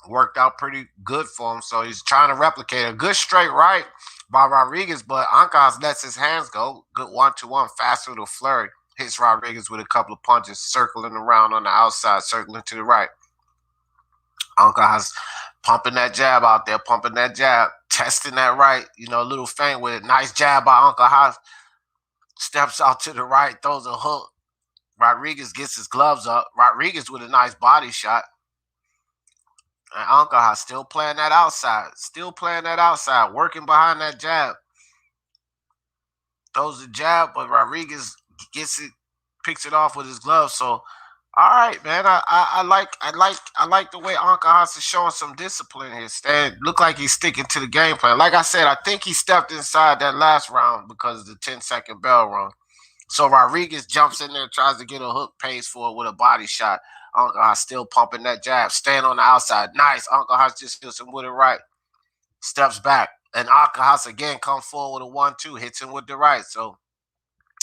Worked out pretty good for him, so he's trying to replicate a good straight right by Rodriguez, but Ancajas lets his hands go. Good 1-2-1, faster to flurry. Hits Rodriguez with a couple of punches, circling around on the outside, circling to the right. Ancajas pumping that jab out there, pumping that jab, testing that right, a little feint with it. Nice jab by Ancajas. Steps out to the right, throws a hook. Rodriguez gets his gloves up. Rodriguez with a nice body shot. And Ancajas still playing that outside, working behind that jab. Throws the jab, but Rodriguez gets it, picks it off with his gloves. So, all right, man. I like the way Ancajas is showing some discipline here. Look like he's sticking to the game plan. Like I said, I think he stepped inside that last round because of the 10-second bell run. So Rodriguez jumps in there, tries to get a hook, pays for it with a body shot. Ancajas still pumping that jab, staying on the outside. Nice. Ancajas just hits him with it right. Steps back. And Ancajas again comes forward with a 1-2, hits him with the right. So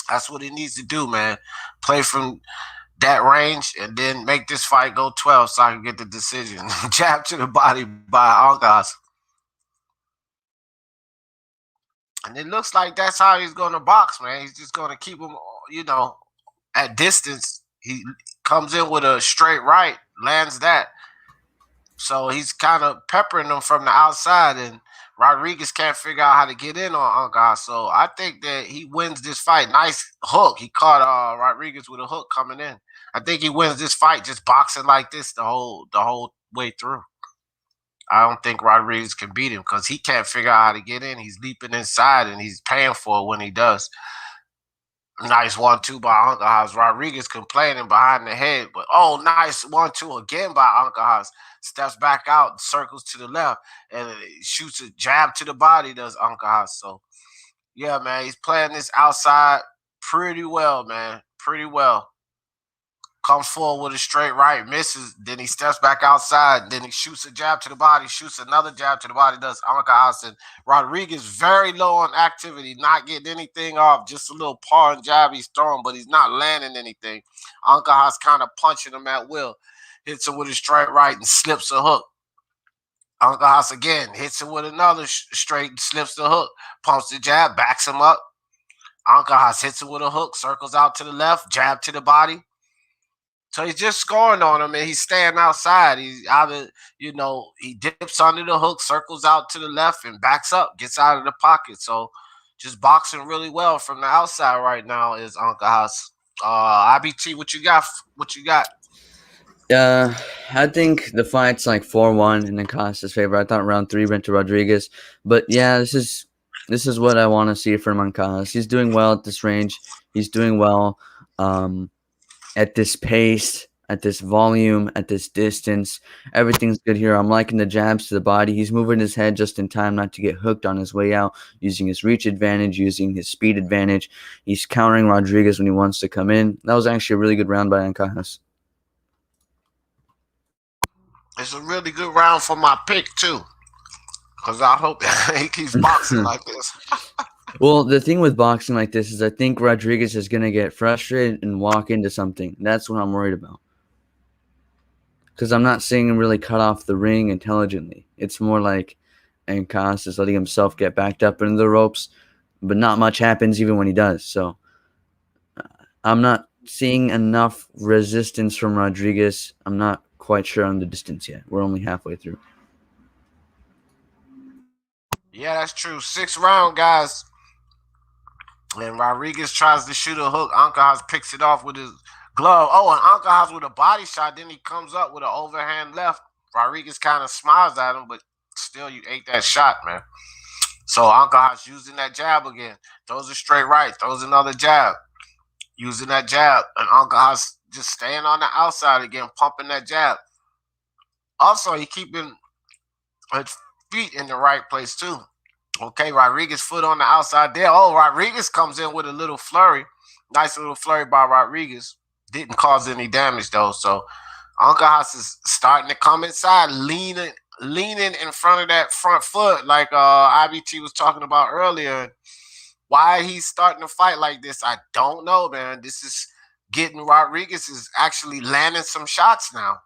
that's what he needs to do, man. Play from that range and then make this fight go 12 so I can get the decision. Jab to the body by Ancajas. And it looks like that's how he's going to box, man. He's just going to keep him, at distance. He comes in with a straight right, lands that. So he's kind of peppering them from the outside, and Rodriguez can't figure out how to get in on Ancajas. So I think that he wins this fight. Nice hook. He caught Rodriguez with a hook coming in. I think he wins this fight just boxing like this the whole way through. I don't think Rodriguez can beat him because he can't figure out how to get in. He's leaping inside, and he's paying for it when he does. Nice 1-2 by Ancajas. Rodriguez complaining behind the head, but nice 1-2 again by Ancajas. Steps back out, circles to the left, and shoots a jab to the body, does Ancajas. So, yeah, man, he's playing this outside pretty well, man. Pretty well. Comes forward with a straight right, misses, then he steps back outside, then he shoots a jab to the body, shoots another jab to the body, does Ancajas. And Rodriguez very low on activity, not getting anything off, just a little paw and jab he's throwing, but he's not landing anything. Ancajas kind of punching him at will, hits him with a straight right and slips a hook. Ancajas again, hits him with another straight, slips the hook, pumps the jab, backs him up. Ancajas hits him with a hook, circles out to the left, jab to the body. So he's just scoring on him, and he's staying outside. He's either, he dips under the hook, circles out to the left, and backs up, gets out of the pocket. So just boxing really well from the outside right now is Ancajas. IBT, what you got? I think the fight's like 4-1 in Ancajas' favor. I thought round 3 went to Rodriguez, but yeah, this is what I want to see from Ancajas. He's doing well at this range. He's doing well. At this pace, at this volume, at this distance. Everything's good here. I'm liking the jabs to the body. He's moving his head just in time not to get hooked on his way out, using his reach advantage, using his speed advantage. He's countering Rodriguez when he wants to come in. That was actually a really good round by Ancajas. It's a really good round for my pick, too, because I hope he keeps boxing like this. Well, the thing with boxing like this is I think Rodriguez is going to get frustrated and walk into something. That's what I'm worried about. because I'm not seeing him really cut off the ring intelligently. It's more like Ankos is letting himself get backed up into the ropes, but not much happens even when he does. So I'm not seeing enough resistance from Rodriguez. I'm not quite sure on the distance yet. We're only halfway through. Yeah, that's true. 6th round, guys. And Rodriguez tries to shoot a hook. Ankos picks it off with his glove. Oh, and Ankos with a body shot. Then he comes up with an overhand left. Rodriguez kind of smiles at him, but still, you ate that shot, man. So Ankos using that jab again. Throws a straight right. Throws another jab. Using that jab. And Ankos just staying on the outside again, pumping that jab. Also, he keeping his feet in the right place, too. Okay, Rodriguez foot on the outside there. Oh, Rodriguez comes in with a little flurry. Nice little flurry by Rodriguez. Didn't cause any damage, though. So Ankos is starting to come inside, leaning in front of that front foot like IBT was talking about earlier. Why he's starting to fight like this, I don't know, man. This is getting Rodriguez is actually landing some shots now.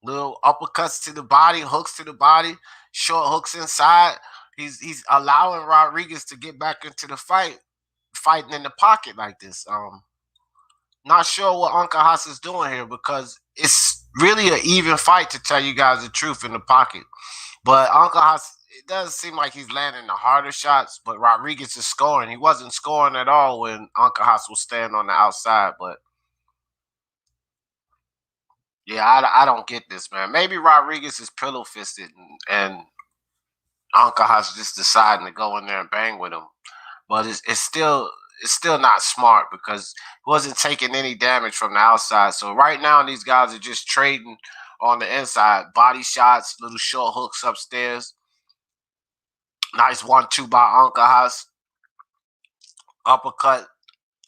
Little uppercuts to the body, hooks to the body, short hooks inside. He's allowing Rodriguez to get back into the fight, fighting in the pocket like this. Not sure what Ankos is doing here because it's really an even fight, to tell you guys the truth, in the pocket. But Ankos, it doesn't seem like he's landing the harder shots, but Rodriguez is scoring. He wasn't scoring at all when Ankos was staying on the outside, but yeah, I don't get this, man. Maybe Rodriguez is pillow fisted and Ankos just deciding to go in there and bang with him. But it's still not smart because he wasn't taking any damage from the outside. So right now these guys are just trading on the inside. Body shots, little short hooks upstairs. Nice 1-2 by Ankos. Uppercut.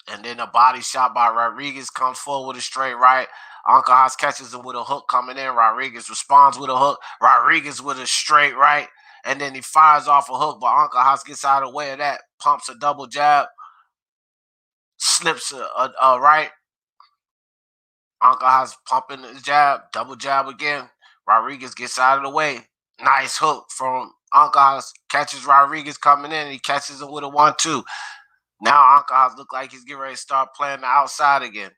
And then a body shot by Rodriguez comes forward with a straight right. Ankos catches him with a hook coming in. Rodriguez responds with a hook. Rodriguez with a straight right. And then he fires off a hook, but Ankos gets out of the way of that. Pumps a double jab. Slips a right. Ankos pumping the jab. Double jab again. Rodriguez gets out of the way. Nice hook from Ankos. Catches Rodriguez coming in. He catches him with a 1-2. Now Ankos look like he's getting ready to start playing the outside again,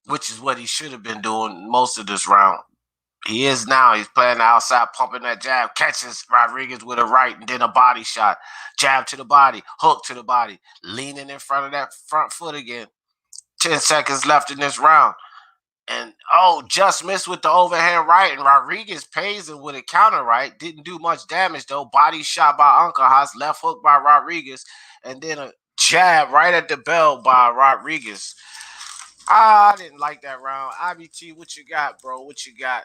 which is what he should have been doing most of this round. He is now. He's playing the outside, pumping that jab, catches Rodriguez with a right and then a body shot. Jab to the body, hook to the body, leaning in front of that front foot again. 10 seconds left in this round. And, just missed with the overhand right, and Rodriguez pays him with a counter right. Didn't do much damage, though. Body shot by Ankos, left hook by Rodriguez, and then a jab right at the bell by Rodriguez. I didn't like that round. IBT, what you got, bro? What you got?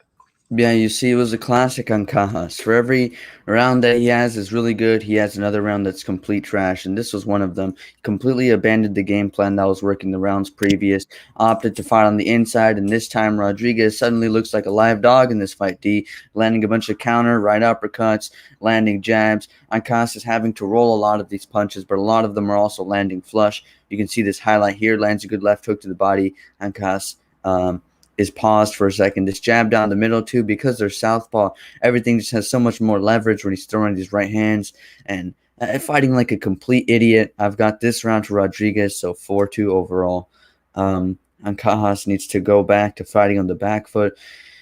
Yeah, you see, it was a classic on Cajas. For every round that he has is really good, he has another round that's complete trash, and this was one of them. Completely abandoned the game plan that was working the rounds previous, opted to fight on the inside, and this time Rodriguez suddenly looks like a live dog in this fight, D, landing a bunch of counter, right uppercuts, landing jabs. Ankos is having to roll a lot of these punches, but a lot of them are also landing flush. You can see this highlight here, lands a good left hook to the body. Ankos is paused for a second. This jab down the middle, too, because they're southpaw, everything just has so much more leverage when he's throwing these right hands and fighting like a complete idiot. I've got this round to Rodriguez, so 4-2 overall. Cajas needs to go back to fighting on the back foot.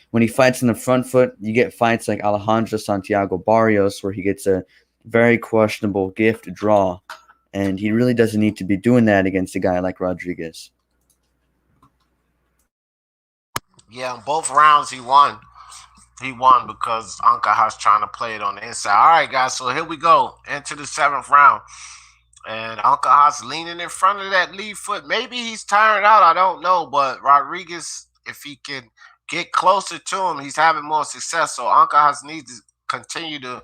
When he fights on the front foot, you get fights like Alejandro Santiago Barrios, where he gets a very questionable gift draw, and he really doesn't need to be doing that against a guy like Rodriguez. Yeah, in both rounds he won. He won because Ankos trying to play it on the inside. All right, guys, so here we go into the 7th round. And Ankos leaning in front of that lead foot. Maybe he's tired out, I don't know. But Rodriguez, if he can get closer to him, he's having more success. So Ankos needs to continue to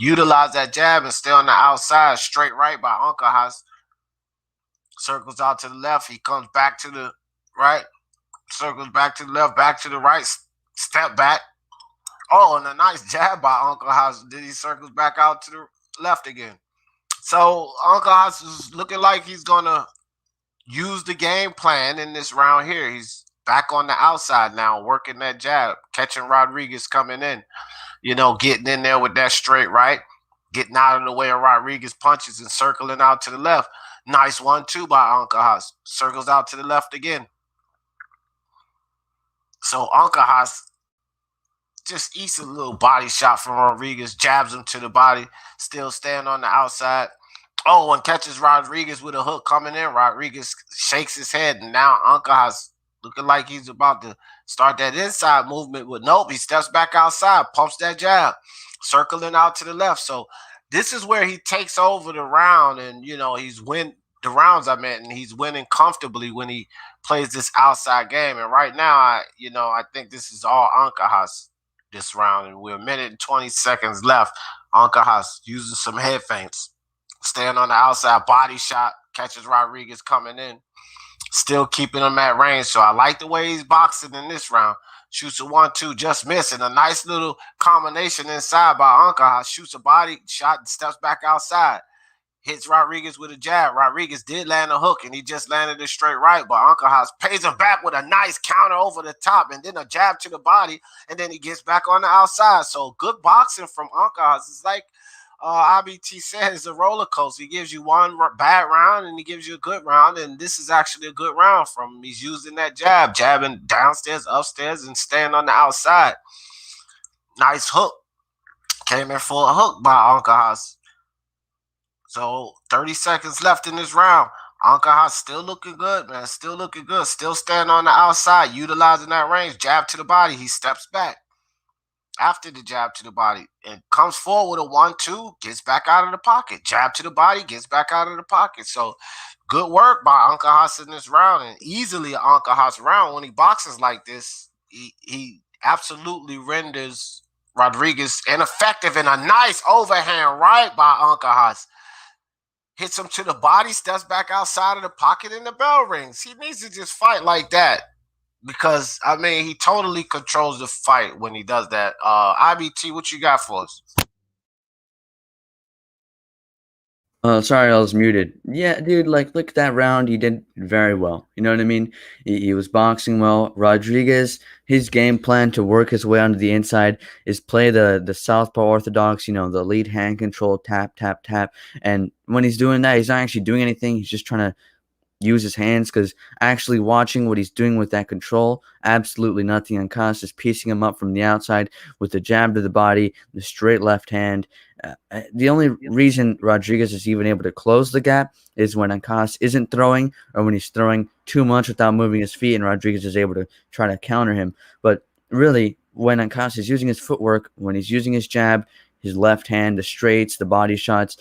utilize that jab and stay on the outside. Straight right by Ankos. Circles out to the left. He comes back to the right. Circles back to the left, back to the right, step back. Oh, and a nice jab by Ankos. Then he circles back out to the left again. So Ankos is looking like he's going to use the game plan in this round here. He's back on the outside now, working that jab, catching Rodriguez coming in, getting in there with that straight right, getting out of the way of Rodriguez punches and circling out to the left. Nice 1-2 by Ancajas. Circles out to the left again. So Ancajas just eats a little body shot from Rodriguez, jabs him to the body, still staying on the outside. Oh, and catches Rodriguez with a hook coming in. Rodriguez shakes his head, and now Ancajas looking like he's about to start that inside movement, but nope, he steps back outside, pumps that jab, circling out to the left. So this is where he takes over the round, and he's win the rounds and he's winning comfortably when he plays this outside game. And right now, I think this is all Ancajas this round, and we're a minute and 20 seconds left. Ancajas using some head feints, staying on the outside, body shot, catches Rodriguez coming in, still keeping him at range. So I like the way he's boxing in this round. Shoots a 1-2, just missing. A nice little combination inside by Ancajas. Shoots a body shot and steps back outside. Hits Rodriguez with a jab. Rodriguez did land a hook, and he just landed a straight right, but Ancajas pays him back with a nice counter over the top, and then a jab to the body, and then he gets back on the outside. So good boxing from Ancajas. It's like IBT said, it's a roller coaster. He gives you one bad round, and he gives you a good round, and this is actually a good round from him. He's using that jab, jabbing downstairs, upstairs, and staying on the outside. Nice hook. Came in for a hook by Ancajas. So 30 seconds left in this round. Ancajas still looking good, man. Still looking good. Still standing on the outside, utilizing that range. Jab to the body. He steps back after the jab to the body and comes forward with a 1-2, gets back out of the pocket. Jab to the body, gets back out of the pocket. So good work by Ancajas in this round, and easily an Ancajas round. When he boxes like this, he absolutely renders Rodriguez ineffective, and a nice overhand right by Ancajas. Hits him to the body, steps back outside of the pocket, and the bell rings. He needs to just fight like that because, he totally controls the fight when he does that. IBT, what you got for us? Sorry, I was muted. Yeah, dude, look at that round. He did very well. You know what I mean? He was boxing well. Rodriguez, his game plan to work his way onto the inside is play the southpaw orthodox, the lead hand control, tap, tap, tap. And when he's doing that, he's not actually doing anything. He's just trying to use his hands, because actually watching what he's doing with that control, absolutely nothing. Ancajas is piecing him up from the outside with the jab to the body, the straight left hand. The only reason Rodriguez is even able to close the gap is when Ancajas isn't throwing, or when he's throwing too much without moving his feet, and Rodriguez is able to try to counter him. But really, when Ancajas is using his footwork, when he's using his jab, his left hand, the straights, the body shots,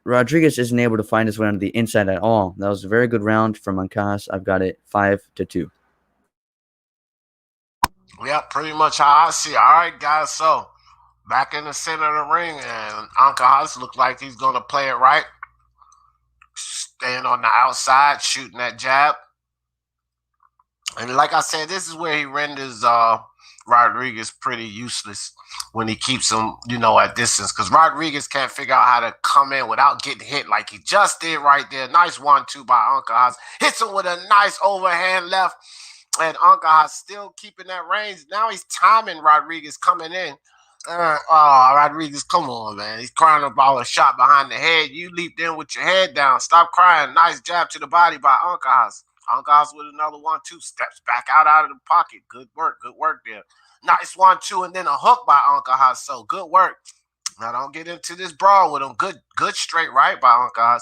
Rodriguez isn't able to find his way onto the inside at all. That was a very good round from Ancajas. I've got it 5-2. Yeah, pretty much how I see it. All right, guys. So back in the center of the ring, and Ancajas looks like he's going to play it right. Staying on the outside, shooting that jab. And like I said, this is where he renders Rodriguez pretty useless when he keeps him, at distance, because Rodriguez can't figure out how to come in without getting hit like he just did right there. Nice 1-2 by Ancajas. Hits him with a nice overhand left, and Ancajas still keeping that range. Now he's timing Rodriguez coming in. Rodriguez, come on, man. He's crying about a shot behind the head. You leaped in with your head down. Stop crying. Nice jab to the body by Ancajas. Ancajas with another 1-2, steps back out of the pocket. Good work there. Nice 1-2, and then a hook by Ancajas. So good work. Now don't get into this brawl with him. Good straight right by Ancajas.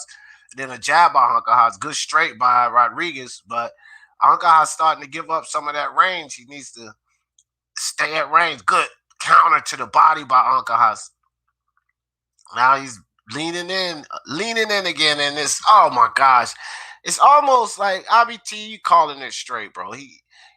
Then a jab by Ancajas. Good straight by Rodriguez. But Ancajas starting to give up some of that range. He needs to stay at range. Good counter to the body by Ancajas. Now he's leaning in again, and this, oh my gosh. It's almost like IBT, you calling it straight, bro.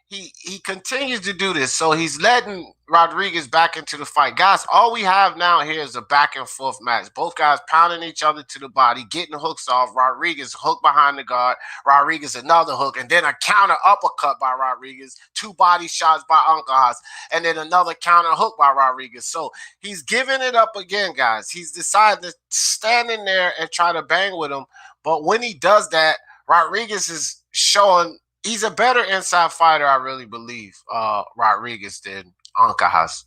He continues to do this. So he's letting Rodriguez back into the fight. Guys, all we have now here is a back and forth match. Both guys pounding each other to the body, getting hooks off. Rodriguez hook behind the guard. Rodriguez another hook. And then a counter uppercut by Rodriguez. 2 body shots by Ancajas. And then another counter hook by Rodriguez. So he's giving it up again, guys. He's decided to stand in there and try to bang with him. But when he does that, Rodriguez is showing he's a better inside fighter, I really believe, Rodriguez than Ancajas,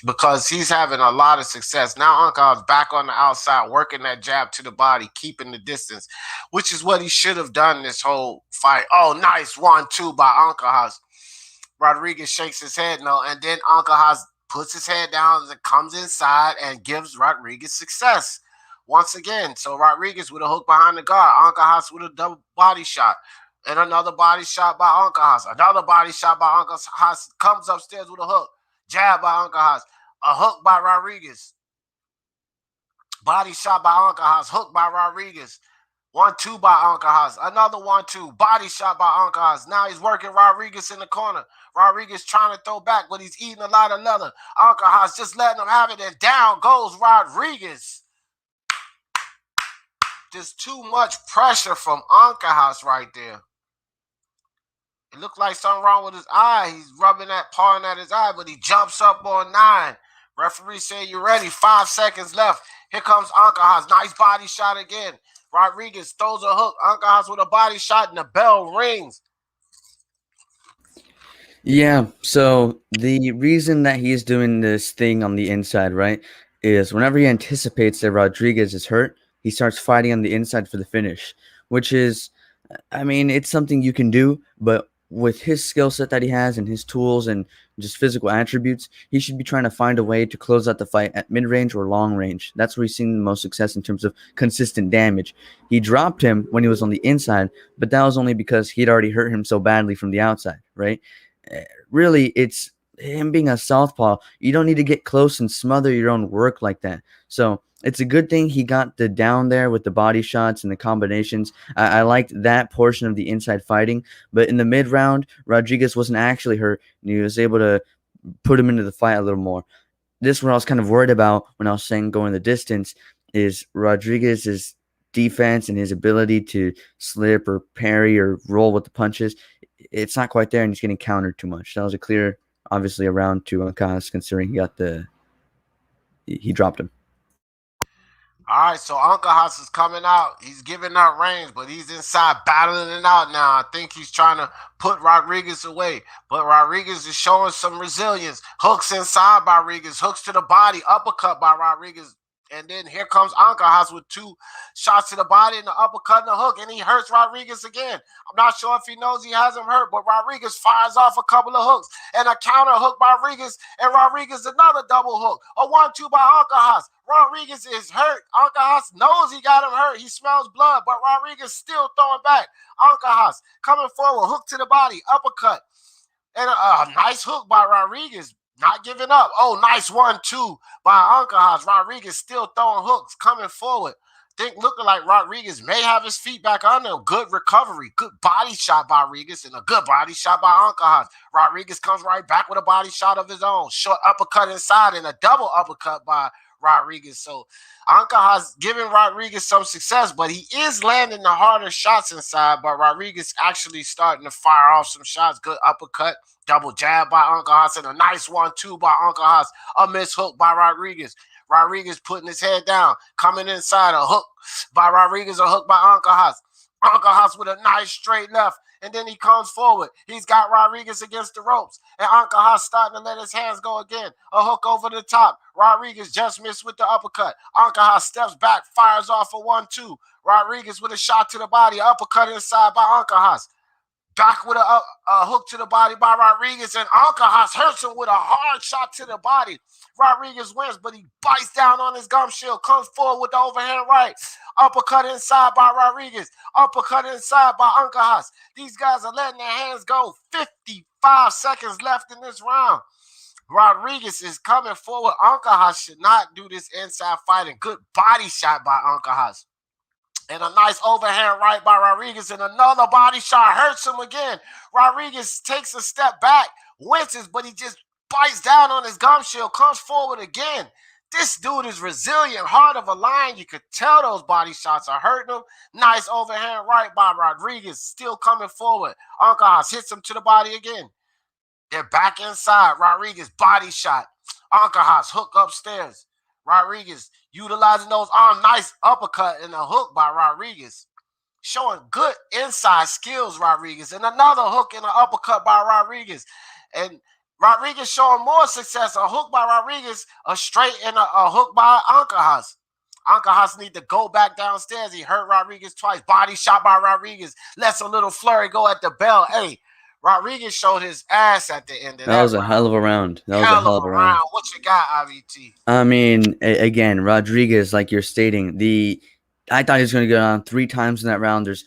because he's having a lot of success. Now Ancajas back on the outside, working that jab to the body, keeping the distance, which is what he should have done this whole fight. Oh, nice 1-2 by Ancajas. Rodriguez shakes his head no, and then Ancajas puts his head down and comes inside and gives Rodriguez success once again. So Rodriguez with a hook behind the guard, Ancajas with a double body shot, and another body shot by Ancajas. Another body shot by Ancajas comes upstairs with a hook, jab by Ancajas, a hook by Rodriguez, body shot by Ancajas, hook by Rodriguez. 1-2 by Ancajas. Another 1-2. Body shot by Ancajas. Now he's working Rodriguez in the corner. Rodriguez trying to throw back, but he's eating a lot of leather. Ancajas just letting him have it, and down goes Rodriguez. Just too much pressure from Ancajas right there. It looked like something wrong with his eye. He's rubbing that, pawing at his eye, but he jumps up on 9. Referee said, "You ready?" 5 seconds left. Here comes Ancajas. Nice body shot again. Rodriguez throws a hook. Ancajas with a body shot, and the bell rings. Yeah, so the reason that he's doing this thing on the inside, right, is whenever he anticipates that Rodriguez is hurt, he starts fighting on the inside for the finish, which is, I mean, it's something you can do, but with his skill set that he has and his tools and just physical attributes, he should be trying to find a way to close out the fight at mid-range or long range. That's where he's seen the most success in terms of consistent damage. He dropped him when he was on the inside, but that was only because he'd already hurt him so badly from the outside, right? Really, it's him being a southpaw. You don't need to get close and smother your own work like that. So it's a good thing he got the down there with the body shots and the combinations. I liked that portion of the inside fighting. But in the mid-round, Rodriguez wasn't actually hurt, and he was able to put him into the fight a little more. This is what I was kind of worried about when I was saying going the distance is Rodriguez's defense and his ability to slip or parry or roll with the punches. It's not quite there, and he's getting countered too much. That was a clear, obviously, a round to Ancajas, considering he dropped him. All right, so Ancajas is coming out. He's giving up range, but he's inside battling it out now. I think he's trying to put Rodriguez away, but Rodriguez is showing some resilience. Hooks inside by Rodriguez, hooks to the body, uppercut by Rodriguez. And then here comes Ancajas with 2 shots to the body and the uppercut and the hook, and he hurts Rodriguez again. I'm not sure if he knows he has him hurt, but Rodriguez fires off a couple of hooks and a counter hook by Rodriguez, and Rodriguez another double hook. A 1-2 by Ancajas. Rodriguez is hurt. Ancajas knows he got him hurt. He smells blood, but Rodriguez still throwing back. Ancajas coming forward, hook to the body, uppercut, and a nice hook by Rodriguez. Not giving up. Oh, nice 1-2 by Ancajas. Rodriguez still throwing hooks, coming forward. Looking like Rodriguez may have his feet back under him. Good recovery. Good body shot by Rodriguez and a good body shot by Ancajas. Rodriguez comes right back with a body shot of his own. Short uppercut inside and a double uppercut by Rodriguez. So Ancajas giving Rodriguez some success, but he is landing the harder shots inside. But Rodriguez actually starting to fire off some shots. Good uppercut, double jab by Ancajas, and a nice 1-2 by Ancajas. A miss hook by Rodriguez. Rodriguez putting his head down, coming inside, a hook by Rodriguez, a hook by Ancajas. Ancajas with a nice straight left, and then he comes forward. He's got Rodriguez against the ropes, and Ancajas starting to let his hands go again. A hook over the top. Rodriguez just missed with the uppercut. Ancajas steps back, fires off a 1-2. Rodriguez with a shot to the body, uppercut inside by Ancajas. Back with a hook to the body by Rodriguez, and Ancajas hurts him with a hard shot to the body. Rodriguez wins, but he bites down on his gum shield, comes forward with the overhand right. Uppercut inside by Rodriguez. Uppercut inside by Ancajas. These guys are letting their hands go. 55 seconds left in this round. Rodriguez is coming forward. Ancajas should not do this inside fighting. Good body shot by Ancajas. And a nice overhand right by Rodriguez, and another body shot hurts him again. Rodriguez takes a step back, winces, but he just bites down on his gum shield, comes forward again. This dude is resilient, hard of a line. You could tell those body shots are hurting him. Nice overhand right by Rodriguez, still coming forward. Ancajas hits him to the body again. They're back inside. Rodriguez body shot. Ancajas hook upstairs. Rodriguez utilizing those arms. Nice uppercut and a hook by Rodriguez. showing good inside skills, Rodriguez. And another hook and an uppercut by Rodriguez. And Rodriguez showing more success. A hook by Rodriguez, a straight and a hook by Ancajas. Ancajas need to go back downstairs. He hurt Rodriguez twice. Body shot by Rodriguez. Lets a little flurry go at the bell. Hey, Rodriguez showed his ass at the end of that. That was a hell of a round. That was a hell of a round. What you got, IBT? I mean, again, Rodriguez, like you're stating, I thought he was going to go down 3 times in that round. There's,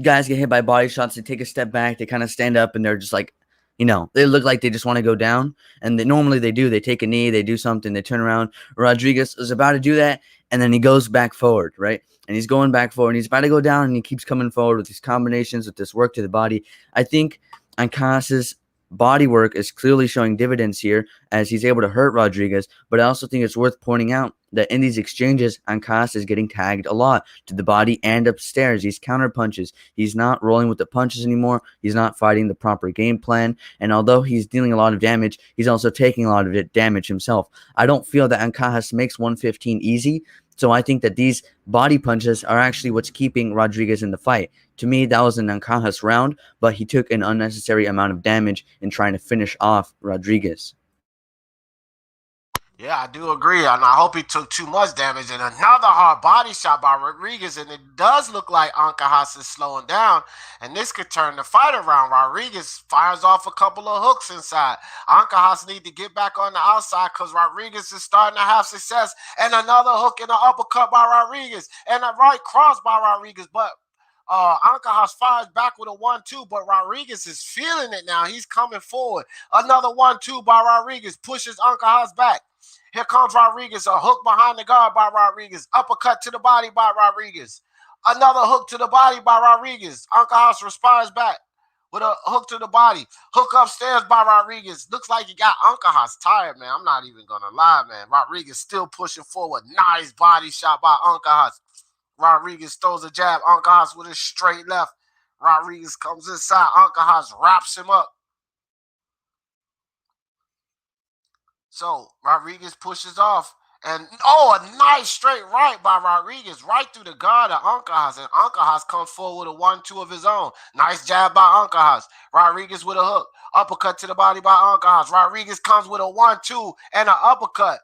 guys get hit by body shots. They take a step back. They kind of stand up, and they're just like, they look like they just want to go down. And normally they do. They take a knee. They do something. They turn around. Rodriguez is about to do that, and then he goes back forward, right? And he's going back forward, and he's about to go down, and he keeps coming forward with these combinations, with this work to the body. I think Ancajas' body work is clearly showing dividends here as he's able to hurt Rodriguez, but I also think it's worth pointing out that in these exchanges, Ancajas is getting tagged a lot to the body and upstairs. He's counter punches. He's not rolling with the punches anymore. He's not fighting the proper game plan. And although he's dealing a lot of damage, he's also taking a lot of damage himself. I don't feel that Ancajas makes 115 easy. So I think that these body punches are actually what's keeping Rodriguez in the fight. To me, that was an Ancajas round, but he took an unnecessary amount of damage in trying to finish off Rodriguez. Yeah, I do agree, and I hope he took too much damage. And another hard body shot by Rodriguez, and it does look like Ancajas is slowing down, and this could turn the fight around. Rodriguez fires off a couple of hooks inside. Ancajas need to get back on the outside because Rodriguez is starting to have success. And another hook and an uppercut by Rodriguez, and a right cross by Rodriguez, but Ancajas fires back with a 1-2, but Rodriguez is feeling it now. He's coming forward. Another 1-2 by Rodriguez pushes Ancajas back. Here comes Rodriguez, a hook behind the guard by Rodriguez. Uppercut to the body by Rodriguez. Another hook to the body by Rodriguez. Ancajas responds back with a hook to the body. Hook upstairs by Rodriguez. Looks like he got Ancajas tired, man. I'm not even going to lie, man. Rodriguez still pushing forward. Nice body shot by Ancajas. Rodriguez throws a jab. Ancajas with a straight left. Rodriguez comes inside. Ancajas wraps him up. So Rodriguez pushes off. And, a nice straight right by Rodriguez. Right through the guard of Ancajas. And Ancajas comes forward with a 1-2 of his own. Nice jab by Ancajas. Rodriguez with a hook. Uppercut to the body by Ancajas. Rodriguez comes with a 1-2 and an uppercut.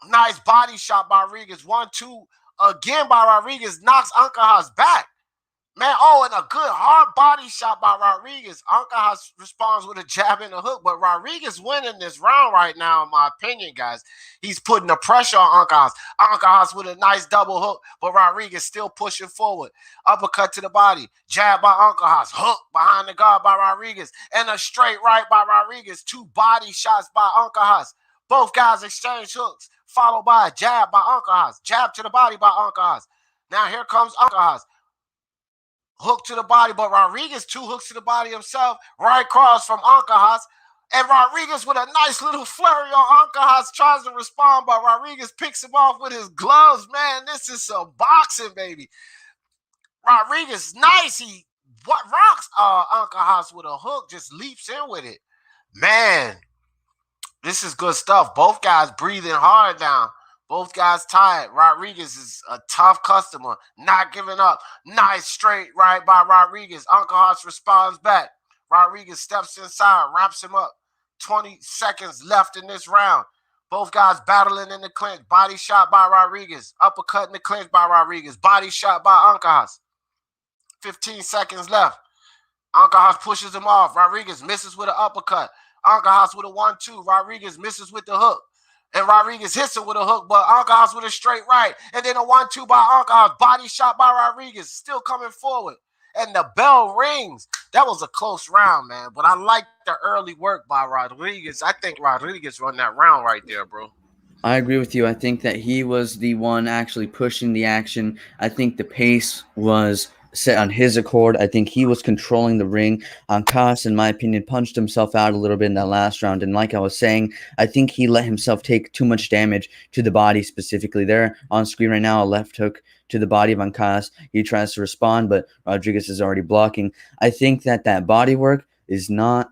Nice body shot by Rodriguez. 1-2 again by Rodriguez. Knocks Ancajas back. Man, and a good hard body shot by Rodriguez. Ancajas responds with a jab and a hook, but Rodriguez winning this round right now, in my opinion, guys. He's putting the pressure on Ancajas. Ancajas with a nice double hook, but Rodriguez still pushing forward. Uppercut to the body. Jab by Ancajas. Hook behind the guard by Rodriguez. And a straight right by Rodriguez. 2 body shots by Ancajas. Both guys exchange hooks, followed by a jab by Ancajas. Jab to the body by Ancajas. Now here comes Ancajas. Hook to the body, but Rodriguez 2 hooks to the body himself. Right cross from Ancajas. And Rodriguez with a nice little flurry on Ancajas tries to respond, but Rodriguez picks him off with his gloves. Man, this is some boxing, baby. Rodriguez, nice. He rocks Ancajas with a hook, just leaps in with it. Man, this is good stuff. Both guys breathing hard now. Both guys tired. Rodriguez is a tough customer, not giving up. Nice straight right by Rodriguez. Ancajas responds back. Rodriguez steps inside, wraps him up. 20 seconds left in this round. Both guys battling in the clinch. Body shot by Rodriguez. Uppercut in the clinch by Rodriguez. Body shot by Ancajas. 15 seconds left. Ancajas pushes him off. Rodriguez misses with an uppercut. Ancajas with a 1-2. Rodriguez misses with the hook. And Rodriguez hits him with a hook, but Ancajas with a straight right. And then a 1-2 by Ancajas. Body shot by Rodriguez. Still coming forward. And the bell rings. That was a close round, man. But I like the early work by Rodriguez. I think Rodriguez won that round right there, bro. I agree with you. I think that he was the one actually pushing the action. I think the pace was set on his accord. I think he was controlling the ring. Ancajas, in my opinion, punched himself out a little bit in that last round. And like I was saying, I think he let himself take too much damage to the body specifically. There on screen right now, a left hook to the body of Ancajas. He tries to respond, but Rodriguez is already blocking. I think that body work is not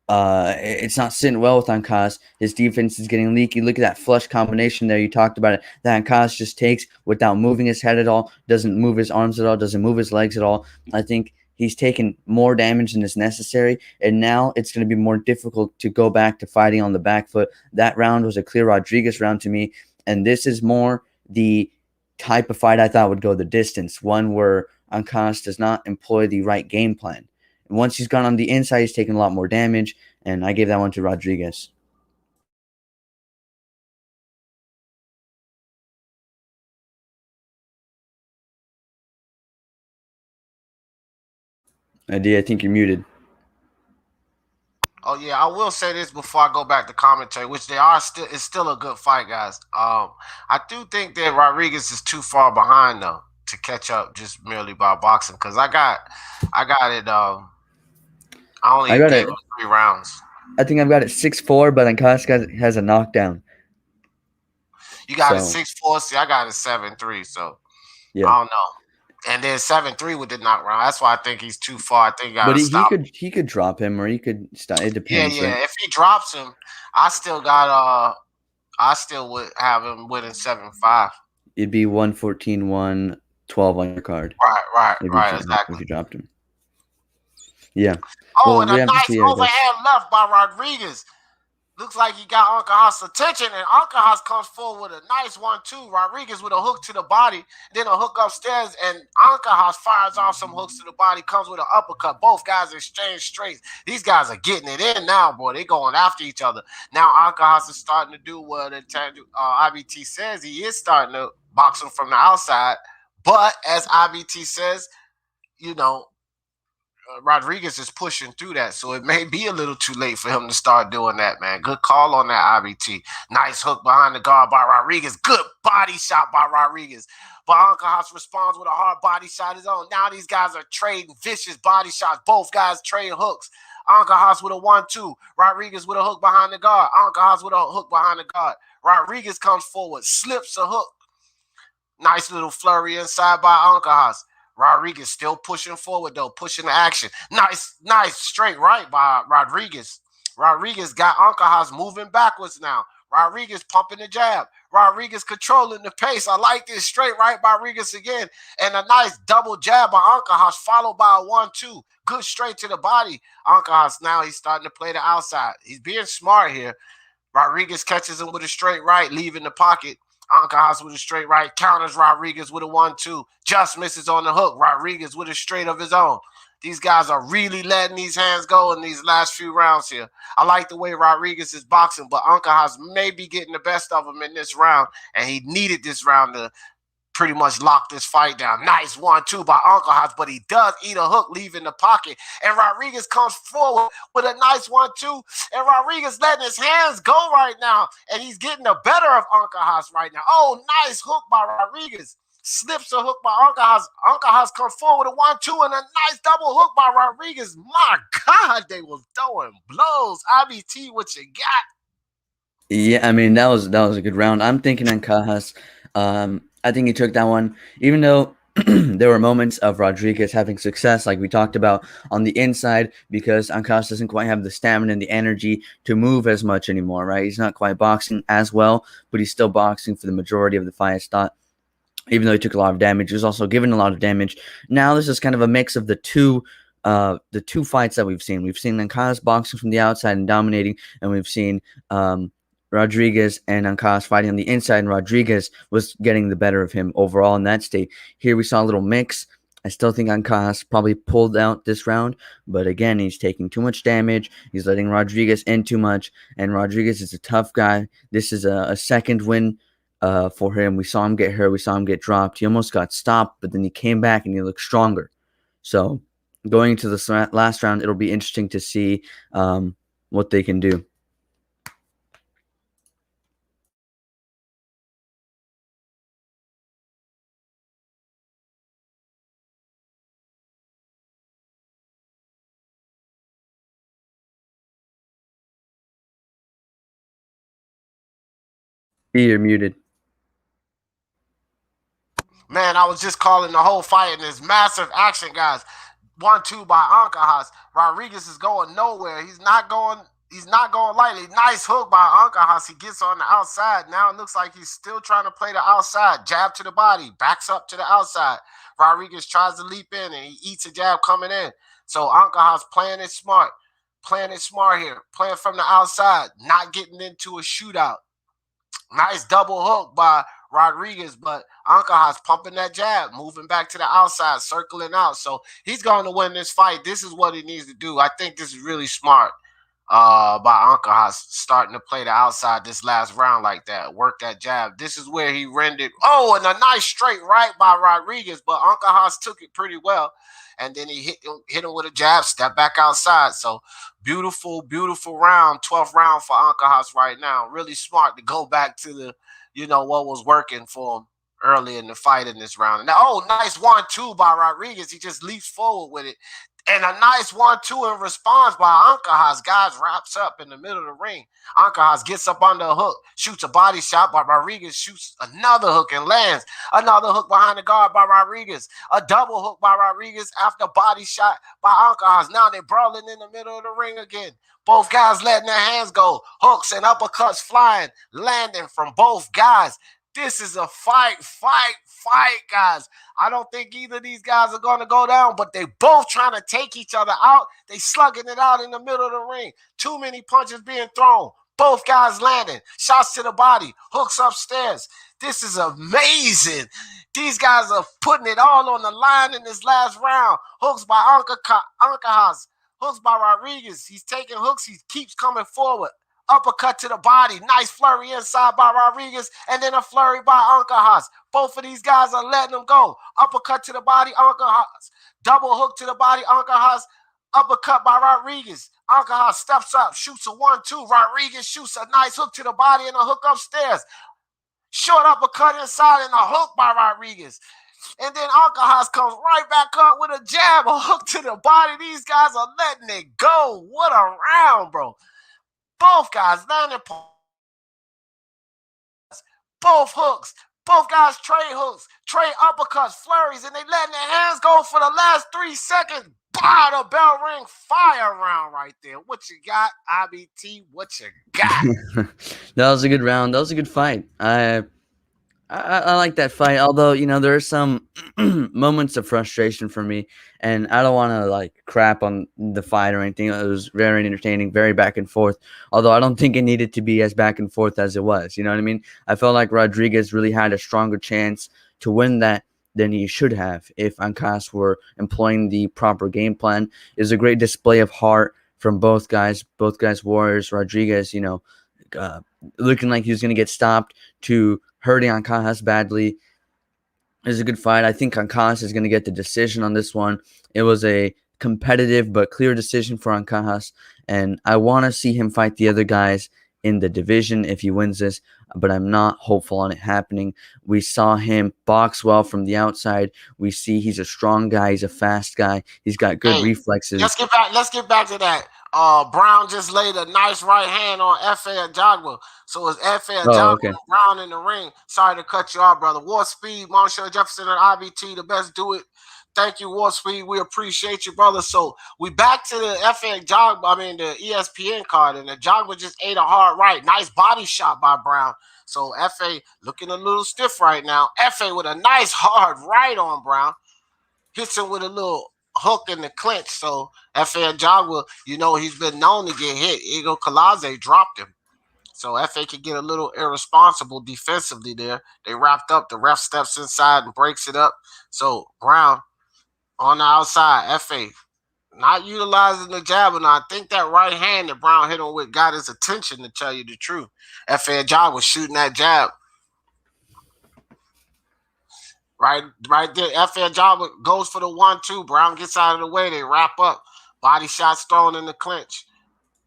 It's not sitting well with Ankaz. His defense is getting leaky. Look at that flush combination there. You talked about it. That Ankaz just takes without moving his head at all, doesn't move his arms at all, doesn't move his legs at all. I think he's taken more damage than is necessary, and now it's going to be more difficult to go back to fighting on the back foot. That round was a clear Rodriguez round to me, and this is more the type of fight I thought would go the distance, one where Ankaz does not employ the right game plan. Once he's gone on the inside, he's taken a lot more damage, and I gave that one to Rodriguez. I think you're muted. Oh yeah, I will say this before I go back to commentary, which it's still a good fight, guys. I do think that Rodriguez is too far behind though to catch up just merely by boxing, because I got it. I only gave him 3 rounds. I think I've got it 6-4, but Ankaz has a knockdown. You got it 6-4. See, I got it 7-3. So yeah. I don't know. And then 7-3 with the knockdown. That's why I think he's too far. I think he could drop him, or he could stop. It depends. Yeah. If he drops him, I still would have him winning 7-5. It'd be 114-1, 12 on your card. Right. Exactly. If you dropped him. Yeah. Oh, and a nice overhand left by Rodriguez. Looks like he got Ankahas's attention, and Ankahas comes forward with a nice 1-2. Rodriguez with a hook to the body, then a hook upstairs, and Ankahas fires off some hooks to the body, comes with an uppercut. Both guys exchange straights. These guys are getting it in now, boy. They're going after each other. Now Ankahas is starting to do what IBT says. He is starting to box him from the outside. But as IBT says, Rodriguez is pushing through that, so it may be a little too late for him to start doing that, man. Good call on that, IBT. Nice hook behind the guard by Rodriguez. Good body shot by Rodriguez. But Ankahas responds with a hard body shot of his own. Now these guys are trading vicious body shots. Both guys trade hooks. Ankahas with a 1-2. Rodriguez with a hook behind the guard. Ankahas with a hook behind the guard. Rodriguez comes forward, slips a hook. Nice little flurry inside by Ankahas. Rodriguez still pushing forward, though, pushing the action. Nice straight right by Rodriguez. Rodriguez got Ankahas moving backwards now. Rodriguez pumping the jab. Rodriguez controlling the pace. I like this straight right by Rodriguez again. And a nice double jab by Ankahas, followed by a 1-2. Good straight to the body. Ankahas now he's starting to play the outside. He's being smart here. Rodriguez catches him with a straight right, leaving the pocket. Ankahas with a straight right, counters Rodriguez with a 1-2. Just misses on the hook. Rodriguez with a straight of his own. These guys are really letting these hands go in these last few rounds here. I like the way Rodriguez is boxing, but Ankahas may be getting the best of him in this round, and he needed this round to pretty much lock this fight down. Nice 1-2 by Ankahas, but he does eat a hook, leaving the pocket. And Rodriguez comes forward with a nice 1-2. And Rodriguez letting his hands go right now. And he's getting the better of Ankahas right now. Oh, nice hook by Rodriguez. Slips a hook by Ankahas. Ankahas comes forward with a 1-2 and a nice double hook by Rodriguez. My God, they was throwing blows. IBT, what you got? Yeah, I mean, that was a good round. I'm thinking Ankahas. I think he took that one, even though there were moments of Rodriguez having success, like we talked about on the inside, because Ankahas doesn't quite have the stamina and the energy to move as much anymore, right? He's not quite boxing as well, but he's still boxing for the majority of the fight. I thought, even though he took a lot of damage, he was also given a lot of damage. Now this is kind of a mix of the two fights that we've seen. We've seen Ankahas boxing from the outside and dominating, and we've seen Rodriguez and Ankahas fighting on the inside, and Rodriguez was getting the better of him overall in that state. Here we saw a little mix. I still think Ankahas probably pulled out this round, but again, he's taking too much damage. He's letting Rodriguez in too much, and Rodriguez is a tough guy. This is a second win for him. We saw him get hurt. We saw him get dropped. He almost got stopped, but then he came back and he looked stronger. So going into the last round, it'll be interesting to see what they can do. You're muted. Man, I was just calling the whole fight in this massive action, guys. 1-2 by Ancajas. Rodriguez is going nowhere. He's not going lightly. Nice hook by Ancajas. He gets on the outside. Now it looks like he's still trying to play the outside. Jab to the body. Backs up to the outside. Rodriguez tries to leap in, and he eats a jab coming in. So Ancajas playing it smart. Playing it smart here. Playing from the outside. Not getting into a shootout. Nice double hook by Rodriguez, but Ancajas pumping that jab, moving back to the outside, circling out. So he's going to win this fight. This is what he needs to do. I think this is really smart by Ancajas starting to play the outside this last round like that. Work that jab. This is where he rendered. Oh, and a nice straight right by Rodriguez, but Ancajas took it pretty well. And then he hit him with a jab, step back outside. So beautiful, beautiful round, 12th round for Ancajas right now. Really smart to go back to the, what was working for him early in the fight in this round. Now, nice 1-2 by Rodriguez. He just leaps forward with it. And a nice 1-2 in response by Ancajas. Guys wraps up in the middle of the ring. Ancajas gets up under a hook, shoots a body shot by Rodriguez, shoots another hook and lands. Another hook behind the guard by Rodriguez. A double hook by Rodriguez after body shot by Ancajas. Now they're brawling in the middle of the ring again. Both guys letting their hands go. Hooks and uppercuts flying, landing from both guys. This is a fight, guys. I don't think either of these guys are going to go down, but they both trying to take each other out. They slugging it out in the middle of the ring. Too many punches being thrown. Both guys landing. Shots to the body. Hooks upstairs. This is amazing. These guys are putting it all on the line in this last round. Hooks by Ancajas. Hooks by Rodriguez. He's taking hooks. He keeps coming forward. Uppercut to the body. Nice flurry inside by Rodriguez. And then a flurry by Ancajas. Both of these guys are letting them go. Uppercut to the body. Ancajas. Double hook to the body. Ancajas. Uppercut by Rodriguez. Ancajas steps up. Shoots a 1-2. Rodriguez shoots a nice hook to the body and a hook upstairs. Short uppercut inside and a hook by Rodriguez. And then Ancajas comes right back up with a jab. A hook to the body. These guys are letting it go. What a round, bro. Both guys landing both hooks. Both guys trade hooks, trade uppercuts, flurries, and they letting their hands go for the last 3 seconds. Bah, the bell ring, fire round right there. What you got, IBT? What you got? That was a good round. That was a good fight. I like that fight, although, there are some moments of frustration for me, and I don't want to, crap on the fight or anything. It was very entertaining, very back and forth, although I don't think it needed to be as back and forth as it was. You know what I mean? I felt like Rodriguez really had a stronger chance to win that than he should have if Ancajas were employing the proper game plan. It was a great display of heart from both guys warriors. Rodriguez, looking like he was going to get stopped to hurting Ancajas badly. It was a good fight. I think Ancajas is going to get the decision on this one. It was a competitive but clear decision for Ancajas, and I want to see him fight the other guys in the division if he wins this, but I'm not hopeful on it happening. We saw him box well from the outside. We see he's a strong guy. He's a fast guy. He's got good reflexes. Let's get back to that. Brown just laid a nice right hand on F.A. Ajagba. So it's F.A. Ajagba and Brown in the ring. Sorry to cut you off, brother. War Speed, Marshall Jefferson, and IBT, the best do it. Thank you, War Speed. We appreciate you, brother. So we back to the F.A. Ajagba, the ESPN card, and Ajagba just ate a hard right. Nice body shot by Brown. So F.A. looking a little stiff right now. F.A. with a nice hard right on Brown. Hits him with a little hook in the clinch. So F.A. Ajagba, he's been known to get hit. Igor Kalaze dropped him. So F.A. could get a little irresponsible defensively there. They wrapped up. The ref steps inside and breaks it up. So Brown on the outside. F.A. not utilizing the jab. And I think that right hand that Brown hit him with got his attention, to tell you the truth. F.A. Ajagba was shooting that jab. Right there. F.A. Ajagba goes for the 1-2. Brown gets out of the way. They wrap up. Body shots thrown in the clinch.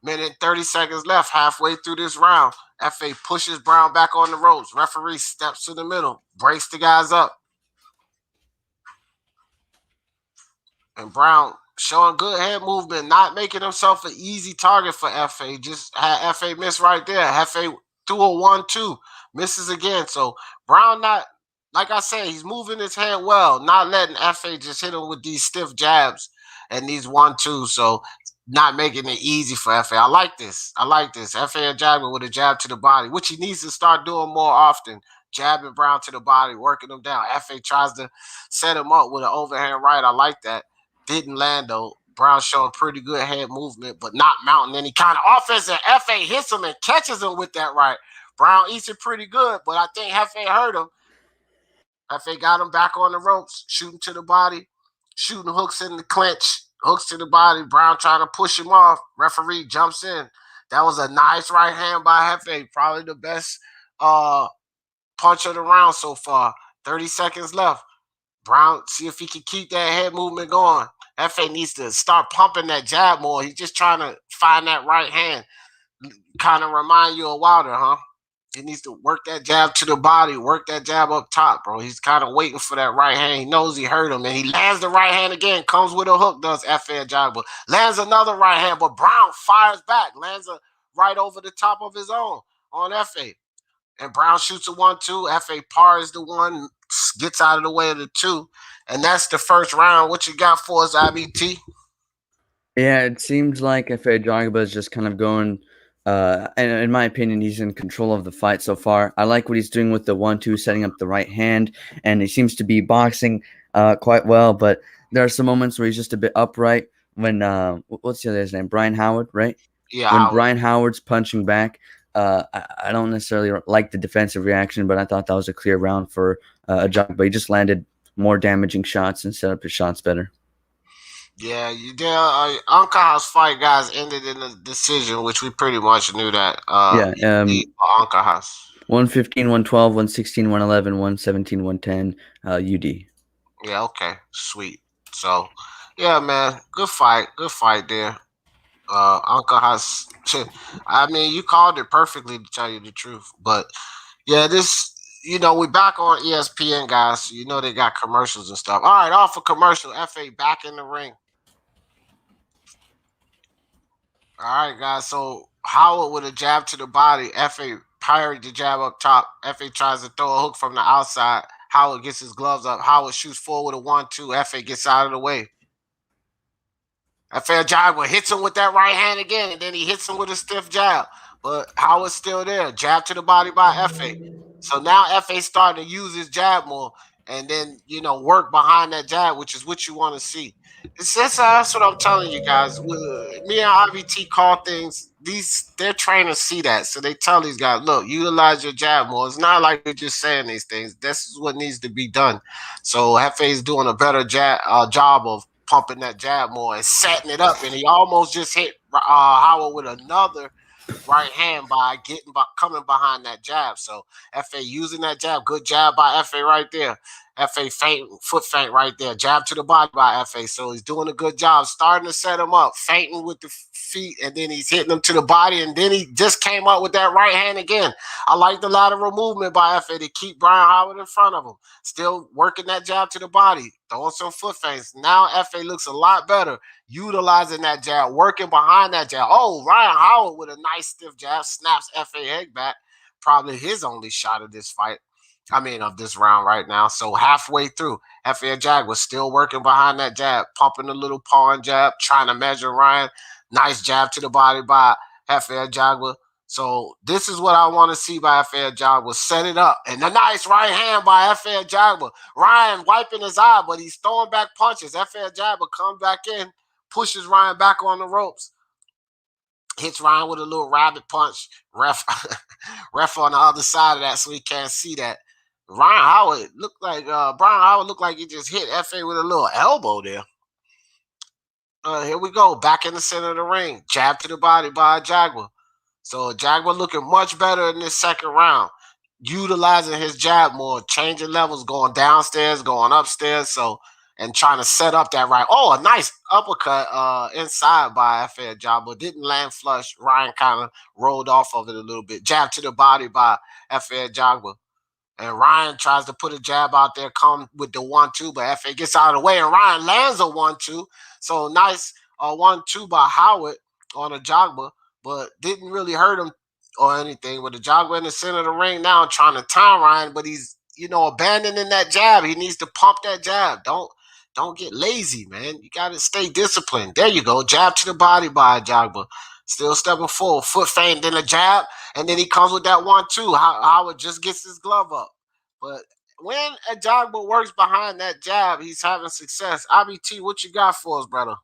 Minute 30 seconds left, halfway through this round. F.A. pushes Brown back on the ropes. Referee steps to the middle, breaks the guys up. And Brown showing good head movement, not making himself an easy target for F.A. Just had F.A. miss right there. F.A. threw a 1-2, misses again. So Brown not, like I said, he's moving his head well, not letting F.A. just hit him with these stiff jabs. and these 1-2. So not making it easy for FA. I like this. FA Jagger with a jab to the body, which he needs to start doing more often. Jabbing Brown to the body, working him down. FA tries to set him up with an overhand right. I like that. Didn't land though. Brown showing pretty good head movement, but not mounting any kind of offense. And FA hits him and catches him with that right. Brown eats it pretty good, but I think FA hurt him. FA got him back on the ropes, shooting to the body, shooting hooks in the clinch, hooks to the body. Brown trying to push him off. Referee jumps in. That was a nice right hand by FA. Probably the best punch of the round so far. 30 seconds left. Brown, see if he can keep that head movement going. FA needs to start pumping that jab more. He's just trying to find that right hand. Kind of remind you of Wilder, huh? He needs to work that jab to the body, work that jab up top, bro. He's kind of waiting for that right hand. He knows he hurt him, and he lands the right hand again. Comes with a hook, does FA Jagba. Lands another right hand, but Brown fires back. Lands a right over the top of his own on FA. And Brown shoots a 1-2. FA pars the one, gets out of the way of the two. And that's the first round. What you got for us, IBT? Yeah, it seems like FA Jagba is just kind of going and in my opinion, he's in control of the fight so far. I like what he's doing with the 1-2, setting up the right hand, and he seems to be boxing quite well. But there are some moments where he's just a bit upright. When what's the other guy's name? Brian Howard, right? Yeah. When Brian Howard's punching back, I don't necessarily like the defensive reaction, but I thought that was a clear round for Jagba. He just landed more damaging shots and set up his shots better. Yeah, Ankaha's fight, guys, ended in a decision, which we pretty much knew that. Ankaha's 115, 112, 116, 111, 117, 110, UD. Yeah, okay, sweet. So, yeah, man, good fight there. Ankaha's, I mean, you called it perfectly, to tell you the truth. But yeah, this. We back on ESPN, guys. So they got commercials and stuff. All right, off a commercial. FA back in the ring. All right, guys. So Howard with a jab to the body. FA parried the jab up top. FA tries to throw a hook from the outside. Howard gets his gloves up. Howard shoots forward with a 1-2. FA gets out of the way. FA jab hits him with that right hand again, and then he hits him with a stiff jab. But Howard's still there. Jab to the body by FA. So now FA starting to use his jab more and then, work behind that jab, which is what you want to see. That's what I'm telling you guys. Me and IBT call things. They're trained to see that. So they tell these guys, look, utilize your jab more. It's not like they're just saying these things. This is what needs to be done. So FA is doing a better job of pumping that jab more and setting it up. And he almost just hit Howard with another right hand by coming behind that jab. So FA using that jab, good jab by FA right there. FA foot feint right there, jab to the body by FA. So he's doing a good job starting to set him up, feinting with the feet, and then he's hitting him to the body, and then he just came up with that right hand again. I like the lateral movement by FA to keep Brian Howard in front of him. Still working that jab to the body, throwing some foot feints. Now FA looks a lot better, utilizing that jab, working behind that jab. Oh, Ryan Howard with a nice stiff jab, snaps FA head back. Probably his only shot of this fight. Of this round right now. So halfway through, FA Jag was still working behind that jab, pumping a little pawn jab, trying to measure Ryan. Nice jab to the body by FA Jagba. So this is what I want to see by FA Jagba. Set it up. And a nice right hand by FA Jagba. Ryan wiping his eye, but he's throwing back punches. FA Jagba comes back in, pushes Ryan back on the ropes. Hits Ryan with a little rabbit punch. Ref on the other side of that so he can't see that. Brian Howard looked like he just hit FA with a little elbow there. Here we go. Back in the center of the ring. Jab to the body by Jagba. So Jagba looking much better in this second round. Utilizing his jab more, changing levels, going downstairs, going upstairs. And trying to set up that right. Oh, a nice uppercut inside by FA Jagba. Didn't land flush. Ryan kind of rolled off of it a little bit. Jab to the body by FA Jagba. And Ryan tries to put a jab out there, come with the 1-2, but FA gets out of the way, and Ryan lands a 1-2. So nice 1-2 by Howard on a Jagba, but didn't really hurt him or anything. With the Jagba in the center of the ring now, trying to time Ryan, but he's abandoning that jab. He needs to pump that jab. Don't Don't get lazy, man. You got to stay disciplined. There you go. Jab to the body by Ajagba. Still stepping forward. Foot feint, then a jab, and then he comes with that 1-2. Howard just gets his glove up. But when Ajagba works behind that jab, he's having success. IBT, what you got for us, brother?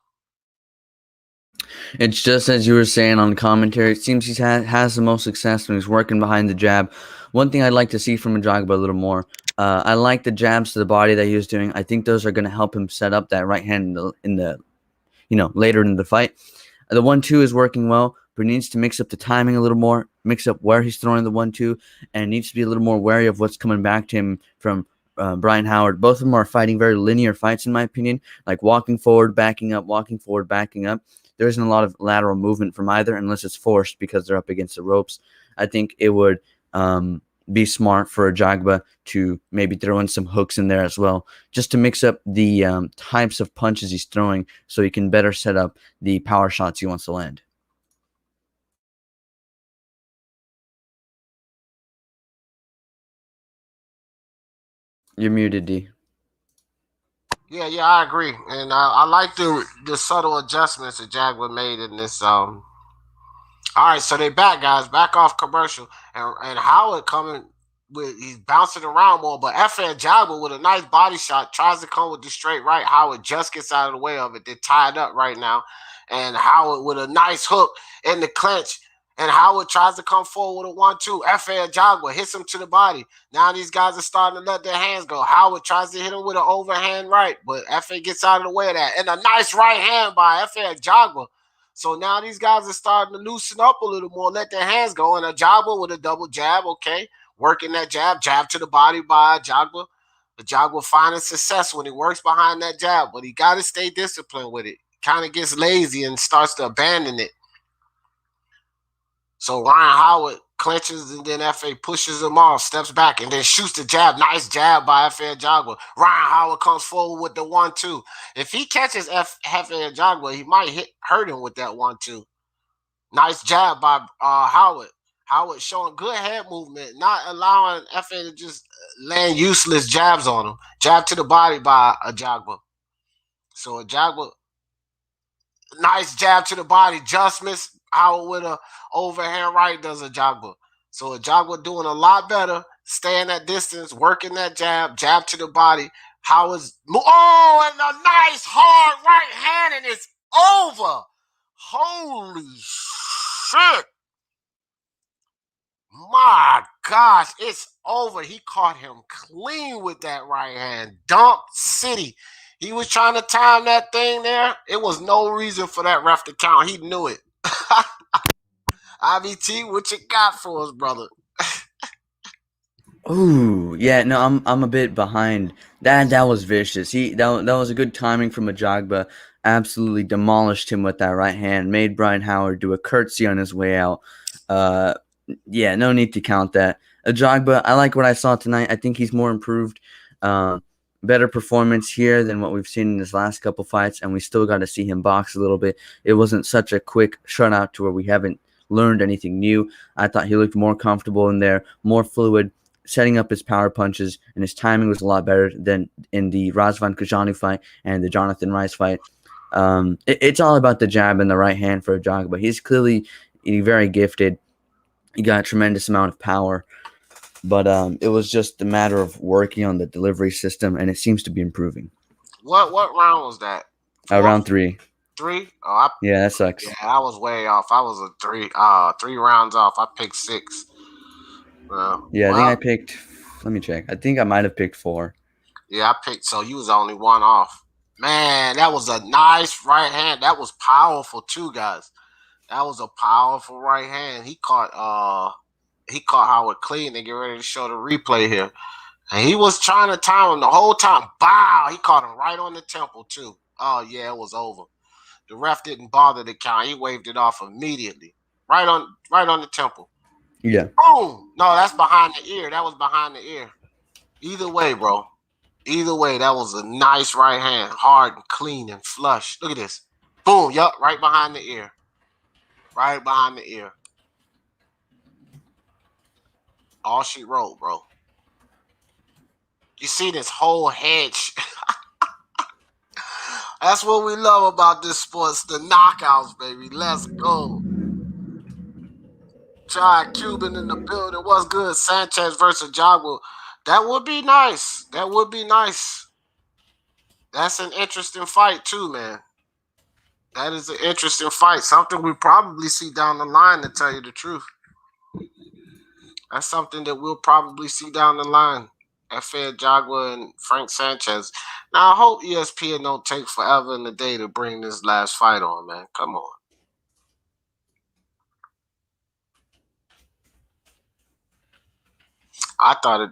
It's just as you were saying on commentary. It seems he has the most success when he's working behind the jab. One thing I'd like to see from Ajagba a little more. I like the jabs to the body that he was doing. I think those are going to help him set up that right hand in the later in the fight. The 1-2 is working well, but he needs to mix up the timing a little more, mix up where he's throwing the 1-2, and needs to be a little more wary of what's coming back to him from Brian Howard. Both of them are fighting very linear fights, in my opinion, like walking forward, backing up, walking forward, backing up. There isn't a lot of lateral movement from either unless it's forced because they're up against the ropes. I think it would be smart for Ajagba to maybe throw in some hooks in there as well, just to mix up the types of punches he's throwing so he can better set up the power shots he wants to land. You're muted, D. Yeah, I agree, and I like the subtle adjustments that Ajagba made in this. All right, so they back, guys, back off commercial, and Howard coming with he's bouncing around more, but F.A. Ajagba with a nice body shot tries to come with the straight right. Howard just gets out of the way of it. They're tied up right now, and Howard with a nice hook in the clinch. And Howard tries to come forward with a 1-2. F.A. Ajagba hits him to the body. Now these guys are starting to let their hands go. Howard tries to hit him with an overhand right, but F.A. gets out of the way of that. And a nice right hand by F.A. Ajagba. So now these guys are starting to loosen up a little more, let their hands go. And Ajagba with a double jab, okay. Working that jab to the body by Ajagba. Ajagba finding success when he works behind that jab, but he got to stay disciplined with it. Kind of gets lazy and starts to abandon it. So Ryan Howard clinches and then F.A. pushes him off, steps back, and then shoots the jab. Nice jab by F.A. Ajagba. Ryan Howard comes forward with the 1-2. If he catches F.A. Ajagba, he might hurt him with that 1-2. Nice jab by Howard. Howard showing good head movement, not allowing F.A. to just land useless jabs on him. Jab to the body by Ajagba. So Ajagba, nice jab to the body, just missed. Howard with a overhand right does Ajagba. So Ajagba doing a lot better, staying that distance, working that jab to the body. Howard's and a nice hard right hand, and it's over. Holy shit. My gosh, it's over. He caught him clean with that right hand. Dump City. He was trying to time that thing there. It was no reason for that ref to count. He knew it. IBT, what you got for us, brother? Ooh, yeah, no, I'm a bit behind. That was vicious. That was a good timing from Ajagba. Absolutely demolished him with that right hand. Made Brian Howard do a curtsy on his way out. Yeah, no need to count that. Ajagba, I like what I saw tonight. I think he's more improved. Better performance here than what we've seen in his last couple fights, and we still got to see him box a little bit. It wasn't such a quick shutout to where we haven't learned anything new. I thought he looked more comfortable in there, more fluid, setting up his power punches, and his timing was a lot better than in the Razvan Kajanu fight and the Jonathan Rice fight. It's all about the jab and the right hand for Ajagba. He's clearly very gifted. He got a tremendous amount of power. But it was just a matter of working on the delivery system, and it seems to be improving. What round was that? Round 3. 3? Oh, yeah, that sucks. Yeah, I was way off. I was a 3 rounds off. I picked 6. I think I picked. Let me check. I think I might have picked 4. Yeah, I picked. So you was only 1 off. Man, that was a nice right hand. That was powerful too, guys. That was a powerful right hand. He caught Howard clean. They get ready to show the replay here. And he was trying to time him the whole time. Bow! He caught him right on the temple, too. Oh, yeah, it was over. The ref didn't bother to count. He waved it off immediately. Right on the temple. Yeah. Boom! No, that's behind the ear. That was behind the ear. Either way, bro. Either way, that was a nice right hand. Hard and clean and flush. Look at this. Boom. Yup, right behind the ear. Right behind the ear. All she wrote, bro. You see this whole hedge. That's what we love about this sports, the knockouts, baby. Let's go. Try Cuban in the building. What's good? Sanchez versus Jogwell. That would be nice. That would be nice. That's an interesting fight too, man. That is an interesting fight. Something we probably see down the line, to tell you the truth. That's something that we'll probably see down the line. Fed Jogwell and Frank Sanchez. Now, I hope ESPN don't take forever in the day to bring this last fight on, man. Come on. I thought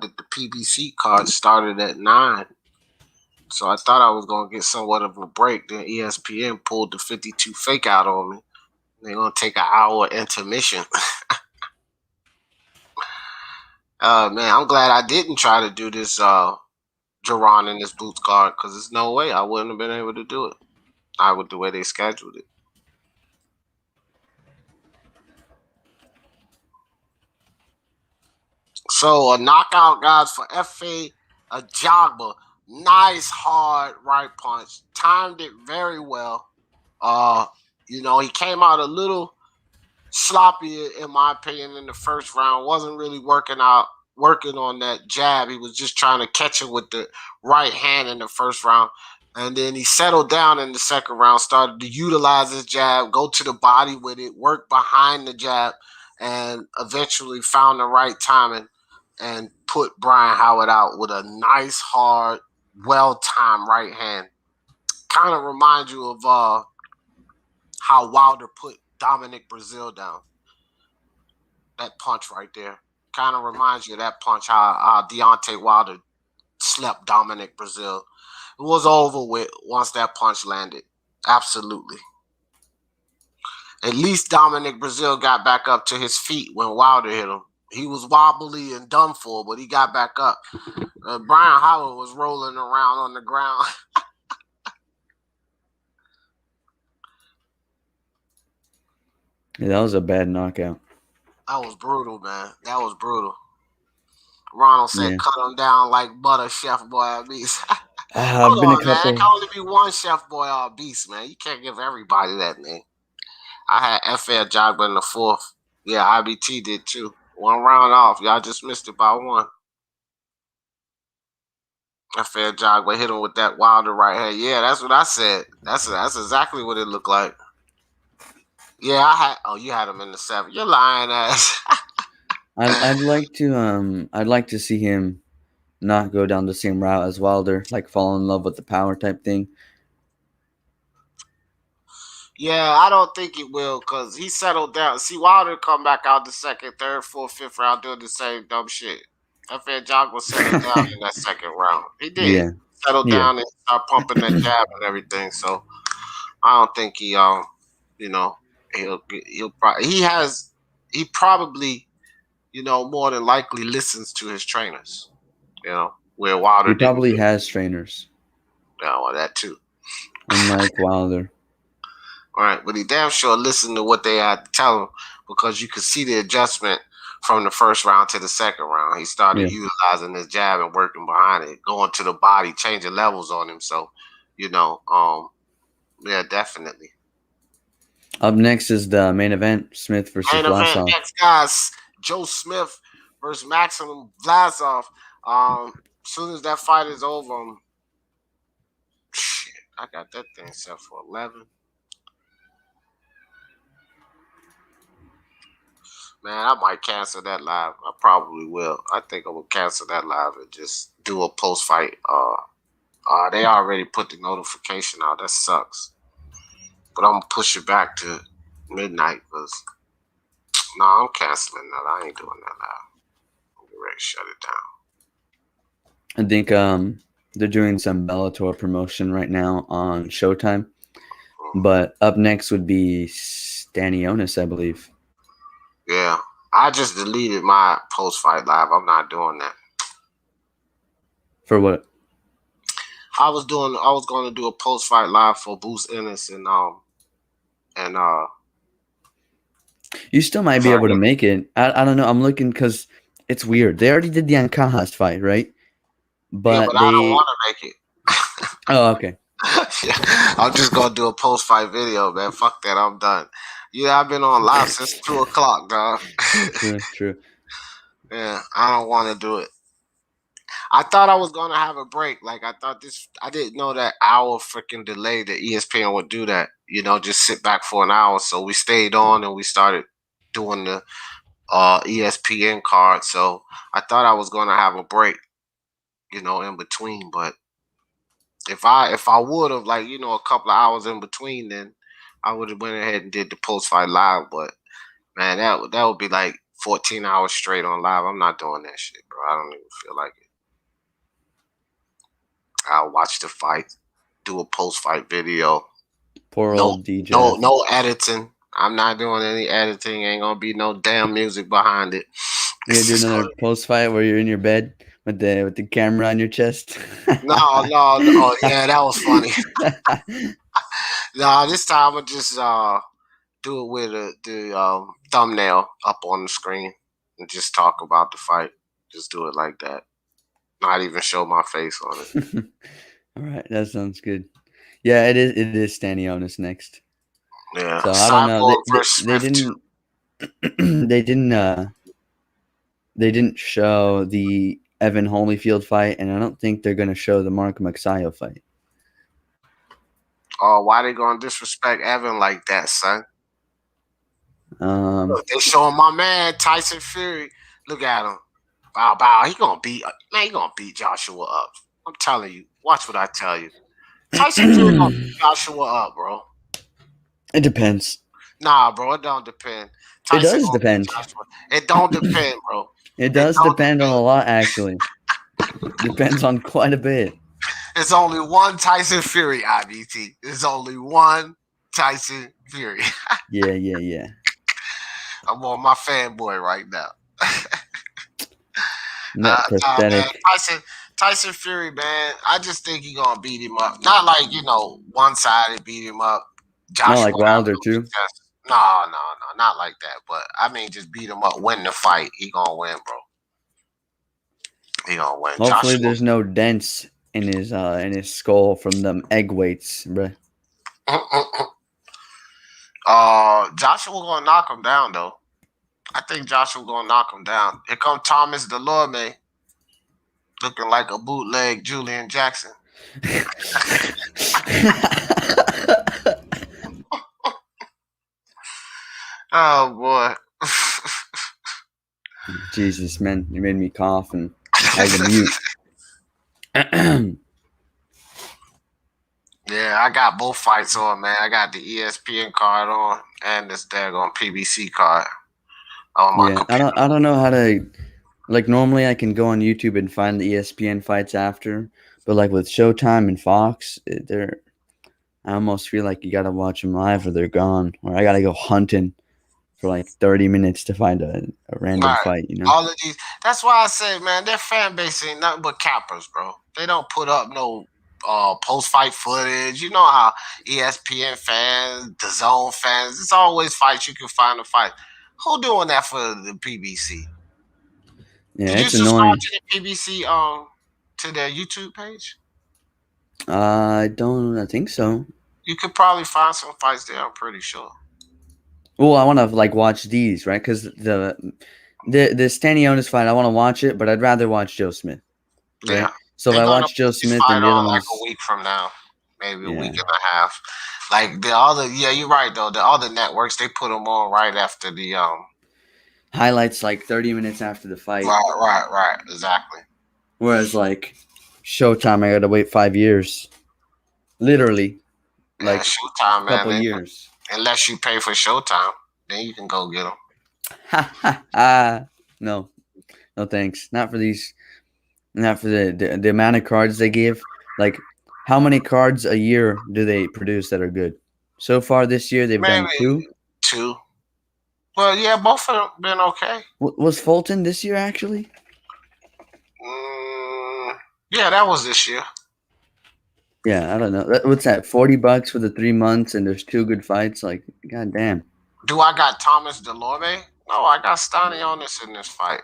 that the PBC card started at 9. So I thought I was going to get somewhat of a break. Then ESPN pulled the 52 fake out on me. They're going to take an hour intermission. Man, I'm glad I didn't try to do this Jerron in this Boots card, because there's no way I wouldn't have been able to do it. I would the way they scheduled it. So a knockout, guys, for F.A. Ajagba. Nice hard right punch. Timed it very well. He came out a little sloppy, in my opinion, in the first round. Wasn't really working on that jab. He was just trying to catch it with the right hand in the first round. And then he settled down in the second round, started to utilize his jab, go to the body with it, work behind the jab, and eventually found the right timing and put Brian Howard out with a nice, hard, well-timed right hand. Kind of reminds you of how Wilder put Dominic Brazil down. That punch right there. Kind of reminds you of that punch, how Deontay Wilder slept Dominic Brazil. It was over with once that punch landed. Absolutely. At least Dominic Brazil got back up to his feet when Wilder hit him. He was wobbly and done for, but he got back up. Brian Howard was rolling around on the ground. Yeah, that was a bad knockout. That was brutal, man. That was brutal. Ronald said, cut him down like butter, Chef Boy Beast. Hold on, man. It can only be one Chef Boy Beast, man. You can't give everybody that name. I had F.A. Jogba in the 4th. Yeah, IBT did too. 1 round off. Y'all just missed it by 1. F.A. Jogba hit him with that Wilder right hand. Yeah, that's what I said. That's exactly what it looked like. Yeah, you had him in the 7. You're lying ass. I'd like to see him not go down the same route as Wilder, like fall in love with the power type thing. Yeah, I don't think it will, because he settled down. See, Wilder come back out the 2nd, 3rd, 4th, 5th round doing the same dumb shit. F.A. Jogba settled down in that 2nd round. He did. Yeah. Settled down and start pumping that jab and everything. So I don't think he probably more than likely listens to his trainers. Where Wilder he probably has trainers. Yeah, well, that too. Unlike Wilder. All right, but he damn sure listened to what they had to tell him, because you could see the adjustment from the 1st round to the 2nd round. He started utilizing his jab and working behind it, going to the body, changing levels on him. So, yeah, definitely. Up next is the main event, Smith versus Vlasov. Next, guys, Joe Smith versus Maxim Vlasov. As soon as that fight is over, I got that thing set for 11. Man, I might cancel that live. I probably will. I think I will cancel that live and just do a post-fight. They already put the notification out. That sucks. But I'm going to push it back to midnight, because I'm canceling that. I ain't doing that live. I'm ready to shut it down. I think they're doing some Bellator promotion right now on Showtime. But up next would be Stanionis, I believe. Yeah, I just deleted my post-fight live. I'm not doing that. For what? I was going to do a post-fight live for Boost Ennis and you still might be able to make it. I don't know. I'm looking, because it's weird. They already did the Ancajas fight, right? But I don't want to make it. Oh, okay. I'm just gonna do a post-fight video, man. Fuck that, I'm done. Yeah, I've been on live since 2:00, dog. True. Yeah, I don't want to do it. I thought I was gonna have a break. Like I didn't know that hour freaking delay that ESPN would do that. Just sit back for an hour. So we stayed on and we started doing the ESPN card. So I thought I was gonna have a break, in between. But if I would have a couple of hours in between, then I would have went ahead and did the post fight live. But man, that would be like 14 hours straight on live. I'm not doing that shit, bro. I don't even feel like it. I'll watch the fight, do a post-fight video. Poor old DJ. No editing. I'm not doing any editing. Ain't gonna be no damn music behind it. You gonna do another post-fight where you're in your bed with the camera on your chest? No. Oh, yeah, that was funny. No, this time I'll just do it with the thumbnail up on the screen and just talk about the fight. Just do it like that. Not even show my face on it. All right, that sounds good. Yeah, it is Stanionis next. Yeah. So I don't know. They didn't show the Evan Holyfield fight, and I don't think they're gonna show the Mark Magsayo fight. Oh, why they gonna disrespect Evan like that, son? Look, they showing my man Tyson Fury. Look at him. Bow. He gonna beat Joshua up. I'm telling you. Watch what I tell you. Tyson Fury gonna beat Joshua up, bro. It depends. Nah, bro, it don't depend. It does depend. It don't depend, bro. It does depend on a lot, actually. Depends on quite a bit. It's only one Tyson Fury, IBT. There's only one Tyson Fury. Yeah. I'm on my fanboy right now. Not pathetic. Man, Tyson Fury, man. I just think he gonna beat him up. Not like one-sided beat him up. Not like Wilder too. No, not like that. But I mean, just beat him up, win the fight. He gonna win, bro. He gonna win. Hopefully, there's no dents in his skull from them egg weights, bro. Joshua gonna knock him down though. I think Joshua gonna knock him down. Here come Thomas Delorme, looking like a bootleg Julian Jackson. Oh boy. Jesus, man, you made me cough and I had to mute. Yeah, I got both fights on, man. I got the ESPN card on and this daggone PBC card. I don't know how to, like, normally I can go on YouTube and find the ESPN fights after, but like with Showtime and Fox, I almost feel like you gotta watch them live or they're gone, or I gotta go hunting for like 30 minutes to find a random fight, All of these. That's why I say, man, their fan base ain't nothing but cappers, bro. They don't put up no post-fight footage. You know how ESPN fans, the Zone fans, it's always fights you can find a fight. Who doing that for the PBC? Yeah, Did it's you annoying. subscribe to the PBC to their YouTube page? I think so. You could probably find some fights there, I'm pretty sure. Well, I want to like watch these, right? Because the Stanionis fight, I want to watch it, but I'd rather watch Joe Smith. Right? Yeah. So if I watch Joe Smith and the other ones, like a week from now, maybe a week and a half. Like the other, you're right though. The other networks, they put them on right after the highlights, like 30 minutes after the fight. Right, exactly. Whereas like Showtime, I gotta wait 5 years, literally, like Showtime, a couple years. Unless you pay for Showtime, then you can go get them. No thanks. Not for these. Not for the amount of cards they give. Like, how many cards a year do they produce that are good? So far this year, they've done 2. 2. Well, yeah, both of them been okay. Was Fulton this year actually? Yeah, that was this year. Yeah, I don't know. What's that? $40 for the 3 months, and there's 2 good fights. Like, goddamn. Do I got Thomas Delorme? No, I got Stanionis in this fight.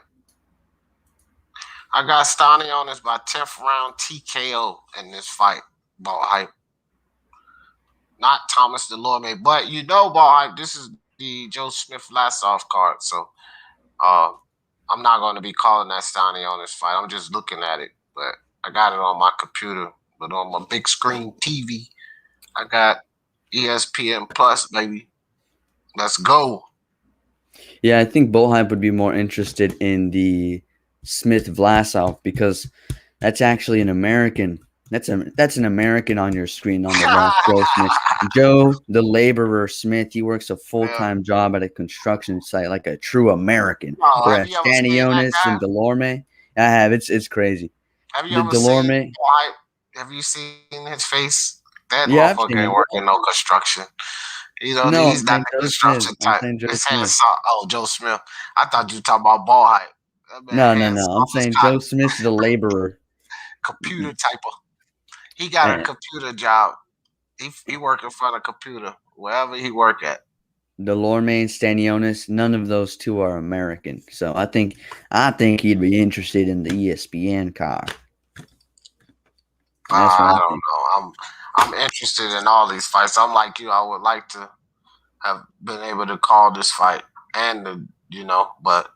I got Stanionis by 10th round TKO in this fight. Ball hype. not Thomas Delorme. But you know, ball hype. This is the Joe Smith Vlasov card, so I'm not going to be calling that Stoney on this fight. I'm just looking at it, but I got it on my computer, but on my big screen TV, I got ESPN Plus, baby. Let's go. Yeah, I think Bullhype would be more interested in the Smith Vlasov because that's actually an American. That's an American on your screen on the left, Joe Smith. Joe, the laborer Smith, he works a full-time job at a construction site like a true American. Whereas Stanionis and Delorme, I have. It's crazy. Have you ever seen Have you seen his face? That motherfucker ain't working no construction. You know, no, he's not the construction type. Joe Smith. I thought you were talking about ball hype. No. I'm saying Joe Smith's the laborer. Computer typer. He got a computer job. He work in front of a computer wherever he work at. Delorme and Stanionis, none of those two are American. So I think he'd be interested in the ESPN car. I don't know. I'm interested in all these fights. I'm like you. I would like to have been able to call this fight, and but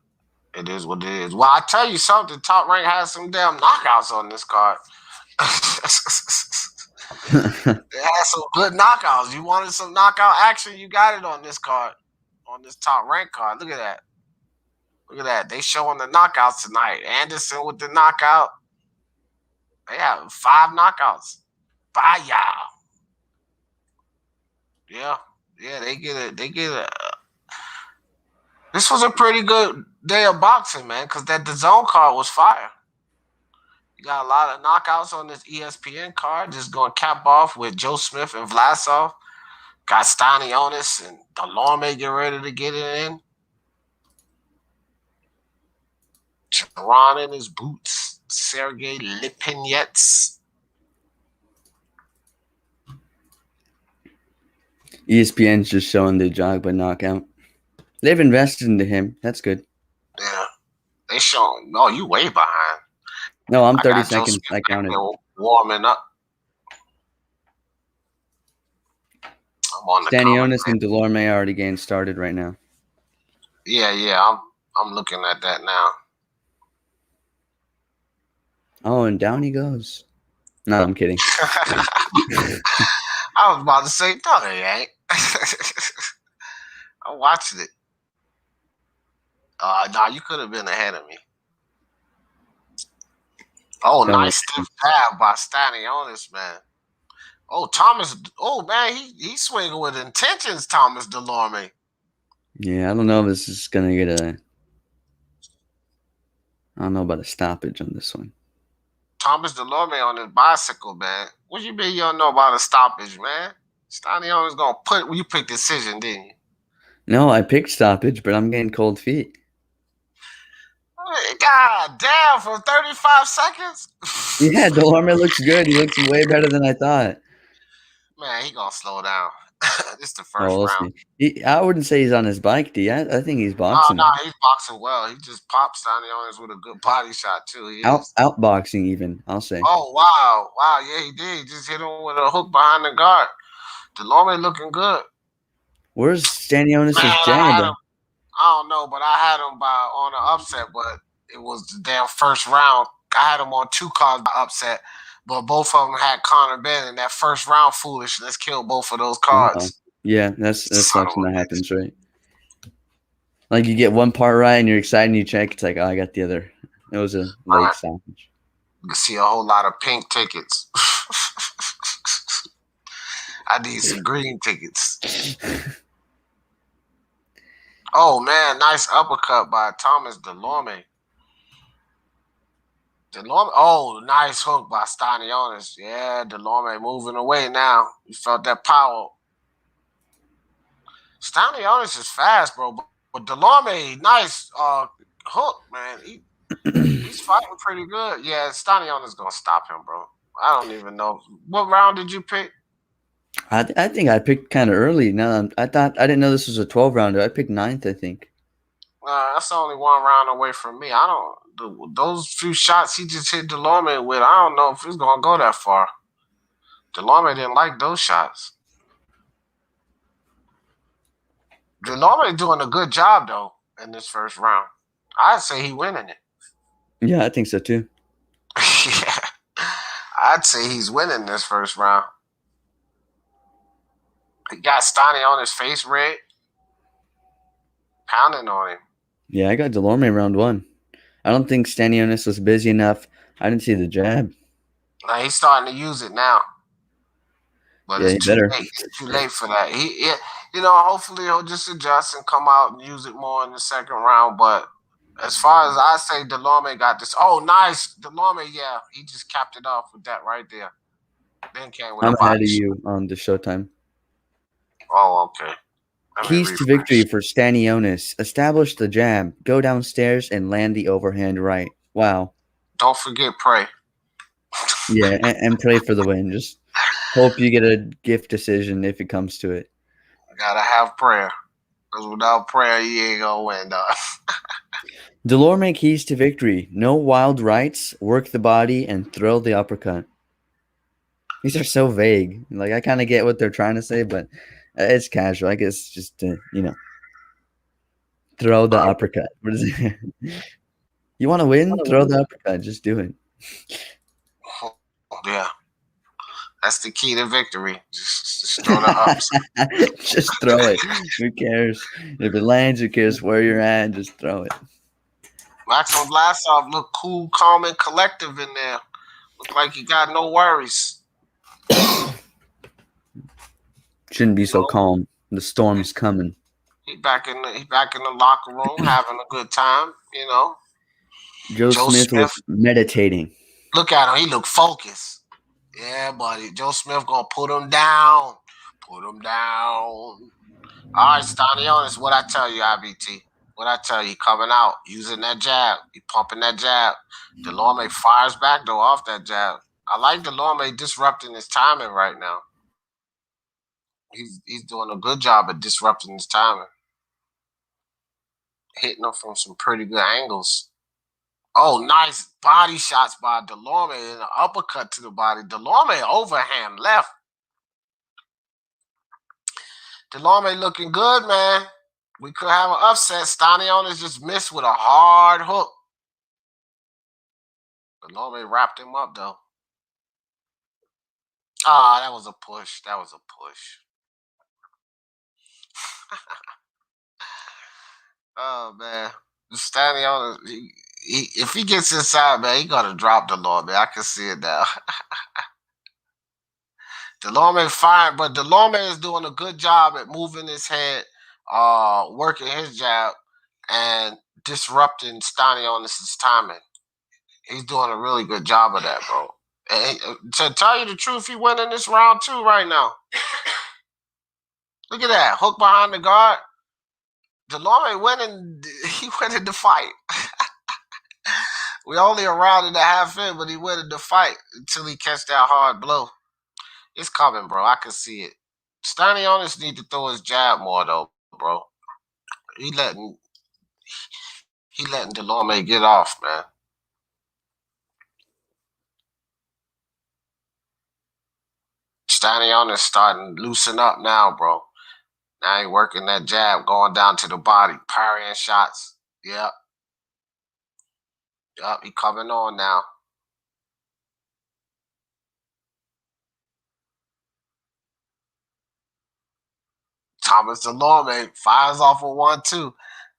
it is what it is. Well, I tell you something. Top Rank has some damn knockouts on this card. They had some good knockouts. You wanted some knockout action? You got it on this card, on this Top Rank card. Look at that. Look at that. They showing the knockouts tonight. Anderson with the knockout. They have 5 knockouts. Bye, y'all. Yeah, they get it. This was a pretty good day of boxing, man, because that DAZN card was fire. You got a lot of knockouts on this ESPN card. Just going to cap off with Joe Smith and Vlasov. Got Stanionis and Delorme get ready to get it in. Tehran in his boots. Sergey Lipinets. ESPN's just showing the Jogba knockout. They've invested into him. That's good. Yeah. They showing. No, you way behind. No, I'm 30 seconds. I counted. Warming up. I'm on the Stanionis and Delorme are already getting started right now. Yeah. I'm looking at that now. Oh, and down he goes. No, I'm kidding. I was about to say, no, it ain't. I watched it. No, you could have been ahead of me. Oh, nice stiff jab by Stanionis, man. Oh, Thomas. Oh, man, he's swinging with intentions, Thomas Delorme. Yeah, I don't know if this is going to get I don't know about a stoppage on this one. Thomas Delorme on his bicycle, man. What you mean you don't know about a stoppage, man? Stanionis going to you picked decision, didn't you? No, I picked stoppage, but I'm getting cold feet. God damn, for 35 seconds? Yeah, Delorme looks good. He looks way better than I thought. Man, he going to slow down. This is the first round. I wouldn't say he's on his bike, D. I think he's boxing. No, he's boxing well. He just popped Stanionis with a good body shot, too. Outboxing, even, I'll say. Oh, wow. Wow, yeah, he did. He just hit him with a hook behind the guard. Delorme looking good. Where's Stanionis' jab? I don't know, but I had him on an upset, but it was the damn first round. I had him on 2 cards by upset, but both of them had Conor Ben, and that first round foolishness killed both of those cards. Yeah, that's sucks when that happens, right? Like you get one part right and you're excited and you check, it's like, oh, I got the other. It was a late stoppage. You can see a whole lot of pink tickets. I need some green tickets. Oh, man, nice uppercut by Thomas Delorme. Oh, nice hook by Stanionis. Yeah, Delorme moving away now. You felt that power. Stanionis is fast, bro. But Delorme, nice hook, man. He's fighting pretty good. Yeah, Stanionis going to stop him, bro. I don't even know. What round did you pick? I think I picked kind of early. No, I didn't know this was a 12-rounder. I picked 9th, I think. That's only 1 round away from me. Those few shots he just hit Delorme with, I don't know if he's gonna go that far. Delorme didn't like those shots. Delorme doing a good job though in this first round. I'd say he winning it. Yeah, I think so too. Yeah, I'd say he's winning this first round. He got Stani on his face red, pounding on him. Yeah, I got Delorme round 1. I don't think Stanionis was busy enough. I didn't see the jab. Now he's starting to use it now, but Yeah, he it's too better. late. It's too late for that. Hopefully he'll just adjust and come out and use it more in the second round. But as far as I say, Delorme got this. Oh, nice, Delorme. Yeah, he just capped it off with that right there. Then came with I'm a ahead body of shot. you on the Showtime. Oh, okay. Keys to victory for Stanionis. Establish the jab. Go downstairs and land the overhand right. Wow. Don't forget pray. Yeah, and pray for the win. Just hope you get a gift decision if it comes to it. Gotta have prayer. Because without prayer, you ain't gonna win, dog. Delorme keys to victory. No wild rights. Work the body and throw the uppercut. These are so vague. Like, I kind of get what they're trying to say, but it's casual. I guess just to, throw the uppercut. What is it? You want to win? Throw the uppercut. Just do it. Yeah. That's the key to victory. Just throw the ups. Just throw it. Who cares? If it lands, who cares where you're at? Just throw it. Maxim Vlasov looked cool, calm, and collective in there. Looked like he got no worries. Shouldn't be so calm. The storm's coming. He back in the locker room having a good time, Joe Smith was meditating. Look at him. He looked focused. Yeah, buddy. Joe Smith gonna put him down. Put him down. All right, Stanionis, what I tell you, IBT. What I tell you, coming out, using that jab. He pumping that jab. Delorme fires back, though, off that jab. I like Delorme disrupting his timing right now. He's doing a good job at disrupting his timing. Hitting him from some pretty good angles. Oh, nice body shots by Delorme and an uppercut to the body. Delorme overhand left. Delorme looking good, man. We could have an upset. Stanionis just missed with a hard hook. Delorme wrapped him up, though. Ah, that was a push. That was a push. Oh, man. Stanionis, if he gets inside, man, he got to drop Delorme. I can see it now. Delorme fired, but Delorme is doing a good job at moving his head, working his jab, and disrupting Stanionis' timing. He's doing a really good job of that, bro. And to tell you the truth, he winning this round 2 right now. Look at that. Hook behind the guard. Delorme winning. He winning the fight. We only a round and a half in, but he winning the fight until he catch that hard blow. It's coming, bro. I can see it. Stanionis need to throw his jab more, though, bro. He letting Delorme get off, man. Stanionis starting to loosen up now, bro. Now he working that jab, going down to the body, parrying shots. Yep. He coming on now. Thomas Delorme fires off a 1-2.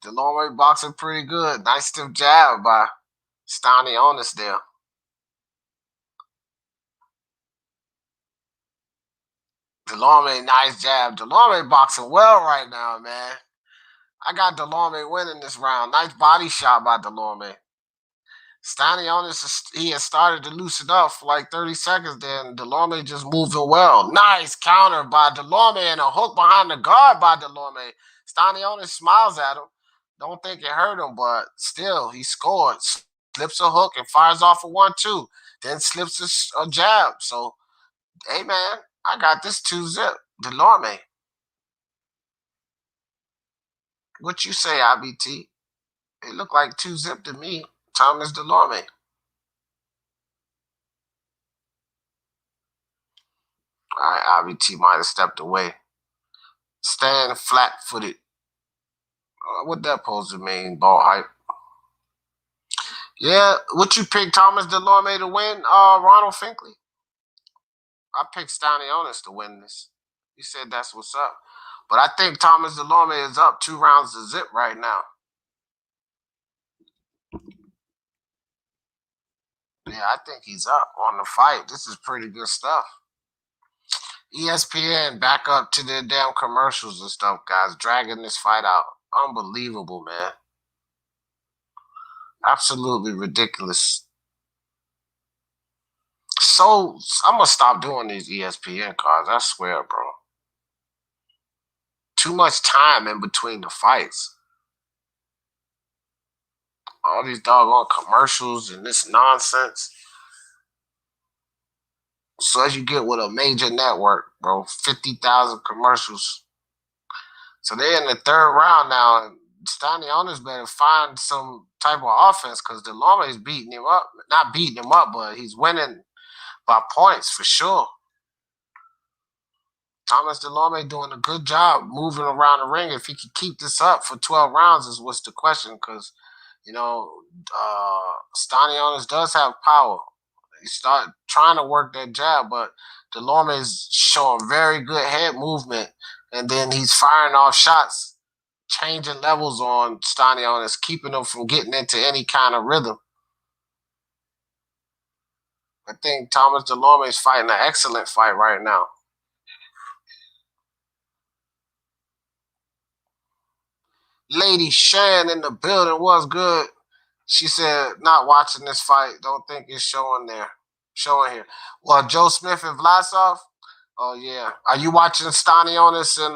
Delorme boxing pretty good. Nice stiff jab by Stanionis there. Delorme, nice jab. Delorme boxing well right now, man. I got Delorme winning this round. Nice body shot by Delorme. Stanionis, he had started to loosen up for like 30 seconds then. Delorme just moving well. Nice counter by Delorme and a hook behind the guard by Delorme. Stanionis smiles at him. Don't think it hurt him, but still, he scored. Slips a hook and fires off a 1-2. Then slips a jab. So, hey, man, I got this 2-zip. Delorme. What you say, IBT? It looked like 2-zip to me. Thomas Delorme. All right, IBT might have stepped away. Stand flat-footed. What that supposed to mean, ball hype? Yeah, what you pick Thomas Delorme to win, Ronald Finkley? I picked Stanionis to win this. You said that's what's up. But I think Thomas Delorme is up 2 rounds to zip right now. Yeah, I think he's up on the fight. This is pretty good stuff. ESPN back up to their damn commercials and stuff, guys. Dragging this fight out. Unbelievable, man. Absolutely ridiculous. So, I'm going to stop doing these ESPN cards. I swear, bro. Too much time in between the fights. All these doggone commercials and this nonsense. So as you get with a major network, bro, 50,000 commercials. So they're in the 3rd round now. And Stanionis better find some type of offense because Delorme is beating him up. Not beating him up, but he's winning by points for sure. Thomas Delorme doing a good job moving around the ring. If he could keep this up for 12 rounds is what's the question because, you know, Stanionis does have power. He started trying to work that jab, but Delorme is showing very good head movement, and then he's firing off shots, changing levels on Stanionis, keeping him from getting into any kind of rhythm. I think Thomas Delorme is fighting an excellent fight right now. Lady Shan in the building was good. She said, not watching this fight. Don't think it's showing here. Well, Joe Smith and Vlasov. Oh, yeah. Are you watching Stanionis and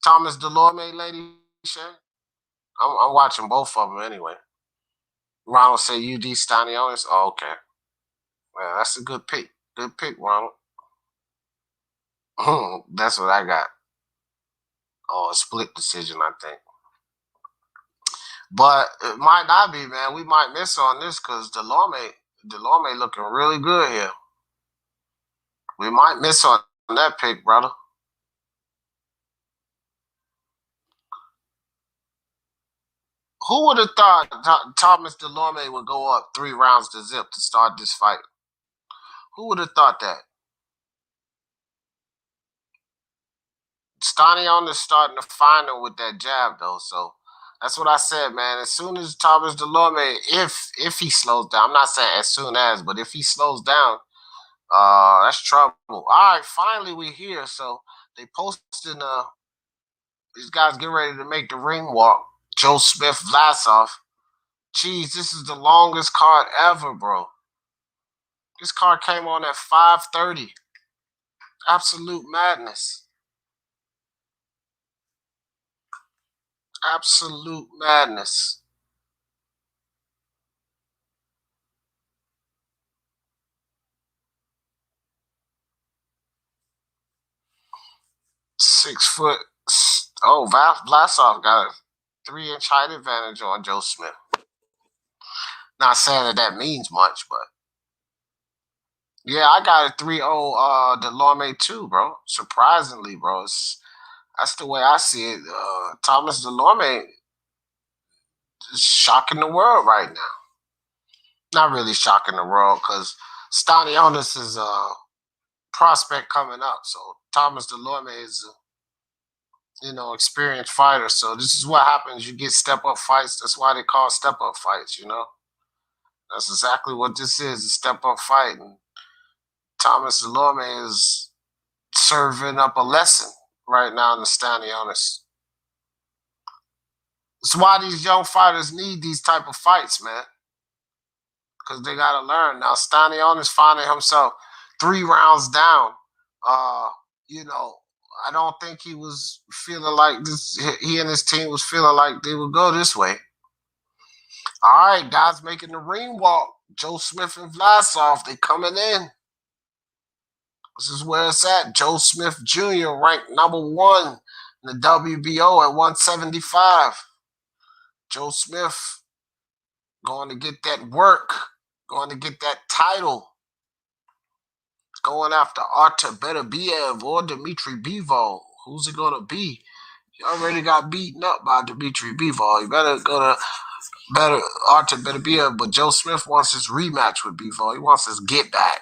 Thomas Delorme, Lady Shan? I'm watching both of them anyway. Ronald said UD Stanionis. Oh, okay. Well, that's a good pick. Good pick, Ronald. That's what I got. Oh, a split decision, I think. But it might not be, man. We might miss on this because Delorme looking really good here. We might miss on that pick, brother. Who would have thought Thomas Delorme would go up 3 rounds to zip to start this fight? Who would have thought that? Stanionis starting to find him with that jab, though. So that's what I said, man. As soon as Thomas Delorme, if he slows down, I'm not saying as soon as, but if he slows down, that's trouble. All right, finally we're here. So they posted these guys get ready to make the ring walk. Joe Smith, Vlasov. Jeez, this is the longest card ever, bro. This card came on at 5:30. Absolute madness. Absolute madness. Six foot. Oh, Vlasov got a 3-inch height advantage on Joe Smith. Not saying that means much, but yeah, I got a 3-0 Delorme too, bro. Surprisingly, bro. That's the way I see it. Thomas Delorme is shocking the world right now. Not really shocking the world because Stanionis is a prospect coming up. So Thomas Delorme is a experienced fighter. So this is what happens. You get step-up fights. That's why they call step-up fights, That's exactly what this is, a step-up fight. And Thomas Delorme is serving up a lesson right now in the Stanionis. That's why these young fighters need these type of fights, man. Because they got to learn. Now, Stanionis finding himself 3 rounds down. I don't think he was feeling like this. He and his team was feeling like they would go this way. All right, guys making the ring walk. Joe Smith and Vlasov, they coming in. This is where it's at. Joe Smith Jr. ranked number 1 in the WBO at 175. Joe Smith going to get that work, going to get that title. Going after Artur Beterbiev or DmitryBivol. Who's it going to be? You already got beaten up by DmitryBivol. You better go to Artur Beterbiev, but Joe Smith wants his rematch with Bivol. He wants his get back.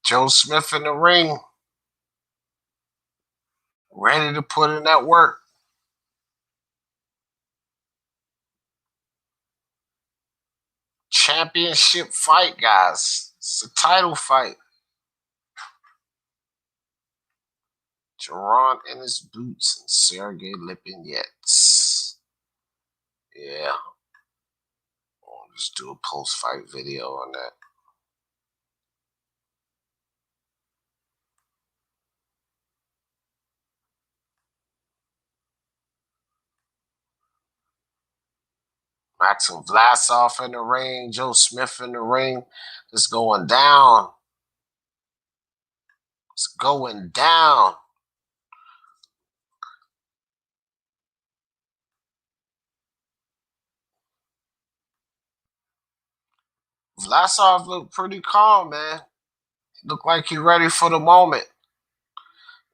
Joe Smith in the ring, ready to put in that work. Championship fight, guys. It's a title fight. Jaron in his boots and Sergey Lipinets. Yeah. I'll just do a post-fight video on that. Maxim Vlasov in the ring, Joe Smith in the ring. It's going down. It's going down. Vlasov looked pretty calm, man. Looked like he ready for the moment.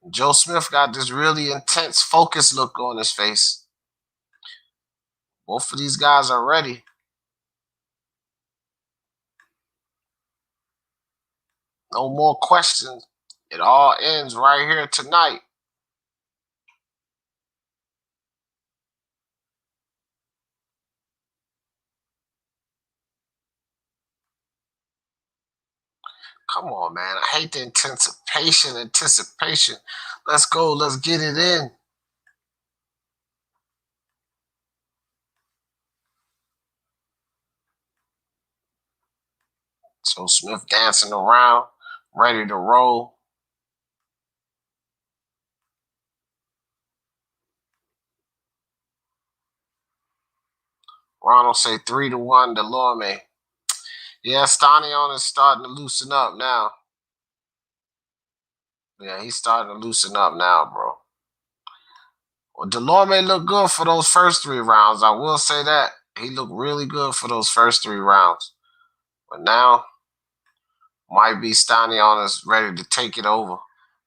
Joe Smith got this really intense, focused look on his face. Both of these guys are ready. No more questions. It all ends right here tonight. Come on, man. I hate the anticipation. Let's go. Let's get it in. Joe Smith dancing around, ready to roll. Ronald say 3-1 Delorme. Yeah, Stanion is starting to loosen up now. Yeah, he's starting to loosen up now, bro. Well, Delorme looked good for those first 3 rounds. I will say that. He looked really good for those first 3 rounds. But now, might be Stanion is ready to take it over.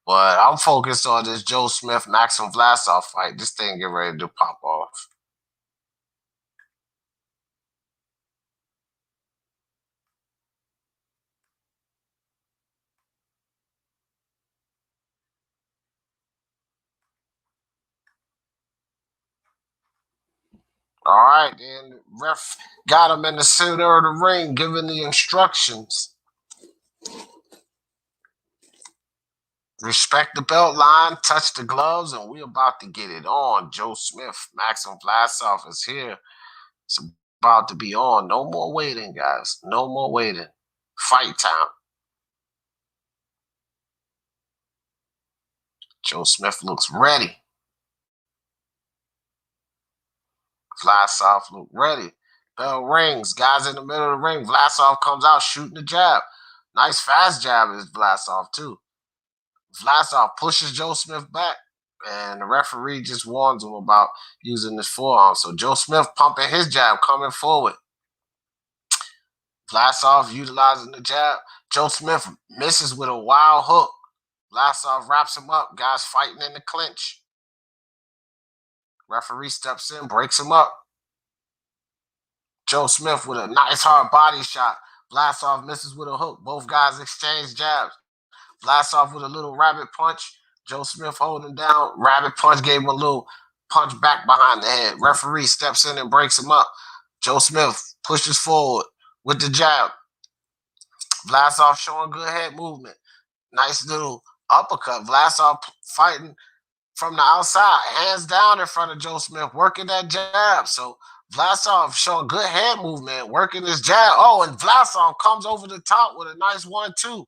But I'm focused on this Joe Smith, Maxim Vlasov fight. This thing get ready to pop off. All right, then ref got him in the center of the ring, giving the instructions. Respect the belt line, touch the gloves, and we're about to get it on. Joe Smith, Maxim Vlasov is here. It's about to be on. No more waiting, guys. No more waiting. Fight time. Joe Smith looks ready. Vlasov look ready. Bell rings. Guys in the middle of the ring. Vlasov comes out shooting the jab. Nice fast jab is Vlasov too. Vlasov pushes Joe Smith back, and the referee just warns him about using his forearm. So Joe Smith pumping his jab, coming forward. Vlasov utilizing the jab. Joe Smith misses with a wild hook. Vlasov wraps him up. Guys fighting in the clinch. Referee steps in, breaks him up. Joe Smith with a nice hard body shot. Vlasov misses with a hook. Both guys exchange jabs. Vlasov with a little rabbit punch. Joe Smith holding down. Rabbit punch gave him a little punch back behind the head. Referee steps in and breaks him up. Joe Smith pushes forward with the jab. Vlasov showing good head movement. Nice little uppercut. Vlasov fighting from the outside, hands down in front of Joe Smith, working that jab. So Vlasov showing good head movement, working his jab. Oh, and Vlasov comes over the top with a nice 1-2.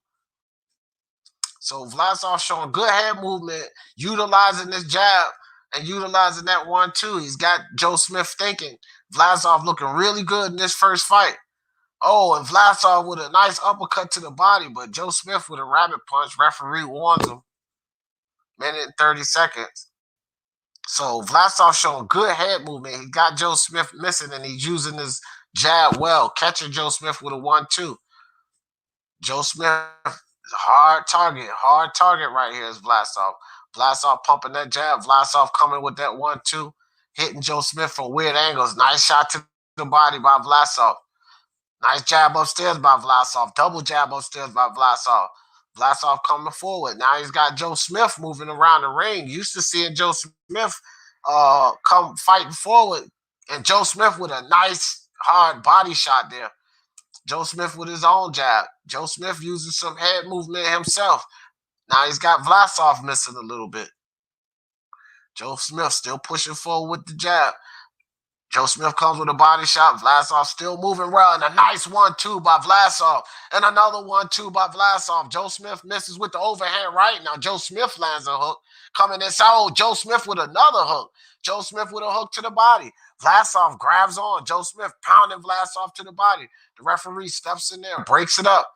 So Vlasov showing good head movement, utilizing this jab and utilizing that 1-2. He's got Joe Smith thinking. Vlasov looking really good in this first fight. Oh, and Vlasov with a nice uppercut to the body, but Joe Smith with a rabbit punch. Referee warns him. Minute and 30 seconds. So Vlasov showing good head movement. He got Joe Smith missing, and he's using his jab well, catching Joe Smith with a 1-2. Joe Smith, hard target right here is Vlasov. Vlasov pumping that jab. Vlasov coming with that 1-2, hitting Joe Smith from weird angles. Nice shot to the body by Vlasov. Nice jab upstairs by Vlasov. Double jab upstairs by Vlasov. Vlasov coming forward. Now he's got Joe Smith moving around the ring. Used to seeing Joe Smith come fighting forward. And Joe Smith with a nice hard body shot there. Joe Smith with his own jab. Joe Smith using some head movement himself. Now he's got Vlasov missing a little bit. Joe Smith still pushing forward with the jab. Joe Smith comes with a body shot. Vlasov still moving well. And a nice 1-2 by Vlasov. And another 1-2 by Vlasov. Joe Smith misses with the overhand right. Now Joe Smith lands a hook. Coming inside. Oh, Joe Smith with another hook. Joe Smith with a hook to the body. Vlasov grabs on. Joe Smith pounding Vlasov to the body. The referee steps in there, breaks it up.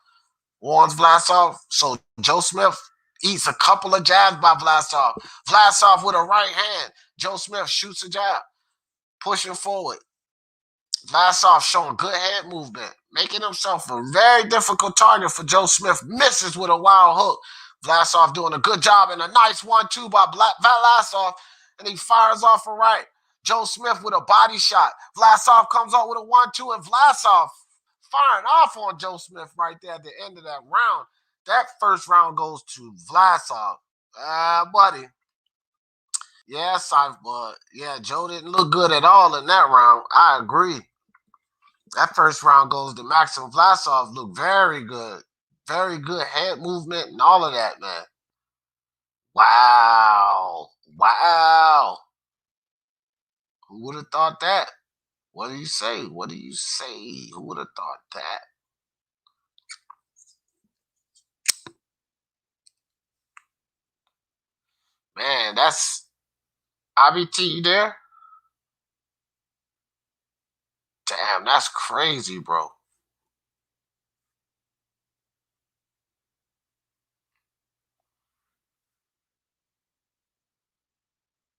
Warns Vlasov. So Joe Smith eats a couple of jabs by Vlasov. Vlasov with a right hand. Joe Smith shoots a jab. Pushing forward. Vlasov showing good head movement, making himself a very difficult target for Joe Smith. Misses with a wild hook. Vlasov doing a good job and a nice 1-2 by Vlasov, and he fires off a right. Joe Smith with a body shot. Vlasov comes out with a 1-2, and Vlasov firing off on Joe Smith right there at the end of that round. That first round goes to Vlasov. Buddy. Yes, but yeah, Joe didn't look good at all in that round. I agree. That first round goes to Maxim Vlasov. Looked very good. Very good head movement and all of that, man. Wow. Who would have thought that? What do you say? Who would have thought that? Man, that's IBT, you there? Damn, that's crazy, bro.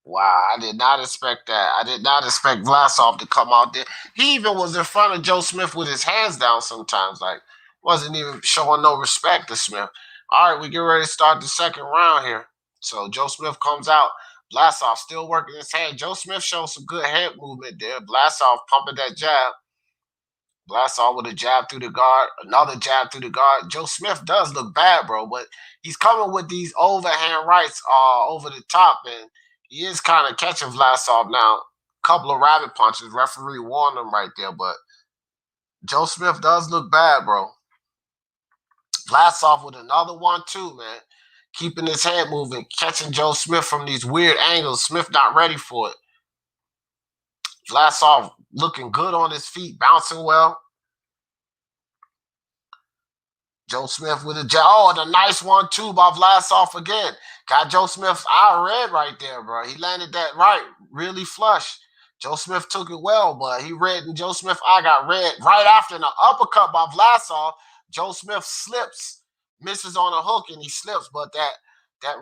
Wow, I did not expect that. I did not expect Vlasov to come out there. He even was in front of Joe Smith with his hands down sometimes. Like, wasn't even showing no respect to Smith. All right, we get ready to start the second round here. So Joe Smith comes out. Vlasov still working his head. Joe Smith shows some good head movement there. Vlasov pumping that jab. Vlasov with a jab through the guard, another jab through the guard. Joe Smith does look bad, bro, but he's coming with these overhand rights over the top, and he is kind of catching Vlasov now. A couple of rabbit punches. Referee warned him right there, but Joe Smith does look bad, bro. Vlasov with another 1-2, man. Keeping his head moving, catching Joe Smith from these weird angles. Smith not ready for it. Vlasov looking good on his feet, bouncing well. Joe Smith with a jab. Oh, and a nice 1-2 by Vlasov again. Got Joe Smith's eye red right there, bro. He landed that right, really flush. Joe Smith took it well, but he red, and Joe Smith's eye got red right after an uppercut by Vlasov. Joe Smith slips, misses on a hook, and he slips, but that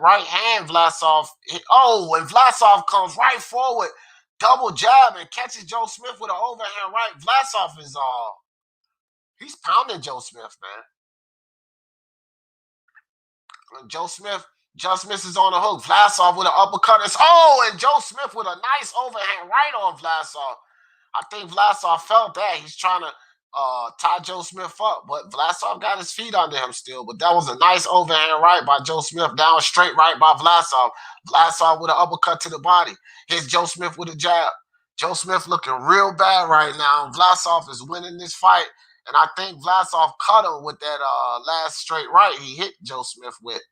right hand Vlasov hit. Oh, and Vlasov comes right forward. Double jab and catches Joe Smith with an overhand right. Vlasov is he's pounding Joe Smith, man. And Joe Smith just misses on a hook. Vlasov with an uppercut. And Joe Smith with a nice overhand right on Vlasov. I think Vlasov felt that. He's trying to tie Joe Smith up, but Vlasov got his feet under him still. But that was a nice overhand right by Joe Smith. Down straight right by Vlasov. Vlasov with an uppercut to the body. Hits Joe Smith with a jab. Joe Smith looking real bad right now. Vlasov is winning this fight. And I think Vlasov cut him with that last straight right he hit Joe Smith with.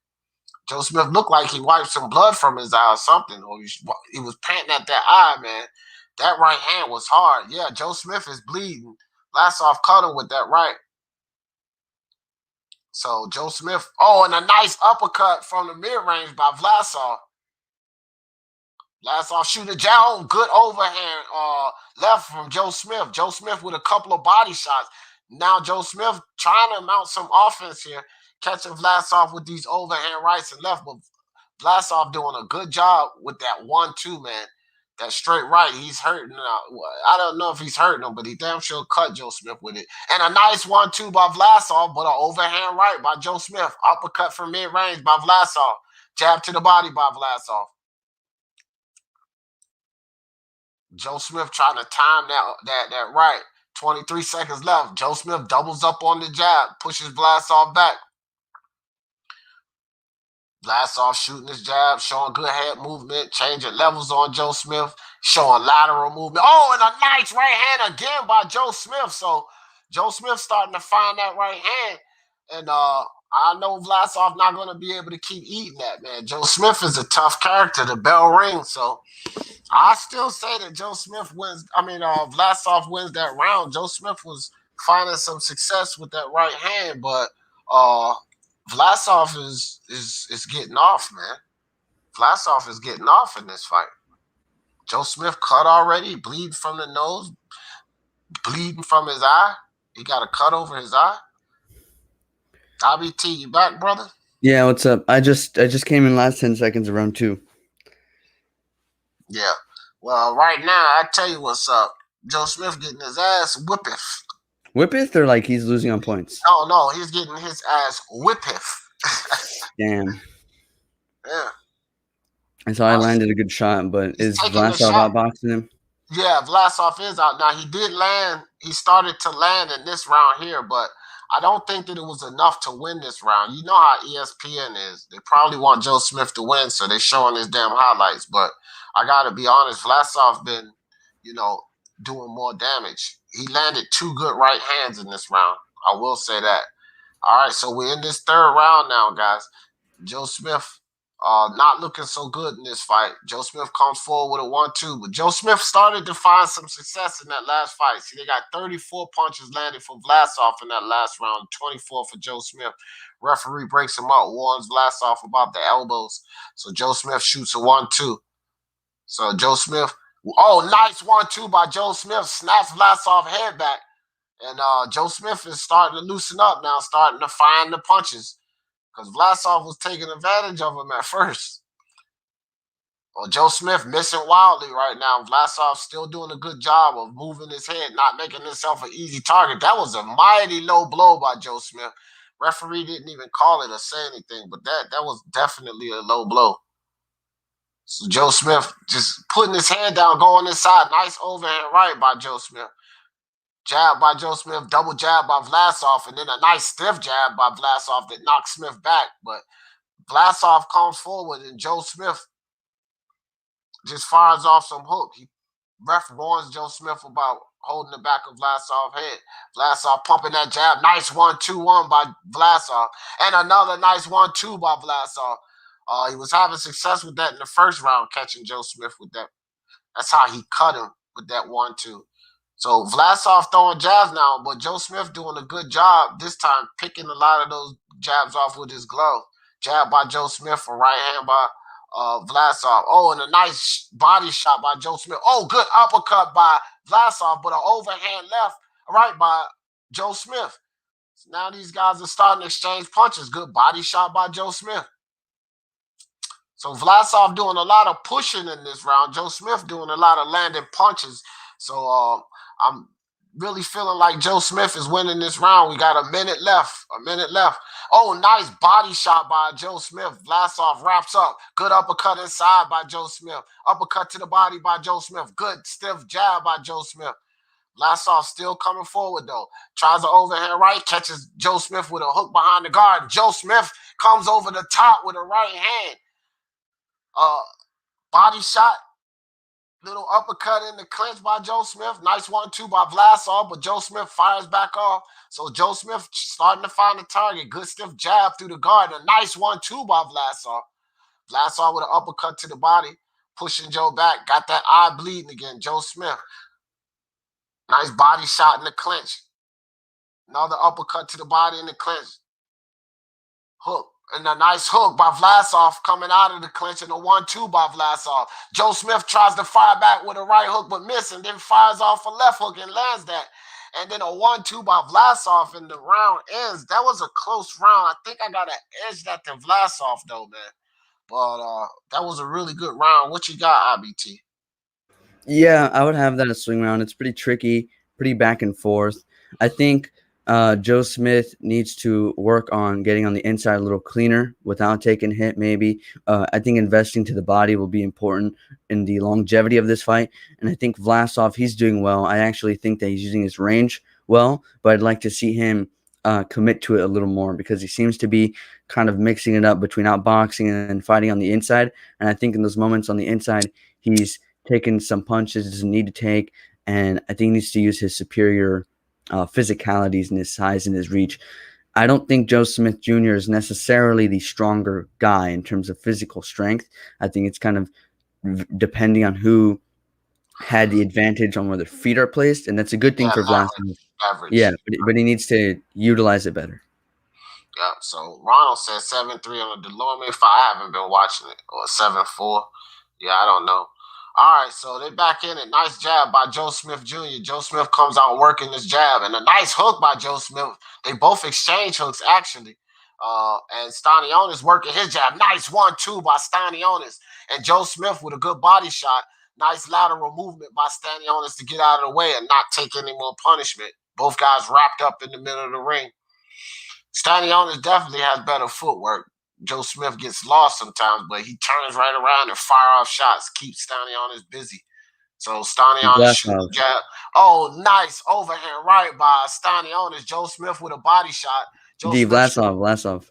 Joe Smith looked like he wiped some blood from his eye or something. Or he was panting at that eye, man. That right hand was hard. Yeah, Joe Smith is bleeding. Vlasov cut him with that right. So Joe Smith, and a nice uppercut from the mid-range by Vlasov. Vlasov shoot a jab, good overhand left from Joe Smith. Joe Smith with a couple of body shots. Now Joe Smith trying to mount some offense here, catching Vlasov with these overhand rights and left, but Vlasov doing a good job with that 1-2, man. That straight right, he's hurting. I don't know if he's hurting him, but he damn sure cut Joe Smith with it. And a nice 1-2 by Vlasov, but an overhand right by Joe Smith. Uppercut from mid-range by Vlasov. Jab to the body by Vlasov. Joe Smith trying to time that right. 23 seconds left. Joe Smith doubles up on the jab, pushes Vlasov back. Vlasov shooting his jab, showing good head movement, changing levels on Joe Smith, showing lateral movement. Oh, and a nice right hand again by Joe Smith. So Joe Smith starting to find that right hand. And I know Vlasov not going to be able to keep eating that, man. Joe Smith is a tough character. The bell rings. So I still say that Joe Smith wins. Vlasov wins that round. Joe Smith was finding some success with that right hand, but Vlasov is getting off, man. Vlasov is getting off in this fight. Joe Smith cut already, bleeding from the nose, bleeding from his eye. He got a cut over his eye. IBT, you back, brother? Yeah, what's up? I just came in last 10 seconds of round 2. Yeah. Well, right now, I tell you what's up. Joe Smith getting his ass whippeth. Whippeth or like he's losing on points? No, he's getting his ass whippeth. Damn. Yeah. And so I landed a good shot, but is Vlasov outboxing him? Yeah, Vlasov is out. Now, he did land. He started to land in this round here, but I don't think that it was enough to win this round. You know how ESPN is. They probably want Joe Smith to win, so they're showing his damn highlights. But I got to be honest, Vlasov been, doing more damage. He landed 2 good right hands in this round. I will say that. All right, so we're in this 3rd round now, guys. Joe Smith not looking so good in this fight. Joe Smith comes forward with a 1-2, but Joe Smith started to find some success in that last fight. See, they got 34 punches landed for Vlasov in that last round, 24 for Joe Smith. Referee breaks him up, warns Vlasov about the elbows. So Joe Smith shoots a 1-2. So Joe Smith, nice 1-2 by Joe Smith, snaps Vlasov head back. And Joe Smith is starting to loosen up now, starting to find the punches. Because Vlasov was taking advantage of him at first. Well, Joe Smith missing wildly right now. Vlasov still doing a good job of moving his head, not making himself an easy target. That was a mighty low blow by Joe Smith. Referee didn't even call it or say anything, but that was definitely a low blow. So Joe Smith just putting his hand down, going inside. Nice overhand right by Joe Smith. Jab by Joe Smith, double jab by Vlasov, and then a nice stiff jab by Vlasov that knocks Smith back. But Vlasov comes forward, and Joe Smith just fires off some hook. Ref warns Joe Smith about holding the back of Vlasov's head. Vlasov pumping that jab. Nice 1-2-1 by Vlasov. And another nice 1-2 by Vlasov. He was having success with that in the first round, catching Joe Smith with that. That's how he cut him with that 1-2. So Vlasov throwing jabs now, but Joe Smith doing a good job this time, picking a lot of those jabs off with his glove. Jab by Joe Smith, a right hand by Vlasov. Oh, and a nice body shot by Joe Smith. Oh, good uppercut by Vlasov, but an overhand left right by Joe Smith. So now these guys are starting to exchange punches. Good body shot by Joe Smith. So Vlasov doing a lot of pushing in this round. Joe Smith doing a lot of landing punches. So I'm really feeling like Joe Smith is winning this round. We got a minute left. Oh, nice body shot by Joe Smith. Vlasov wraps up. Good uppercut inside by Joe Smith. Uppercut to the body by Joe Smith. Good stiff jab by Joe Smith. Vlasov still coming forward, though. Tries an overhand right. Catches Joe Smith with a hook behind the guard. Joe Smith comes over the top with a right hand. Body shot. Little uppercut in the clinch by Joe Smith. Nice 1-2 by Vlasov, but Joe Smith fires back off. So Joe Smith starting to find the target. Good stiff jab through the guard. A nice 1-2 by Vlasov. Vlasov with an uppercut to the body, pushing Joe back. Got that eye bleeding again. Joe Smith. Nice body shot in the clinch. Another uppercut to the body in the clinch. Hook. And a nice hook by Vlasov coming out of the clinch, and a 1-2 by Vlasov. Joe Smith tries to fire back with a right hook but misses, and then fires off a left hook and lands that. And then a 1-2 by Vlasov and the round ends. That was a close round. I think I got to edge that to Vlasov, though, man. But that was a really good round. What you got, IBT? Yeah, I would have that a swing round. It's pretty tricky, pretty back and forth. I think Joe Smith needs to work on getting on the inside a little cleaner without taking hit, maybe. I think investing to the body will be important in the longevity of this fight. And I think Vlasov, he's doing well. I actually think that he's using his range well, but I'd like to see him commit to it a little more because he seems to be kind of mixing it up between outboxing and fighting on the inside. And I think in those moments on the inside, he's taking some punches he doesn't need to take, and I think he needs to use his superior physicalities and his size and his reach. I don't think Joe Smith Jr. is necessarily the stronger guy in terms of physical strength. I think it's kind of depending on who had the advantage on where their feet are placed, and that's a good thing for Vlasov. Average. Yeah, but he needs to utilize it better. Yeah, so Ronald said 7-3 on the Delorme fight. I haven't been watching it. Or 7-4. Yeah, I don't know. All right, so they're back in it. Nice jab by Joe Smith Jr. Joe Smith comes out working this jab. And a nice hook by Joe Smith. They both exchange hooks, actually. And Stanionis working his jab. Nice 1-2 by Stanionis. And Joe Smith with a good body shot. Nice lateral movement by Stanionis to get out of the way and not take any more punishment. Both guys wrapped up in the middle of the ring. Stanionis definitely has better footwork. Joe Smith gets lost sometimes, but he turns right around and fire off shots, keeps Stanionis busy. So Stanionis shooting the jab. Oh, nice overhand right by Stanionis. Joe Smith with a body shot. Vlasov.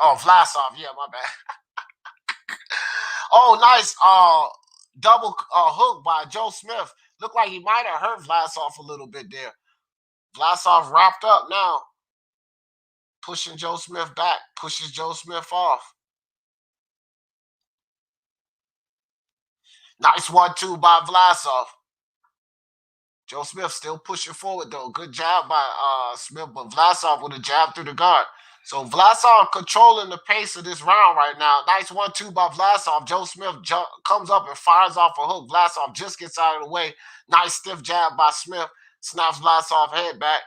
Oh, Vlasov. Yeah, my bad. Oh, nice double hook by Joe Smith. Looked like he might have hurt Vlasov a little bit there. Vlasov wrapped up now. Pushing Joe Smith back, pushes Joe Smith off. Nice 1-2 by Vlasov. Joe Smith still pushing forward, though. Good jab by Smith, but Vlasov with a jab through the guard. So Vlasov controlling the pace of this round right now. Nice 1-2 by Vlasov. Joe Smith comes up and fires off a hook. Vlasov just gets out of the way. Nice stiff jab by Smith. Snaps Vlasov head back.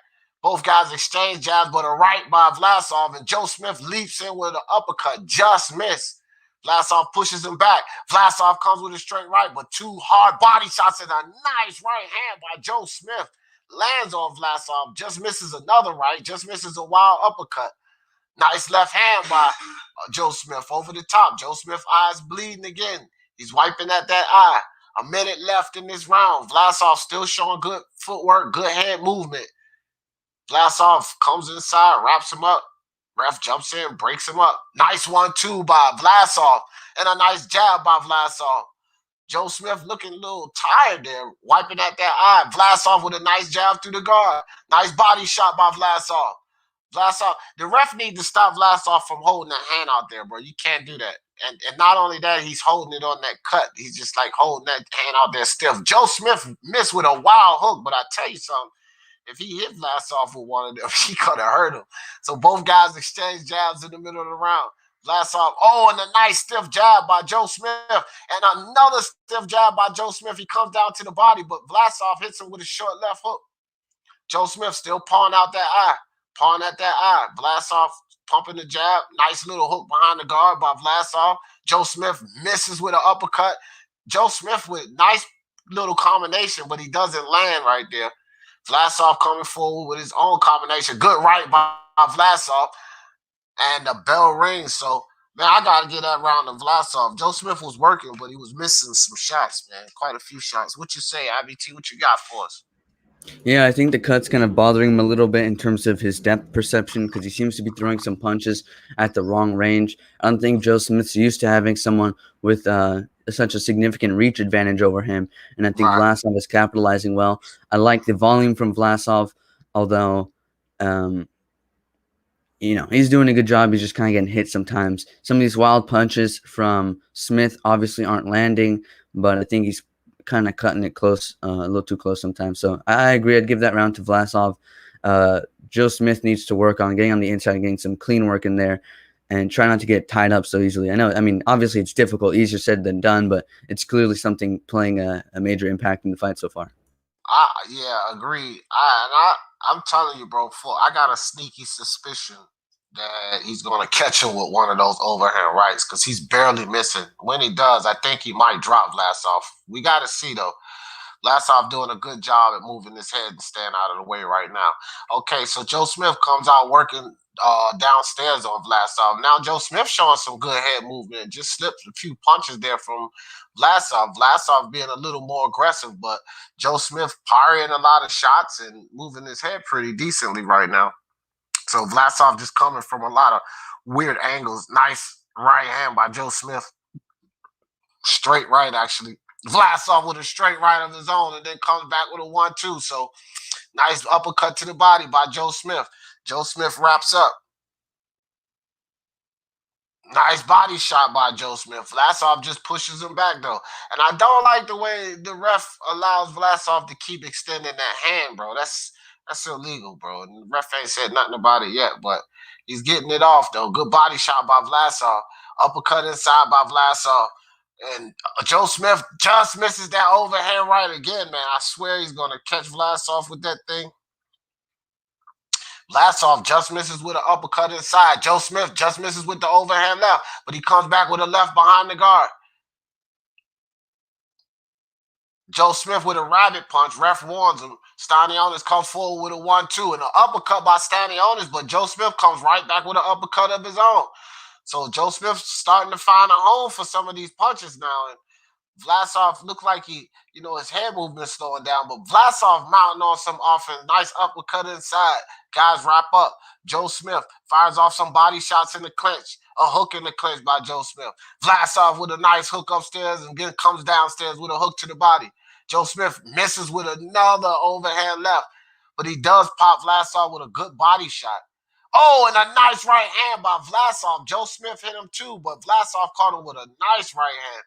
Both guys exchange jabs, but a right by Vlasov, and Joe Smith leaps in with an uppercut. Just missed. Vlasov pushes him back. Vlasov comes with a straight right, but two hard body shots and a nice right hand by Joe Smith. Lands on Vlasov. Just misses another right. Just misses a wild uppercut. Nice left hand by Joe Smith over the top. Joe Smith eyes bleeding again. He's wiping at that eye. A minute left in this round. Vlasov still showing good footwork, good hand movement. Vlasov comes inside, wraps him up. Ref jumps in, breaks him up. Nice 1-2 by Vlasov. And a nice jab by Vlasov. Joe Smith looking a little tired there, wiping at that eye. Vlasov with a nice jab through the guard. Nice body shot by Vlasov. Vlasov, the ref needs to stop Vlasov from holding that hand out there, bro. You can't do that. And not only that, he's holding it on that cut. He's just like holding that hand out there stiff. Joe Smith missed with a wild hook, but I tell you something. If he hit Vlasov with one of them, he could have hurt him. So both guys exchange jabs in the middle of the round. Vlasov, and a nice stiff jab by Joe Smith. And another stiff jab by Joe Smith. He comes down to the body, but Vlasov hits him with a short left hook. Joe Smith still pawing out that eye. Pawing at that eye. Vlasov pumping the jab. Nice little hook behind the guard by Vlasov. Joe Smith misses with an uppercut. Joe Smith with nice little combination, but he doesn't land right there. Vlasov coming forward with his own combination. Good right by Vlasov. And the bell rings. So, man, I got to get that round to Vlasov. Joe Smith was working, but he was missing some shots, man. Quite a few shots. What you say, IBT? What you got for us? Yeah, I think the cut's kind of bothering him a little bit in terms of his depth perception because he seems to be throwing some punches at the wrong range. I don't think Joe Smith's used to having someone with such a significant reach advantage over him, and I think Vlasov is capitalizing well. I like the volume from Vlasov, although, he's doing a good job. He's just kind of getting hit sometimes. Some of these wild punches from Smith obviously aren't landing, but I think he's kind of cutting it close, a little too close sometimes. So I agree. I'd give that round to Vlasov. Joe Smith needs to work on getting on the inside, getting some clean work in there, and try not to get tied up so easily. I mean, obviously it's difficult, easier said than done, but it's clearly something playing a major impact in the fight so far. Yeah, agreed. I'm telling you, bro. I got a sneaky suspicion that he's gonna catch him with one of those overhand rights because he's barely missing. When he does, I think he might drop Vlasov. We got to see though. Vlasov doing a good job at moving his head and staying out of the way right now. Okay, so Joe Smith comes out working downstairs on Vlasov. Now Joe Smith showing some good head movement. Just slipped a few punches there from Vlasov. Vlasov being a little more aggressive, but Joe Smith parrying a lot of shots and moving his head pretty decently right now. So Vlasov just coming from a lot of weird angles. Nice right hand by Joe Smith. Straight right, actually. Vlasov with a straight right of his own and then comes back with a 1-2. So nice uppercut to the body by Joe Smith. Joe Smith wraps up. Nice body shot by Joe Smith. Vlasov just pushes him back, though. And I don't like the way the ref allows Vlasov to keep extending that hand, bro. That's illegal, bro. And the ref ain't said nothing about it yet, but he's getting it off, though. Good body shot by Vlasov. Uppercut inside by Vlasov. And Joe Smith just misses that overhand right again, man. I swear he's going to catch Vlasov with that thing. Vlasov just misses with an uppercut inside. Joe Smith just misses with the overhand left, but he comes back with a left behind the guard. Joe Smith with a rabbit punch. Ref warns him. Stanionis comes forward with a 1-2 and an uppercut by Stanionis, but Joe Smith comes right back with an uppercut of his own. So Joe Smith's starting to find a home for some of these punches now. And Vlasov looked like his head movement's slowing down, but Vlasov mounting on some offense. Nice uppercut inside. Guys wrap up. Joe Smith fires off some body shots in the clinch. A hook in the clinch by Joe Smith. Vlasov with a nice hook upstairs and then comes downstairs with a hook to the body. Joe Smith misses with another overhand left, but he does pop Vlasov with a good body shot. Oh, and a nice right hand by Vlasov. Joe Smith hit him too, but Vlasov caught him with a nice right hand.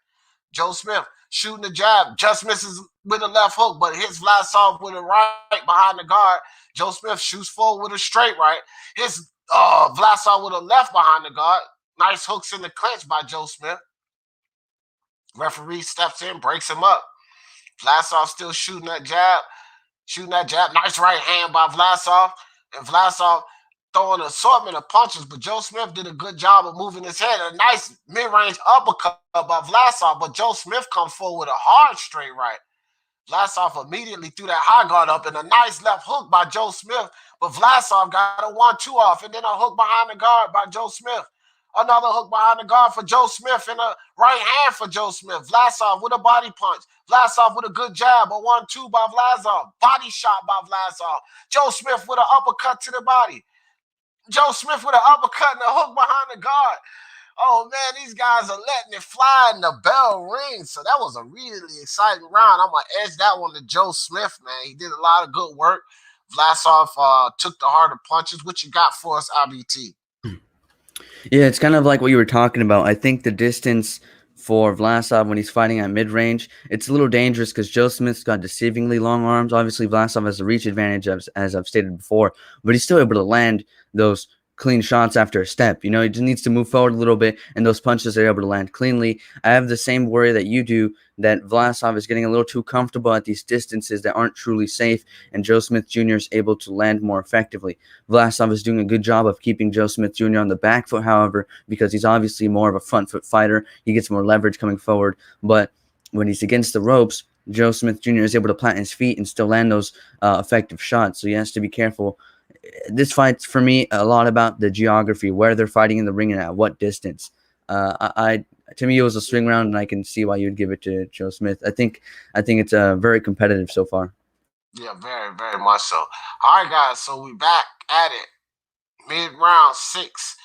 Joe Smith shooting the jab, just misses with a left hook, but hits Vlasov with a right behind the guard. Joe Smith shoots forward with a straight right. Hits Vlasov with a left behind the guard. Nice hooks in the clinch by Joe Smith. Referee steps in, breaks him up. Vlasov still shooting that jab. Nice right hand by Vlasov. And Vlasov throwing an assortment of punches, but Joe Smith did a good job of moving his head. A nice mid-range uppercut by Vlasov, but Joe Smith comes forward with a hard straight right. Vlasov immediately threw that high guard up and a nice left hook by Joe Smith, but Vlasov got a 1-2 off and then a hook behind the guard by Joe Smith. Another hook behind the guard for Joe Smith and a right hand for Joe Smith. Vlasov with a body punch. Vlasov with a good jab, a 1-2 by Vlasov. Body shot by Vlasov. Joe Smith with an uppercut to the body. Joe Smith with an uppercut and a hook behind the guard. Oh, man, these guys are letting it fly and the bell rings. So that was a really exciting round. I'm going to edge that one to Joe Smith, man. He did a lot of good work. Vlasov took the harder punches. What you got for us, IBT? Yeah, it's kind of like what you were talking about. I think the distance for Vlasov when he's fighting at mid-range, it's a little dangerous because Joe Smith's got deceivingly long arms. Obviously, Vlasov has a reach advantage, as I've stated before, but he's still able to land those clean shots after a step. He just needs to move forward a little bit, and those punches are able to land cleanly. I have the same worry that you do, that Vlasov is getting a little too comfortable at these distances that aren't truly safe, and Joe Smith Jr. is able to land more effectively. Vlasov is doing a good job of keeping Joe Smith Jr. on the back foot, however, because he's obviously more of a front foot fighter. He gets more leverage coming forward, but when he's against the ropes, Joe Smith Jr. is able to plant his feet and still land those effective shots, so he has to be careful. This fight's, for me, a lot about the geography, where they're fighting in the ring and at what distance. To me, it was a swing round, and I can see why you'd give it to Joe Smith. I think it's very competitive so far. Yeah, very, very much so. All right, guys, so we back at it. Mid-round 6.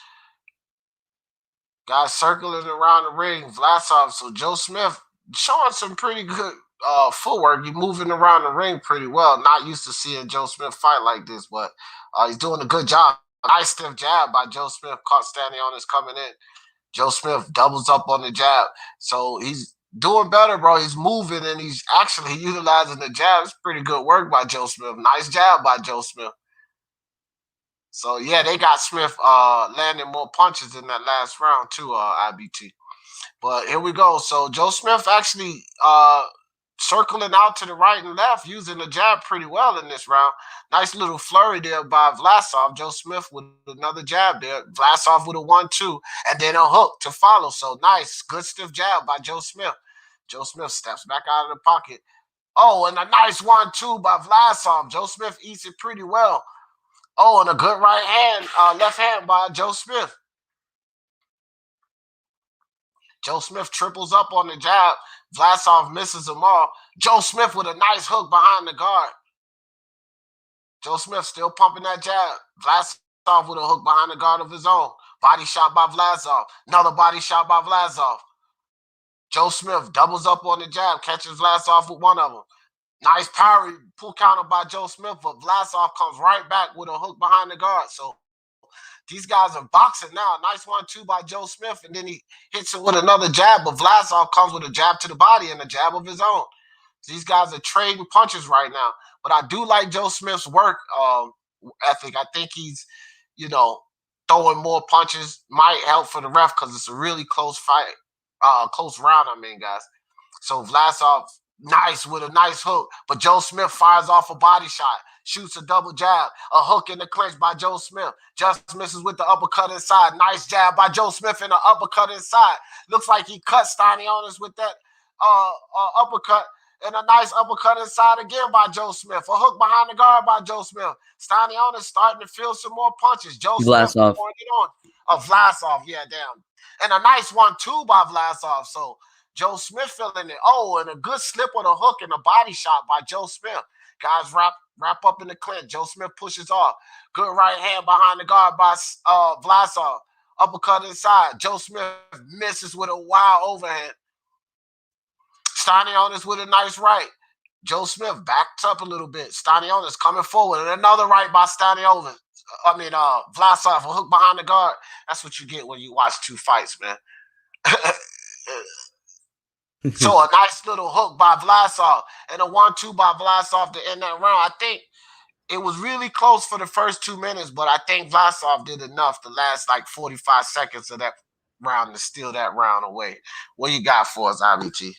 Guys circling around the ring. Vlasov, so Joe Smith showing some pretty good footwork. He's moving around the ring pretty well. Not used to seeing Joe Smith fight like this, but he's doing a good job. Nice stiff jab by Joe Smith. Caught Stanionis coming in. Joe Smith doubles up on the jab. So he's doing better, bro. He's moving, and he's actually utilizing the jab. It's pretty good work by Joe Smith. Nice jab by Joe Smith. So, yeah, they got Smith landing more punches in that last round too, IBT. But here we go. So Joe Smith actually circling out to the right and left, using the jab pretty well in this round. Nice little flurry there by Vlasov. Joe Smith with another jab there. Vlasov with a 1-2, and then a hook to follow. So nice, good stiff jab by Joe Smith. Joe Smith steps back out of the pocket. Oh, and a nice 1-2 by Vlasov. Joe Smith eats it pretty well. Oh, and a good left hand by Joe Smith. Joe Smith triples up on the jab. Vlasov misses them all. Joe Smith with a nice hook behind the guard. Joe Smith still pumping that jab. Vlasov with a hook behind the guard of his own. Body shot by Vlasov. Another body shot by Vlasov. Joe Smith doubles up on the jab, catches Vlasov with one of them. Nice parry, pull counter by Joe Smith, but Vlasov comes right back with a hook behind the guard. So these guys are boxing now. Nice 1-2 by Joe Smith, and then he hits it with another jab, but Vlasov comes with a jab to the body and a jab of his own. These guys are trading punches right now. But I do like Joe Smith's work ethic. I think he's, throwing more punches. Might help for the ref because it's a really close fight, close round, guys. So Vlasov, nice with a nice hook, but Joe Smith fires off a body shot. Shoots a double jab, a hook in the clinch by Joe Smith. Just misses with the uppercut inside. Nice jab by Joe Smith and the uppercut inside. Looks like he cut Stanionis with that uppercut. And a nice uppercut inside again by Joe Smith. A hook behind the guard by Joe Smith. Stanionis starting to feel some more punches. Joe Smith pouring it on. Vlasov, yeah, damn. And a nice 1-2 by Vlasov. So Joe Smith feeling it. Oh, and a good slip with a hook and a body shot by Joe Smith. Guys wrap up in the clinch. Joe Smith pushes off. Good right hand behind the guard by Vlasov. Uppercut inside. Joe Smith misses with a wild overhand. Stanionis with a nice right. Joe Smith backs up a little bit. Stanionis coming forward. And another right by Vlasov. A hook behind the guard. That's what you get when you watch two fights, man. So a nice little hook by Vlasov and a 1-2 by Vlasov to end that round. I think it was really close for the first 2 minutes, but I think Vlasov did enough the last 45 seconds of that round to steal that round away. What you got for us, IBT?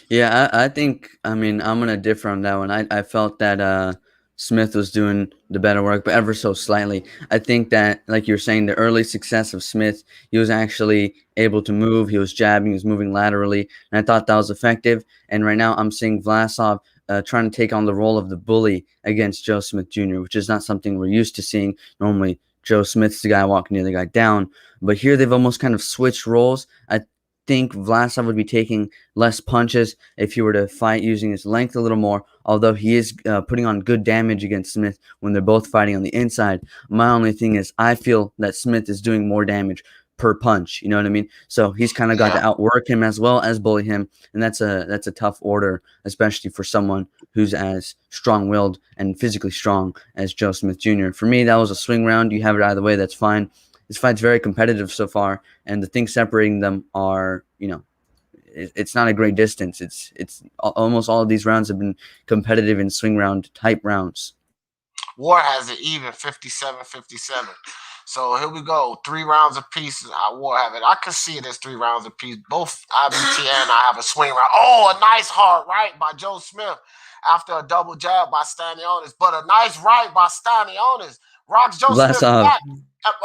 Yeah, I think, I'm going to differ on that one. I felt that Smith was doing the better work, but ever so slightly. I think that, like you're saying, the early success of Smith, he was actually able to move. He was jabbing, he was moving laterally, and I thought that was effective. And right now I'm seeing Vlasov trying to take on the role of the bully against Joe Smith Jr., which is not something we're used to seeing. Normally, Joe Smith's the guy walking the other guy down. But here they've almost kind of switched roles. I think Vlasov would be taking less punches if he were to fight using his length a little more, although he is putting on good damage against Smith when they're both fighting on the inside. My only thing is I feel that Smith is doing more damage per punch, you know what I mean? So he's kind of got to outwork him as well as bully him, and that's a tough order, especially for someone who's as strong-willed and physically strong as Joe Smith Jr. For me, that was a swing round. You have it either way, that's fine. This fight's very competitive so far, and the things separating them are, it's not a great distance. It's almost all of these rounds have been competitive in swing round type rounds. War has it even 57-57. So here we go. 3 rounds apiece. War have it. I can see it as 3 rounds apiece. Both IBT and I have a swing round. Oh, a nice hard right by Joe Smith after a double jab by Stanionis, but a nice right by Stanionis. Rocks Joe Smith back.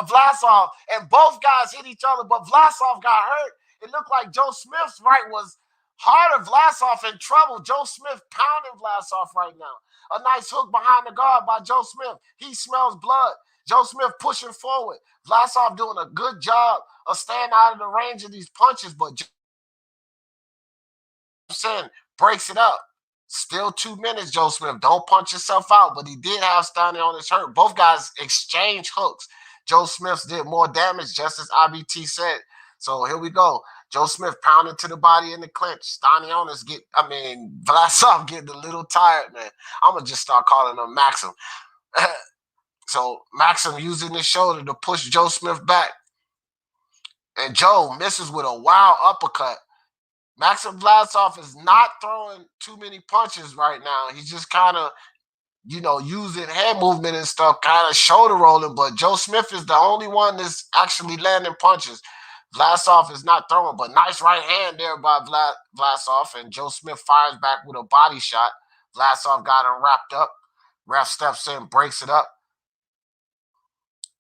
Vlasov, and both guys hit each other, but Vlasov got hurt. It looked like Joe Smith's right was harder. Vlasov in trouble. Joe Smith pounding Vlasov right now. A nice hook behind the guard by Joe Smith. He smells blood. Joe Smith pushing forward. Vlasov doing a good job of staying out of the range of these punches, but Joe breaks it up. Still 2 minutes, Joe Smith. Don't punch yourself out, but he did have Stanionis hurt. Both guys exchange hooks. Joe Smith did more damage, just as IBT said. So here we go. Joe Smith pounding to the body in the clinch. Stanionis Vlasov getting a little tired, man. I'm going to just start calling him Maxim. So Maxim using his shoulder to push Joe Smith back. And Joe misses with a wild uppercut. Maxim Vlasov is not throwing too many punches right now. He's just kind of, using head movement and stuff, kind of shoulder rolling. But Joe Smith is the only one that's actually landing punches. Vlasov is not throwing, but nice right hand there by Vlasov, and Joe Smith fires back with a body shot. Vlasov got him wrapped up. Ref steps in, breaks it up.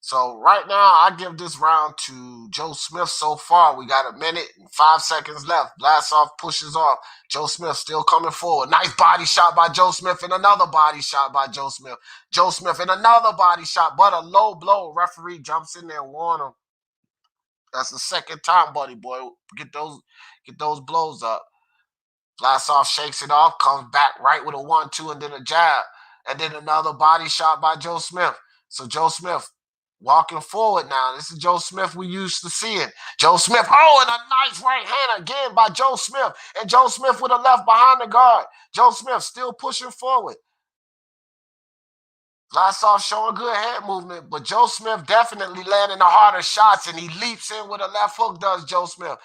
So right now, I give this round to Joe Smith so far. We got a minute and 5 seconds left. Vlasov pushes off. Joe Smith still coming forward. Nice body shot by Joe Smith and another body shot by Joe Smith. Joe Smith and another body shot, but a low blow. Referee jumps in there and warns him. That's the second time, buddy boy. Get those blows up. Vlasov shakes it off, comes back right with a 1-2 and then a jab. And then another body shot by Joe Smith. So Joe Smith walking forward now. This is Joe Smith we used to seeing. Joe Smith, and a nice right hand again by Joe Smith. And Joe Smith with a left behind the guard. Joe Smith still pushing forward. Vlasov showing good head movement, but Joe Smith definitely landing the harder shots, and he leaps in with a left hook, does Joe Smith.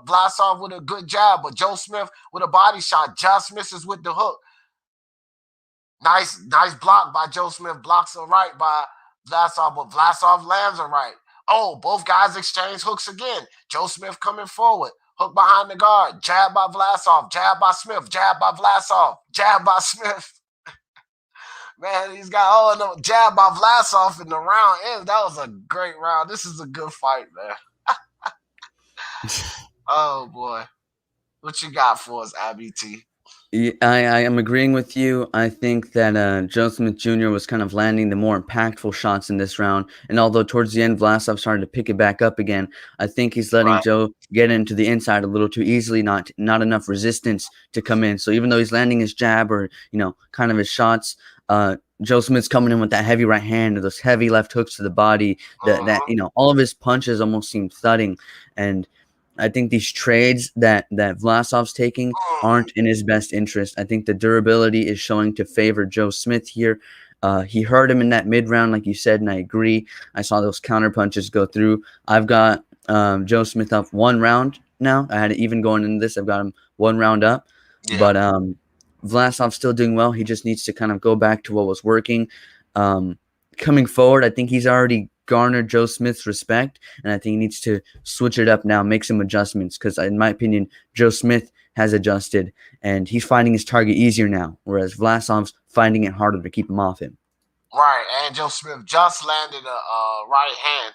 Vlasov with a good jab, but Joe Smith with a body shot just misses with the hook. Nice block by Joe Smith. Blocks a right by Vlasov, but Vlasov lands a right. Both guys exchange hooks again. Joe Smith coming forward. Hook behind the guard. Jab by Vlasov. Jab by Smith. Jab by Vlasov. Jab by Smith. Man, he's got no jab by Vlasov in the round ends. That was a great round. This is a good fight, man. Oh, boy. What you got for us, IBT? I am agreeing with you. I think that Joe Smith Jr. was kind of landing the more impactful shots in this round. And although towards the end, Vlasov started to pick it back up again, I think he's letting Joe get into the inside a little too easily, not enough resistance to come in. So even though he's landing his jab or, kind of his shots, Joe Smith's coming in with that heavy right hand or those heavy left hooks to the body that all of his punches almost seem thudding. And I think these trades that Vlasov's taking aren't in his best interest. I think the durability is showing to favor Joe Smith here. He hurt him in that mid-round, like you said, and I agree. I saw those counter punches go through. I've got Joe Smith up 1 round now. I had it even going into this. I've got him 1 round up. Yeah. But Vlasov's still doing well. He just needs to kind of go back to what was working. Coming forward, I think he's already garnered Joe Smith's respect, and I think he needs to switch it up now, make some adjustments, because in my opinion, Joe Smith has adjusted, and he's finding his target easier now, whereas Vlasov's finding it harder to keep him off him. Right, and Joe Smith just landed a right hand,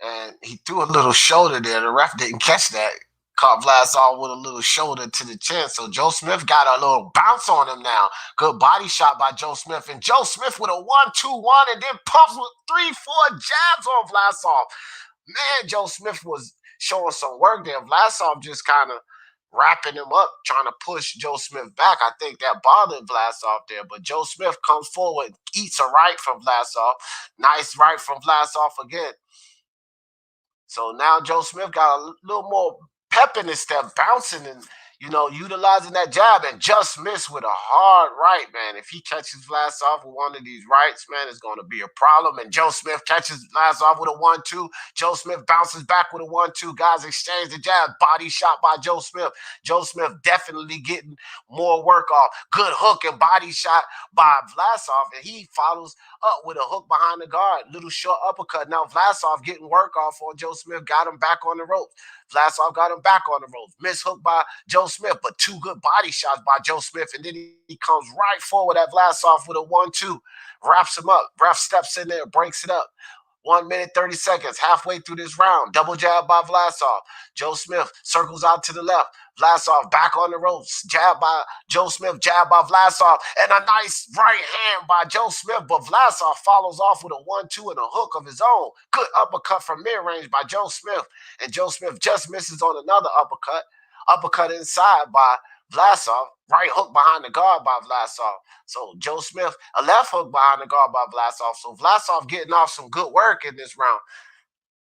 and he threw a little shoulder there. The ref didn't catch that. Caught Vlasov with a little shoulder to the chin. So Joe Smith got a little bounce on him now. Good body shot by Joe Smith. And Joe Smith with a 1-2-1 and then pumps with 3-4 jabs on Vlasov. Man, Joe Smith was showing some work there. Vlasov just kind of wrapping him up, trying to push Joe Smith back. I think that bothered Vlasov there. But Joe Smith comes forward, eats a right from Vlasov. Nice right from Vlasov again. So now Joe Smith got a little more pep in his step, bouncing and, utilizing that jab, and just missed with a hard right, man. If he catches Vlasov with one of these rights, man, it's going to be a problem. And Joe Smith catches Vlasov with a 1-2. Joe Smith bounces back with a 1-2. Guys exchange the jab. Body shot by Joe Smith. Joe Smith definitely getting more work off. Good hook and body shot by Vlasov, and he follows up with a hook behind the guard. Little short uppercut. Now Vlasov getting work off on Joe Smith. Got him back on the ropes. Vlasov got him back on the ropes. Miss hook by Joe Smith, but 2 good body shots by Joe Smith. And then he comes right forward at Vlasov with a 1-2. Wraps him up. Ref steps in there, breaks it up. 1 minute, 30 seconds, halfway through this round. Double jab by Vlasov. Joe Smith circles out to the left. Vlasov back on the ropes. Jab by Joe Smith, jab by Vlasov. And a nice right hand by Joe Smith, but Vlasov follows off with a 1-2 and a hook of his own. Good uppercut from mid-range by Joe Smith. And Joe Smith just misses on another uppercut. Uppercut inside by Vlasov. Right hook behind the guard by Vlasov. So Joe Smith, a left hook behind the guard by Vlasov. So Vlasov getting off some good work in this round.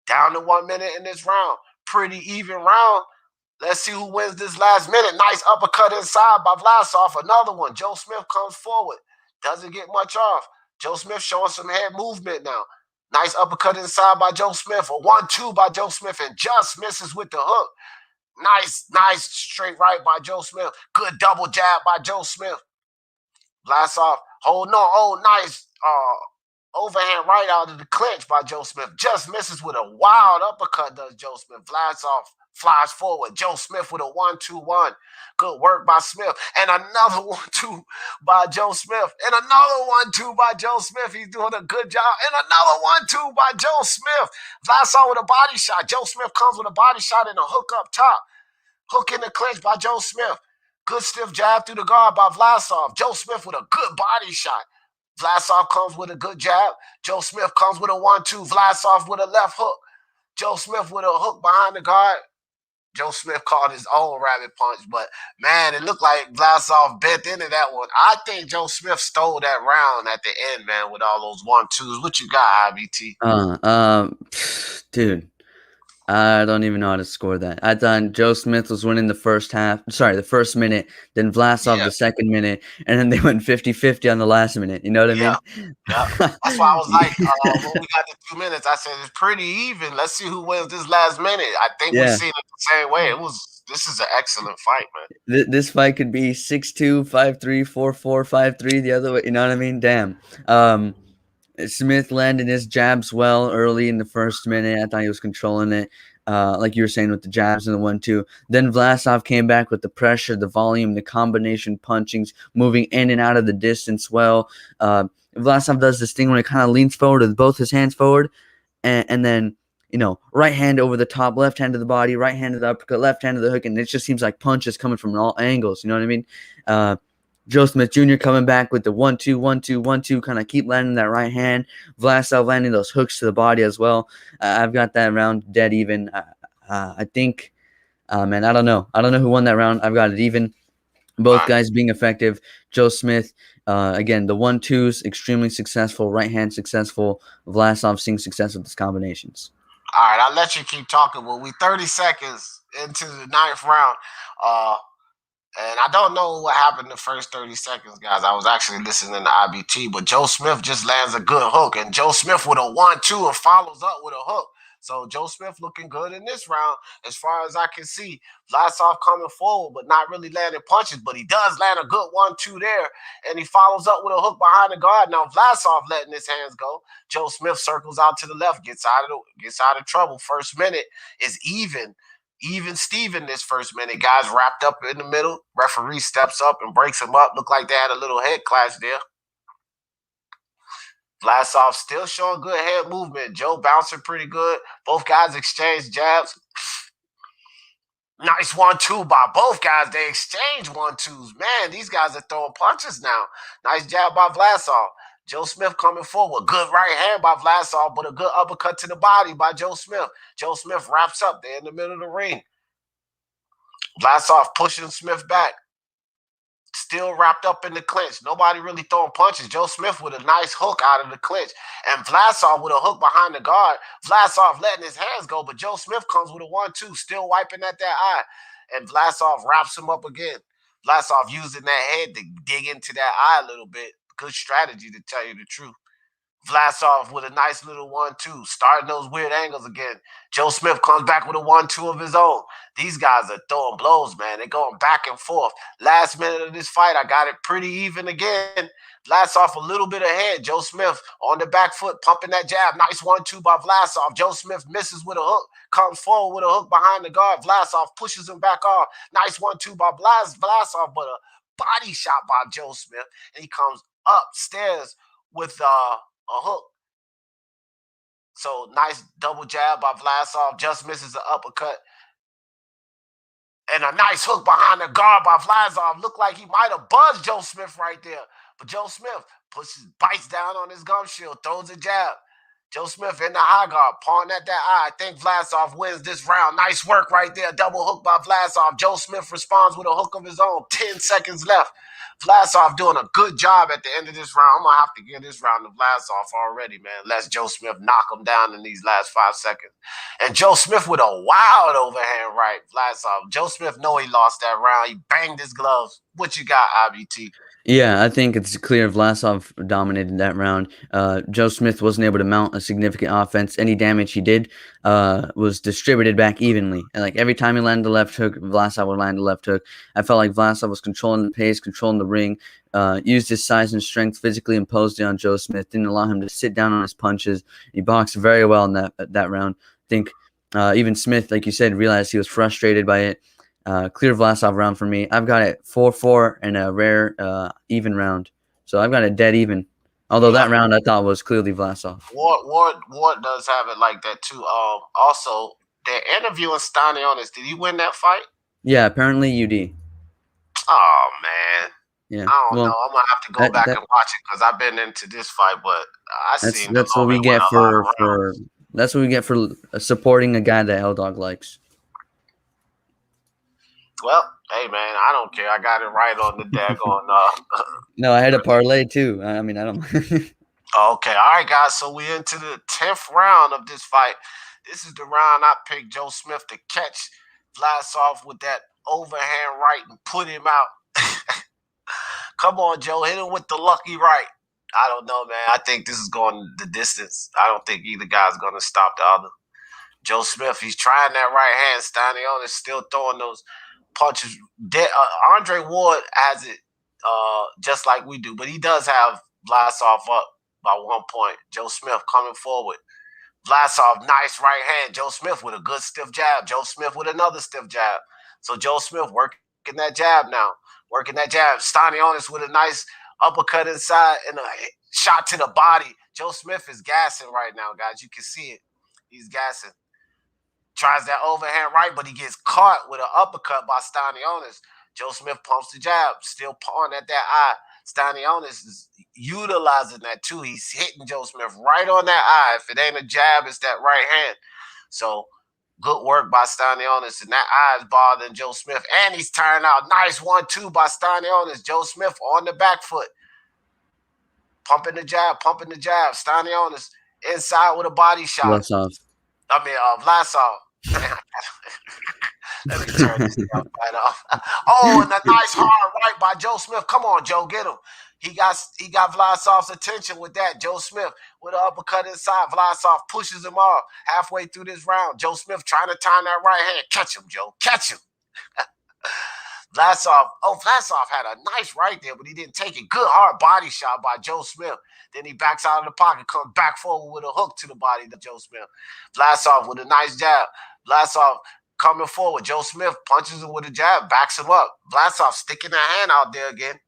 Down to 1 minute in this round. Pretty even round. Let's see who wins this last minute. Nice uppercut inside by Vlasov. Another one. Joe Smith comes forward. Doesn't get much off. Joe Smith showing some head movement now. Nice uppercut inside by Joe Smith. A 1-2 by Joe Smith and just misses with the hook. Nice straight right by Joe Smith. Good double jab by Joe Smith. Vlasov holding on. Oh, nice Overhand right out of the clinch by Joe Smith. Just misses with a wild uppercut, does Joe Smith. Vlasov flies forward. Joe Smith with a 1-2-1. Good work by Smith. And another 1-2 by Joe Smith. And another 1-2 by Joe Smith. He's doing a good job. And another 1-2 by Joe Smith. Vlasov with a body shot. Joe Smith comes with a body shot and a hook up top. Hook in the clinch by Joe Smith. Good stiff jab through the guard by Vlasov. Joe Smith with a good body shot. Vlasov comes with a good jab. Joe Smith comes with a 1-2. Vlasov with a left hook. Joe Smith with a hook behind the guard. Joe Smith called his own rabbit punch, but man, it looked like Vlasov bent into that one. I think Joe Smith stole that round at the end, man, with all those 1-2s. What you got, IBT? Dude, I don't even know how to score that. I thought Joe Smith was winning the first minute, then Vlasov the second minute, and then they went 50-50 on the last minute. You know what I mean? Yeah. That's why I was like, when we got the 2 minutes, I said it's pretty even. Let's see who wins this last minute. I think we've seen it the same way. This is an excellent fight, man. This fight could be 6-2, 5-3, 4-4, 5-3 the other way. You know what I mean? Damn. Smith landed his jabs well early in the first minute. I thought he was controlling it, like you were saying with the jabs and the 1-2. Then Vlasov came back with the pressure, the volume, the combination punchings, moving in and out of the distance well. Vlasov does this thing when he kind of leans forward with both his hands forward, and then, right hand over the top, left hand to the body, right hand to the uppercut, left hand to the hook, and it just seems like punches coming from all angles. You know what I mean? Joe Smith Jr. coming back with the 1-2, 1-2, 1-2, kind of keep landing that right hand. Vlasov landing those hooks to the body as well. I've got that round dead even. I think, man, I don't know. I don't know who won that round. I've got it even. Both guys being effective. Joe Smith, again, the 1-2s, extremely successful. Right hand successful. Vlasov seeing success with his combinations. All right, I'll let you keep talking. Well, we 30 seconds into the 9th round. And I don't know what happened the first 30 seconds, guys. I was actually listening to IBT, but Joe Smith just lands a good hook. And Joe Smith with a 1-2 and follows up with a hook. So Joe Smith looking good in this round as far as I can see. Vlasov coming forward, but not really landing punches. But he does land a good 1-2 there. And he follows up with a hook behind the guard. Now Vlasov letting his hands go. Joe Smith circles out to the left, gets out of trouble. First minute is even Steven this first minute. Guys wrapped up in the middle. Referee steps up and breaks him up. Looked like they had a little head clash there. Vlasov still showing good head movement. Joe bouncing pretty good. Both guys exchange jabs. Nice 1-2 by both guys. They exchange 1-2s. Man, these guys are throwing punches now. Nice jab by Vlasov. Joe Smith coming forward. Good right hand by Vlasov, but a good uppercut to the body by Joe Smith. Joe Smith wraps up there in the middle of the ring. Vlasov pushing Smith back. Still wrapped up in the clinch. Nobody really throwing punches. Joe Smith with a nice hook out of the clinch. And Vlasov with a hook behind the guard. Vlasov letting his hands go, but Joe Smith comes with a 1-2, still wiping at that eye. And Vlasov wraps him up again. Vlasov using that head to dig into that eye a little bit. Good strategy, to tell you the truth. Vlasov with a nice little 1-2, starting those weird angles again. Joe Smith comes back with a 1-2 of his own. These guys are throwing blows, man. They're going back and forth. Last minute of this fight, I got it pretty even again. Vlasov a little bit ahead. Joe Smith on the back foot, pumping that jab. Nice 1-2 by Vlasov. Joe Smith misses with a hook, comes forward with a hook behind the guard. Vlasov pushes him back off. Nice 1-2 by Vlasov, but a body shot by Joe Smith. And he comes upstairs with a hook. So nice double jab by Vlasov. Just misses the uppercut. And a nice hook behind the guard by Vlasov. Looked like he might have buzzed Joe Smith right there. But Joe Smith bites down on his gum shield, throws a jab. Joe Smith in the high guard, pawing at that eye. I think Vlasov wins this round. Nice work right there. Double hook by Vlasov. Joe Smith responds with a hook of his own. 10 seconds left. Vlasov doing a good job at the end of this round. I'm going to have to give this round to Vlasov already, man. Unless Joe Smith knock him down in these last 5 seconds. And Joe Smith with a wild overhand right. Vlasov. Joe Smith know he lost that round. He banged his gloves. What you got, IBT? Yeah, I think it's clear Vlasov dominated that round. Joe Smith wasn't able to mount a significant offense. Any damage he did was distributed back evenly. And like every time he landed a left hook, Vlasov would land a left hook. I felt like Vlasov was controlling the pace, controlling the ring, used his size and strength, physically imposed it on Joe Smith, didn't allow him to sit down on his punches. He boxed very well in that round. I think even Smith, like you said, realized he was frustrated by it. Clear Vlasov round for me. I've got it 4-4 and a rare even round. So I've got it dead even. Although that round I thought was clearly Vlasov. Ward does have it like that too. Also, they're interviewing Stanionis. Did he win that fight? Yeah, apparently UD. Oh man. Yeah. I don't know. I'm gonna have to go back and watch it because I've been into this fight, but that's what we get for that's what we get for supporting a guy that Hell Dog likes. Well, hey man, I don't care. I got it right on the daggone. No, I had a parlay too. I mean, I don't. Okay, all right, guys. So we're into the 10th round of this fight. This is the round I picked Joe Smith to catch Vlasov with that overhand right and put him out. Come on, Joe, hit him with the lucky right. I don't know, man. I think this is going the distance. I don't think either guy's going to stop the other. Joe Smith, he's trying that right hand. Stanionis still throwing those punches. Andre Ward has it just like we do, but he does have Vlasov up by 1 point. Joe Smith coming forward. Vlasov, nice right hand. Joe Smith with a good stiff jab. Joe Smith with another stiff jab. So Joe Smith working that jab now. Working that jab. Stanionis with a nice uppercut inside and a shot to the body. Joe Smith is gassing right now, guys. You can see it. He's gassing. Tries that overhand right, but he gets caught with an uppercut by Stanionis. Joe Smith pumps the jab, still pawing at that eye. Stanionis is utilizing that too. He's hitting Joe Smith right on that eye. If it ain't a jab, it's that right hand. So good work by Stanionis, and that eye is bothering Joe Smith. And he's tiring out. Nice 1-2 by Stanionis. Joe Smith on the back foot. Pumping the jab. Stanionis inside with a body shot. Vlasov. Vlasov. Let me turn this right off. Oh, and a nice hard right by Joe Smith. Come on, Joe, get him. He got Vlasov's attention with that. Joe Smith with an uppercut inside. Vlasov pushes him off halfway through this round. Joe Smith trying to time that right hand. Catch him, Joe. Catch him. Vlasov had a nice right there, but he didn't take it. Good hard body shot by Joe Smith. Then he backs out of the pocket, comes back forward with a hook to the body of Joe Smith. Vlasov with a nice jab. Vlasov coming forward. Joe Smith punches him with a jab, backs him up. Vlasov sticking that hand out there again.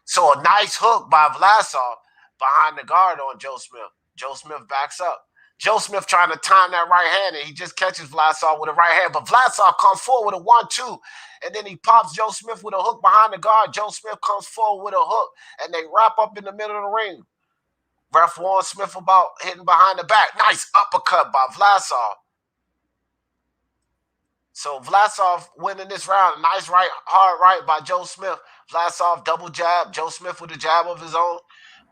So a nice hook by Vlasov behind the guard on Joe Smith. Joe Smith backs up. Joe Smith trying to time that right hand, and he just catches Vlasov with a right hand. But Vlasov comes forward with a 1-2, and then he pops Joe Smith with a hook behind the guard. Joe Smith comes forward with a hook, and they wrap up in the middle of the ring. Ref warns Smith about hitting behind the back. Nice uppercut by Vlasov. So Vlasov winning this round. Nice right, hard right by Joe Smith. Vlasov double jab. Joe Smith with a jab of his own.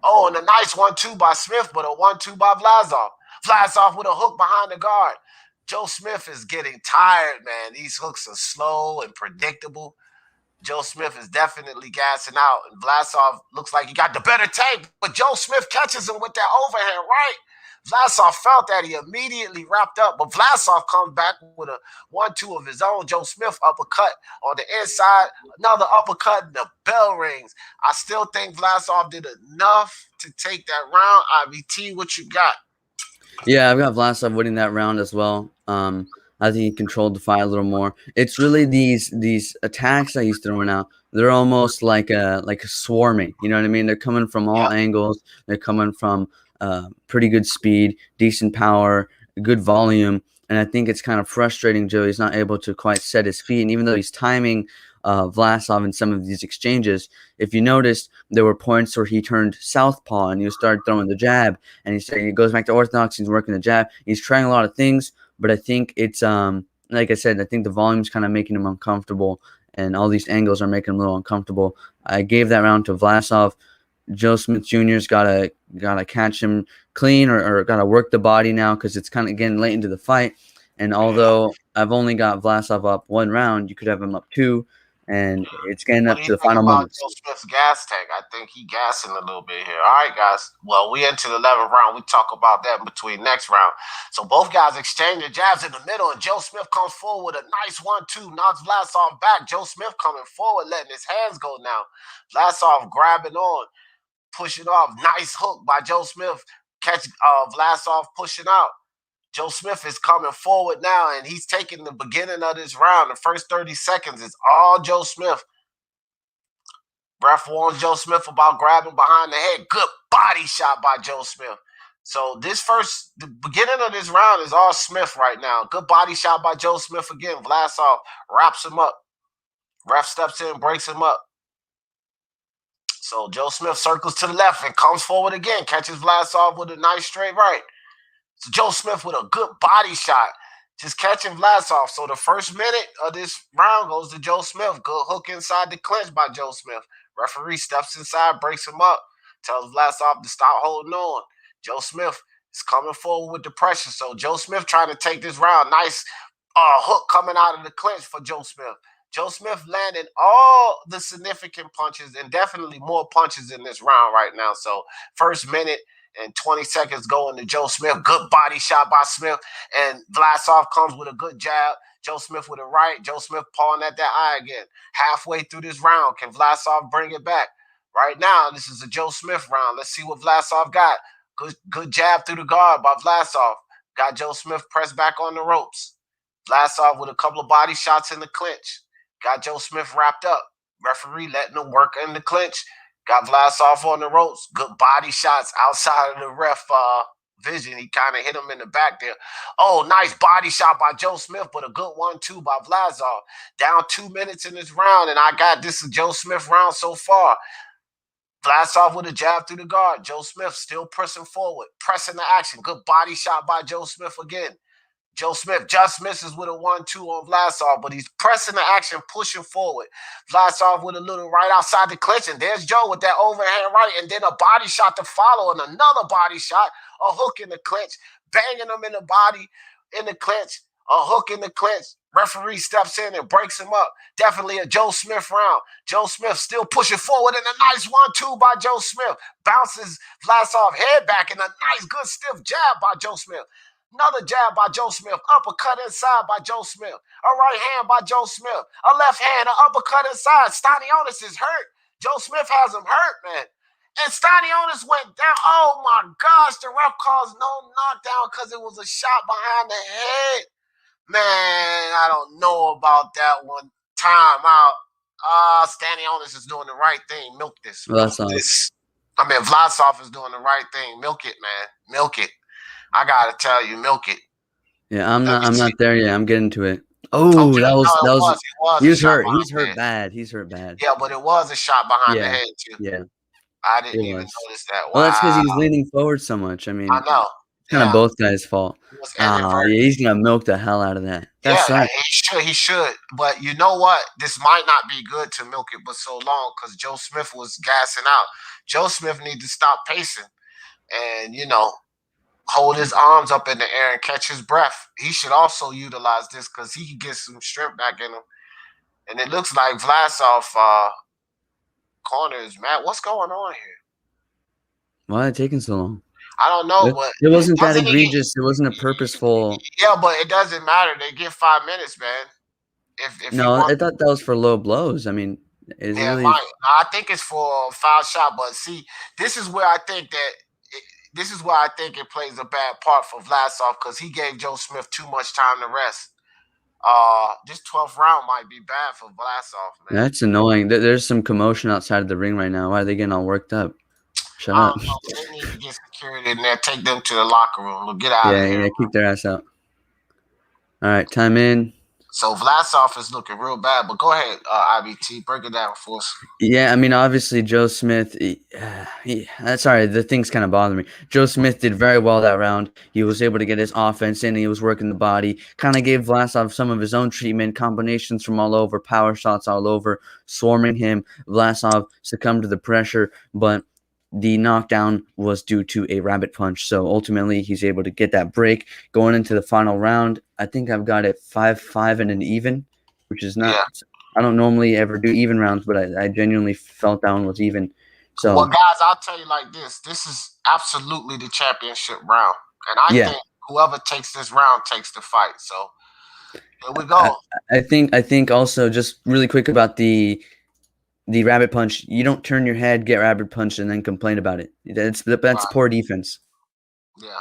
Oh, and a nice 1-2 by Smith, but a 1-2 by Vlasov. Vlasov with a hook behind the guard. Joe Smith is getting tired, man. These hooks are slow and predictable. Joe Smith is definitely gassing out, and Vlasov looks like he got the better take, but Joe Smith catches him with that overhand right. Vlasov felt that. He immediately wrapped up, but Vlasov comes back with a 1-2 of his own. Joe Smith uppercut on the inside, another uppercut, and the bell rings. I still think Vlasov did enough to take that round. IBT, what you got? Yeah, I've got Vlasov winning that round as well. I think he controlled the fight a little more. It's really these attacks that he's throwing out. They're almost like a swarming. You know what I mean? They're coming from all angles. They're coming from pretty good speed, decent power, good volume. And I think it's kind of frustrating Joe. He's not able to quite set his feet. And even though he's timing Vlasov in some of these exchanges, if you noticed, there were points where he turned southpaw and he started throwing the jab. And he goes back to orthodox. He's working the jab. He's trying a lot of things. But I think it's, like I said, I think the volume's kind of making him uncomfortable. And all these angles are making him a little uncomfortable. I gave that round to Vlasov. Joe Smith Jr.'s gotta catch him clean or gotta work the body now because it's kind of getting late into the fight. And although I've only got Vlasov up one round, you could have him up two. and it's getting What up do to you the think final about moments. Joe Smith's gas tank? I think he gassing a little bit here. All right, guys. Well, we into the 11th round. We talk about that in between next round. So both guys exchange their jabs in the middle, and Joe Smith comes forward with a nice 1-2, knocks Vlasov back. Joe Smith coming forward, letting his hands go now. Vlasov grabbing on, pushing off. Nice hook by Joe Smith. Catch Vlasov pushing out. Joe Smith is coming forward now, and he's taking the beginning of this round. The first 30 seconds is all Joe Smith. Ref warns Joe Smith about grabbing behind the head. Good body shot by Joe Smith. So the beginning of this round is all Smith right now. Good body shot by Joe Smith again. Vlasov wraps him up. Ref steps in, breaks him up. So Joe Smith circles to the left and comes forward again. Catches Vlasov with a nice straight right. So Joe Smith with a good body shot. Just catching Vlasov. So the first minute of this round goes to Joe Smith. Good hook inside the clinch by Joe Smith. Referee steps inside, breaks him up, tells Vlasov to stop holding on. Joe Smith is coming forward with the pressure. So Joe Smith trying to take this round. Nice hook coming out of the clinch for Joe Smith. Joe Smith landing all the significant punches and definitely more punches in this round right now. So first minute and 20 seconds going to Joe Smith. Good body shot by Smith. And Vlasov comes with a good jab. Joe Smith with a right. Joe Smith pawing at that eye again. Halfway through this round, can Vlasov bring it back? Right now, this is a Joe Smith round. Let's see what Vlasov got. Good jab through the guard by Vlasov. Got Joe Smith pressed back on the ropes. Vlasov with a couple of body shots in the clinch. Got Joe Smith wrapped up. Referee letting him work in the clinch. Got Vlasov on the ropes. Good body shots outside of the ref vision. He kind of hit him in the back there. Oh, nice body shot by Joe Smith, but a good 1-2 by Vlasov. Down 2 minutes in this round, and I got this a Joe Smith round so far. Vlasov with a jab through the guard. Joe Smith still pressing forward, pressing the action. Good body shot by Joe Smith again. Joe Smith just misses with a 1-2 on Vlasov, but he's pressing the action, pushing forward. Vlasov with a little right outside the clinch, and there's Joe with that overhand right, and then a body shot to follow, and another body shot, a hook in the clinch, banging him in the body, in the clinch, a hook in the clinch. Referee steps in and breaks him up. Definitely a Joe Smith round. Joe Smith still pushing forward, and a nice 1-2 by Joe Smith. Bounces Vlasov head back, and a nice, good, stiff jab by Joe Smith. Another jab by Joe Smith. Uppercut inside by Joe Smith. A right hand by Joe Smith. A left hand, an uppercut inside. Stanionis is hurt. Joe Smith has him hurt, man. And Stanionis went down. Oh, my gosh. The ref calls no knockdown because it was a shot behind the head. Man, I don't know about that one. Time out. Stanionis is doing the right thing. Milk this. Vlasov is doing the right thing. Milk it, man. Milk it. I gotta tell you, milk it. Yeah, I'm not there yet. I'm getting to it. Oh, Okay, that was he's hurt. He's hurt hurt bad. He's hurt bad. Yeah, but it was a shot behind the head too. Yeah. I didn't even notice that. Wow. Well, that's because he's leaning forward so much. I mean, I know. It's kind of both guys' fault. He's gonna milk the hell out of that. He should. But you know what? This might not be good to milk it, but so long because Joe Smith was gassing out. Joe Smith needs to stop pacing, and hold his arms up in the air and catch his breath. He should also utilize this because he can get some strength back in him. And it looks like Vlasov corner is mad. What's going on here? Why is it taking so long? I don't know, but it wasn't that egregious. It wasn't a purposeful. Yeah, but it doesn't matter. They get 5 minutes, man. I thought that was for low blows. I mean, I think it's for a foul shot. But see, this is where I think it plays a bad part for Vlasov because he gave Joe Smith too much time to rest. This 12th round might be bad for Vlasov, man. That's annoying. There's some commotion outside of the ring right now. Why are they getting all worked up? Shut up. They need to get security in there. Take them to the locker room. We'll get out of here. Yeah, kick their ass out. All right, time in. So Vlasov is looking real bad, but go ahead, IBT, break it down for us. Yeah, I mean, obviously Joe Smith. Sorry, the things kind of bother me. Joe Smith did very well that round. He was able to get his offense in. He was working the body. Kind of gave Vlasov some of his own treatment, combinations from all over, power shots all over, swarming him. Vlasov succumbed to the pressure, but the knockdown was due to a rabbit punch. So ultimately, he's able to get that break. Going into the final round, I think I've got it 5-5 and an even, which is not. I don't normally ever do even rounds, but I genuinely felt that one was even. So, well, guys, I'll tell you like this: this is absolutely the championship round, and I think whoever takes this round takes the fight. So here we go. I think also just really quick about the rabbit punch. You don't turn your head, get rabbit punch, and then complain about it. That's poor defense. Yeah.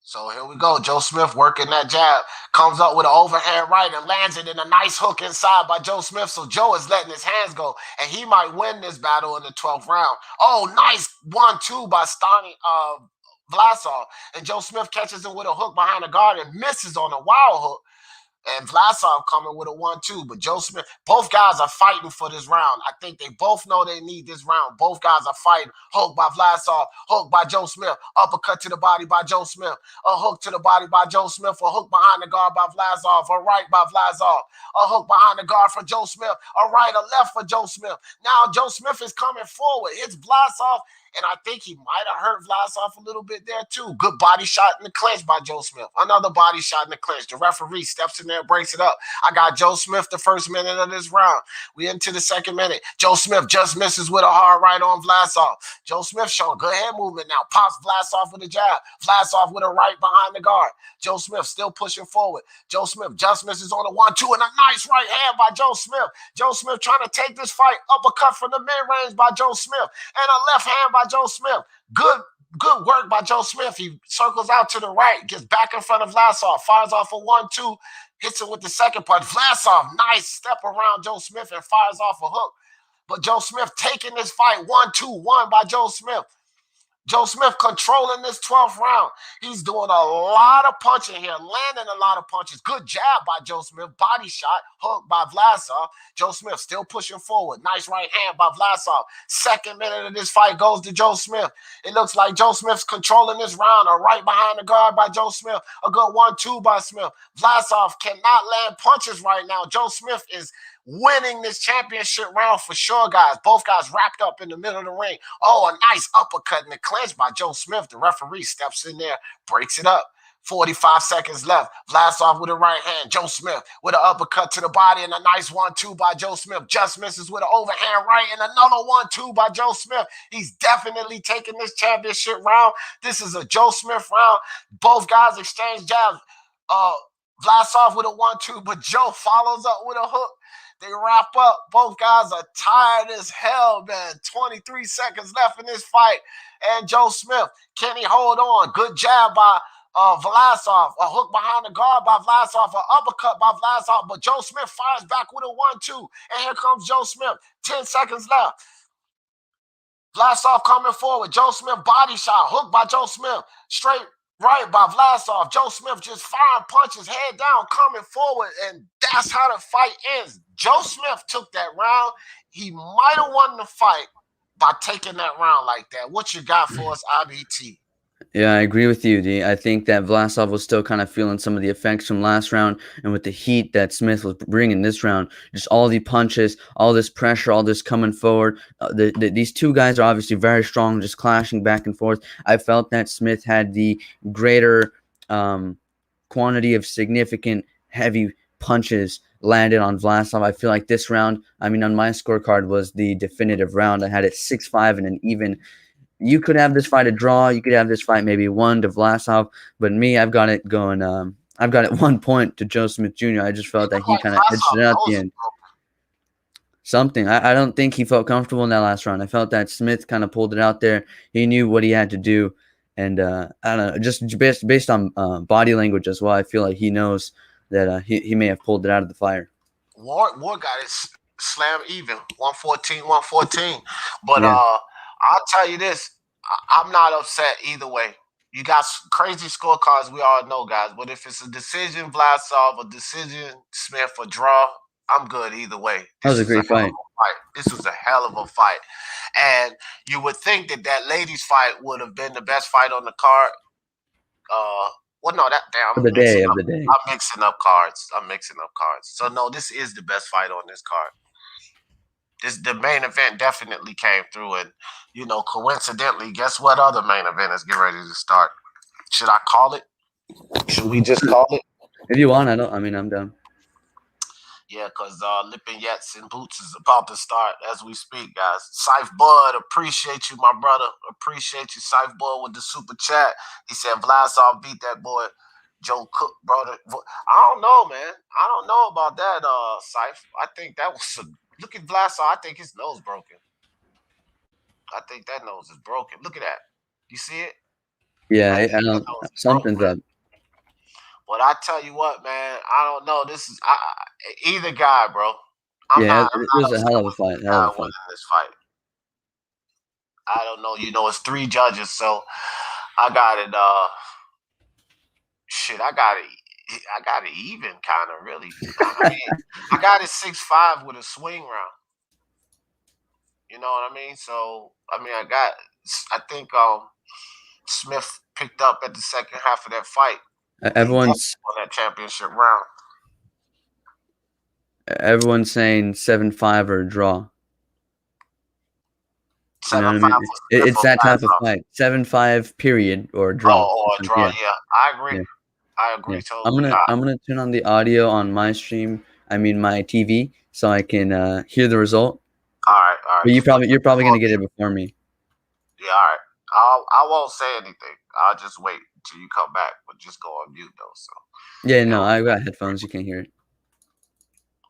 So here we go. Joe Smith working that jab. Comes up with an overhand right and lands it in a nice hook inside by Joe Smith. So Joe is letting his hands go. And he might win this battle in the 12th round. Oh, nice 1-2 by Vlasov. And Joe Smith catches him with a hook behind the guard and misses on a wild hook. And Vlasov coming with a 1-2. But Joe Smith, both guys are fighting for this round. I think they both know they need this round. Both guys are fighting. Hook by Vlasov, hook by Joe Smith, uppercut to the body by Joe Smith, a hook to the body by Joe Smith, a hook behind the guard by Vlasov, a right by Vlasov, a hook behind the guard for Joe Smith, a right, a left for Joe Smith. Now Joe Smith is coming forward. Hits Vlasov. And I think he might have hurt Vlasov a little bit there, too. Good body shot in the clinch by Joe Smith. Another body shot in the clinch. The referee steps in there, breaks it up. I got Joe Smith the first minute of this round. We into the second minute. Joe Smith just misses with a hard right on Vlasov. Joe Smith showing good hand movement now. Pops Vlasov with a jab. Vlasov with a right behind the guard. Joe Smith still pushing forward. Joe Smith just misses on a 1-2 and a nice right hand by Joe Smith. Joe Smith trying to take this fight. Uppercut from the mid-range by Joe Smith. And a left hand by Joe Smith. Good work by Joe Smith. He circles out to the right, gets back in front of Vlasov, fires off a 1-2, hits it with the second punch. Vlasov, nice step around Joe Smith and fires off a hook. But Joe Smith taking this fight 1-2-1 by Joe Smith. Joe Smith controlling this 12th round. He's doing a lot of punching here, landing a lot of punches. Good jab by Joe Smith. Body shot, hook by Vlasov. Joe Smith still pushing forward. Nice right hand by Vlasov. Second minute of this fight goes to Joe Smith. It looks like Joe Smith's controlling this round. A right behind the guard by Joe Smith. A good 1-2 by Smith. Vlasov cannot land punches right now. Joe Smith is winning this championship round for sure, guys. Both guys wrapped up in the middle of the ring. Oh, a nice uppercut in the clinch by Joe Smith. The referee steps in there, breaks it up. 45 seconds left. Vlasov with a right hand. Joe Smith with an uppercut to the body and a nice 1-2 by Joe Smith. Just misses with an overhand right and another 1-2 by Joe Smith. He's definitely taking this championship round. This is a Joe Smith round. Both guys exchange jabs. Vlasov with a 1-2, but Joe follows up with a hook. They wrap up. Both guys are tired as hell, man. 23 seconds left in this fight. And Joe Smith, can he hold on? Good jab by Vlasov. A hook behind the guard by Vlasov. An uppercut by Vlasov. But Joe Smith fires back with a 1-2. And here comes Joe Smith. 10 seconds left. Vlasov coming forward. Joe Smith body shot. Hook by Joe Smith. Straight right by Vlasov. Joe Smith just firing punches, head down, coming forward, and that's how the fight ends. Joe Smith took that round. He might have won the fight by taking that round like that. What you got for us, IBT? Yeah, I agree with you, D. I think that Vlasov was still kind of feeling some of the effects from last round, and with the heat that Smith was bringing this round, just all the punches, all this pressure, all this coming forward. These two guys are obviously very strong, just clashing back and forth. I felt that Smith had the greater quantity of significant heavy punches landed on Vlasov. I feel like this round, I mean, on my scorecard was the definitive round. I had it 6-5 and an even. You could have this fight a draw. You could have this fight maybe 1 to Vlasov. But me, I've got it going. I've got it 1 point to Joe Smith Jr. I just felt that he kind of edged it out at the end. Something. I don't think he felt comfortable in that last round. I felt that Smith kind of pulled it out there. He knew what he had to do. And I don't know, just based on body language as well, I feel like he knows that he may have pulled it out of the fire. Ward got it slam even, 114. But I'll tell you this, I'm not upset either way. You got crazy scorecards, we all know, guys. But if it's a decision Vlasov, a decision Smith, a draw, I'm good either way. That was a great fight. This was a hell of a fight. And you would think that ladies' fight would have been the best fight on the card. Well, no, of the day. I'm mixing up cards. So, no, this is the best fight on this card. The main event definitely came through, and coincidentally, guess what other main event is getting ready to start? Should I call it? Should we just call it? If you want, I'm done. Yeah, because Lipinets and Boots is about to start as we speak, guys. Syph Bud, appreciate you, my brother. Appreciate you, Syph Bud, with the super chat. He said Vlasov beat that boy. Joe Cook, brother. I don't know, man. I don't know about that, Syph. I think that was a look at Vlasov. I think his nose broken. I think that nose is broken. Look at that. You see it? Yeah, I don't, something's up. But I tell you what, man, I don't know. This is either guy, bro. I'm not it was a hell of a fight. Hell of a fight. This fight. I don't know. You know, it's 3 judges, so I got it. I got it even, kind of, really. I mean, I got it 6-5 with a swing round. You know what I mean? So, I mean, I think Smith picked up at the second half of that fight. Everyone's on that championship round. Everyone's saying 7-5 or a draw. 7-5. You know what I mean? It's that type of fight. 7-5 period or a draw. Oh, or a draw. Yeah, I agree. Yeah. I agree. Yeah. Totally. I'm gonna turn on the audio on my stream. I mean my TV, so I can hear the result. All right. But you're probably gonna get it before me. Yeah. All right. I won't say anything. I'll just wait until you come back, but just go on mute though. So. Yeah. No, I got headphones. You can hear it.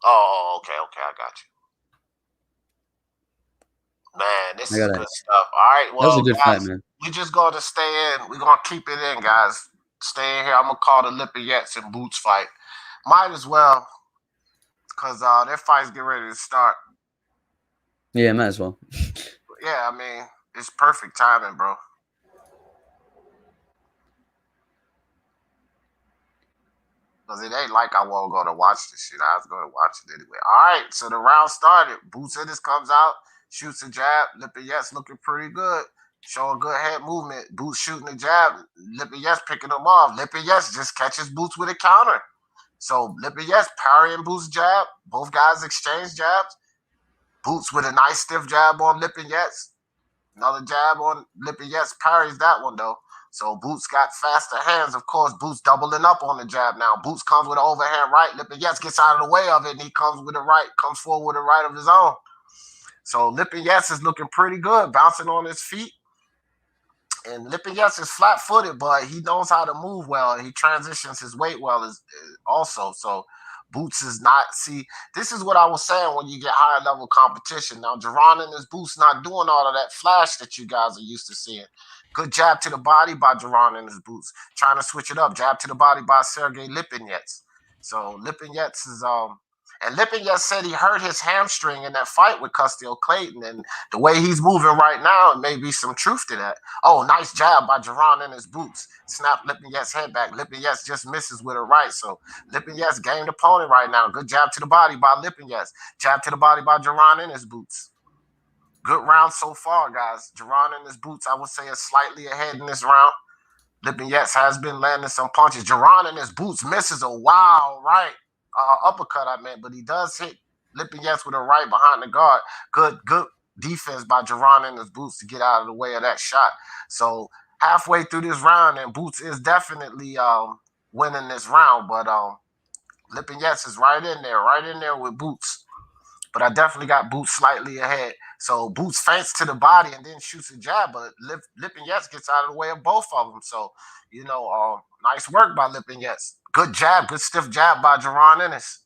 Oh, okay. I got you. Man, this is good stuff. All right. Well, that was a good fight, man. We just going to stay in. We're going to keep it in, guys. Stay in here. I'm going to call the Lipinets and Boots fight. Might as well, because their fight's getting ready to start. Yeah, might as well. Yeah, I mean, it's perfect timing, bro. Because it ain't like I wasn't going to watch this shit. I was going to watch it anyway. All right, so the round started. Boots comes out, shoots a jab. Lipinets looking pretty good. Showing good head movement. Boots shooting a jab. Lipinets picking them off. Lipinets just catches Boots with a counter. So Lipinets parrying Boots' jab. Both guys exchange jabs. Boots with a nice stiff jab on Lipinets. Another jab on Lipinets. Parries that one, though. So Boots got faster hands. Of course, Boots doubling up on the jab now. Boots comes with an overhand right. Lipinets gets out of the way of it, and he comes with a right, comes forward with a right of his own. So Lipinets is looking pretty good, bouncing on his feet. And Lipinets is flat-footed, but he knows how to move well, and he transitions his weight well also. So Boots is not, see, this is what I was saying when you get higher level competition. Now, Jaron and his Boots not doing all of that flash that you guys are used to seeing. Good jab to the body by Jaron and his Boots. Trying to switch it up. Jab to the body by Sergey Lipinets. So Lipinets is, and Lipinets said he hurt his hamstring in that fight with Custio Clayton. And the way he's moving right now, it may be some truth to that. Oh, nice jab by Jaron and his Boots. Snap Lipinets' head back. Lipinets just misses with a right. So Lipinets gained opponent right now. Good jab to the body by Lipinets. Jab to the body by Jaron and his Boots. Good round so far, guys. Jaron and his Boots, I would say, is slightly ahead in this round. Lipinets has been landing some punches. Jaron and his Boots misses a wild right. Uppercut, I meant, but he does hit Lipinets with a right behind the guard. Good defense by Jaron and his Boots to get out of the way of that shot. So halfway through this round, and Boots is definitely winning this round, but Lipinets is right in there with Boots. But I definitely got Boots slightly ahead. So Boots feints to the body and then shoots a jab, but Lipinets gets out of the way of both of them. So, you know, nice work by Lipinets. Good jab, good stiff jab by Jaron Ennis.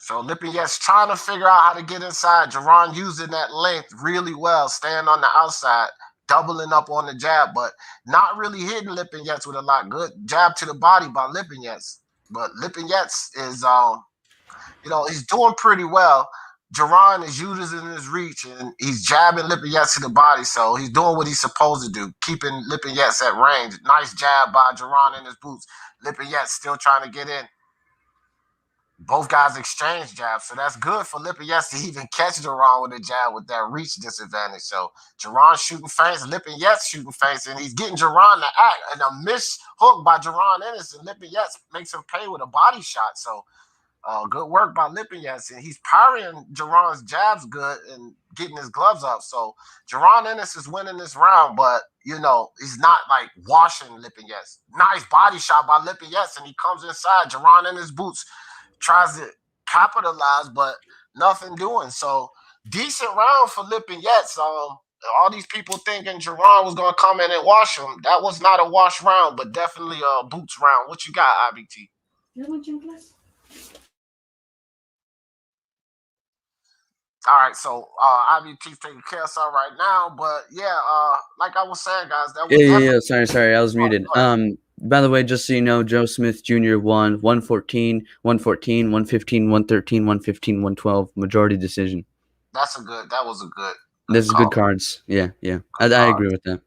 So Lipinets trying to figure out how to get inside. Jaron using that length really well, staying on the outside, doubling up on the jab, but not really hitting Lipinets with a lot. Good jab to the body by Lipinets. But Lipinets is, you know, he's doing pretty well. Jaron is using his reach, and he's jabbing Lipinets to the body, so he's doing what he's supposed to do, keeping Lipinets at range. Nice jab by Jaron and his Boots. Lipinets still trying to get in. Both guys exchange jabs, so that's good for Lipinets to even catch Jaron with a jab with that reach disadvantage. So Jaron shooting feints, Lipinets shooting feints, and he's getting Jaron to act. And a missed hook by Jaron Ennis, and Lipinets makes him pay with a body shot. So good work by Lipinets, and he's parrying Jaron's jabs good and getting his gloves up. So Jaron Ennis is winning this round, but, you know, he's not, like, washing Lipinets. Nice body shot by Lipinets, and he comes inside. Jaron Ennis Boots tries to capitalized, but nothing doing. So decent round for Lipinets. All these people thinking Jerron was gonna come in and wash him. That was not a wash round, but definitely a boots round. What you got, IBT? All right, so IBT's taking care of something right now, but yeah, like I was saying, guys, that was Yeah. Sorry, I was muted. By the way, just so you know, Joe Smith Jr. won 114, 114, 115, 113, 115, 112, majority decision. That was a good. This is good cards. Yeah. I agree with that.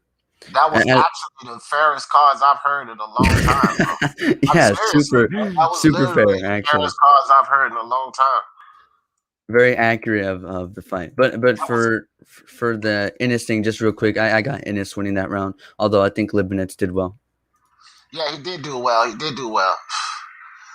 That was actually the fairest cards I've heard in a long time. Yeah, super fair, actually. Fairest cards I've heard in a long time. Very accurate of the fight, but for the Innis thing, just real quick, I got Innis winning that round. Although I think Lipinets did well. Yeah, he did do well.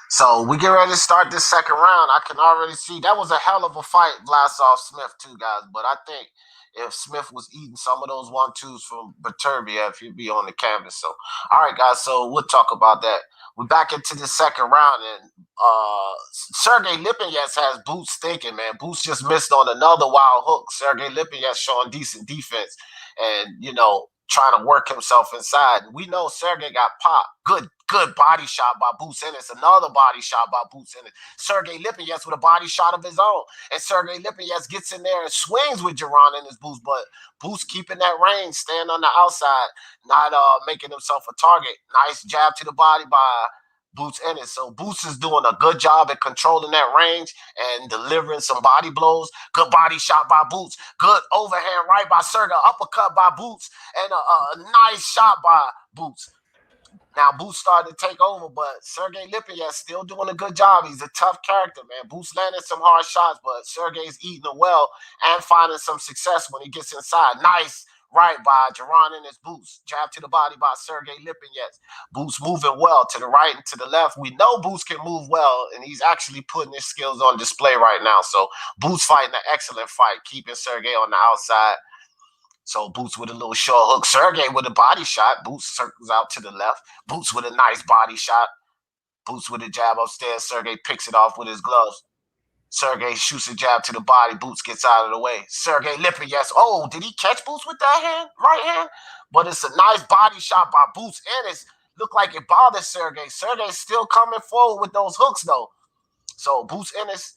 So we get ready to start this second round. I can already see that was a hell of a fight, Vlasov Smith too, guys. But I think if Smith was eating some of those 1-2s from Beterbiev, he'd be on the canvas. So, all right, guys. So we'll talk about that. We're back into the second round, and Sergey Lipinets has Boots thinking, man. Boots just missed on another wild hook. Sergey Lipinets showing decent defense, and trying to work himself inside. We know Sergey got popped. Good body shot by Boots Ennis. Another body shot by Boots Ennis. Sergey Lipinets with a body shot of his own. And Sergey Lipinets gets in there and swings with Jerron in his Boots, but Boots keeping that range, staying on the outside, not making himself a target. Nice jab to the body by Boots Ennis. So Boots is doing a good job at controlling that range and delivering some body blows. Good body shot by Boots. Good overhand right by Sergey. Uppercut by Boots. And a nice shot by Boots. Now, Boots started to take over, but Sergey Lipinets still doing a good job. He's a tough character, man. Boots landed some hard shots, but Sergey's eating it well and finding some success when he gets inside. Nice right by Jerron in his Boots. Jab to the body by Sergey Lipinets. Boots moving well to the right and to the left. We know Boots can move well, and he's actually putting his skills on display right now. So Boots fighting an excellent fight, keeping Sergey on the outside. So Boots with a little short hook. Sergey with a body shot. Boots circles out to the left. Boots with a nice body shot. Boots with a jab upstairs. Sergey picks it off with his gloves. Sergey shoots a jab to the body. Boots gets out of the way. Sergey Lipinets. Oh, did he catch Boots with that hand? Right hand? But it's a nice body shot by Boots. And it looked like it bothers Sergey. Sergey's still coming forward with those hooks, though. So Boots Ennis.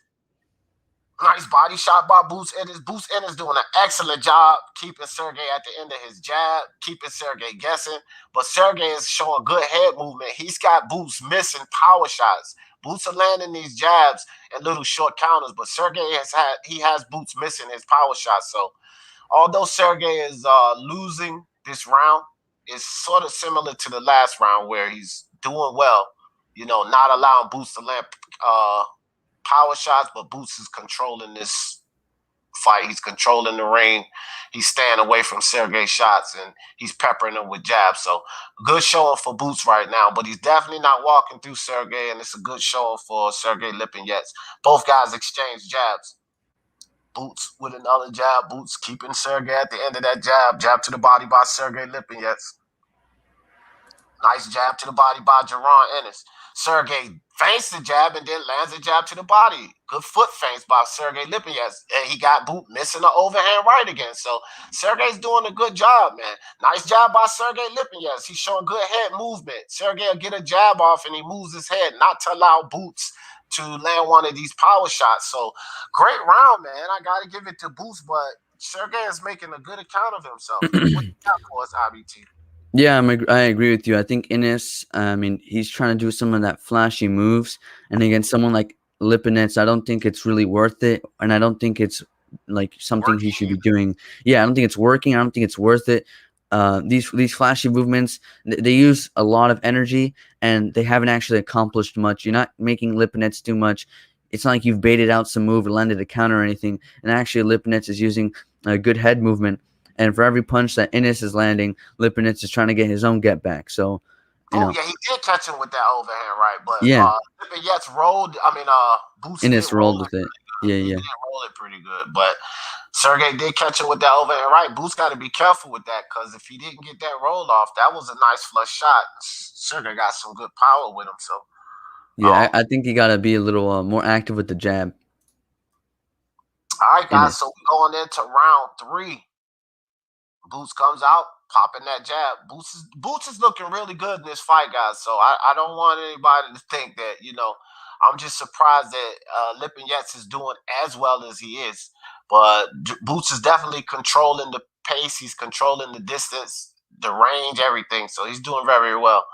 Nice body shot by Boots Ennis. Boots Ennis doing an excellent job keeping Sergey at the end of his jab, keeping Sergey guessing. But Sergey is showing good head movement. He's got Boots missing power shots. Boots are landing these jabs and little short counters, but Sergey has Boots missing his power shots. So although Sergey is losing this round, it's sort of similar to the last round where he's doing well, not allowing Boots to land power shots, but Boots is controlling this fight. He's controlling the ring. He's staying away from Sergey's shots, and he's peppering him with jabs. So good showing for Boots right now, but he's definitely not walking through Sergey, and it's a good showing for Sergey Lipinets. Both guys exchange jabs. Boots with another jab. Boots keeping Sergey at the end of that jab. Jab to the body by Sergey Lipinets. Nice jab to the body by Jerron Ennis. Sergey feints the jab and then lands a jab to the body. Good foot feints by Sergey Lipinets. And he got Boot missing the overhand right again. So Sergey's doing a good job, man. Nice job by Sergey Lipinets. He's showing good head movement. Sergey will get a jab off and he moves his head, not to allow Boots to land one of these power shots. So great round, man. I got to give it to Boots, but Sergey is making a good account of himself. What you got for us, IBT? Yeah, I agree with you. I think Innis, he's trying to do some of that flashy moves. And against someone like Lipinets, I don't think it's really worth it. And I don't think it's like something he should be doing. Yeah, I don't think it's working. I don't think it's worth it. These flashy movements, they use a lot of energy and they haven't actually accomplished much. You're not making Lipinets do much. It's not like you've baited out some move or landed a counter or anything. And actually Lipinets is using a good head movement. And for every punch that Innis is landing, Lipinets is trying to get his own get back. So, yeah, he did catch him with that overhand right, but Lipinets rolled. Boots Innis rolled with it. He did roll it pretty good, but Sergey did catch him with that overhand right. Boots got to be careful with that because if he didn't get that roll off, that was a nice flush shot. Sergey got some good power with him, so Yeah, I think you got to be a little more active with the jab. All right, guys. So we're going into round 3. Boots comes out, popping that jab. Boots is looking really good in this fight, guys. So I don't want anybody to think that, I'm just surprised that Lipinets is doing as well as he is. But Boots is definitely controlling the pace. He's controlling the distance, the range, everything. So he's doing very, very well.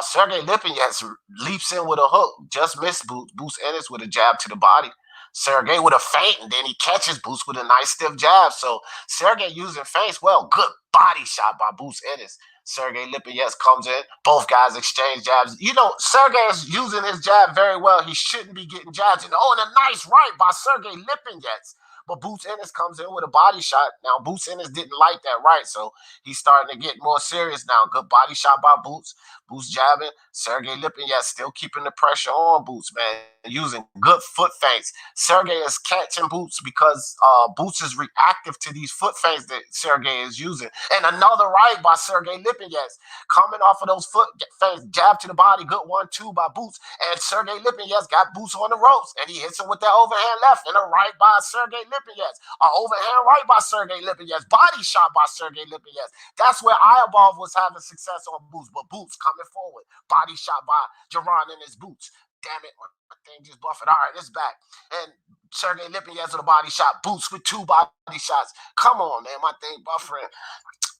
Sergey Lipinets leaps in with a hook, just missed Boots. Boots enters with a jab to the body. Sergey with a feint, and then he catches Boots with a nice stiff jab. So Sergey using feints well. Good body shot by Boots Ennis. Sergey Lipinets comes in. Both guys exchange jabs. Sergey is using his jab very well. He shouldn't be getting jabs. And a nice right by Sergey Lipinets. But Boots Ennis comes in with a body shot. Now, Boots Ennis didn't like that right, so he's starting to get more serious now. Good body shot by Boots. Boots jabbing. Sergey Lipinets still keeping the pressure on Boots, man. Using good foot feints. Sergey is catching Boots because Boots is reactive to these foot feints that Sergey is using. And another right by Sergey Lipinets. Coming off of those foot feints, jab to the body, good 1-2 by Boots. And Sergey Lipinets got Boots on the ropes, and he hits him with that overhand left and a right by Sergey Lipinets. An overhand right by Sergey Lipinets. Body shot by Sergey Lipinets. That's where Ayabov was having success on Boots, but Boots coming forward. Body shot by Jaron in his Boots. Damn it, my thing just buffing. All right, it's back. And Sergey Lipinets with a body shot. Boots with 2 body shots. Come on, man, my thing buffering.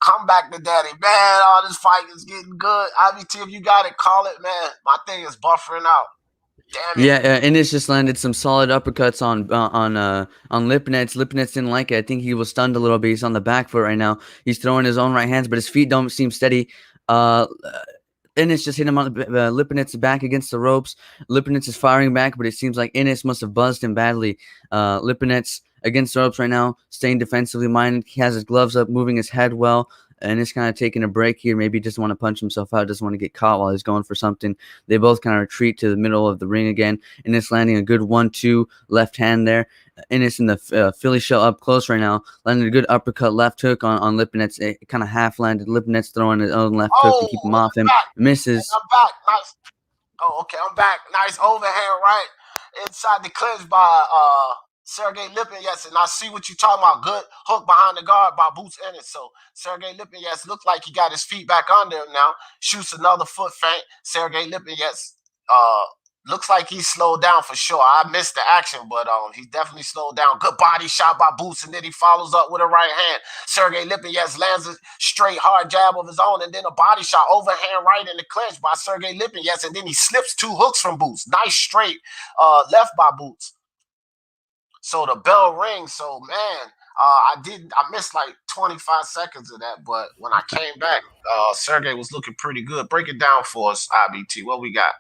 Come back to daddy, man. All this fight is getting good. IBT, if you got it, call it, man. My thing is buffering out. Damn it. Yeah, Ennis just landed some solid uppercuts on Lipinets. Lipinets didn't like it. I think he was stunned a little bit. He's on the back foot right now. He's throwing his own right hands, but his feet don't seem steady. Ennis just hit him on Lipinets back against the ropes. Lipinets is firing back, but it seems like Ennis must have buzzed him badly. Lipinets against the ropes right now, staying defensively minded. He has his gloves up, moving his head well. And he's kind of taking a break here. Maybe he doesn't want to punch himself out, doesn't want to get caught while he's going for something. They both kind of retreat to the middle of the ring again. Ennis landing a good 1-2 left hand there. Ennis in the Philly shell up close right now. Landing a good uppercut left hook on Lipinets. It kind of half landed. Lipinets throwing his own left hook to keep him off him. Misses. I'm back. Nice. Oh, okay. I'm back. Nice overhand right inside the clinch by Sergey Lipinets, and I see what you're talking about. Good hook behind the guard by Boots Ennis. So Sergey Lipinets looked like he got his feet back under him now. Shoots another foot feint. Sergey Lipinets looks like he's slowed down for sure. I missed the action, but he definitely slowed down. Good body shot by Boots, and then he follows up with a right hand. Sergey Lipinets lands a straight hard jab of his own, and then a body shot overhand right in the clinch by Sergey Lipinets, and then he slips 2 hooks from Boots. Nice straight left by Boots. So the bell rings. So, man, I missed like 25 seconds of that. But when I came back, Sergey was looking pretty good. Break it down for us, IBT. What we got?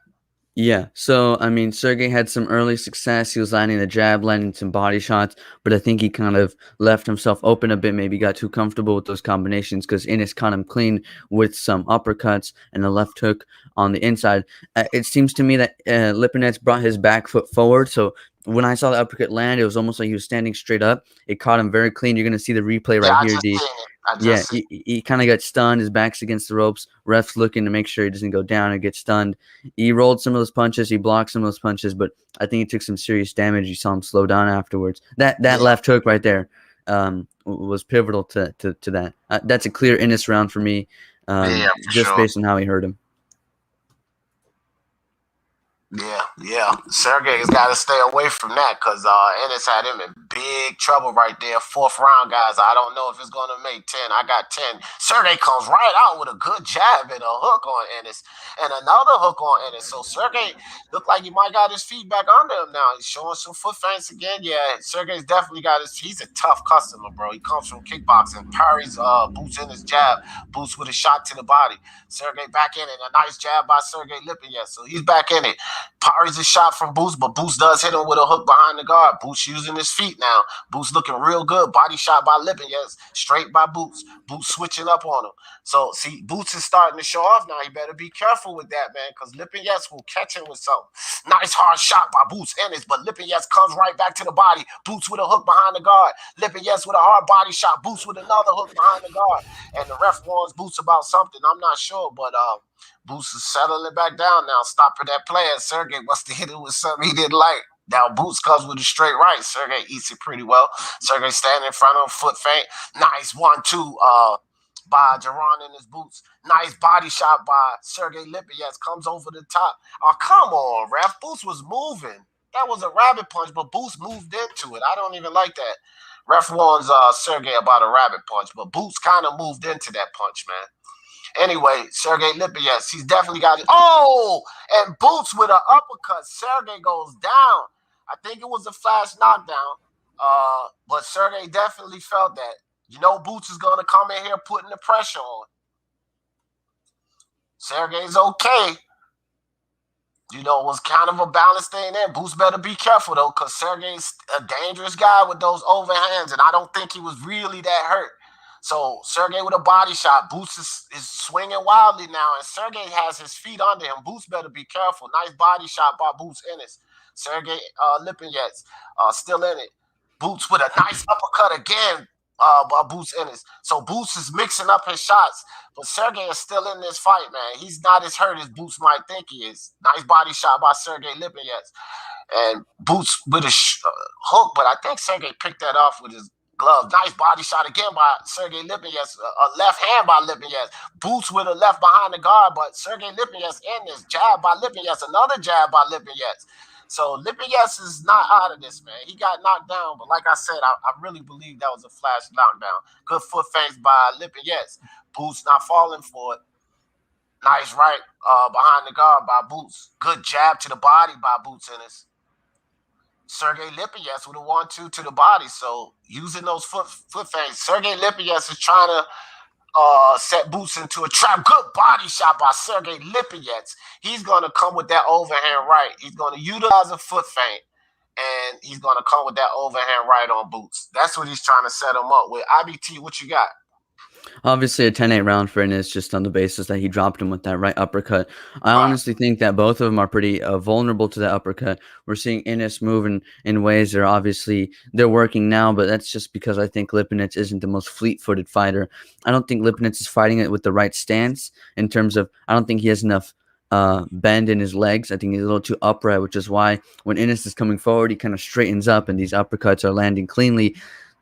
Yeah, so, I mean, Sergey had some early success. He was landing the jab, landing some body shots, but I think he kind of left himself open a bit, maybe got too comfortable with those combinations because Ennis caught him clean with some uppercuts and a left hook on the inside. It seems to me that Lipinets brought his back foot forward, so when I saw the uppercut land, it was almost like he was standing straight up. It caught him very clean. You're going to see the replay right here, he kind of got stunned. His back's against the ropes. Ref's looking to make sure he doesn't go down and get stunned. He rolled some of those punches. He blocked some of those punches, but I think he took some serious damage. You saw him slow down afterwards. That left hook right there was pivotal to that. That's a clear Ennis round for me, based on how he hurt him. Yeah. Sergey has got to stay away from that because Ennis had him in big trouble right there. 4th round, guys. I don't know if it's going to make 10. I got 10. Sergey comes right out with a good jab and a hook on Ennis and another hook on Ennis. So Sergey looked like he might got his feet back under him now. He's showing some foot feints again. Yeah, Sergey's definitely he's a tough customer, bro. He comes from kickboxing. Parries Boots in his jab. Boots with a shot to the body. Sergey back in it. A nice jab by Sergey Lipinets. So he's back in it. Parries a shot from Boots, but Boots does hit him with a hook behind the guard. Boots using his feet now. Boots looking real good. Body shot by Lipinets, straight by Boots. Boots switching up on him. So, see, Boots is starting to show off now. He better be careful with that, man, because Lipinets will catch him with something. Nice hard shot by Boots Ennis, but Lipinets comes right back to the body. Boots with a hook behind the guard. Lipinets with a hard body shot. Boots with another hook behind the guard. And the ref warns Boots about something. I'm not sure, but Boots is settling it back down now, stopping that play. And Sergey must have hit it with something he didn't like. Now Boots comes with a straight right. Sergey eats it pretty well. Sergey standing in front of him, foot feint. Nice 1-2 by Jaron in his boots. Nice body shot by Sergey Lipinets. Comes over the top. Oh, come on, ref. Boots was moving. That was a rabbit punch, but Boots moved into it. I don't even like that. Ref warns Sergey about a rabbit punch, but Boots kind of moved into that punch, man. Anyway, Sergey Lipinets, he's definitely got it. Oh, and Boots with an uppercut. Sergey goes down. I think it was a flash knockdown, but Sergey definitely felt that. You know, Boots is going to come in here putting the pressure on. Sergey's okay. You know, it was kind of a balanced thing there. Boots better be careful, though, because Sergey's a dangerous guy with those overhands, and I don't think he was really that hurt. So Sergey with a body shot. Boots is swinging wildly now, and Sergey has his feet under him. Boots better be careful. Nice body shot by Boots Ennis. Sergey Lipinets still in it. Boots with a nice uppercut again by Boots Ennis. So Boots is mixing up his shots, but Sergey is still in this fight, man. He's not as hurt as Boots might think he is. Nice body shot by Sergey Lipinets. And Boots with a hook, but I think Sergey picked that off with his glove. Nice body shot again by Sergey Lipinets. A left hand by Lipinets. Boots with a left behind the guard, but Sergey Lipinets in this jab by Lipinets. Another jab by Lipinets. So Lipinets is not out of this, man. He got knocked down, but like I said, I really believe that was a flash knockdown. Good foot feints by Lipinets. Boots not falling for it. Nice right behind the guard by Boots. Good jab to the body by Boots Ennis. Sergey Lipinets with a 1-2 to the body. So using those foot feints, Sergey Lipinets is trying to set Boots into a trap. Good body shot by Sergey Lipinets. He's going to come with that overhand right. He's going to utilize a foot feint, and he's going to come with that overhand right on Boots. That's what he's trying to set him up with. IBT, what you got? Obviously, a 10-8 round for Ennis just on the basis that he dropped him with that right uppercut. I honestly think that both of them are pretty vulnerable to that uppercut. We're seeing Ennis moving in ways that are obviously they're working now, but that's just because I think Lipinets isn't the most fleet-footed fighter. I don't think Lipinets is fighting it with the right stance in terms of I don't think he has enough bend in his legs. I think he's a little too upright, which is why when Ennis is coming forward, he kind of straightens up and these uppercuts are landing cleanly.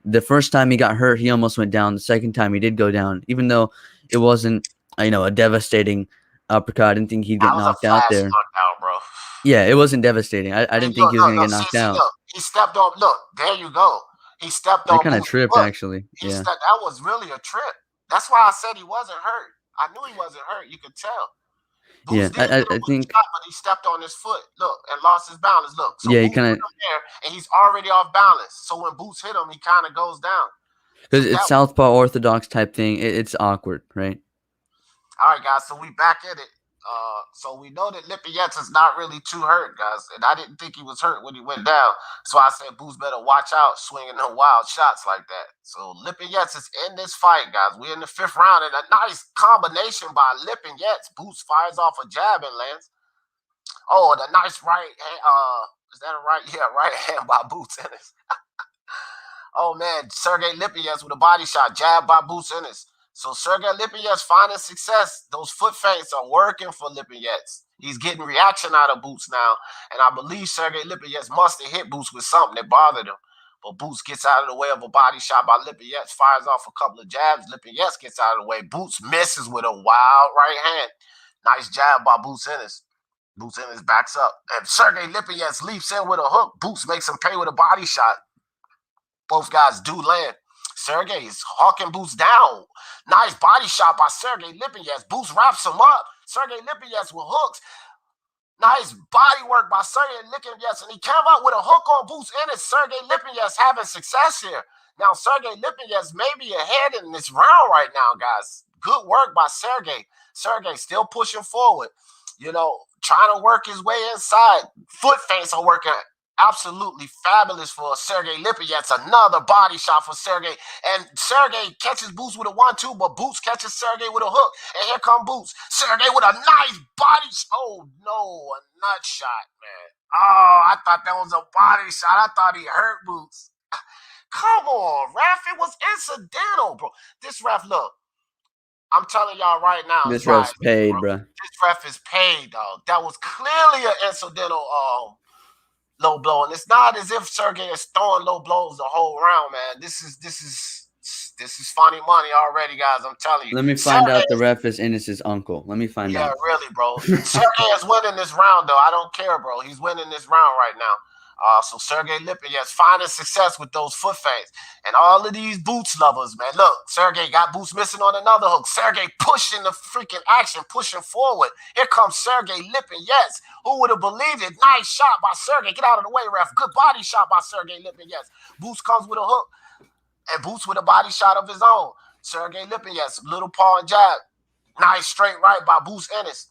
The first time he got hurt, he almost went down. The second time he did go down, even though it wasn't, a devastating uppercut. I didn't think he'd get knocked out there. Knockdown, bro. Yeah, it wasn't devastating. I didn't think he was going to get knocked out. Look, he stepped on. Look, there you go. He stepped on. He kind of tripped, actually. Yeah. That was really a trip. That's why I said he wasn't hurt. I knew he wasn't hurt. You could tell. Boots I think. Shot, but he stepped on his foot. Look, and lost his balance. Look. So yeah, he kind of there, and he's already off balance. So when Boots hit him, he kind of goes down. Because it's southpaw orthodox type thing. It's awkward, right? All right, guys. So we back at it. So we know that Lipinets is not really too hurt, guys. And I didn't think he was hurt when he went down. So I said Boots better watch out swinging no wild shots like that. So Lipinets is in this fight, guys. We're in the 5th round, and a nice combination by Lipinets. Boots fires off a jab and lands. Oh, the nice right hand. Is that a right? Yeah, right hand by Boots Ennis. Oh, man. Sergey Lipinets with a body shot. Jab by Boots Ennis. So Sergey Lipinets finding success. Those foot feints are working for Lipinets. He's getting reaction out of Boots now. And I believe Sergey Lipinets must have hit Boots with something that bothered him. But Boots gets out of the way of a body shot by Lipinets. Fires off a couple of jabs. Lipinets gets out of the way. Boots misses with a wild right hand. Nice jab by Boots Ennis. Boots Ennis backs up. And Sergey Lipinets leaps in with a hook. Boots makes him pay with a body shot. Both guys do land. Sergey is hawking Boots down. Nice body shot by Sergey Lipinets. Boots wraps him up. Sergey Lipinets with hooks. Nice body work by Sergey Lipinets. And he came out with a hook on Boots Ennis. Sergey Lipinets having success here. Now, Sergey Lipinets may be ahead in this round right now, guys. Good work by Sergey. Sergey still pushing forward. Trying to work his way inside. Foot feints are working absolutely fabulous for Sergey Lipinets. Another body shot for Sergey. And Sergey catches Boots with a 1-2, but Boots catches Sergey with a hook. And here come Boots. Sergey with a nice body shot. Oh, no, a nut shot, man. Oh, I thought that was a body shot. I thought he hurt Boots. Come on, ref. It was incidental, bro. This ref, look. I'm telling y'all right now. This it's right, ref's paid, bro. This ref is paid, dog. That was clearly an incidental low blow, and it's not as if Sergey is throwing low blows the whole round, man. This is funny money already, guys. I'm telling you. Let me find out the ref is Enes's uncle. Let me find out. Yeah, really, bro. Sergey is winning this round, though. I don't care, bro. He's winning this round right now. So Sergey Lipinets finding success with those foot feints. And all of these boots lovers, man. Look, Sergey got boots missing on another hook. Sergey pushing the freaking action, pushing forward. Here comes Sergey Lipinets. Who would have believed it? Nice shot by Sergey. Get out of the way, ref. Good body shot by Sergey Lipinets. Boots comes with a hook. And Boots with a body shot of his own. Sergey Lipinets, little paw and jab. Nice straight right by Boots Ennis.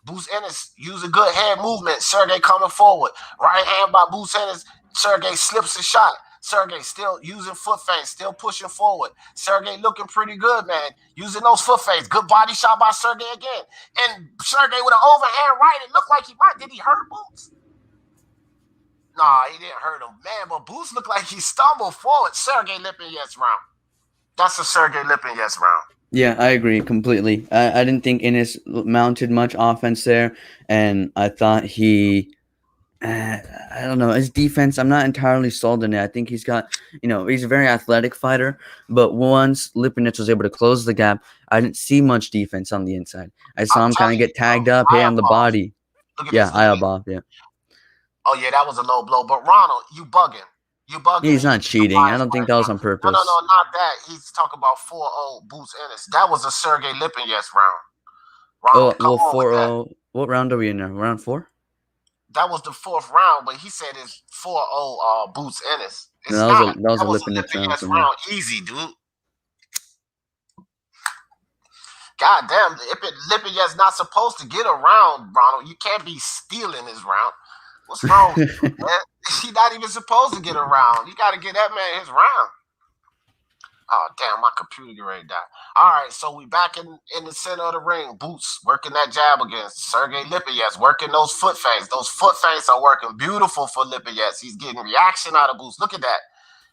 Boots Ennis using good head movement. Sergey coming forward. Right hand by Boots Ennis. Sergey slips a shot. Sergey still using foot feints, still pushing forward. Sergey looking pretty good, man. Using those foot feints. Good body shot by Sergey again. And Sergey with an overhand right. It looked like he might. Did he hurt Boots? Nah, he didn't hurt him, man. But Boots looked like he stumbled forward. Sergey Lipinets round. That's a Sergey Lipinets round. Yeah, I agree completely. I didn't think Enes mounted much offense there, and I thought he, I don't know, his defense, I'm not entirely sold on it. I think he's got, he's a very athletic fighter, but once Lipinets was able to close the gap, I didn't see much defense on the inside. I saw him kind of get tagged up here on the body. Yeah, Ayabov, yeah. Oh, yeah, that was a low blow. But Ronald, you bugging. You bugging. He's not cheating. I don't think that was on purpose. No, not that. He's talking about 4-0 Boots Ennis. That was a Sergey Lipinets round. Oh, well, 4-0. What round are we in now? Round 4? That was the 4th round, but he said it's 4-0 Boots Ennis. No, that was a Lipinets round. Easy, dude. God damn, Lipinets not supposed to get a round, Ronald. You can't be stealing this round. What's wrong with you, man? He's not even supposed to get a round. You got to get that man his round. Oh, damn, my computer get ready to die. All right, so we back in the center of the ring. Boots working that jab against Sergey Lipinets, working those foot feints. Those foot feints are working beautiful for Lipinets. He's getting reaction out of Boots. Look at that.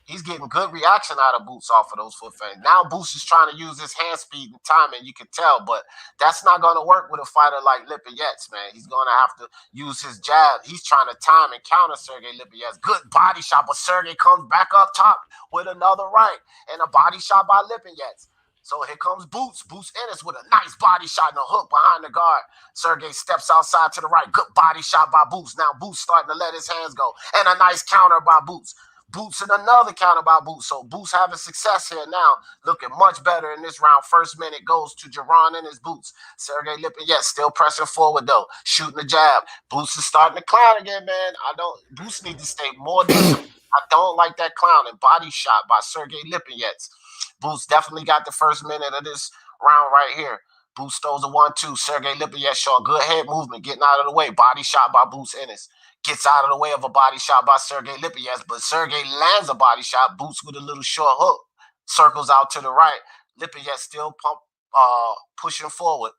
He's getting good reaction out of Boots off of those foot feints. Now Boots is trying to use his hand speed and timing, you can tell, but that's not going to work with a fighter like Lipinets, man. He's going to have to use his jab. He's trying to time and counter Sergey Lipinets. Good body shot, but Sergey comes back up top with another right and a body shot by Lipinets. So here comes Boots. Boots Ennis with a nice body shot and a hook behind the guard. Sergey steps outside to the right. Good body shot by Boots. Now Boots starting to let his hands go. And a nice counter by Boots. Boots and another counter by Boots. So Boots having success here now. Looking much better in this round. First minute goes to Jaron and his Boots. Sergey Lipinets still pressing forward though. Shooting the jab. Boots is starting to clown again, man. Boots need to stay more disciplined. I don't like that clowning. Body shot by Sergey Lipinets. Boots definitely got the first minute of this round right here. Boots throws a 1-2. Sergey Lipinets showing good head movement, getting out of the way. Body shot by Boots Ennis. Gets out of the way of a body shot by Sergey Lipinets, but Sergey lands a body shot. Boots with a little short hook. Circles out to the right. Lipinets still pushing forward.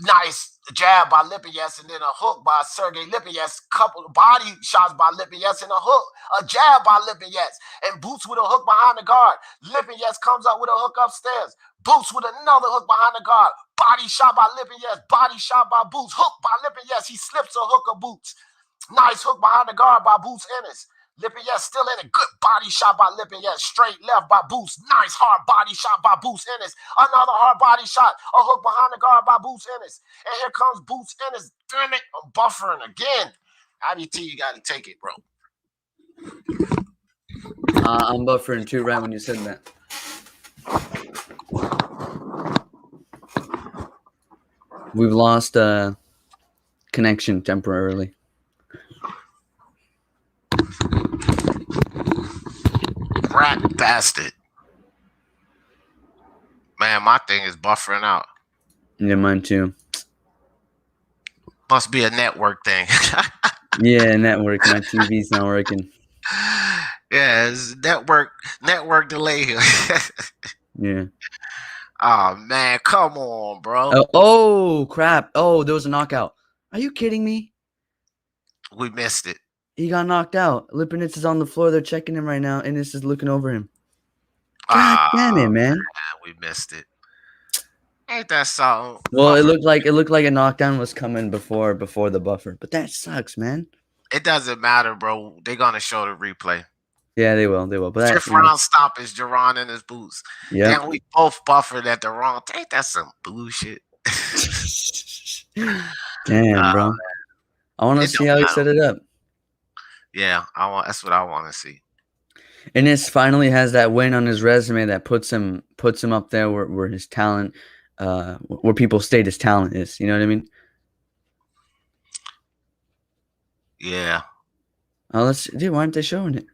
Nice jab by Lipinets and then a hook by Sergey Lipinets. Couple of body shots by Lipinets and a hook. A jab by Lipinets. And Boots with a hook behind the guard. Lipinets comes up with a hook upstairs. Boots with another hook behind the guard. Body shot by Lipinets. Body shot by Boots. Hook by Lipinets. He slips a hook of Boots. Nice hook behind the guard by Boots Ennis. Lipinets still in a good body shot by Lipinets. Straight left by Boots. Nice hard body shot by Boots Ennis. Another hard body shot. A hook behind the guard by Boots Ennis. And here comes Boots Ennis. Damn it, I'm buffering again. IBT, you got to take it, bro. I'm buffering too right when you said that. We've lost connection temporarily. Rat bastard. Man, my thing is buffering out. Yeah, mine too. Must be a network thing. Yeah, network. My TV's not working. Yeah, it's network delay here. Yeah. Oh, man, come on, bro. Oh, crap. Oh, there was a knockout. Are you kidding me? We missed it. He got knocked out. Lipinets is on the floor. They're checking him right now. And this is looking over him. God damn it, man. We missed it. Ain't that something? Well, Buffer. it looked like a knockdown was coming before the buffer, but that sucks, man. It doesn't matter, bro. They're gonna show the replay. Yeah, they will. But that, Fifth round stoppage, Jerron in his boots. yeah. Then we both buffered at the wrong. Ain't that some bullshit? Damn, bro. I want to see how he set it up. Yeah, that's what I want to see. And this finally has that win on his resume that puts him up there where his talent, where people state his talent is. You know what I mean? Yeah. Oh, dude, why aren't they showing it?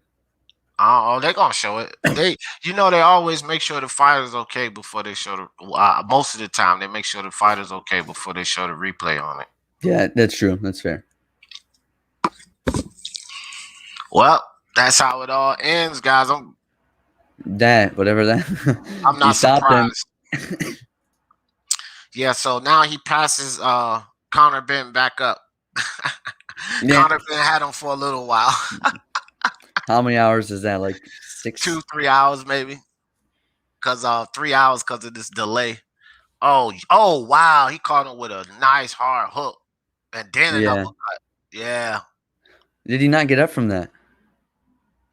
Oh, they're gonna show it. They always make sure the fighter's okay before they show the. Most of the time, they make sure the fighter's okay before they show the replay on it. Yeah, that's true. That's fair. Well, that's how it all ends, guys. Whatever that. I'm not surprised. Yeah, so now he passes Conor Benn back up. Yeah. Conor Benn had him for a little while. How many hours is that? Like 6? 2-3 hours maybe. Cause 3 hours because of this delay. Oh wow, he caught him with a nice hard hook. And then an uppercut. Yeah. Did he not get up from that?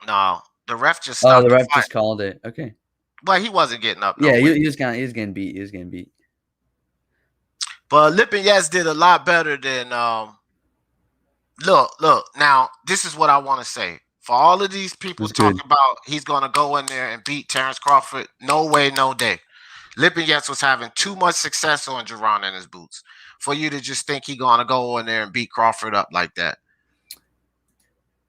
No. The ref just stopped. Oh, the ref just called it. Okay. But he wasn't getting up. Yeah, he was getting beat. He was getting beat. But Lipinets did a lot better than look, now this is what I want to say. For all of these people talking about he's gonna go in there and beat Terrence Crawford, no way, no day. Lipinets was having too much success on Jerron in his boots for you to just think he's gonna go in there and beat Crawford up like that.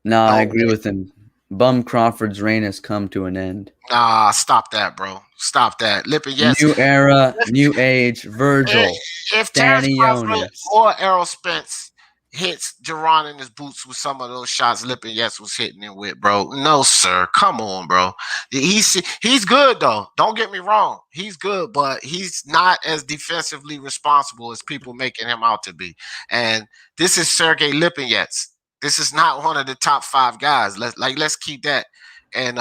No, I agree with him. Bum Crawford's reign has come to an end. Nah, stop that, bro. Stop that. Lipinets. New era, new age, Virgil. If Terrence Crawford or Errol Spence hits Jerron in his boots with some of those shots Lipinets was hitting him with, bro. No, sir. Come on, bro. He's good, though. Don't get me wrong. He's good, but he's not as defensively responsible as people making him out to be. And this is Sergey Lipinets. This is not one of the top 5 guys. Let's keep that in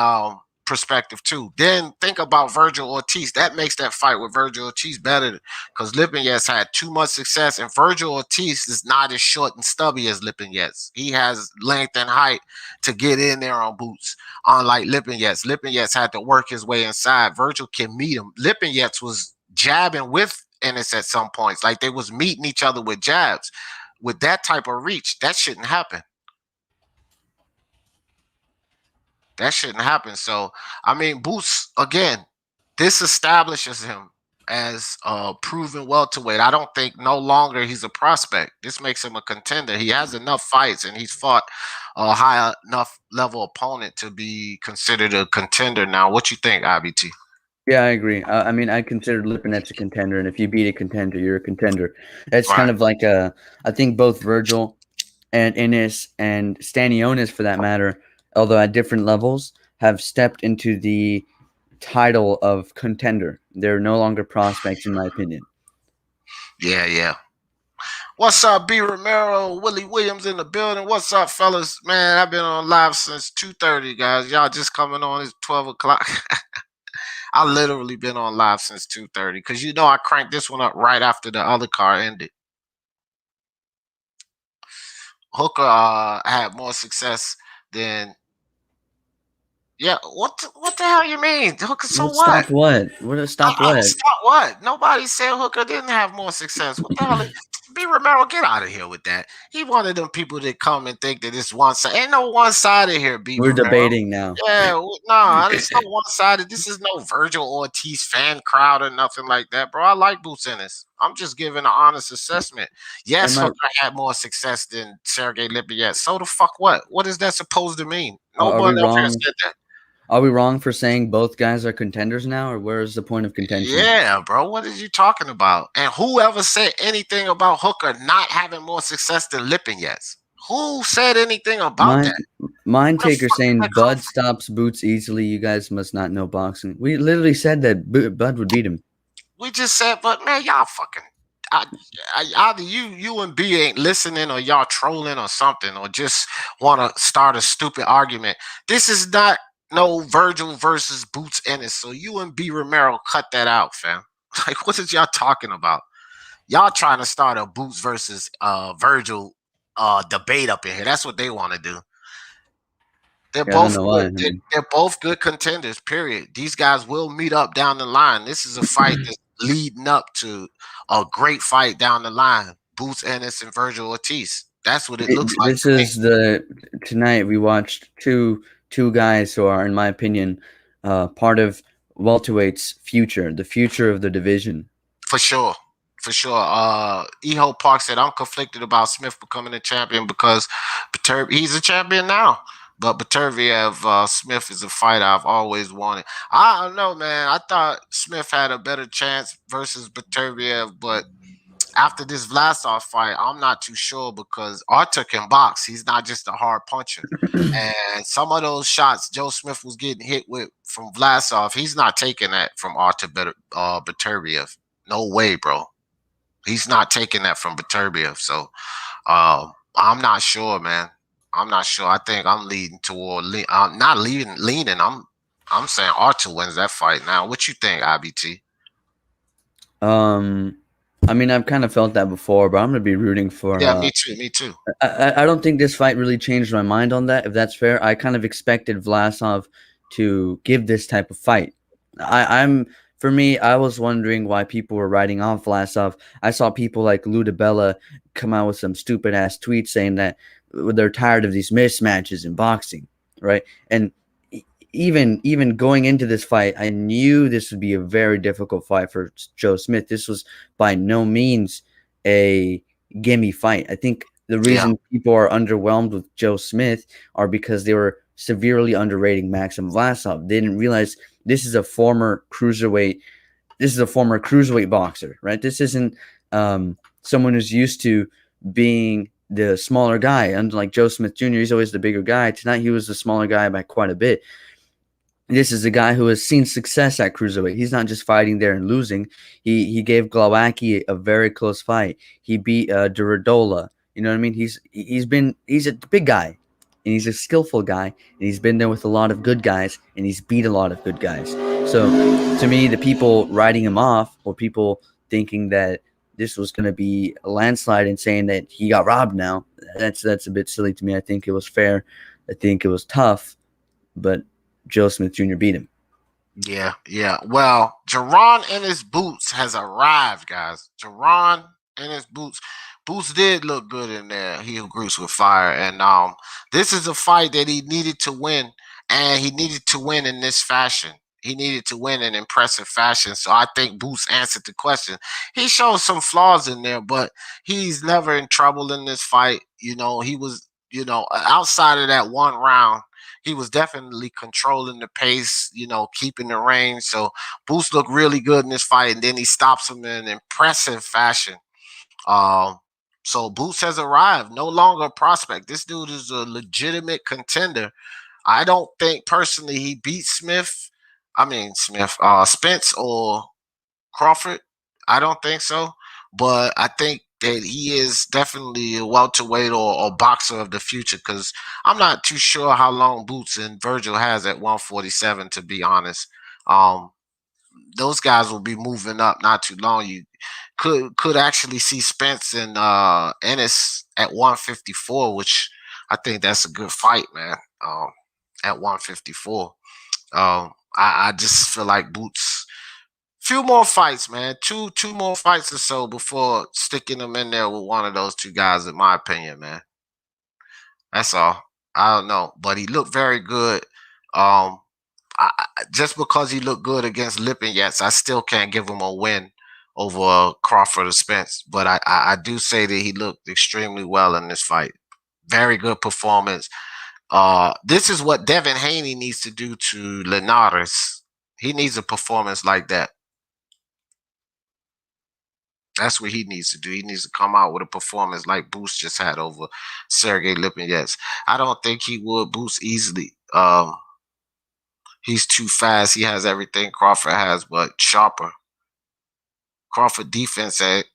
perspective too. Then think about Virgil Ortiz. That makes that fight with Virgil Ortiz better because Lipinets had too much success, and Virgil Ortiz is not as short and stubby as Lipinets. He has length and height to get in there on boots. Unlike Lipinets, Lipinets had to work his way inside. Virgil can meet him. Lipinets was jabbing with Ennis at some points, like they was meeting each other with jabs. With that type of reach, that shouldn't happen. That shouldn't happen. So, I mean, Boots, again, this establishes him as a proven welterweight. I don't think no longer he's a prospect. This makes him a contender. He has enough fights, and he's fought a high enough level opponent to be considered a contender now. What you think, IBT? Yeah, I agree. I mean, I consider Lipinets a contender, and if you beat a contender, you're a contender. It's kind of like I think both Virgil and Ennis and Stanionis, for that matter, although at different levels, have stepped into the title of contender. They're no longer prospects, in my opinion. Yeah. What's up, B. Romero, Willie Williams in the building? What's up, fellas? Man, I've been on live since 2:30, guys. Y'all just coming on. It's 12 o'clock. I literally been on live since 2:30 because I cranked this one up right after the other card ended. Hooker had more success than. Yeah, what the hell you mean? Hooker, so what? Stop what? Stop what? Stop what? Nobody said Hooker didn't have more success. What the hell? B. Romero, get out of here with that. He one of them people that come and think that it's one side. Ain't no one sided here, B. We're Romero. Debating now. Yeah, no, it's not one sided. This is no Virgil Ortiz fan crowd or nothing like that, bro. I like Boots Ennis. I'm just giving an honest assessment. Yes, Hooker had more success than Sergey Lipinets. So the fuck what? What is that supposed to mean? Nobody ever said that. Are we wrong for saying both guys are contenders now, or where is the point of contention? Yeah, bro. What are you talking about? And whoever said anything about Hooker not having more success than Lipinets? Who said anything about that? Mind taker saying Bud stops Boots easily. You guys must not know boxing. We literally said that Bud would beat him. We just said, but man, y'all fucking. Either you and B ain't listening, or y'all trolling or something, or just want to start a stupid argument. This is not no Virgil versus Boots Ennis. So you and B. Romero cut that out, fam. Like, what is y'all talking about? Y'all trying to start a Boots versus Virgil debate up in here. That's what they want to do. They're Yeah, I don't both know why. good. They're both good contenders. Period. These guys will meet up down the line. This is a fight that's leading up to a great fight down the line. Boots Ennis and Virgil Ortiz. That's what it looks like. This is tonight we watched two guys who are, in my opinion, part of welterweight's future, the future of the division. For sure. For sure. Eho Park said, I'm conflicted about Smith becoming a champion because he's a champion now. But Beterbiev, Smith is a fight I've always wanted. I don't know, man. I thought Smith had a better chance versus Beterbiev, but after this Vlasov fight, I'm not too sure because Artur can box. He's not just a hard puncher. And some of those shots Joe Smith was getting hit with from Vlasov, he's not taking that from Artur Beterbiev. No way, bro. He's not taking that from Beterbiev. So I'm not sure, man. I'm not sure. I think I'm leading toward not leaning. I'm saying Artur wins that fight now. What you think, IBT? I mean, I've kind of felt that before, but I'm gonna be rooting for. Yeah, me too. Me too. I don't think this fight really changed my mind on that. If that's fair, I kind of expected Vlasov to give this type of fight. For me, I was wondering why people were writing off Vlasov. I saw people like Lou DiBella come out with some stupid ass tweets saying that they're tired of these mismatches in boxing, right? And even going into this fight, I knew this would be a very difficult fight for Joe Smith. This was by no means a gimme fight. I think the reason people are underwhelmed with Joe Smith are because they were severely underrating Maxim Vlasov. They didn't realize this is a former cruiserweight. This is a former cruiserweight boxer, right? This isn't someone who's used to being the smaller guy. Unlike Joe Smith Jr., he's always the bigger guy. Tonight, he was the smaller guy by quite a bit. This is a guy who has seen success at cruiserweight. He's not just fighting there and losing. He gave Glowacki a very close fight. He beat Duradola. You know what I mean? He's a big guy, and he's a skillful guy, and he's been there with a lot of good guys, and he's beat a lot of good guys. So to me, the people writing him off, or people thinking that this was going to be a landslide and saying that he got robbed now, that's a bit silly to me. I think it was fair. I think it was tough, but Joe Smith Jr. beat him. Yeah. Well, Jerron in his boots has arrived, guys. Jerron in his boots. Boots did look good in there. He agrees with fire. And this is a fight that he needed to win, and he needed to win in this fashion. He needed to win in impressive fashion. So I think Boots answered the question. He showed some flaws in there, but he's never in trouble in this fight. He was, outside of that one round, he was definitely controlling the pace, keeping the range. So Boots looked really good in this fight, and then he stops him in impressive fashion. So Boots has arrived. No longer a prospect. This dude is a legitimate contender. I don't think personally he beats Spence or Crawford. I don't think so. But I think that he is definitely a welterweight or boxer of the future, because I'm not too sure how long Boots and Virgil has at 147, to be honest. Those guys will be moving up not too long. You could actually see Spence and Ennis at 154, which I think that's a good fight, man. At 154. I just feel like Boots, few more fights, man. Two more fights or so before sticking them in there with one of those two guys, in my opinion, man. That's all. I don't know, but he looked very good. Just because he looked good against Lipinets, I still can't give him a win over Crawford or Spence. But I do say that he looked extremely well in this fight. Very good performance. This is what Devin Haney needs to do to Linares. He needs a performance like that. That's what he needs to do. He needs to come out with a performance like Boots just had over Sergey Lipinets. I don't think he would Boots easily. He's too fast. He has everything Crawford has, but sharper. Crawford defense ain't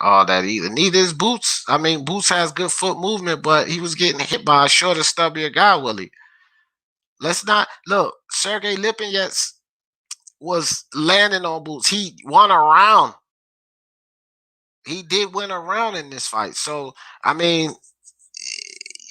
all that either. Neither is Boots. I mean, Boots has good foot movement, but he was getting hit by a shorter, stubbier guy, Willie. Let's not look. Sergey Lipinets was landing on Boots. He won a round. He did win a round in this fight. So, I mean,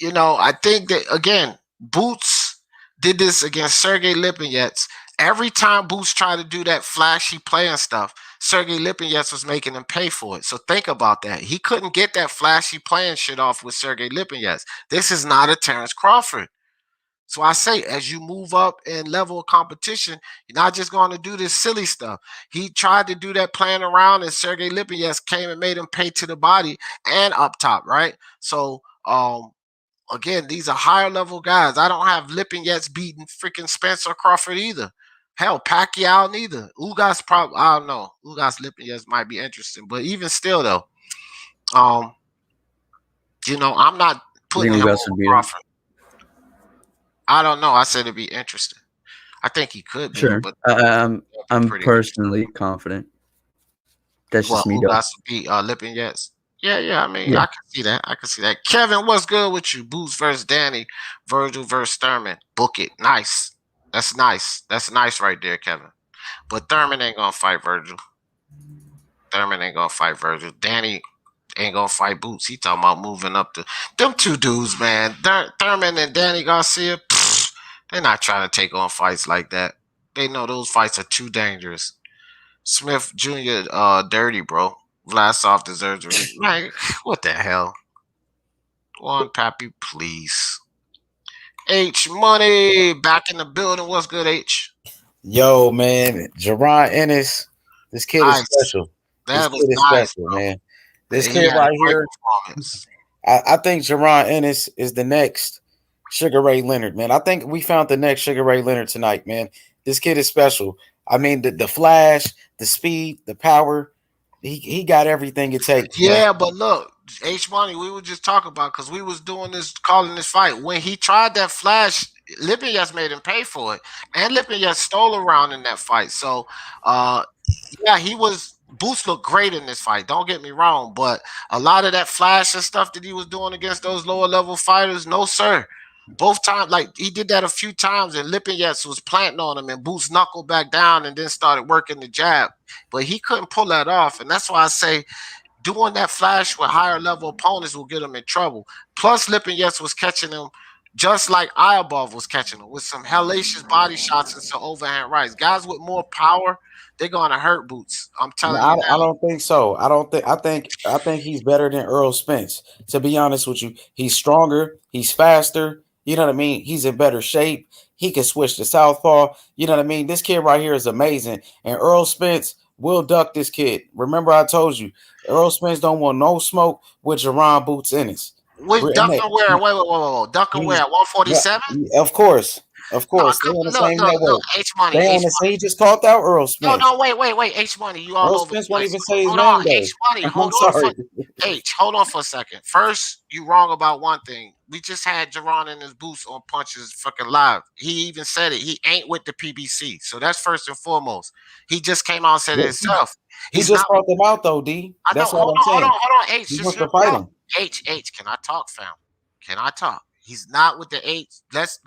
I think that, again, Boots did this against Sergey Lipinets. Every time Boots tried to do that flashy play and stuff, Sergey Lipinets was making him pay for it. So think about that. He couldn't get that flashy playing shit off with Sergey Lipinets. This is not a Terrence Crawford. So I say, as you move up in level of competition, you're not just going to do this silly stuff. He tried to do that playing around, and Sergey Lipinets came and made him pay to the body and up top, right? So, again, these are higher level guys. I don't have Lipinets beating freaking Spencer Crawford either. Hell, Pacquiao neither. Ugas probably, I don't know. Ugas Lipinets might be interesting, but even still, though, I'm not putting him on Crawford. I don't know. I said it'd be interesting. I think he could be. Sure. But I'm personally confident. That's just me, though. Lipinets. Yeah. I mean, I can see that. Kevin, what's good with you? Boots versus Danny, Virgil versus Thurman. Book it. Nice. That's nice. That's nice right there, Kevin. But Thurman ain't gonna fight Virgil. Danny ain't gonna fight Boots. He talking about moving up to them two dudes, man. Thurman and Danny Garcia. They're not trying to take on fights like that. They know those fights are too dangerous. Smith Jr. Dirty, bro. Vlasov deserves a like, what the hell? One Pappy, please. H Money back in the building. What's good, H? Yo, man, Jaron Ennis. This kid is special. That was nice, special, man. This kid right here. I think Jaron Ennis is the next Sugar Ray Leonard, man. I think we found the next Sugar Ray Leonard tonight, man. This kid is special. I mean, the flash, the speed, the power. He got everything it takes. Yeah, man. But look, H Money, we were just talking about because we was doing this, calling this fight. When he tried that flash, Lipinets made him pay for it, and Lipinets stole around in that fight. So, he was. Boots looked great in this fight. Don't get me wrong, but a lot of that flash and stuff that he was doing against those lower level fighters, no sir. Both times, like he did that a few times, and Lipinets was planting on him, and Boots knuckled back down and then started working the jab, but he couldn't pull that off, and that's why I say doing that flash with higher level opponents will get him in trouble. Plus, Lipinets was catching him just like Ayabov was catching him with some hellacious body shots and some overhand rights. Guys with more power, they're gonna hurt Boots. I'm telling you. I don't think so. I think he's better than Earl Spence. To be honest with you, he's stronger. He's faster. You know what I mean? He's in better shape. He can switch to southpaw. You know what I mean? This kid right here is amazing. And Earl Spence will duck this kid. Remember, I told you, Earl Spence don't want no smoke with Jaron Boots Ennis. Wait, ducking where? Wait. Ducking where? 147? Of course. Of course. No, look, H Money. He just called out Earl Spence. No, wait. H Money, you all Earl over. Spence won't even say his hold name. On, H Money, hold on for a second. First, you wrong about one thing. We just had Jaron in his boots on Punches fucking live. He even said it. He ain't with the PBC. So that's first and foremost. He just came out and said it himself. He just brought them out though, D. That's what I'm saying. Hold on, H. He wants to fight him. H, can I talk, fam? Can I talk? He's not with the H. Let's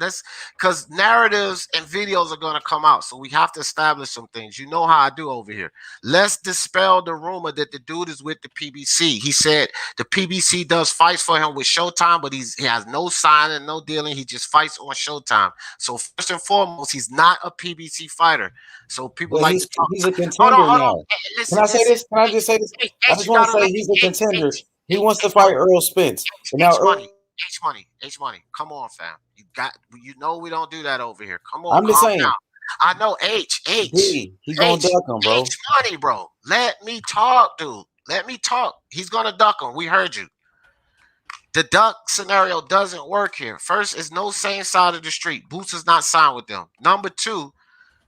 because narratives and videos are gonna come out, so we have to establish some things. You know how I do over here. Let's dispel the rumor that the dude is with the PBC. He said the PBC does fights for him with Showtime, but he has no signing, no dealing. He just fights on Showtime. So first and foremost, he's not a PBC fighter. So people he's a contender now. Can I say this? Can I just say this? I just want to say he's a contender. He wants to fight Earl Spence. H money. Come on, fam. You know we don't do that over here. Come on. I'm just saying. Down. I know H. He's gonna duck him, bro. H money, bro. Let me talk, dude. Let me talk. He's gonna duck him. We heard you. The duck scenario doesn't work here. First, it's no same side of the street. Boots is not signed with them. Number two,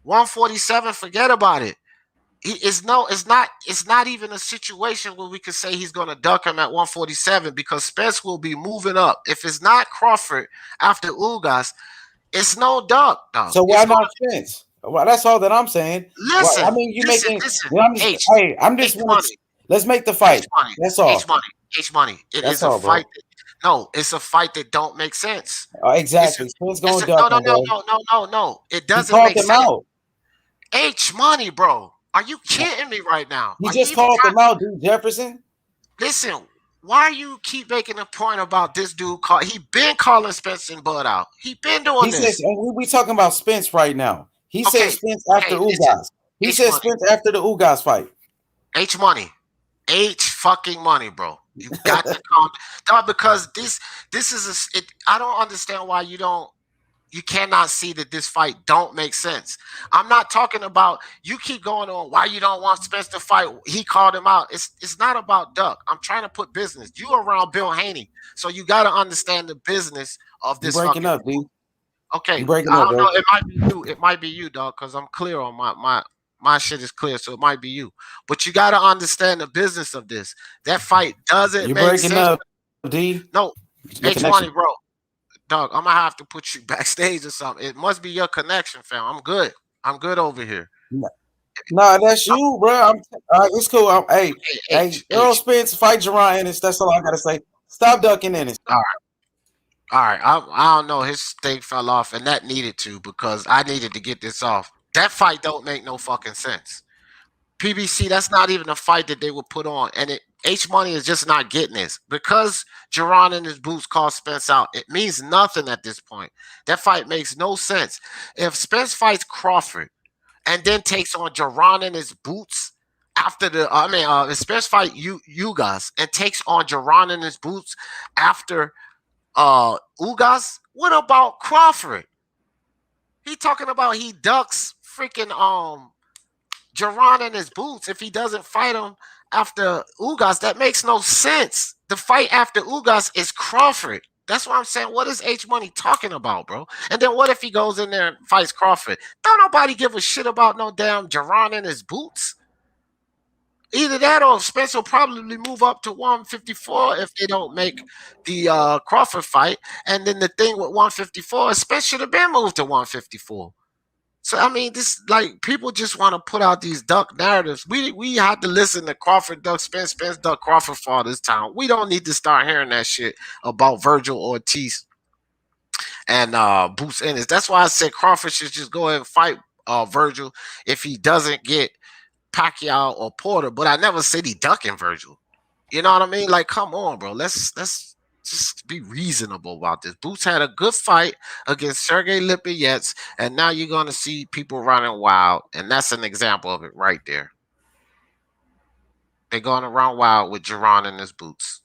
147. Forget about it. It's not even a situation where we could say he's going to duck him at 147 because Spence will be moving up. If it's not Crawford after Ugas, it's no duck. Dog. So why not Spence? Well, that's all that I'm saying. Listen, I mean, let's make the fight. That's all. H money. It's a fight. It's a fight that don't make sense. Exactly. Spence going to duck him. No. It doesn't make sense. Out. H Money, bro. Are you kidding me right now? You Are you just even called them out, dude. Jefferson. listen? Why you keep making a point about this dude? He been calling Spence and Bud out. He been doing He says, this. and we talking about Spence right now. He said Okay, Spence after okay, listen. Ugas. He H said Money, Spence after the Ugas fight. H Money, H fucking Money, bro. You got to calm down because this is I don't understand why you cannot see that this fight don't make sense. I'm not talking about you keep going on why you don't want Spence to fight. He called him out. It's not about Duck. I'm trying to put business. You around Bill Haney, so you got to understand the business of You this breaking fucking. up, dude. Okay, You breaking I up, don't bro. know. It might be you. It might be you, dog. Because I'm clear on my shit is clear, so it might be you. But you got to understand the business of this. That fight doesn't You make breaking sense. up, D. No, Your H Money, connection. bro. Dog, I'm gonna have to put you backstage or something. It must be your connection, fam. I'm good. I'm good over here. Nah, that's you, bro. It's cool. Hey, H, Earl H. Spence fight Jerron Ennis. That's all I gotta say. Stop ducking Ennis. All right, all right. I don't know. His thing fell off, and that needed to because I needed to get this off. That fight don't make no fucking sense. PBC, that's not even a fight that they would put on, and H Money is just not getting this because Jerron and his boots called Spence out. It means nothing at this point. That fight makes no sense. If Spence fights Crawford and then takes on Jerron in his boots after the Spence fight you guys and takes on Jerron in his boots after Ugas. What about Crawford? He talking about he ducks freaking Jerron in his boots if he doesn't fight him after Ugas. That makes no sense. The fight after Ugas is Crawford. That's what I'm saying. What is H Money talking about, bro? And then what if he goes in there and fights Crawford? Don't nobody give a shit about no damn Jerron in his boots. Either that or Spence will probably move up to 154 if they don't make the Crawford fight. And then the thing with 154 is Spence should have been moved to 154. So I mean, this like people just want to put out these duck narratives. We had to listen to Crawford duck Spence, Spence duck Crawford for all this time. We don't need to start hearing that shit about Virgil Ortiz and Boots Ennis. That's why I said Crawford should just go ahead and fight Virgil if he doesn't get Pacquiao or Porter. But I never said he ducking Virgil. You know what I mean? Like, come on, bro. Let's just be reasonable about this. Boots had a good fight against Sergey Lipinets, and now you're going to see people running wild, and that's an example of it right there. They're going to run wild with Jerron in his boots,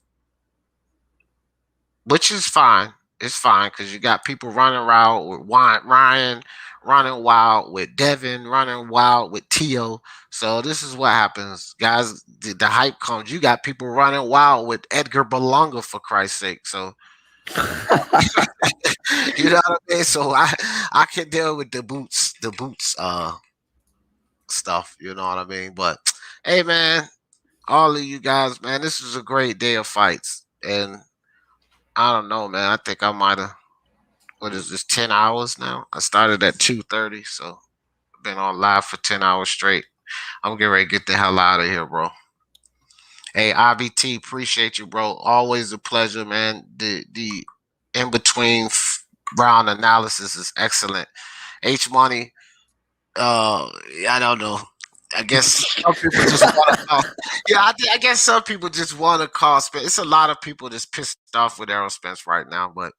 which is fine. It's fine because you got people running wild with Ryan, running wild with Devin, running wild with Tio. So this is what happens, guys. The hype comes. You got people running wild with Edgar Berlanga, for Christ's sake. So you know what I mean? So I can deal with the boots stuff, you know what I mean? But hey man, all of you guys, man, this was a great day of fights. And I don't know, man. I think I might have what is this, 10 hours now? I started at 2:30, so I've been on live for 10 hours straight. I'm getting ready to get the hell out of here, bro. Hey, IBT, appreciate you, bro. Always a pleasure, man. The in between round analysis is excellent. H Money, I don't know. I guess some people just want to call. Yeah, I guess some people just want to call Spence. It's a lot of people that's pissed off with Errol Spence right now, but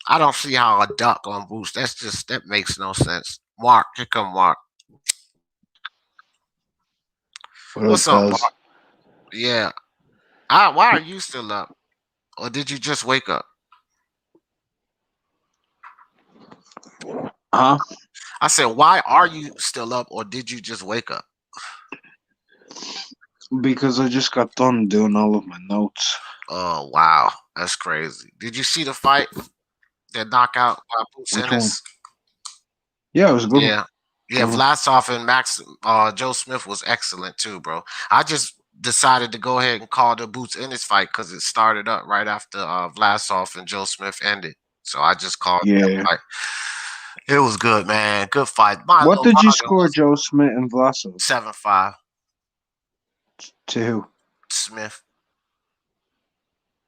I don't see how a duck on Boost. That makes no sense. Mark, here come Mark. What's up, Mark? Yeah. Why are you still up? Or did you just wake up? Huh? I said, why are you still up, or did you just wake up? Because I just got done doing all of my notes. Oh wow, that's crazy. Did you see the fight? That knockout by Boots Ennis? Yeah, it was good. Yeah. Vlasov and Joe Smith was excellent too, bro. I just decided to go ahead and call the Boots Ennis fight because it started up right after Vlasov and Joe Smith ended. So I just called that fight. It was good, man. Good fight. What did you score, Joe Smith and Vlasov? 7-5. To who? Smith.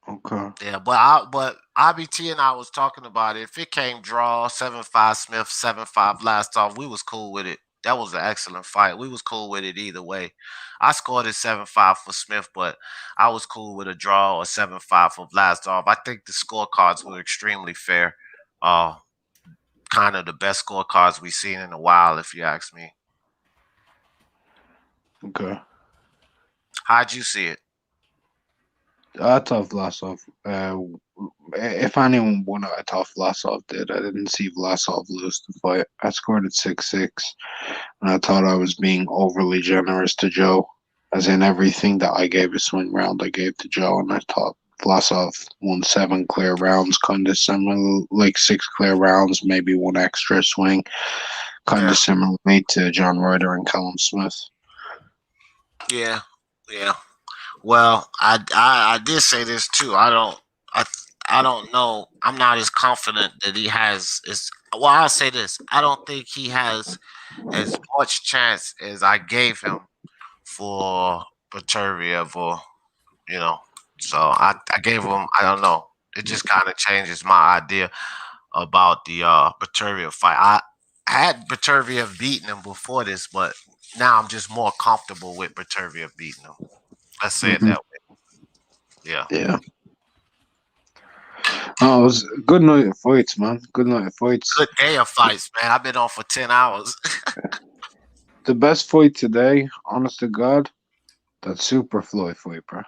Okay. Yeah, but IBT and I was talking about it. If it came draw 7-5 Smith, 7-5 Vlasov, we was cool with it. that was an excellent fight. We was cool with it either way. I scored it 7-5 for Smith, but I was cool with a draw or 7-5 for Vlasov. I think the scorecards were extremely fair. Uh, Kind of the best scorecards we've seen in a while, if you ask me. Okay. How'd you see it? I thought Vlasov. If anyone won it, I thought Vlasov did. I didn't see Vlasov lose the fight. I scored it 6-6, and I thought I was being overly generous to Joe, as in everything that I gave a swing round, I gave to Joe, and I thought Vlasov won 7 clear rounds, kind of similar, like 6 clear rounds, maybe 1 extra swing, kind of similarly to John Ryder and Callum Smith. Yeah. Well, I did say this too. I don't know. I'm not as confident that he has as well. I'll say this. I don't think he has as much chance as I gave him for Beterbiev, or So I gave him. I don't know. It just kind of changes my idea about the Beterbiev fight. I had Beterbiev beaten him before this, but now I'm just more comfortable with Beterbiev beating him. Let's say it that way. Yeah. Oh, it was a good night of fights, man. Good night of fights. Good day of fights, man. I've been on for 10 hours. The best fight today, honest to God, that Superfly fight, bro.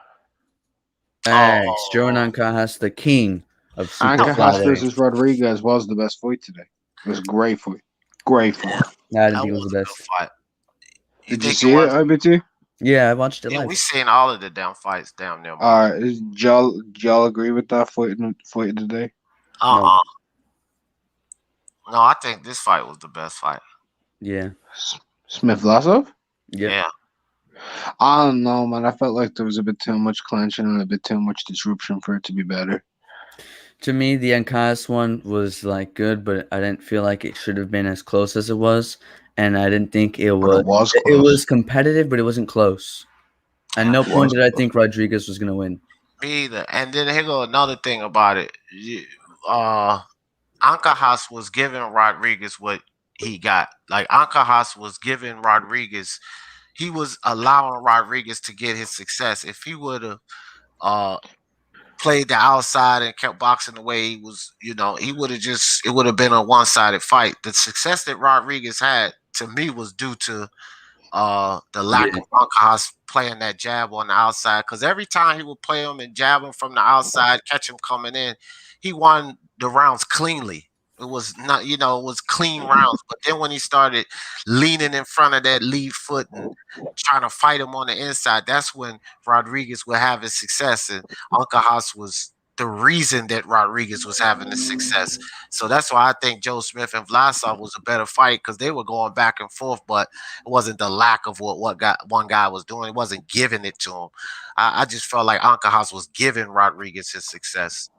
Thanks. Jonan Ancajas, the king of Ancajas versus Rodriguez was the best fight today. It was a great fight. Great fight. I didn't think it was the best fight. Did you see it, IBT? Yeah, I watched it live. We seen all of the damn fights down there. Y'all agree with that fight today? No, I think this fight was the best fight. Yeah. Smith Vlasov? Yeah. I don't know, man. I felt like there was a bit too much clenching and a bit too much disruption for it to be better. To me, the Ancajas one was like good, but I didn't feel like it should have been as close as it was. And I didn't think it was. It was competitive, but it wasn't close. At no point did I think Rodriguez was going to win. Me either. And then here go another thing about it. Ancajas was giving Rodriguez what he got. Like Ancajas was giving Rodriguez. He was allowing Rodriguez to get his success. If he would have played the outside and kept boxing the way he was, he would have it would have been a one-sided fight. The success that Rodriguez had, to me, was due to the lack of Ancajas playing that jab on the outside. Because every time he would play him and jab him from the outside, catch him coming in, he won the rounds cleanly. It was not, it was clean rounds. But then when he started leaning in front of that lead foot and trying to fight him on the inside, that's when Rodriguez would have his success. And Ancajas was the reason that Rodriguez was having the success. So that's why I think Joe Smith and Vlasov was a better fight, because they were going back and forth, but it wasn't the lack of what one guy was doing. It wasn't giving it to him. I just felt like Ancajas was giving Rodriguez his success.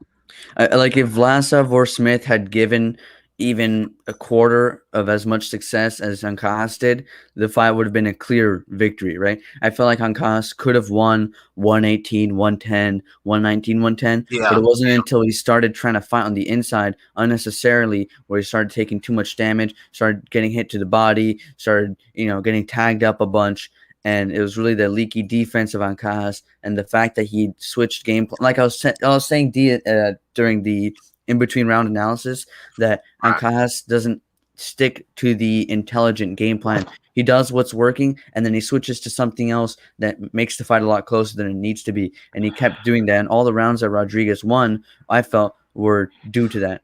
Like if Vlasov or Smith had given even a quarter of as much success as Ancajas did, the fight would have been a clear victory, right? I feel like Ancajas could have won 118, 110, 119, 110, but it wasn't until he started trying to fight on the inside unnecessarily, where he started taking too much damage, started getting hit to the body, started, getting tagged up a bunch. And it was really the leaky defense of Ancajas and the fact that he switched game plan. Like I was saying during the in-between round analysis, that Ancajas doesn't stick to the intelligent game plan. He does what's working, and then he switches to something else that makes the fight a lot closer than it needs to be. And he kept doing that. And all the rounds that Rodriguez won, I felt, were due to that.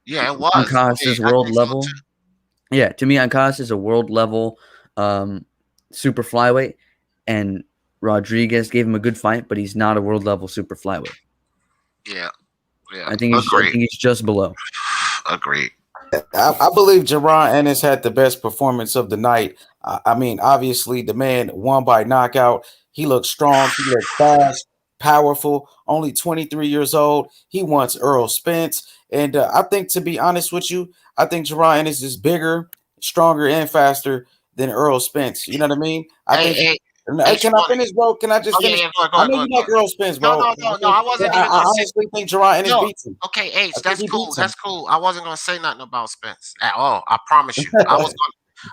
Yeah, it was. Ancajas is world level. Yeah, to me, Ancajas is a world level super flyweight, and Rodriguez gave him a good fight, but he's not a world level super flyweight. Yeah. I think he's just below. Agreed. I believe Jaron Ennis had the best performance of the night. I mean, obviously, the man won by knockout. He looked strong. He looked fast, powerful. Only 23 years old. He wants Earl Spence. And I think, to be honest with you, I think Jaron Ennis is bigger, stronger, and faster than Earl Spence. You know what I mean? Can I finish, bro? Can I just finish? Go ahead, you like Earl Spence, bro. No. I wasn't even. I honestly think Jaron Ennis beats him. Okay, H, that's cool. That's cool. I wasn't gonna say nothing about Spence at all. I promise you.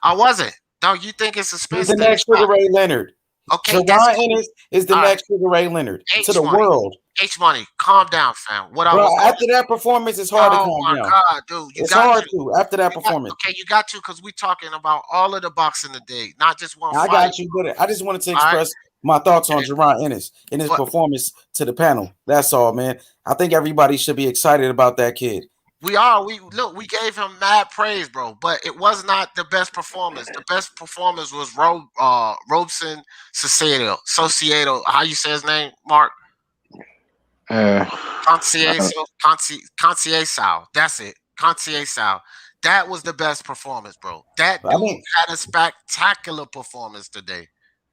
I wasn't. No, you think it's a He's Spence? the next Sugar Ray Leonard. Okay, that's Jerron Ennis is the all right. next Sugar Ray Leonard to the H-Money. world. H-Money, calm down, fam. What I Bro, was going after that performance, it's hard to Oh calm my down. God, dude. You It's got hard to. after that performance. Okay, you got to, because we talking about all of the boxing today, not just one I fight. got you, but I just wanted to All right. express my thoughts on Jerron Ennis and his But- performance to the panel. That's all, man. I think everybody should be excited about that kid. We gave him mad praise, bro, but it was not the best performance. The best performance was Robeson Sociedo. How you say his name, Mark? Conceição. That's it. Conceição. That was the best performance, bro. That dude had a spectacular performance today.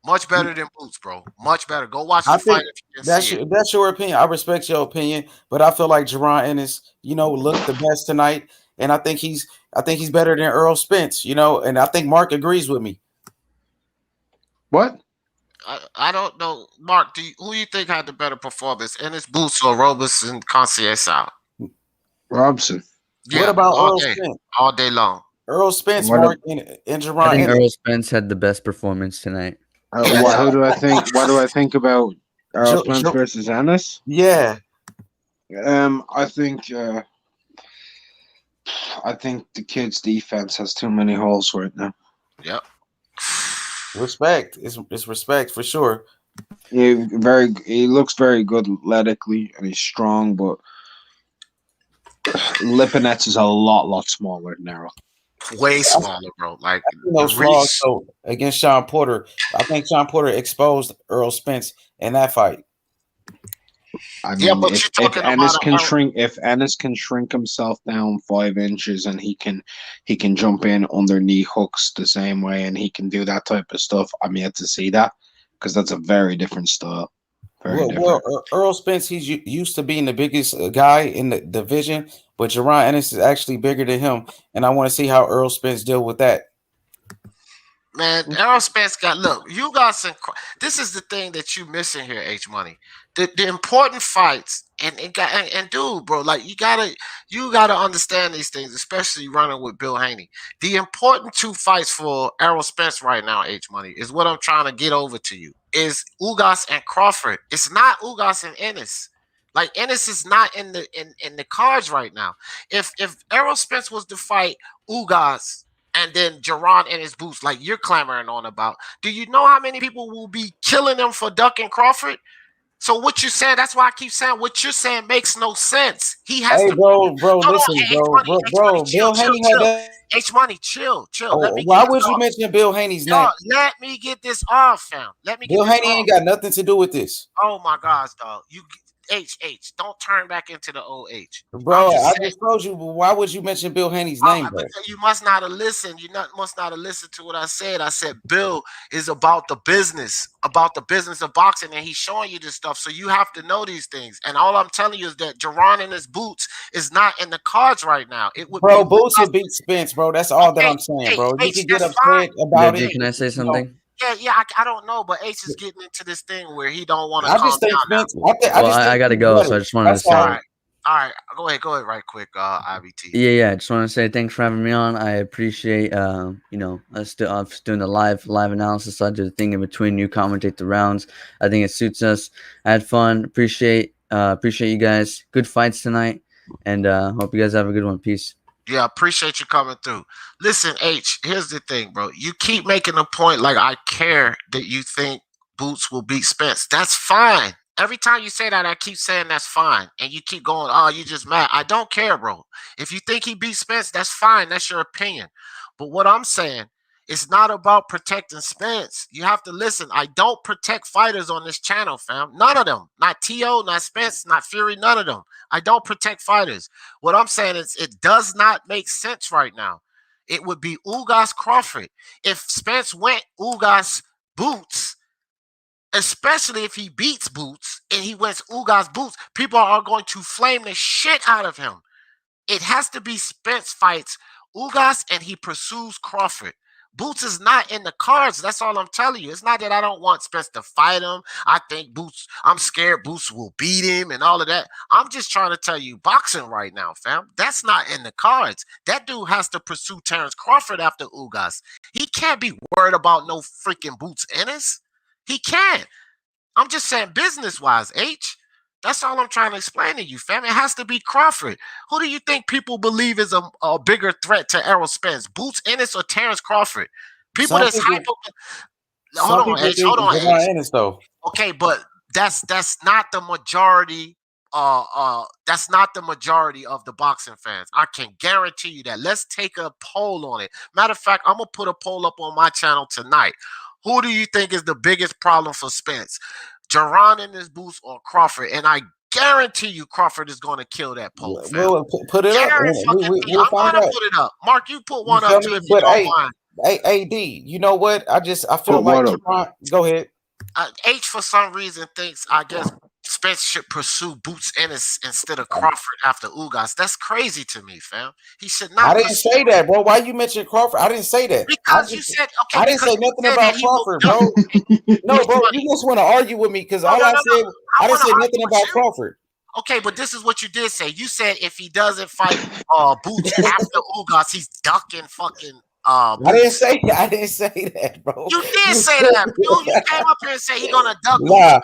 Much better than Boots, bro. Much better. Go watch the fight if you can see it. That's your opinion. I respect your opinion, but I feel like Jerron Ennis, looked the best tonight, and I think he's better than Earl Spence, and I think Mark agrees with me. What? I don't know, Mark. Who you think had the better performance, Ennis, Boots, or Robeson Conceição? Robson. Yeah, what about Earl Spence? All day long. Earl Spence, Mark, and Jerron. I think Earl Spence had the best performance tonight. Who do I think? What do I think about Earl Spence versus Ennis? Yeah. I think the kid's defense has too many holes right now. Yep. Respect. It's respect for sure. He looks very good athletically and he's strong, but Lipinets is a lot smaller than Errol. Way smaller, bro. Like those flaws. So against Sean Porter, I think Sean Porter exposed Earl Spence in that fight. I mean, but if Ennis can shrink himself down 5 inches and he can jump in under knee hooks the same way and he can do that type of stuff, I'm yet to see that because that's a very different style. Well, Earl Spence, he's used to being the biggest guy in the division, but Jerron Ennis is actually bigger than him, and I want to see how Earl Spence deal with that. Man, Errol Spence you got some. This is the thing that you missing here, H Money. The important fights and dude, bro, like you gotta understand these things, especially running with Bill Haney. The important 2 fights for Errol Spence right now, H Money, is what I'm trying to get over to you. Is Ugas and Crawford. It's not Ugas and Ennis. Like Ennis is not in the cards right now. If Errol Spence was to fight Ugas and then Jerron and his Boots, like you're clamoring on about, do you know how many people will be killing them for ducking Crawford? So what you're saying, that's why I keep saying what you're saying makes no sense. He has to. Bro, listen, bro. Bill Haney had that. H-Money, chill. Why would you mention Bill Haney's name? Let me get this off, fam. Bill Haney ain't got nothing to do with this. Oh my gosh, dog. Don't turn back into the old H. Bro, I just told you, why would you mention Bill Haney's name, bro? You must not have listened. Must not have listened to what I said. I said Bill is about the business of boxing, and he's showing you this stuff. So you have to know these things. And all I'm telling you is that Jerron and his Boots is not in the cards right now. Boots would beat Spence, bro. That's all that I'm saying, bro. You can get upset about it. Can I say something? Yeah, I don't know, but Ace is getting into this thing where he don't want to. I just think Spence. I gotta go, so I just wanted to say. All right, go ahead, right quick, IBT. Yeah, I just want to say thanks for having me on. I appreciate, us doing the live analysis. I do the thing in between. You commentate the rounds. I think it suits us. I had fun. Appreciate you guys. Good fights tonight, and hope you guys have a good one. Peace. Yeah, appreciate you coming through. Listen, H, here's the thing, bro. You keep making a point like I care that you think Boots will beat Spence. That's fine. Every time you say that, I keep saying that's fine. And you keep going, oh, you just mad. I don't care, bro. If you think he beats Spence, that's fine. That's your opinion. But what I'm saying, it's not about protecting Spence. You have to listen. I don't protect fighters on this channel, fam. None of them. Not T.O., not Spence, not Fury, none of them. I don't protect fighters. What I'm saying is it does not make sense right now. It would be Ugas Crawford. If Spence went Ugas Boots, especially if he beats Boots and he wins Ugas Boots, people are going to flame the shit out of him. It has to be Spence fights Ugas and he pursues Crawford. Boots is not in the cards. That's all I'm telling you. It's not that I don't want Spence to fight him. I think I'm scared Boots will beat him and all of that. I'm just trying to tell you boxing right now, fam. That's not in the cards. That dude has to pursue Terrence Crawford after Ugas. He can't be worried about no freaking Boots Ennis. He can't. I'm just saying business-wise, H. That's all I'm trying to explain to you, fam. It has to be Crawford. Who do you think people believe is a bigger threat to Errol Spence? Boots Ennis or Terrence Crawford? People that's hype. Hold on, H. Hold on, H. Ennis, though. Okay, but that's not the majority. That's not the majority of the boxing fans. I can guarantee you that. Let's take a poll on it. Matter of fact, I'm gonna put a poll up on my channel tonight. Who do you think is the biggest problem for Spence? Jerron in his boots or Crawford? And I guarantee you Crawford is going to kill that poll. Well, put it up. We'll find out. Put it up. Mark, you put one up too if you don't mind. Hey, D, you know what? I feel like Jerron. Go ahead. H, for some reason, thinks, I guess, Spence should pursue Boots Ennis instead of Crawford after Ugas. That's crazy to me, fam. He should not. I didn't say that, bro. Why you mentioned Crawford? I didn't say that. Because you said, okay. I didn't say nothing about Crawford, bro. No, bro, you just want to argue with me because I didn't say nothing about Crawford. Okay, but this is what you did say. You said if he doesn't fight Boots after Ugas, he's ducking fucking. I didn't say that, bro. You did say that, dude. You came up here and said he's gonna duck. Nah,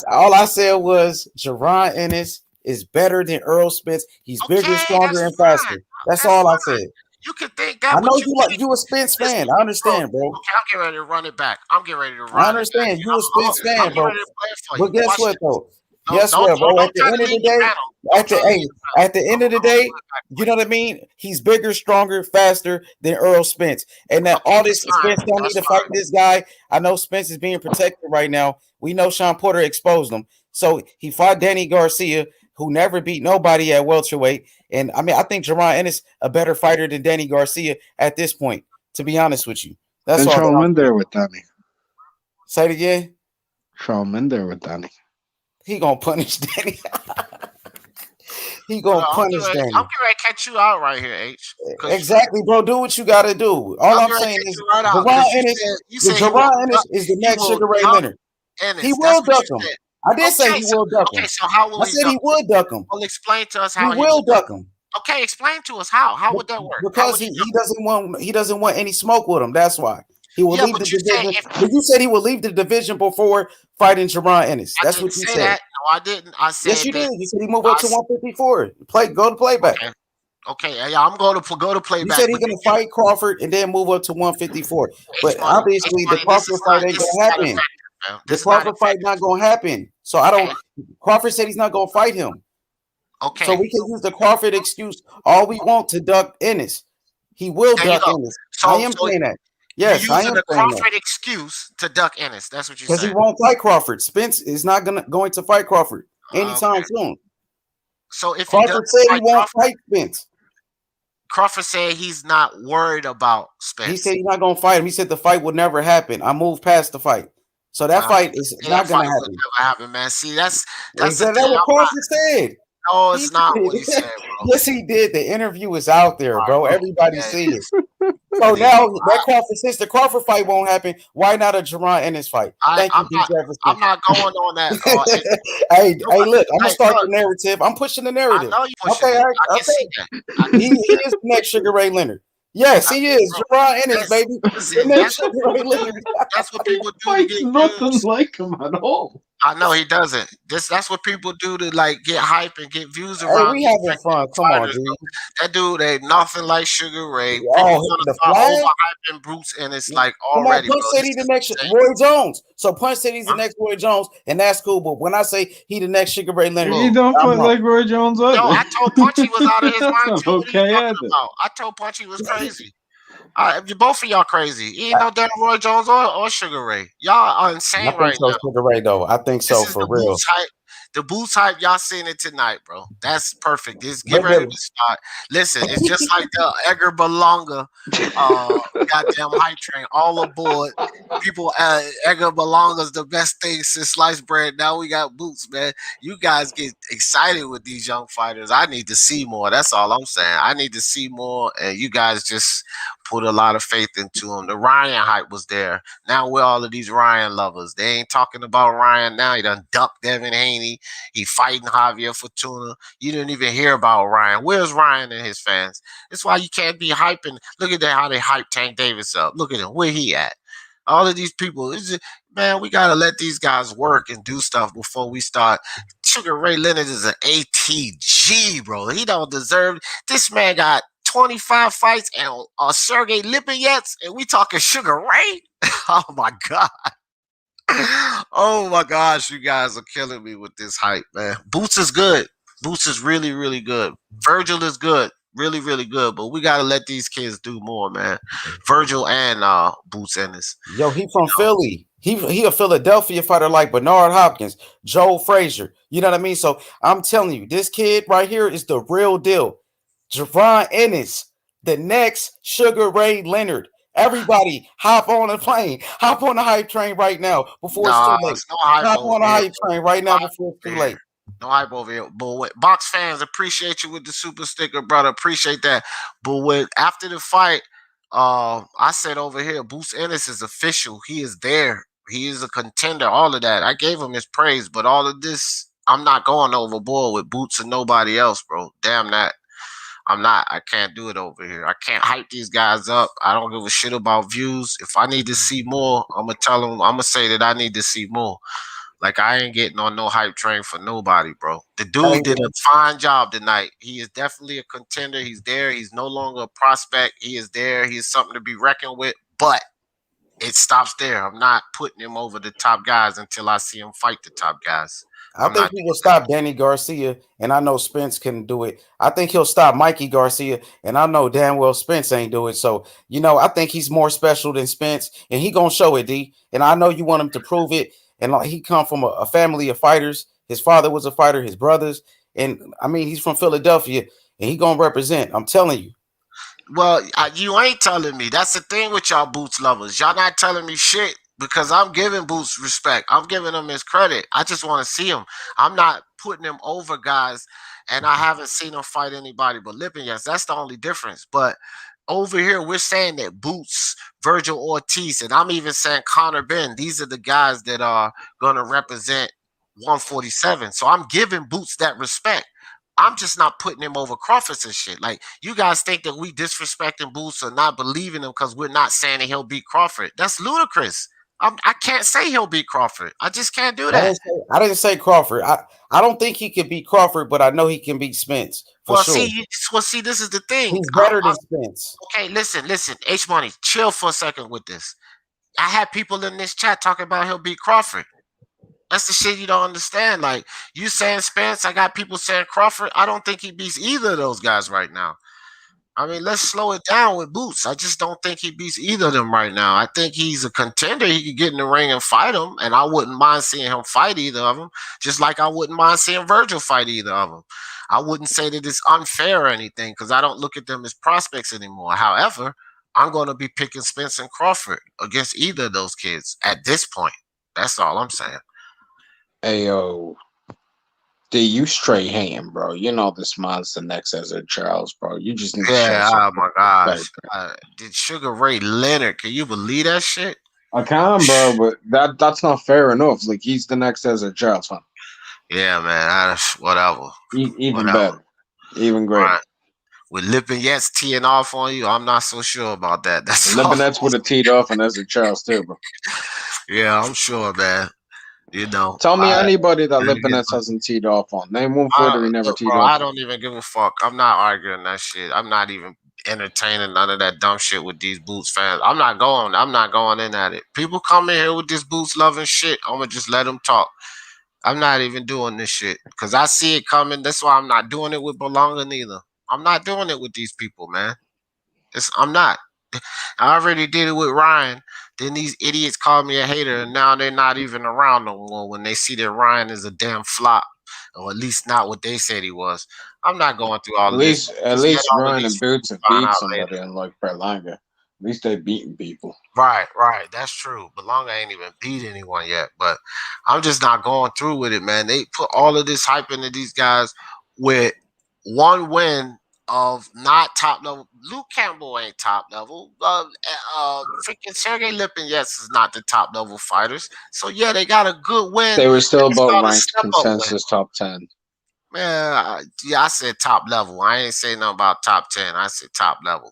all I said was Jerron Ennis is better than Earl Spence. He's bigger, stronger, and faster. That's all I said. You could think that. I know you a Spence fan. I understand, bro. Okay, I'm getting ready to run it back. I understand you a Spence fan, bro. But guess what, though? Guess what, bro? At the end of the day, at the end of the day, you know what I mean? He's bigger, stronger, faster than Earl Spence. And that all this Spence don't need to fight this guy. I know Spence is being protected right now. We know Sean Porter exposed him. So he fought Danny Garcia, who never beat nobody at welterweight. And I mean, I think Jerron Ennis a better fighter than Danny Garcia at this point, to be honest with you. That's all. Sean in there with Danny. Say it again. Sean in there with Danny. He gonna punish Danny. He gonna punish Danny. I'm gonna catch you out right here, H. Exactly, bro. Do what you gotta do. All I'm saying is Jerron Ennis is the next Sugar Ray Leonard. He will duck him. I did say he will duck him. Okay, so how will I said he would duck him. Well, explain to us how he will duck him. Okay, explain to us how. How would that work? Because he doesn't want any smoke with him. That's why. He will leave the division. But you said he will leave the division before fighting Jerron Ennis. That's what you said. That. No, I didn't. I said yes, you did. You said he moved up to 154. Go to playback. Okay, yeah, I'm going to go to playback. You said he's going to fight Crawford and then move up to 154. But obviously, the Crawford fight ain't going to happen. The Crawford fight not going to happen. So I don't. Crawford said he's not going to fight him. Okay. So we can use the Crawford excuse all we want to duck Ennis. He will duck Ennis. I am saying that. Yes, I am the Crawford excuse to duck Ennis. That's what you said. Because he won't fight Crawford. Spence is not going to fight Crawford anytime soon. So if Crawford said he won't fight Spence. Crawford said he's not worried about Spence. He said he's not going to fight him. He said the fight would never happen. I moved past the fight. So that fight is not going to happen. Never happen, man. See, that's what Crawford said. No, it's not what he said, bro. Yes, he did. The interview is out there, bro. Everybody sees it. So now that Crawford, since the Crawford fight won't happen, why not a Jerron Ennis fight? I'm not going on that. Hey, look, I'm gonna start the narrative. I'm pushing the narrative. I know you pushing it. I can see that. He is the next Sugar Ray Leonard. Yes, he is. Jerron Ennis, baby. That's what people do. Fights nothing like him at all. I know he doesn't. That's what people do to like get hype and get views around. Hey, we having fun. Come on, dude. That dude ain't nothing like Sugar Ray. The flag overhyping Bruce, and it's like already. Punch said he's the next Roy Jones. So Punch said he's the next Roy Jones, and that's cool. But when I say he the next Sugar Ray Leonard, he don't fight like Roy Jones. No, I told Punch he was out of his mind. Okay, I told Punch he was crazy. Both of y'all crazy. You ain't no damn Roy Jones or Sugar Ray. Y'all are insane right now. Sugar Ray, though. I think so for real. The Boots hype, y'all seeing it tonight, bro. That's perfect. Just get ready to start. Listen, it's just like the Edgar Berlanga goddamn hype train. All aboard. People, Edgar Berlanga's the best thing since sliced bread. Now we got Boots, man. You guys get excited with these young fighters. I need to see more. That's all I'm saying. I need to see more, and you guys just put a lot of faith into him. The Ryan hype was there. Now we're all of these Ryan lovers. They ain't talking about Ryan now. He done ducked Devin Haney. He fighting Javier Fortuna. You didn't even hear about Ryan. Where's Ryan and his fans? That's why you can't be hyping. Look at that, how they hype Tank Davis up. Look at him. Where he at? All of these people, man, we got to let these guys work and do stuff before we start. Sugar Ray Leonard is an ATG, bro. He don't deserve. This man got 25 fights and Sergey Lipinets, and we talking Sugar Ray? Oh, my God. Oh, my gosh, you guys are killing me with this hype, man. Boots is good. Boots is really, really good. Virgil is good. Really, really good, but we gotta let these kids do more, man. Virgil and Boots Ennis. Yo, he from Philly. He a Philadelphia fighter like Bernard Hopkins, Joe Frazier. You know what I mean? So I'm telling you, this kid right here is the real deal. Javon Ennis, the next Sugar Ray Leonard. Everybody, hop on the plane, hop on the hype train right now before it's too late. No hype hop on the hype train right now before it's too late. No hype over here. But box fans, appreciate you with the super sticker, brother. Appreciate that. But after the fight, I said over here, Boots Ennis is official. He is there. He is a contender. All of that. I gave him his praise, but all of this, I'm not going overboard with Boots and nobody else, bro. Damn that. I'm not. I can't do it over here. I can't hype these guys up. I don't give a shit about views. If I need to see more, I'm going to tell them, I'm going to say that I need to see more. Like, I ain't getting on no hype train for nobody, bro. The dude did a fine job tonight. He is definitely a contender. He's there. He's no longer a prospect. He is there. He is something to be reckoned with. But it stops there. I'm not putting him over the top guys until I see him fight the top guys. I think he will stop Danny Garcia, and I know Spence can do it. I think he'll stop Mikey Garcia, and I know damn well Spence ain't do it. So, you know, I think he's more special than Spence, and he gonna show it, D. And I know you want him to prove it. And like, he come from a family of fighters. His father was a fighter, his brothers. And, I mean, he's from Philadelphia, and he going to represent. I'm telling you. Well, you ain't telling me. That's the thing with y'all Boots lovers. Y'all not telling me shit because I'm giving Boots respect. I'm giving him his credit. I just want to see him. I'm not putting him over guys, and I haven't seen him fight anybody but Lipinets. That's the only difference. But over here, we're saying that Boots, Virgil Ortiz, and I'm even saying Conor Benn, these are the guys that are going to represent 147. So I'm giving Boots that respect. I'm just not putting him over Crawford and shit. Like, you guys think that we disrespecting Boots or not believing him because we're not saying that he'll beat Crawford. That's ludicrous. I can't say he'll beat Crawford. I just can't do that. I didn't say Crawford. I don't think he can beat Crawford, but I know he can beat Spence. For sure. See, this is the thing. He's better than Spence. Okay, listen. H Money, chill for a second with this. I had people in this chat talking about he'll beat Crawford. That's the shit you don't understand. Like, you saying Spence, I got people saying Crawford. I don't think he beats either of those guys right now. I mean, let's slow it down with Boots. I just don't think he beats either of them right now. I think he's a contender. He could get in the ring and fight him, and I wouldn't mind seeing him fight either of them, just like I wouldn't mind seeing Virgil fight either of them. I wouldn't say that it's unfair or anything because I don't look at them as prospects anymore. However, I'm going to be picking Spence and Crawford against either of those kids at this point. That's all I'm saying. Hey, yo. You straight ham, bro. You know this man's the next Ezra Charles, bro. You just need to show oh my gosh. Did Sugar Ray Leonard, can you believe that shit? I can, bro, but that's not fair enough. Like, he's the next Ezra Charles, fan. Yeah, man. Whatever. Even better. Even greater. Right. With Lipinets teeing off on you, I'm not so sure about that. That's Lipinets would have teed off on Ezra Charles, too, bro. Yeah, I'm sure, man. You know, tell me anybody that Lipinets hasn't teed off on. Name one fighter he never teed off. I don't even give a fuck. I'm not arguing that shit. I'm not even entertaining none of that dumb shit with these Boots fans. I'm not going in at it. People come in here with this Boots loving shit. I'm gonna just let them talk. I'm not even doing this shit because I see it coming. That's why I'm not doing it with Belonga neither. I'm not doing it with these people, man. I'm not. I already did it with Ryan. Then these idiots called me a hater, and now they're not even around no more when they see that Ryan is a damn flop, or at least not what they said he was. I'm not going through all of this. At least Ryan and Boots have beat somebody in like Berlanga. At least they've beaten people. Right. That's true. Belonga ain't even beat anyone yet, but I'm just not going through with it, man. They put all of this hype into these guys with one win of not top level. Luke Campbell ain't top level. Freaking Sergey Lipin, yes, is not the top level fighters. So yeah, they got a good win. They were still It's about not a ranked step up win. consensus top 10. Man, yeah, I said top level. I ain't say nothing about top 10. I said top level.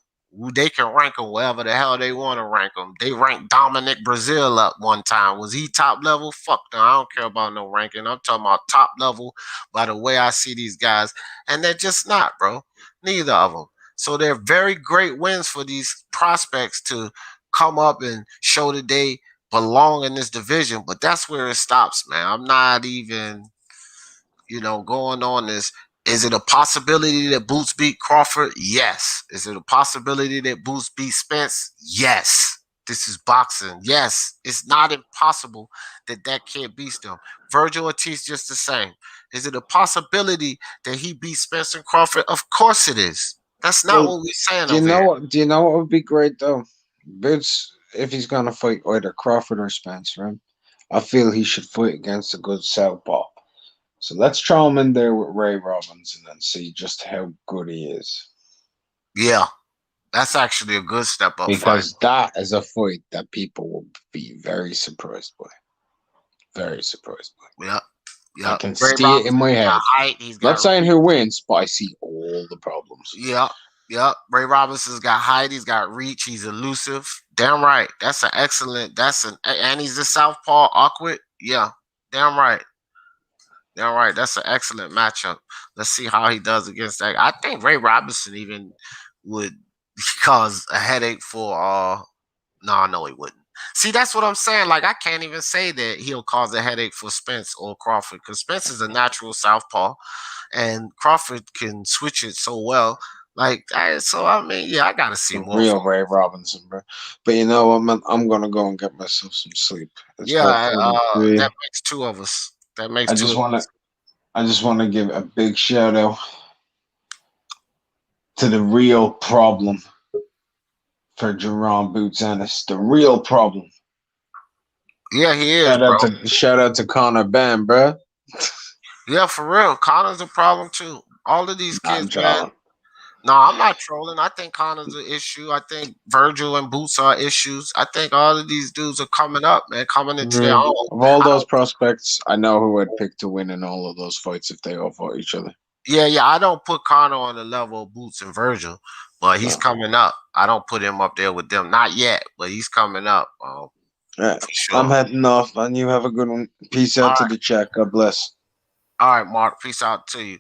They can rank them wherever the hell they want to rank them. They ranked Dominic Brazil up one time. Was he top level? Fuck no. I don't care about no ranking. I'm talking about top level by the way I see these guys. And they're just not, bro. Neither of them. So they're very great wins for these prospects to come up and show that they belong in this division. But that's where it stops, man. I'm not even going on this. Is it a possibility that Boots beat Crawford? Yes. Is it a possibility that Boots beat Spence? Yes. This is boxing. Yes. It's not impossible that kid beats them. Virgil Ortiz just the same. Is it a possibility that he beats Spence and Crawford? Of course it is. That's not what we're saying Do you over know here. what? Do you know what would be great though? Boots, if he's gonna fight either Crawford or Spence, right? I feel he should fight against a good southpaw. So let's throw him in there with Ray Robinson and see just how good he is. Yeah. That's actually a good step up fight. Because that is a fight that people will be very surprised by. Very surprised by. Yep. I can see it in my head. Not saying who wins, but I see all the problems. Yep. Ray Robinson's got height. He's got reach. He's elusive. Damn right. That's an excellent. And he's a southpaw. Awkward. Yeah. Damn right. Damn right. That's an excellent matchup. Let's see how he does against that. I think Ray Robinson even would cause a headache for. No, he wouldn't. See, that's what I'm saying. Like, I can't even say that he'll cause a headache for Spence or Crawford because Spence is a natural southpaw, and Crawford can switch it so well. Like, I gotta see more. Real Ray Robinson, bro. But you know what, man? I'm gonna go and get myself some sleep. That makes two of us. That makes. I just want to give a big shout out to the real problem for Jerome Boots Ennis. The real problem. Yeah, he is. Shout out to Connor Ben, bro. Yeah, for real. Connor's a problem too. All of these kids, man. No, I'm not trolling. I think Connor's an issue. I think Virgil and Boots are issues. I think all of these dudes are coming up, man, coming into their own. Of all those prospects, I know who I'd pick to win in all of those fights if they all fought each other. Yeah. I don't put Connor on the level of Boots and Virgil, but he's coming up. I don't put him up there with them. Not yet, but he's coming up. Right. Sure. I'm heading off, and you have a good one. Peace out to the chat. God bless. All right, Mark. Peace out to you.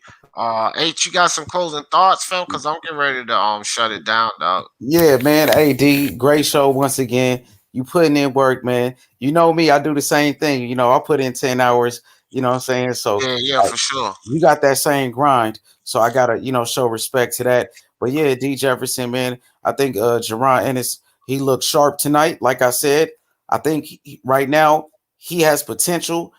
H, you got some closing thoughts, fam? Because I'm getting ready to shut it down, dog. Yeah, man. Hey, D, great show once again. You putting in work, man. You know me, I do the same thing. You know, I put in 10 hours, you know what I'm saying? So yeah, for sure. You got that same grind. So I gotta, show respect to that. But yeah, D Jefferson, man, I think Jerron Ennis, he looked sharp tonight. Like I said, I think right now he has potential.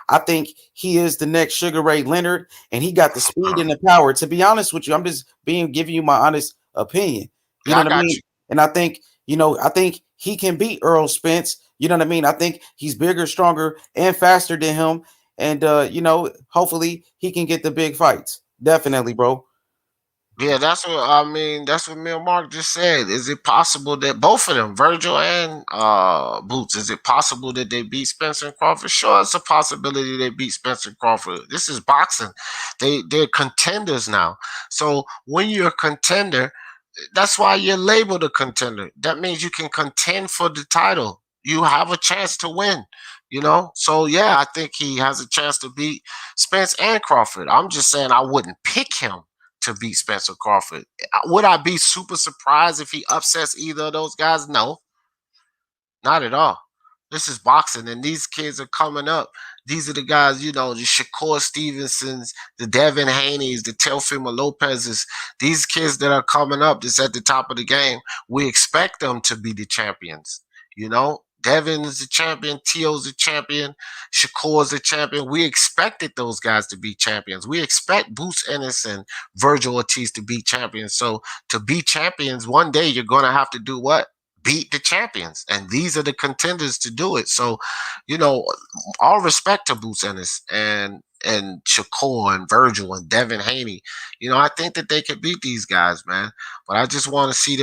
I think he is the next Sugar Ray Leonard, and he got the speed and the power. To be honest with you, I'm just giving you my honest opinion. You know what I mean? And I think, I think he can beat Earl Spence. You know what I mean? I think he's bigger, stronger, and faster than him. And hopefully he can get the big fights. Definitely, bro. Yeah, that's what me and Mark just said. Is it possible that both of them, Virgil and Boots, is it possible that they beat Spencer and Crawford? Sure, it's a possibility they beat Spencer and Crawford. This is boxing. They're contenders now. So when you're a contender, that's why you're labeled a contender. That means you can contend for the title. You have a chance to win. So yeah, I think he has a chance to beat Spence and Crawford. I'm just saying I wouldn't pick him to beat Spencer Crawford. Would I be super surprised if he upsets either of those guys? No, not at all. This is boxing, and these kids are coming up. These are the guys, the Shakur Stevensons, the Devin Haney's, the Teofimo Lopez's. These kids that are coming up that's at the top of the game, we expect them to be the champions, Devin is the champion. Tio's the champion. Shakur's the champion. We expected those guys to be champions. We expect Boots Ennis and Virgil Ortiz to be champions. So to be champions, one day you're going to have to do what? Beat the champions. And these are the contenders to do it. So, all respect to Boots Ennis. And and Shakur and Virgil and Devin Haney. I think that they could beat these guys, man. But I just want to see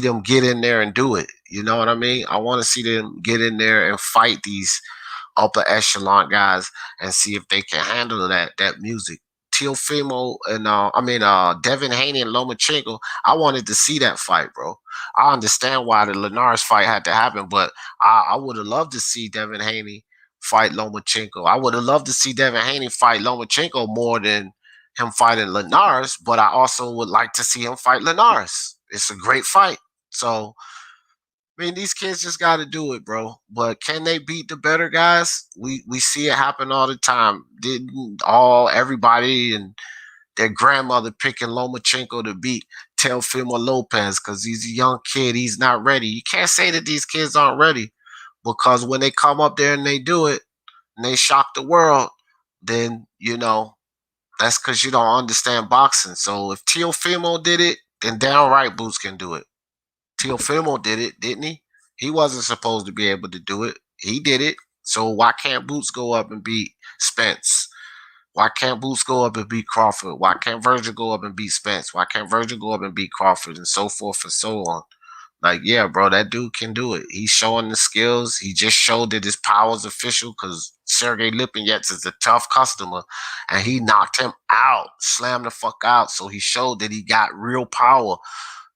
them get in there and do it. You know what I mean? I want to see them get in there and fight these upper echelon guys and see if they can handle that music. Teofimo and Devin Haney and Lomachenko. I wanted to see that fight, bro. I understand why the Linares fight had to happen, but I would have loved to see Devin Haney fight Lomachenko. I would have loved to see Devin Haney fight Lomachenko more than him fighting Linares, but I also would like to see him fight Linares. It's a great fight. So, I mean, these kids just got to do it, bro. But can they beat the better guys? We see it happen all the time. Didn't everybody and their grandmother picking Lomachenko to beat Teofimo Lopez because he's a young kid. He's not ready. You can't say that these kids aren't ready because when they come up there and they do it and they shock the world, then, that's because you don't understand boxing. So if Teofimo did it, then downright Boots can do it. Teofimo did it, didn't he? He wasn't supposed to be able to do it. He did it. So why can't Boots go up and beat Spence? Why can't Boots go up and beat Crawford? Why can't Virgil go up and beat Spence? Why can't Virgil go up and beat Crawford and so forth and so on? Like, yeah, bro, that dude can do it. He's showing the skills. He just showed that his power's official because Sergey Lipinets is a tough customer, and he knocked him out, slammed the fuck out. So he showed that he got real power,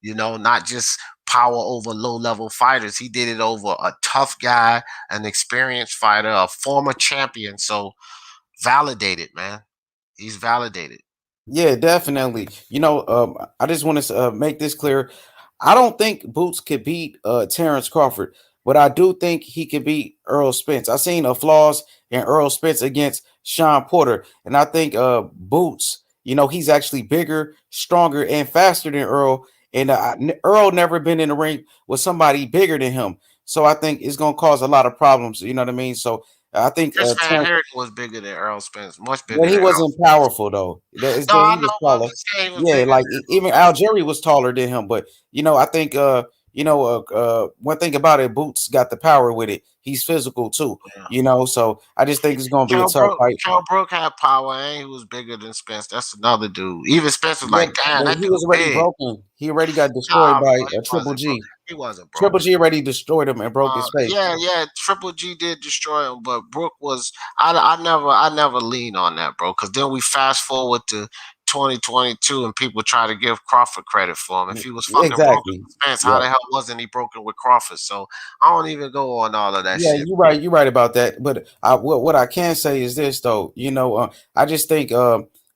not just power over low-level fighters. He did it over a tough guy, an experienced fighter, a former champion. So validated, man. He's validated. Yeah, definitely. I just want to make this clear. I don't think Boots could beat Terrence Crawford, but I do think he could beat Earl Spence. I seen flaws in Earl Spence against Sean Porter, and I think Boots, he's actually bigger, stronger, and faster than Earl. And Earl never been in the ring with somebody bigger than him, so I think it's gonna cause a lot of problems. You know what I mean? So I think Chris Van Herrick was bigger than Earl Spence, much bigger. But he wasn't powerful though. No, I know. I'm just saying he was bigger. Like even Algeri was taller than him. But I think one thing about it, Boots got the power with it. He's physical too. Yeah. So I just think it's gonna be a tough fight. Cal Brook had power, and he was bigger than Spence. That's another dude. Even Spence was like, damn, that he was already big. broken. He already got destroyed by Triple G. He wasn't broken. Triple G already destroyed him and broke his face. Yeah. Triple G did destroy him, but Brook was. I never lean on that, bro. Because then we fast forward to 2022, and people try to give Crawford credit for him. If he was fucking broken with Spence, how the hell wasn't he broken with Crawford? So I don't even go on all of that shit. Yeah, you're right about that. But what I can say is this, though. I just think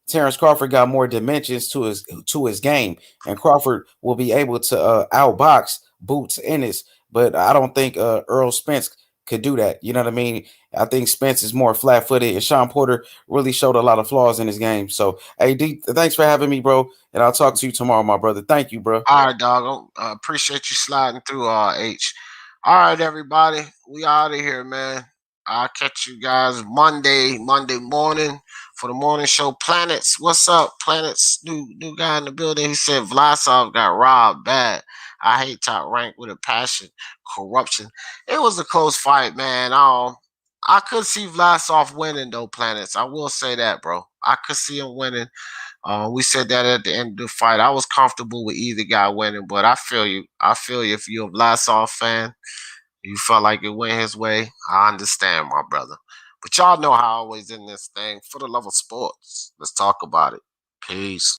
Terrence Crawford got more dimensions to his game, and Crawford will be able to outbox Boots Ennis. But I don't think Earl Spence could do that. You know what I mean? I think Spence is more flat-footed, and Sean Porter really showed a lot of flaws in his game. So, hey, D, thanks for having me, bro, and I'll talk to you tomorrow, my brother. Thank you, bro. All right, dog. I appreciate you sliding through, H. All right, everybody. We out of here, man. I'll catch you guys Monday morning for the morning show. Planets, what's up? Planets, new guy in the building. He said Vlasov got robbed bad. I hate Top Rank with a passion. Corruption. It was a close fight, man. I could see Vlasov winning, though, Planets. I will say that, bro. I could see him winning. We said that at the end of the fight. I was comfortable with either guy winning, but I feel you. If you're a Vlasov fan, you felt like it went his way, I understand, my brother. But y'all know how I always in this thing. For the love of sports, let's talk about it. Peace.